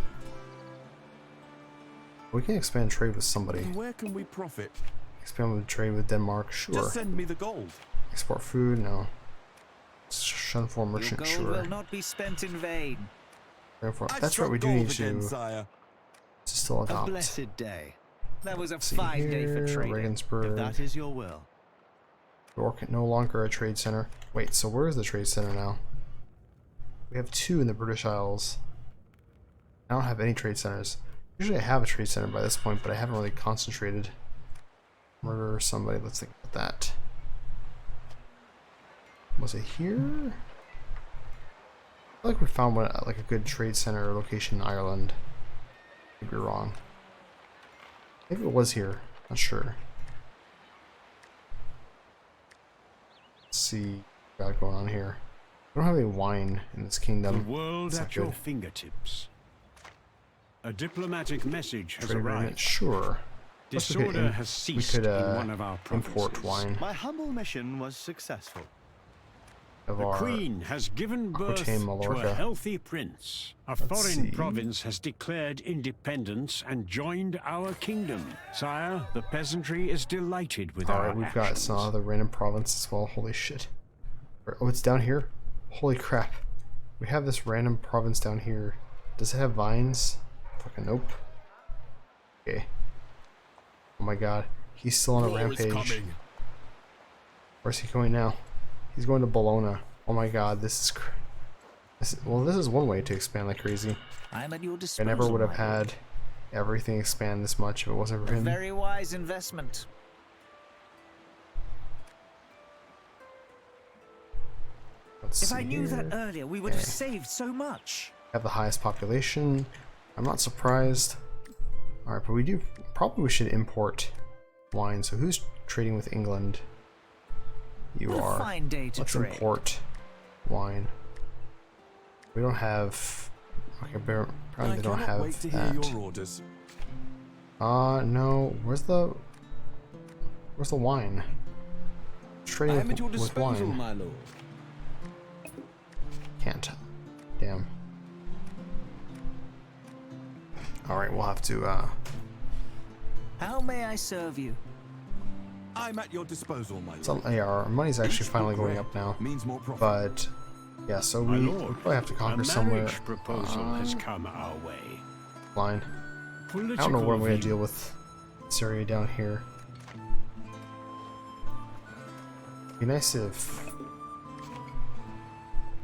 Speaker 1: We can expand trade with somebody.
Speaker 4: And where can we profit?
Speaker 1: Expand with trade with Denmark, sure.
Speaker 4: Just send me the gold.
Speaker 1: Export food, no. Shun for
Speaker 10: Your
Speaker 1: merchant,
Speaker 10: gold
Speaker 1: sure.
Speaker 10: will not be spent in vain.
Speaker 1: Therefore,
Speaker 4: I've
Speaker 1: that's right.
Speaker 4: struck
Speaker 1: We do
Speaker 4: gold
Speaker 1: need
Speaker 4: again,
Speaker 1: to
Speaker 4: sire.
Speaker 1: still
Speaker 10: A
Speaker 1: adopt.
Speaker 10: blessed day. That was a
Speaker 1: See
Speaker 10: fine day for
Speaker 1: here,
Speaker 10: trading.
Speaker 6: If
Speaker 1: Regensburg.
Speaker 6: that is your will.
Speaker 1: York no longer a trade center. Wait, so where is the trade center now? We have 2 in the British Isles. I don't have any trade centers. Usually I have a trade center by this point, but I haven't really concentrated. Murder somebody, let's think about that. Was it here? I feel like we found one, like a good trade center location in Ireland. Could be wrong. Maybe it was here. Not sure. Let's see what we got going on here. We don't have any wine in this
Speaker 2: The
Speaker 1: kingdom.
Speaker 2: world
Speaker 1: That's not
Speaker 2: at your
Speaker 1: good.
Speaker 2: fingertips. A diplomatic message has
Speaker 1: Trade agreement,
Speaker 2: arrived.
Speaker 1: sure. Plus we could
Speaker 2: Disorder
Speaker 1: in-
Speaker 2: has
Speaker 1: we
Speaker 2: ceased in
Speaker 1: could
Speaker 2: one of our
Speaker 1: import
Speaker 2: provinces.
Speaker 1: wine.
Speaker 6: My humble mission was successful.
Speaker 1: of
Speaker 2: The
Speaker 1: our
Speaker 2: Queen has given birth
Speaker 1: Aquitaine,
Speaker 2: to
Speaker 1: Mallorca.
Speaker 2: a healthy prince. A
Speaker 1: Let's
Speaker 2: foreign
Speaker 1: see.
Speaker 2: province has declared independence and joined our kingdom. Sire, the peasantry is delighted with our
Speaker 1: Alright, we've got
Speaker 2: actions.
Speaker 1: some other random province as well. Holy shit. Oh, it's down here? Holy crap. We have this random province down here. Does it have vines? Fucking nope. Okay. Oh my god. He's still on a rampage. Where's he going now? He's going to Bologna. Oh my god, this is well, this is one way to expand like crazy.
Speaker 10: I'm at your
Speaker 1: I
Speaker 10: disposal.
Speaker 1: never would have
Speaker 10: my
Speaker 1: had
Speaker 10: lord.
Speaker 1: everything expand this much if it wasn't for
Speaker 10: A
Speaker 1: him.
Speaker 10: very wise investment.
Speaker 1: Let's
Speaker 10: If
Speaker 1: see
Speaker 10: I knew that
Speaker 1: here.
Speaker 10: earlier, we would have
Speaker 1: Okay.
Speaker 10: saved so much.
Speaker 1: Have the highest population. I'm not surprised. Alright, but we should import wine. So who's trading with England? You
Speaker 10: What a
Speaker 1: are.
Speaker 10: fine day to
Speaker 1: Let's
Speaker 10: trade.
Speaker 1: import wine. We don't have. Okay, apparently they don't have
Speaker 4: wait to
Speaker 1: that.
Speaker 4: hear your orders.
Speaker 1: No. Where's the wine? Trading
Speaker 4: I am at your
Speaker 1: with
Speaker 4: disposal,
Speaker 1: wine.
Speaker 4: my lord.
Speaker 1: Can't. Damn. Alright, we'll have to,
Speaker 10: How may I serve you?
Speaker 4: I'm at your disposal, my lord.
Speaker 1: yeah, our money's actually
Speaker 4: Each
Speaker 1: finally
Speaker 4: book
Speaker 1: going
Speaker 4: read
Speaker 1: up now.
Speaker 4: means more profit.
Speaker 1: But, yeah, so
Speaker 2: My
Speaker 1: we
Speaker 2: lord,
Speaker 1: probably have to conquer
Speaker 2: a
Speaker 1: somewhere.
Speaker 2: marriage proposal has come our way.
Speaker 1: Line. I don't know what I'm going to deal with this area down here. Be nice if...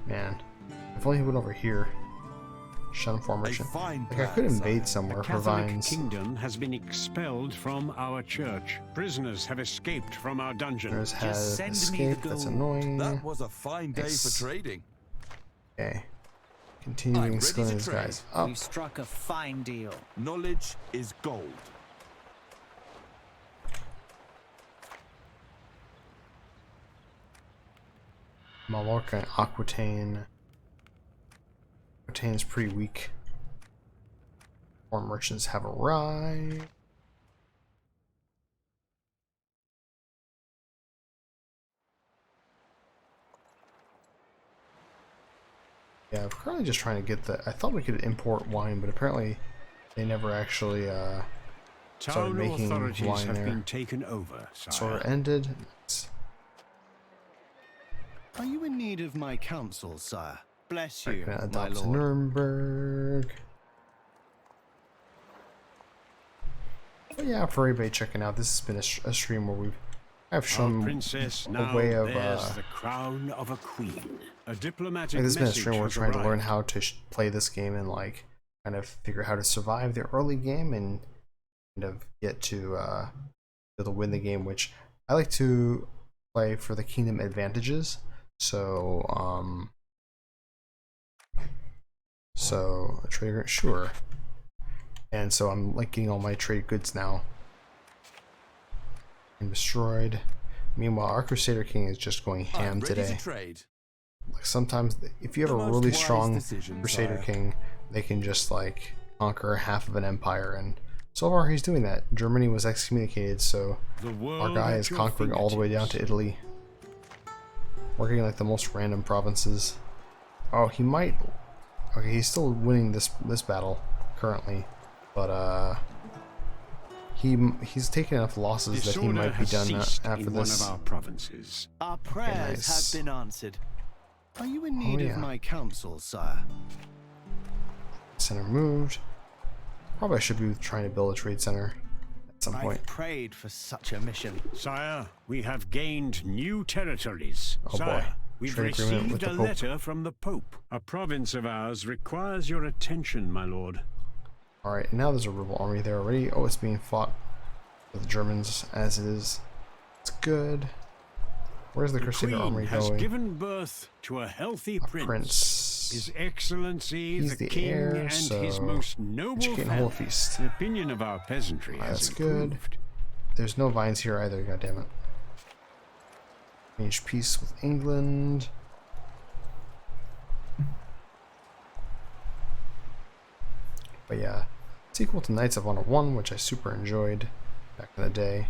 Speaker 1: Man. If only he went over here. Shun formation.
Speaker 4: fine
Speaker 1: Like, I
Speaker 4: plan,
Speaker 1: could invade
Speaker 4: sire.
Speaker 1: somewhere
Speaker 2: The
Speaker 1: for
Speaker 2: Catholic
Speaker 1: vines.
Speaker 2: kingdom has been expelled from our church. Prisoners have escaped from our dungeon.
Speaker 1: There's has
Speaker 10: send me the
Speaker 1: escaped. That's
Speaker 10: gold.
Speaker 1: annoying.
Speaker 4: That was a fine day
Speaker 1: Nice.
Speaker 4: for trading.
Speaker 1: Okay.
Speaker 4: I'm
Speaker 1: Continuing
Speaker 4: ready
Speaker 1: skilling
Speaker 4: to
Speaker 1: these
Speaker 4: trade.
Speaker 1: guys up.
Speaker 10: We struck a fine deal.
Speaker 4: Knowledge is gold.
Speaker 1: Mallorca and Aquitaine. Aquitaine's pretty weak. Foreign merchants have arrived. Yeah, I'm currently just trying to get the... I thought we could import wine, but apparently they never actually started
Speaker 2: Town
Speaker 1: making
Speaker 2: authorities
Speaker 1: wine
Speaker 2: have
Speaker 1: there.
Speaker 2: been taken over, sire.
Speaker 1: Sort of ended. It's-
Speaker 6: Are you in need of my counsel, sire? Bless
Speaker 1: We're
Speaker 6: you,
Speaker 1: gonna
Speaker 6: my
Speaker 1: adopt
Speaker 6: lord.
Speaker 1: Nuremberg. But yeah, for everybody checking out, this has been a stream where I've
Speaker 2: Our
Speaker 1: shown
Speaker 2: princess
Speaker 1: a
Speaker 2: now
Speaker 1: way of
Speaker 2: bears the crown of a queen. A diplomatic
Speaker 1: like, this has been a
Speaker 2: message
Speaker 1: stream where we're
Speaker 2: has
Speaker 1: trying to learn
Speaker 2: arrived.
Speaker 1: how to play this game and like kind of figure out how to survive the early game and kind of get to be able to win the game. Which I like to play for the kingdom advantages. So trader, sure. And so I'm like getting all my trade goods now. And destroyed. Meanwhile, our Crusader King is just going ham
Speaker 4: I'm ready
Speaker 1: today.
Speaker 4: to trade.
Speaker 1: Like sometimes, if you have
Speaker 4: The
Speaker 1: a
Speaker 4: most
Speaker 1: really
Speaker 4: wise
Speaker 1: strong
Speaker 4: decision,
Speaker 1: Crusader
Speaker 4: sire.
Speaker 1: King, they can just like conquer half of an empire. And so far, he's doing that. Germany was excommunicated, so
Speaker 2: The
Speaker 1: our
Speaker 2: world
Speaker 1: guy
Speaker 2: at
Speaker 1: is
Speaker 2: your
Speaker 1: conquering all the way down to
Speaker 2: fingertips.
Speaker 1: Italy. We're getting like the most random provinces. Oh, he might. Okay, he's still winning this battle currently, but he's taken enough losses that he
Speaker 2: Disorder
Speaker 1: might be
Speaker 2: has
Speaker 1: done
Speaker 2: ceased
Speaker 1: after
Speaker 2: in
Speaker 1: this.
Speaker 2: one of our provinces.
Speaker 6: Our prayers
Speaker 1: nice.
Speaker 6: have been answered. Are you in need
Speaker 1: yeah.
Speaker 6: of my counsel, sire?
Speaker 1: Center moved. Probably I should be trying to build a trade center at some point.
Speaker 6: I've prayed for such a mission.
Speaker 2: Sire, we have gained new territories.
Speaker 1: Oh,
Speaker 2: Sire,
Speaker 1: boy.
Speaker 2: we've
Speaker 1: Trade agreement with
Speaker 2: received
Speaker 1: the
Speaker 2: a
Speaker 1: Pope.
Speaker 2: letter from the Pope. A province of ours requires your attention, my lord.
Speaker 1: Alright, now there's a rebel army there already. Oh, it's being fought with the Germans as it is. It's good. Where's the
Speaker 2: The
Speaker 1: Crusader
Speaker 2: Queen
Speaker 1: army
Speaker 2: has
Speaker 1: going?
Speaker 2: given birth to a healthy
Speaker 1: A
Speaker 2: prince.
Speaker 1: prince.
Speaker 2: His Excellency,
Speaker 1: He's
Speaker 2: the
Speaker 1: the
Speaker 2: King,
Speaker 1: heir,
Speaker 2: and
Speaker 1: so
Speaker 2: his most noble
Speaker 1: educate and hold a
Speaker 2: family.
Speaker 1: feast.
Speaker 2: The opinion of our peasantry has
Speaker 1: That's good.
Speaker 2: improved.
Speaker 1: There's no vines here either, goddammit. Arrange peace with England. But yeah, it's equal to Knights of Honor 1, which I super enjoyed back in the day.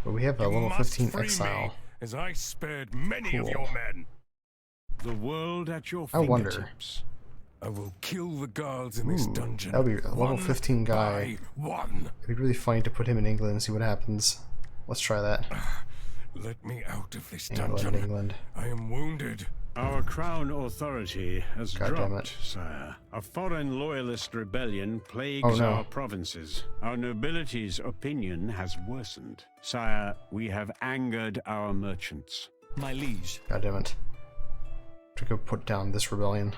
Speaker 1: But we have a level 15 exile.
Speaker 7: as I spared many
Speaker 1: of your
Speaker 7: men.
Speaker 2: The world at your
Speaker 1: I wonder.
Speaker 2: fingertips.
Speaker 9: I will kill the guards in this dungeon.
Speaker 1: That would be a level
Speaker 9: one
Speaker 1: 15 guy.
Speaker 9: by one.
Speaker 1: It'd be really funny to put him in England and see what happens. Let's try that.
Speaker 9: Let me out of this
Speaker 1: England,
Speaker 9: dungeon.
Speaker 1: England.
Speaker 9: I am wounded.
Speaker 2: Our crown authority has
Speaker 1: God damn
Speaker 2: dropped,
Speaker 1: it.
Speaker 2: sire. A foreign loyalist rebellion plagues
Speaker 1: Oh, no.
Speaker 2: our provinces. Our nobility's opinion has worsened. Sire, we have angered our merchants.
Speaker 8: My liege.
Speaker 1: God damn it. To go put down this rebellion.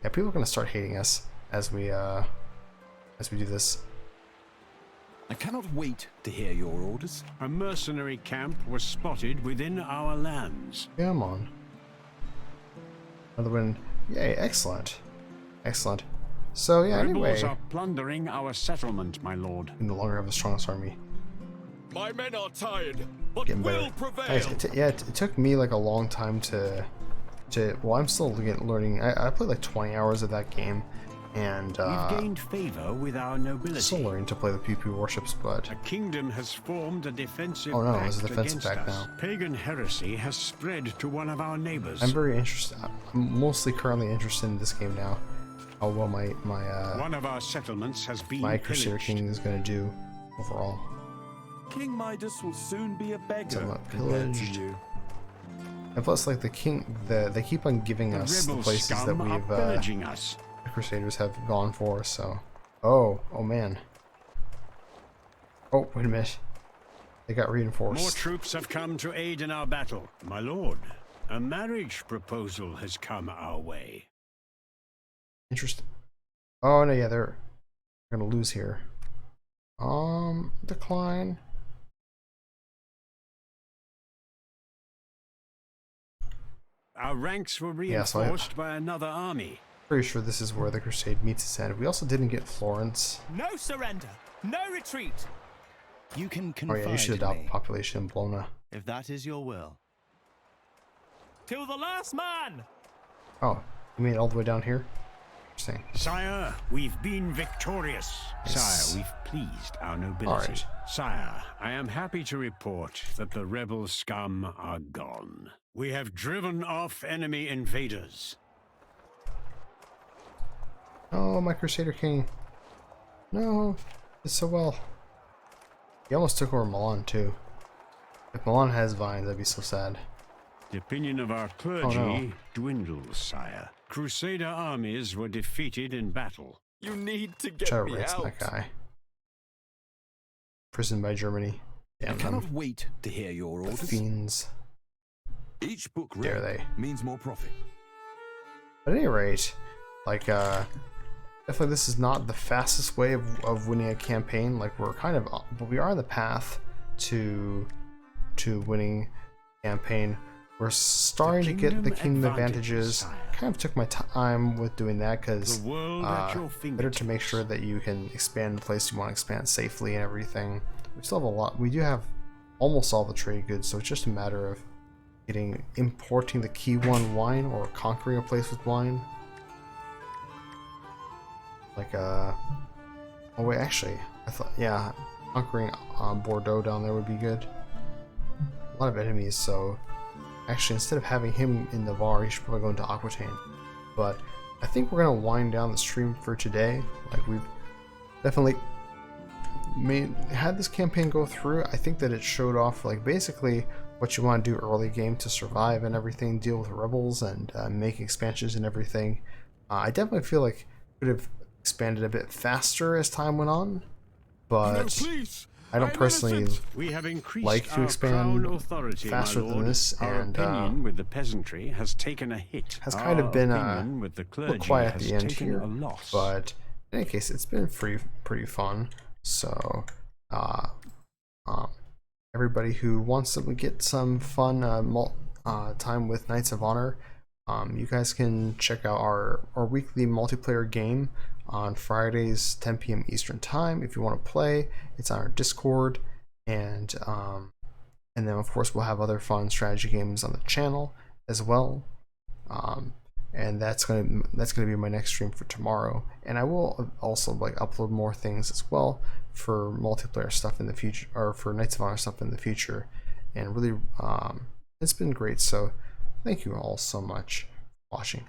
Speaker 1: Yeah, people are gonna start hating us as we do this.
Speaker 8: I cannot wait to hear your orders.
Speaker 2: A mercenary camp was spotted within our lands.
Speaker 1: Come on. Another win. Yay, excellent. Excellent. So yeah,
Speaker 2: Rebels
Speaker 1: anyway,
Speaker 2: are plundering our settlement, my lord.
Speaker 1: we no longer have the strongest army.
Speaker 4: My men are tired, but
Speaker 1: Getting
Speaker 4: will
Speaker 1: better.
Speaker 4: prevail.
Speaker 1: Guys, it took me like a long time to well, I'm still learning. I played like 20 hours of that game, and
Speaker 2: We've gained favor with our nobility.
Speaker 1: still learning to play the PP warships, but
Speaker 2: A kingdom has formed a defensive
Speaker 1: oh no,
Speaker 2: pact
Speaker 1: it's a defensive
Speaker 2: against
Speaker 1: pact
Speaker 2: us.
Speaker 1: now.
Speaker 2: Pagan heresy has spread to one of our neighbors.
Speaker 1: I'm very interested. I'm mostly currently interested in this game now. How well my
Speaker 2: One of our settlements has been
Speaker 1: Crusader
Speaker 2: pillaged.
Speaker 1: King is gonna do overall.
Speaker 7: King Midas will soon be a beggar
Speaker 1: Somewhat
Speaker 7: compared to
Speaker 1: pillaged.
Speaker 7: you.
Speaker 1: And plus, like they keep on giving
Speaker 2: The
Speaker 1: us the
Speaker 2: rebel
Speaker 1: places that
Speaker 2: scum are
Speaker 1: we've
Speaker 2: pillaging us.
Speaker 1: the Crusaders have gone for. So, oh man. Oh wait a minute, they got reinforced.
Speaker 2: More troops have come to aid in our battle. My lord, a marriage proposal has come our way.
Speaker 1: Interesting. Oh no, yeah, they're gonna lose here. Decline.
Speaker 2: Our ranks were
Speaker 1: Yeah, so
Speaker 2: reinforced by another army.
Speaker 1: Pretty sure this is where the crusade meets its end. We also didn't get Florence.
Speaker 8: No surrender. No retreat. You can
Speaker 1: Oh
Speaker 8: confide
Speaker 1: yeah, you should
Speaker 8: in
Speaker 1: adopt
Speaker 8: me,
Speaker 1: population in Bologna.
Speaker 6: If that is your will.
Speaker 8: till the last man.
Speaker 1: Oh, you made it all the way down here? Interesting.
Speaker 2: Sire, we've been victorious.
Speaker 1: Yes.
Speaker 2: Sire, we've pleased our nobility.
Speaker 1: All right.
Speaker 2: Sire, I am happy to report that the rebel scum are gone. We have driven off enemy invaders.
Speaker 1: Oh, my Crusader King. No, did so well. He almost took over Milan too. If Milan has vines, I'd be so sad.
Speaker 2: The opinion of our clergy
Speaker 1: no.
Speaker 2: dwindles, sire. Crusader armies were defeated in battle.
Speaker 4: You need to get
Speaker 1: Try to
Speaker 4: me
Speaker 1: ransom
Speaker 4: out.
Speaker 1: that guy. Imprisoned by Germany.
Speaker 8: I
Speaker 1: Damn
Speaker 8: cannot
Speaker 1: them.
Speaker 8: wait to hear your
Speaker 1: The
Speaker 8: orders.
Speaker 1: fiends.
Speaker 9: Each book
Speaker 1: Dare
Speaker 9: read
Speaker 1: they.
Speaker 9: means more profit.
Speaker 1: But at any rate, like, definitely this is not the fastest way of winning a campaign. Like, we're kind of, but we are on the path to winning a campaign. We're starting to get the kingdom advantages.
Speaker 2: sire.
Speaker 1: Kind of took my time with doing that because
Speaker 2: The world at your
Speaker 1: better to
Speaker 2: fingertips.
Speaker 1: make sure that you can expand the place you want to expand safely and everything. We still have a lot. We do have almost all the trade goods, so it's just a matter of importing the key one wine or conquering a place with wine. Like oh wait, actually, I thought, yeah, conquering Bordeaux down there would be good. A lot of enemies, so actually instead of having him in Navarre, he should probably go into Aquitaine. But I think we're gonna wind down the stream for today. Like, we've definitely had this campaign go through. I think that it showed off, like, basically what you want to do early game to survive and everything, deal with rebels and make expansions and everything. I definitely feel like could have expanded a bit faster as time went on, but
Speaker 4: No, please.
Speaker 1: I don't
Speaker 4: I'm
Speaker 1: personally
Speaker 4: innocent.
Speaker 2: We have increased
Speaker 1: like to
Speaker 2: our
Speaker 1: expand
Speaker 2: crown authority,
Speaker 1: faster
Speaker 2: my
Speaker 1: than
Speaker 2: lord.
Speaker 1: this,
Speaker 2: Our
Speaker 1: and
Speaker 2: opinion with the peasantry has taken a hit.
Speaker 1: has kind of
Speaker 2: Our
Speaker 1: been
Speaker 2: opinion with the
Speaker 1: a
Speaker 2: clergy
Speaker 1: little quiet at
Speaker 2: has
Speaker 1: the end
Speaker 2: taken
Speaker 1: here.
Speaker 2: a loss.
Speaker 1: But in any case, it's been pretty fun. So everybody who wants to get some fun time with Knights of Honor, you guys can check out our weekly multiplayer game on Fridays 10 p.m. Eastern time. If you want to play, it's on our Discord, and then of course we'll have other fun strategy games on the channel as well. And that's gonna be my next stream for tomorrow, and I will also like upload more things as well for multiplayer stuff in the future, or for Knights of Honor stuff in the future. And really, it's been great. So Thank you all so much for watching.